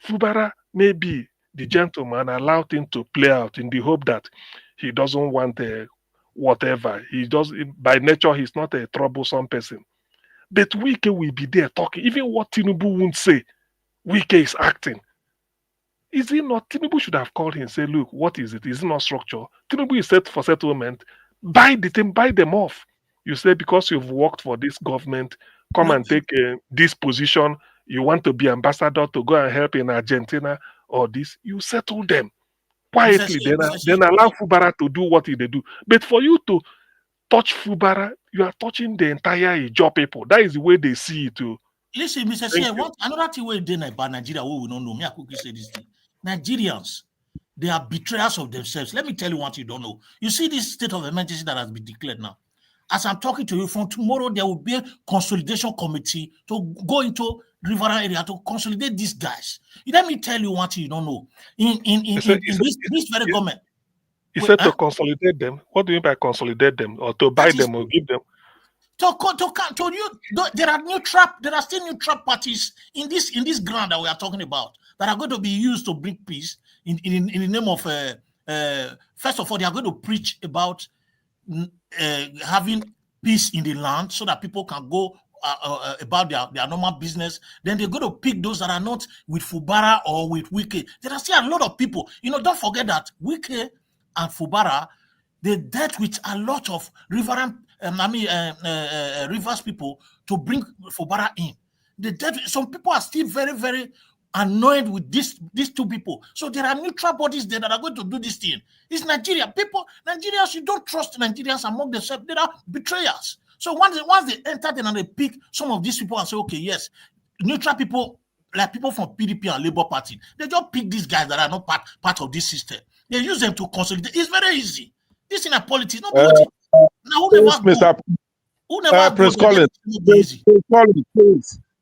Fubara may be the gentleman allowed him to play out in the hope that he doesn't want whatever. He does, by nature, he's not a troublesome person. But Wike will be there talking. Even what Tinubu won't say, Wike is acting. Is it not? Tinubu should have called him and say, look, what is it? Is it not structure? Tinubu is set for settlement. Buy the thing, buy them off. You say, because you've worked for this government, come and take this position. You want to be ambassador to go and help in Argentina or this. You settle them quietly. Then allow Fubara to do what they do. But for you to touch Fubara, you are touching the entire Ijo people. That is the way they see it too. Listen, Mr. C, another thing we did about Nigeria, we don't know. Me, I quickly say this thing. Nigerians, they are betrayers of themselves. Let me tell you what you don't know. You see this state of emergency that has been declared now. As I'm talking to you, from tomorrow, there will be a consolidation committee to go into Riverine area to consolidate these guys. Let me tell you what you don't know. In this very government. He said to consolidate them. What do you mean by consolidate them? Or to buy them or give them? There are still new trap parties in this ground that we are talking about that are going to be used to bring peace in the name of first of all, they are going to preach about having peace in the land so that people can go about their normal business, then they're going to pick those that are not with Fubara or with Wike. There are still a lot of people. Don't forget that Wike and Fubara, they dealt with a lot of Rivers people to bring Fubara in. Some people are still very, very annoyed with these two people. So there are neutral bodies there that are going to do this thing. It's Nigeria. Nigerians, you don't trust Nigerians among themselves. They are betrayers. So once they enter and they pick some of these people and say, okay, yes, neutral people, like people from PDP and Labour Party, they just pick these guys that are not part of this system. They use them to consolidate. It's very easy. This in a politics, not politics. Now, who never Prince Collins, please.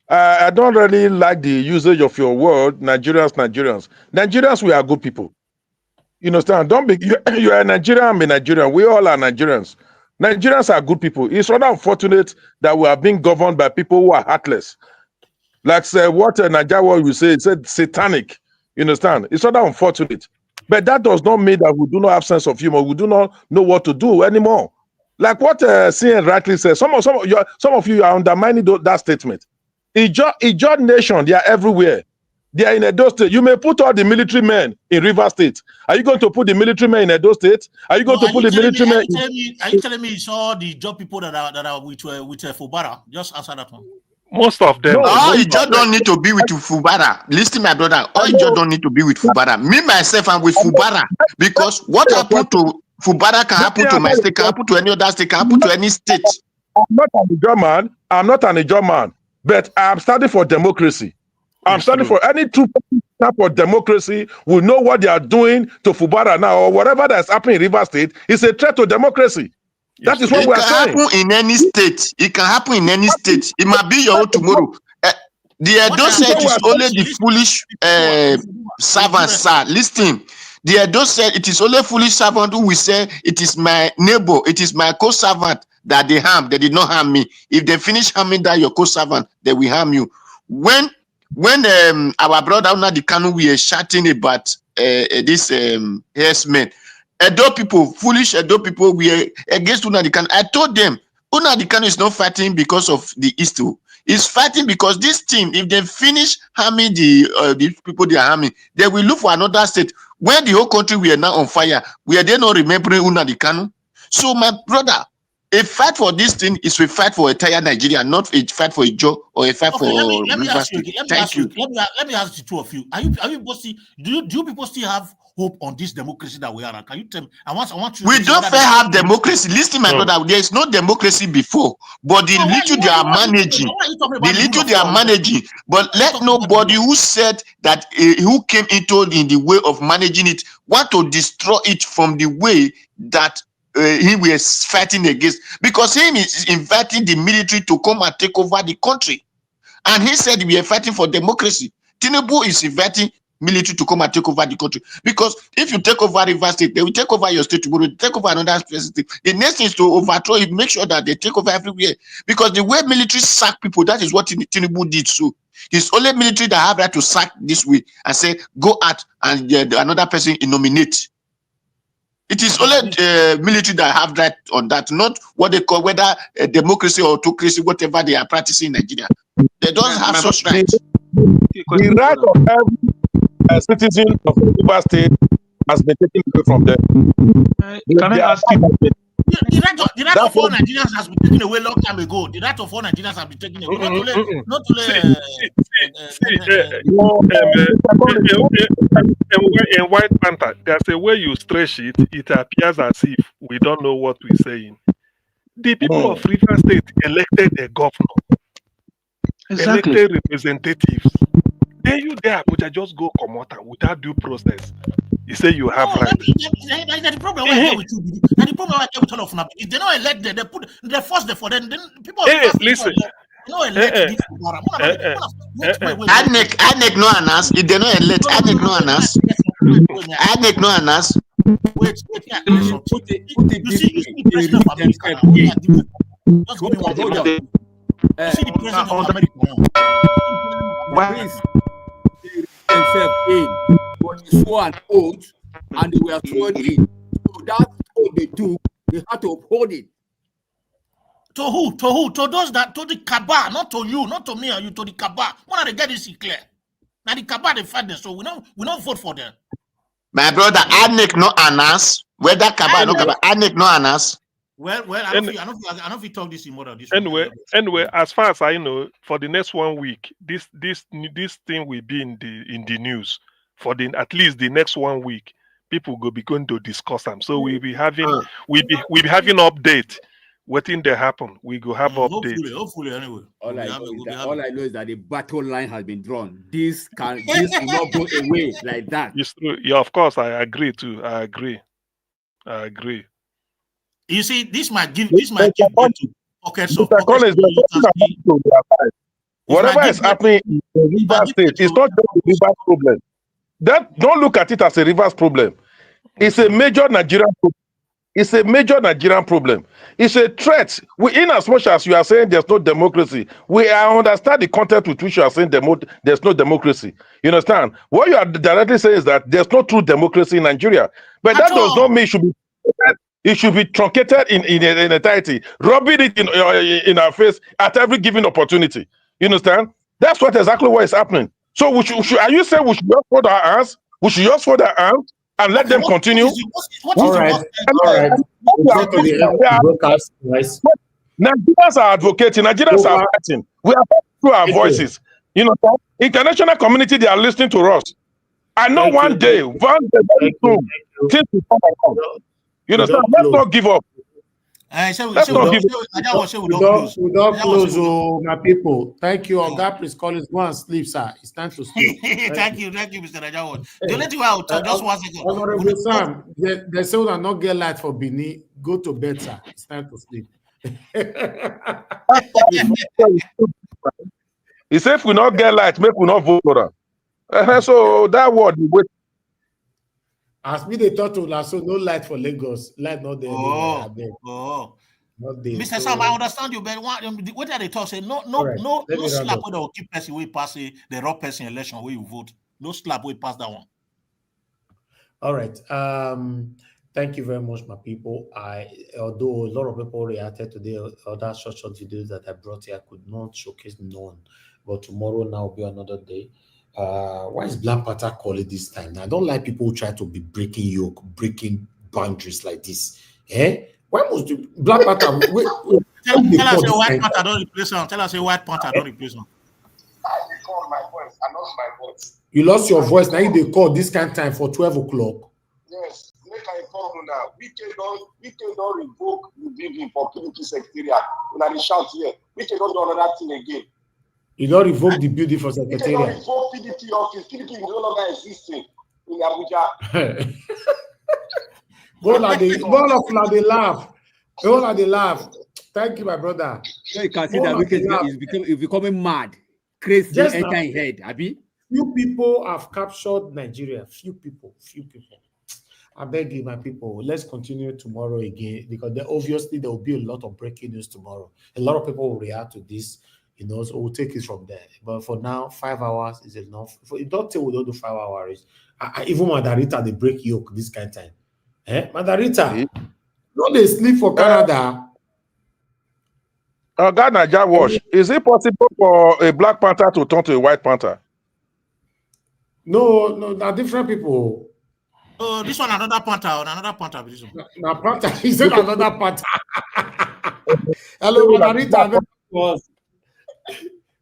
I don't really like the usage of your word, Nigerians. Nigerians, we are good people. You understand? Don't be you are a Nigerian, I'm a Nigerian. We all are Nigerians. Nigerians are good people. It's rather unfortunate that we are being governed by people who are heartless. Like what Nigeria will say, it said satanic. You understand? It's rather unfortunate. But that does not mean that we do not have sense of humor. We do not know what to do anymore. Like what CN rightly says, some of you are undermining that statement. Ijaw Nation, they are everywhere. They are in Edo State. You may put all the military men in River State. Are you going to put the military men in Edo State? Are you going to put the military men? Are you telling me it's all the job people that are with Fubara? Just answer that one. Most of them. You just don't need to be with Fubara. Listen, my brother. You just don't need to be with Fubara. Me, myself, I'm with Fubara. Because what happened to Fubara can happen to my state, can happen to any other state, can happen to any state. I'm not an Ijaw man. But I'm standing for democracy. I'm standing for any true type of democracy. We know what they are doing to Fubara now, or whatever that's happening in River State is a threat to democracy. That is what we are saying. It can happen in any state. It can happen in any state. It might be your own tomorrow. The Edo said it is only the foolish servants, sir. Listen. The Edo said it is only foolish servant who will say it is my neighbor, it is my co-servant that they harm. They did not harm me. If they finish harming that your co-servant, they will harm you. When our brother Unadi Kanu we are shouting about this herdsmen, Edo people, foolish Edo people, we are against Unadi Kanu. I told them Unadi Kanu is not fighting because of the East. He's fighting because this team, if they finish harming the people they are harming, they will look for another state. When the whole country we are now on fire, we are there not remembering Unadi Kanu. So my brother, a fight for this thing is a fight for entire Nigeria, not a fight for a Joe or a fight for. Let me ask the two of you. Are you people still, do you people still have hope on this democracy that we are? Can you tell me? I want you. We don't have democracy. Listen, my brother, there is no democracy before, but the little they are managing, But let nobody who said that who came into in the way of managing it want to destroy it from the way that. He was fighting against, because he is inviting the military to come and take over the country, and he said we are fighting for democracy. Tinubu is inviting military to come and take over the country, because if you take over River State, they will take over your state tomorrow, take over another state. The next thing is to overthrow it, make sure that they take over everywhere, because the way military sack people, that is what Tinubu did. So it's only military that have right to sack this way and say go out and another person nominate. It is only military that have that on that, not what they call whether democracy or autocracy, whatever they are practicing in Nigeria. They don't have such rights. The right of every citizen of the River State has been taken away from them. Can I ask you? The right of all Nigerians has been taken away long time ago. The right of all Nigerians has been taken away. In White Panther, there's a way you stretch it, it appears as if we don't know what we're saying. The people of River State elected a governor, elected representatives. Then you there, Abuja, just go Komota without due process. You say you have right. The problem I get with you, and the problem I get with all of them, if they don't elect them, they force them for them. Then people. Listen. INEC no announce. If they don't elect, INEC no announce. INEC no announce. Wait. You see the president of America. Just give me one day. You see the president of America. Please, themselves in, but they swore an oath and they were sworn in. So that oath they took, They have to uphold it. To who? To who? To those that, to the cabal, not to you, not to me or you, to the cabal. When they get this clear? Now the cabal they fight them, so we don't vote for them. My brother, ANEC no announce whether cabal no cabal. ANEC no announce. Well, I don't know if you talk this in more of this. Anyway, as far as I know, for the next 1 week, this thing will be in the news for at least the next 1 week. People will be going to discuss them. So we'll be having update. What thing they happen? We go have update. Hopefully, anyway. All I know is that the battle line has been drawn. This will not go away like that. It's true. Yeah, of course, I agree too. I agree. You see, this might give way to pockets of whatever is happening in the Rivers State, it's not just a Rivers problem. Don't look at it as a Rivers problem. It's a major Nigerian problem. It's a major Nigerian problem. It's a threat. In as much as you are saying there's no democracy, I understand the content with which you are saying there's no democracy. You understand? What you are directly saying is that there's no true democracy in Nigeria. But that does not mean it should be truncated in entirety, rubbing it in our face at every given opportunity. You understand? That's exactly what is happening. So are you saying we should just fold our hands? We should just fold our hands and let them continue? All right. Nigerians are advocating. Nigerians are fighting. We are fighting through our voices. You know, international community, they are listening to us. I know one day, very soon, things will come around. You understand? Let's not give up. We don't close, my people. Thank you. Oga, please call us. Go and sleep, sir. It's time to sleep. Thank you, Mr. Najawon. The only thing I will talk, just 1 second. Honorable Sam, they say we will not get light for Bini. Go to bed, sir. It's time to sleep. He said, if we not get light, make we not vote for them. So that word, wait. As me, they thought to so no light for Lagos. Light not there. Not there. Mr. Sam, I understand you, but what are they talking? No slap where they will keep person way pass the raw person election where you vote. No slap way pass that one. All right. Thank you very much, my people. Although a lot of people reacted to the other short videos that I brought here, I could not showcase none. But tomorrow now will be another day. Why is Black Panther calling this time? Now, I don't like people who try to be breaking yoke, breaking boundaries like this. Why must you Black Panther? Tell us a White Panther don't replace him. Tell us a White Panther don't replace him. I recall my voice. I lost my voice. You lost your voice. Now they call this kind of time for 12 o'clock. Yes, make I call now. We don't revoke the building for PDP secretariat. When I shout here, we cannot do another thing again. You don't revoke the building for secretariat. We cannot revoke PDP office. PDP is no longer existing in Abuja. All of they laugh. All of they laugh. Thank you, my brother. So you can see that Wike is becoming mad. Crazy just enter in head, Abi. Few people have captured Nigeria. Few people. I beg you, my people, let's continue tomorrow again, because obviously there will be a lot of breaking news tomorrow. A lot of people will react to this, so we'll take it from there. But for now, 5 hours is enough. Don't say we don't do 5 hours. Even Madarita, they break yoke this kind of time. Madarita, no, they sleep for Canada. Naija Wash, is it possible for a Black Panther to turn to a White Panther? No, they're different people. Oh, this one another Panther. This one. Now Panther, is it another Panther? Hello, Madarita.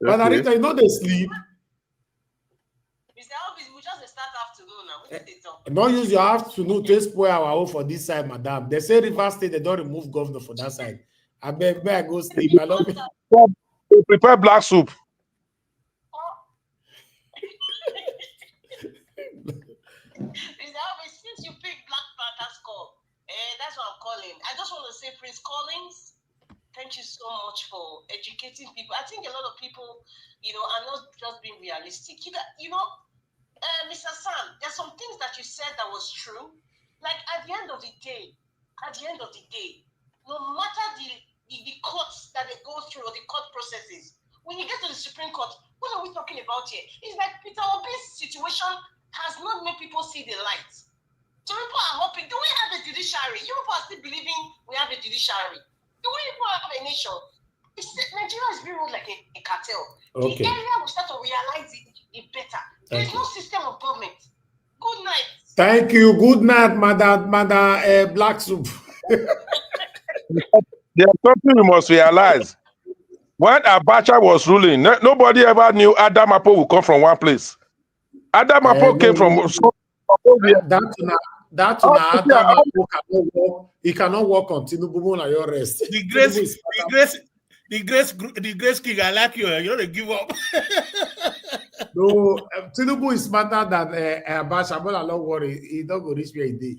Madarita, you know they sleep. Mr. Elvis, we just start afternoon now. What did they talk? Don't use your afternoon to spoil our own for this side, madam. They say Rivers State, they don't remove governor for that side. I beg, I go sleep. I love it. Prepare black soup. Mr. Elvis, since you picked Black Panther's call, that's what I'm calling. I just want to say, Prince Collins, thank you so much for educating people. I think a lot of people, are not just being realistic. Mr. Sam, there's some things that you said that was true. Like at the end of the day, no matter the courts that they go through or the court processes, when you get to the Supreme Court, what are we talking about here? It's like Peter Obi's situation has not made people see the light. So people are hoping, do we have a judiciary? You people are still believing we have a judiciary. Do we even have a nation? Nigeria is being ruled like a cartel. Okay. The area we start to realize it better. There's no system of government. Good night. Thank you. Good night, Madam Black Soup. There's something you must realize. When Abacha was ruling, nobody ever knew Adamapo would come from one place. Adamapo came from... He cannot work on Tinubu and your rest. The grace king, I like you. You don't give up. No, Tinubu is smarter than Abacha, but I don't worry. He don't go reach where he did.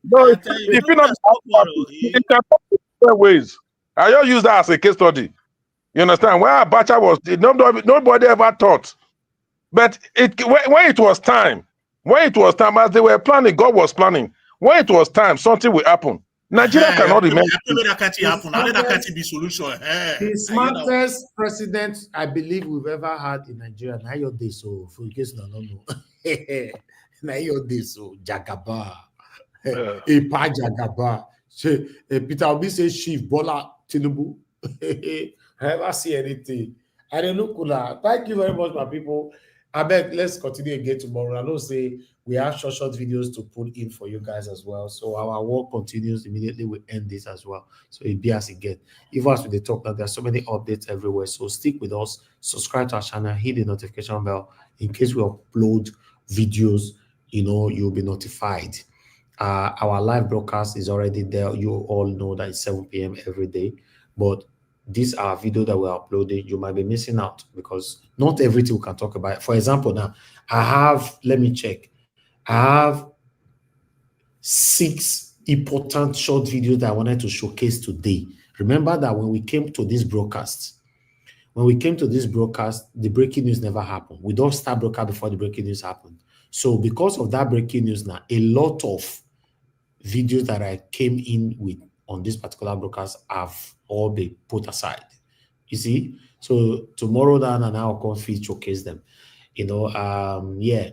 No, if you not ways, I just use that as a case study. You understand? Where Abacha was, nobody ever thought. But when it was time, as they were planning, God was planning. When it was time, something will happen. Nigeria cannot remain. Be solution. The smartest president I believe we've ever had in Nigeria. Now your day, so for in case no. Now your day, so Jagaba, Epa Jagaba. Peter Obi says Chief Bola Tinubu. I never see anything. I don't know. Thank you very much, my people. I beg, let's continue again tomorrow. I know say we have short videos to put in for you guys as well. So our work continues immediately. We end this as well. So it be as it get. Even as we talk now, there are so many updates everywhere. So stick with us, subscribe to our channel, hit the notification bell in case we upload videos. You'll be notified. Our live broadcast is already there. You all know that it's 7 p.m. every day, but these are video that we're uploading. You might be missing out because not everything we can talk about. For example, now I have, let me check. I have 6 important short videos that I wanted to showcase today. Remember that when we came to this broadcast, the breaking news never happened. We don't start broadcast before the breaking news happened. So because of that breaking news now, a lot of videos that I came in with on this particular broadcast have all been put aside. You see? So tomorrow down and I'll come showcase them. Yeah.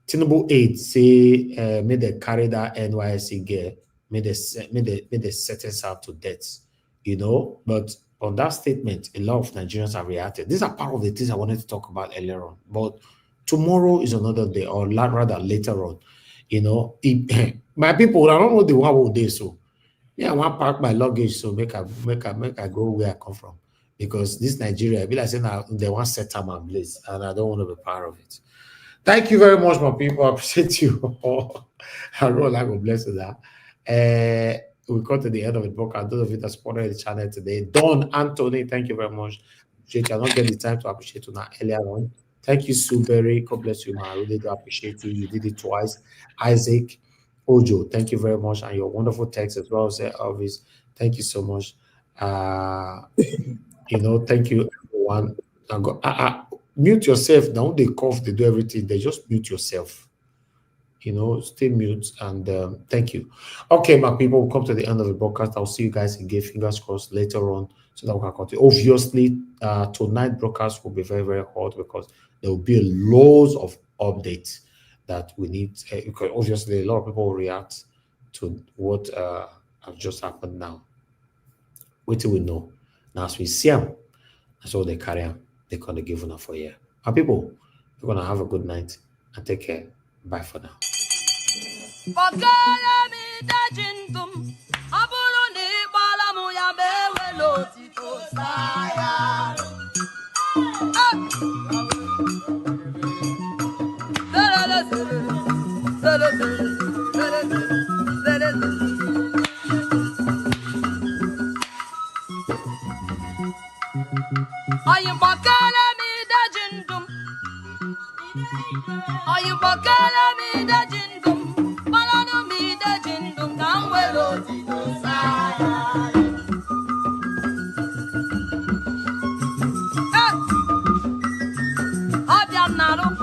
Tinubu 8 say may they carry that NYSC gear, may they sentence out to death. But on that statement, a lot of Nigerians have reacted. These are part of the things I wanted to talk about earlier on. But tomorrow is another day, or rather later on. My people, I don't know the one whole day, so yeah, I want to pack my luggage, so make I go where I come from, because this Nigeria, I be like saying they want to set time and place, and I don't want to be part of it. Thank you very much, my people. I appreciate you all. I really like to bless you that. We got to the end of the book. And those of you that supported the channel today, Don Anthony, thank you very much. Appreciate you. I don't get the time to appreciate you now earlier on. Thank you, Sue Berry. God bless you, man. I really do appreciate you. You did it twice. Isaac Ojo, thank you very much. And your wonderful text as well, Sir Elvis. Thank you so much. Thank you, everyone. Mute yourself. Don't they cough, they do everything. They just mute yourself. Stay mute. And thank you. Okay, my people, we'll come to the end of the broadcast. I'll see you guys again, fingers crossed, later on, so that we can continue. Obviously, tonight broadcast will be very, very hot because there will be loads of updates that we need. Because obviously, a lot of people will react to what has just happened now. Wait till we know. Now, as we see them, that's all they carry on. They're going to give enough for a year. My people, we're going to have a good night and take care. Bye for now. Mama.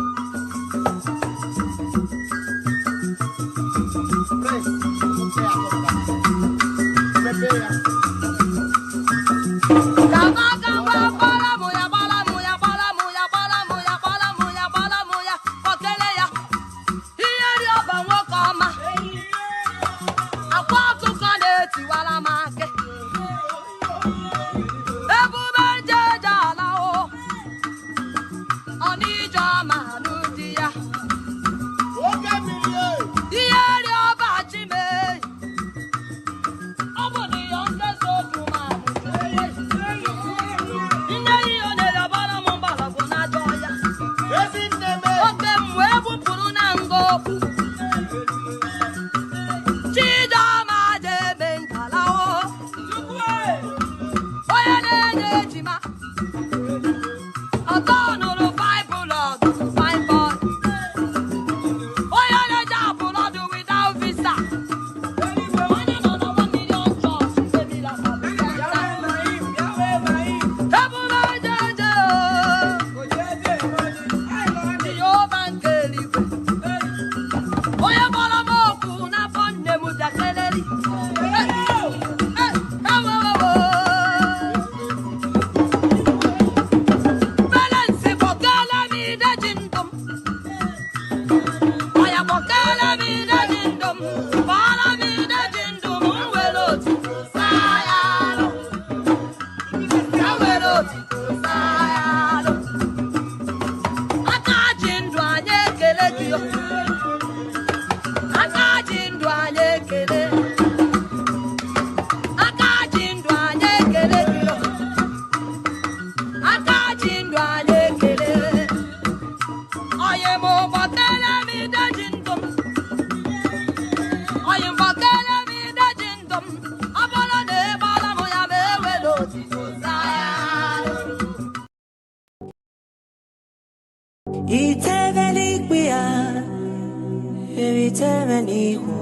nihu.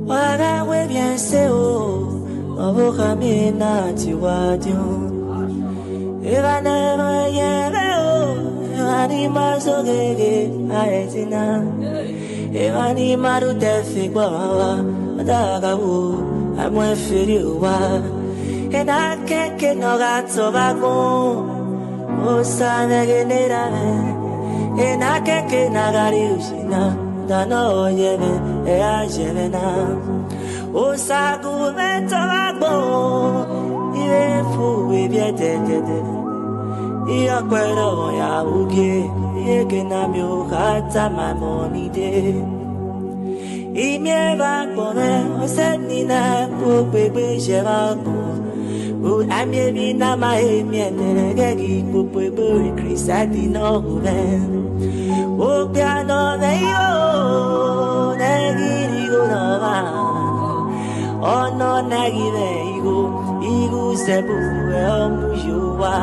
Wada we bien seo. Aboka mina tiwadio. Eva never yeveo. Eva ni maso gege aetina. Eva ni maru tefi gwawa. Adagawu. Amwe firiwa. And I can't get no gato bago. O sana genera. And I can't get nagari usina. Dano yeve. Ea jevena. O sagu mento bago. Iwe fu ibie de. Ia kwero ya uge. Ege na mi ukata my money de. Imie bago me. O senina. O bebe jevago. I'm in my Gagi, Pupu, Chris, I did know then. Oh, piano, Nagi, oh, no, Nagi, Igu, Sebu, Mujua.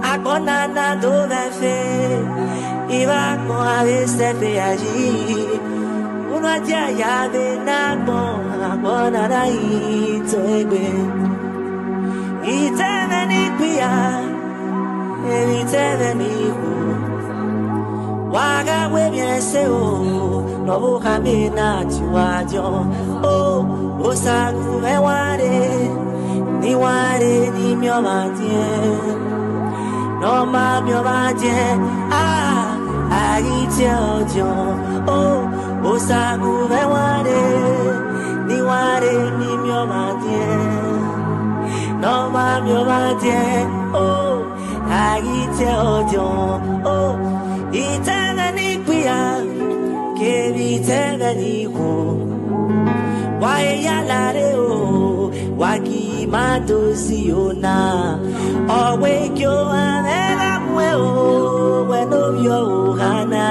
Akonana, do that fair. Iva, Sefe, Aji. Una tia, Benabon, Akonana, to Egbe. Iteveni pia, iteveni ku. Waga we bien seo, no buka mina tiwajo. Oh, osaku me ware, ni mio matien. No ma mio matien, agite ojo. Oh, osaku me ware, ni mio matien. No mami obadie, oh, agite ojo, oh, iteveni pia, ke viteveni ku, wae yalare o, waki madosi ona, owe kyo amega mwe o, weno yo hana.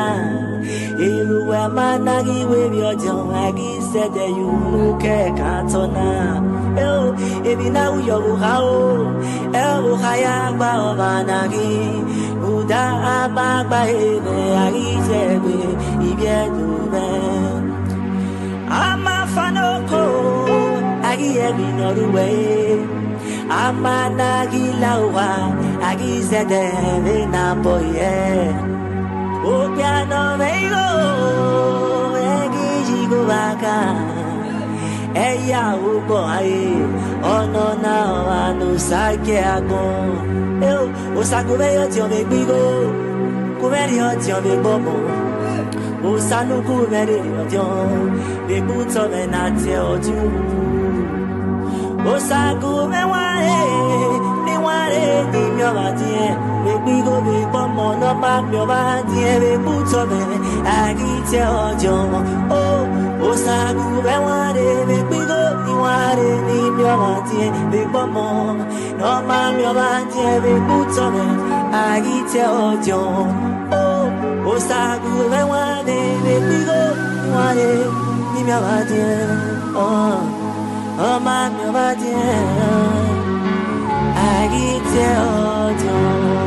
Iluwe managi we biojo, agi sede yunuke katona. Ebi na uyo buhao, buhaya ba obanagi, uda abagba ebe agijebe ibiedume. Ama fanoko, agi ebi noruwe, ama nagi lawa, agi zede na boye. O piano meigo, agi jigo baka. Eya ugo aye, ono na anu sake agon. O sagu beyo ti o me gbigo, kumeri o ti o me bobo. O sanu kumeri o ti o, me buto me na ti o ti u. O sagu me ware, ni mi o ba ti e. Me gbigo me bomo no ma mi o ba ti e, me buto me agi ti o jo. O sagu me ware, me gbigo ni ware ni mi o ba ti e, me bomo no ma mi o ba ti e, me buto me agi ti o jo. O sagu me ware, me gbigo ni ware ni mi o ba ti e, oh ma mi o ba ti e, agi ti o jo.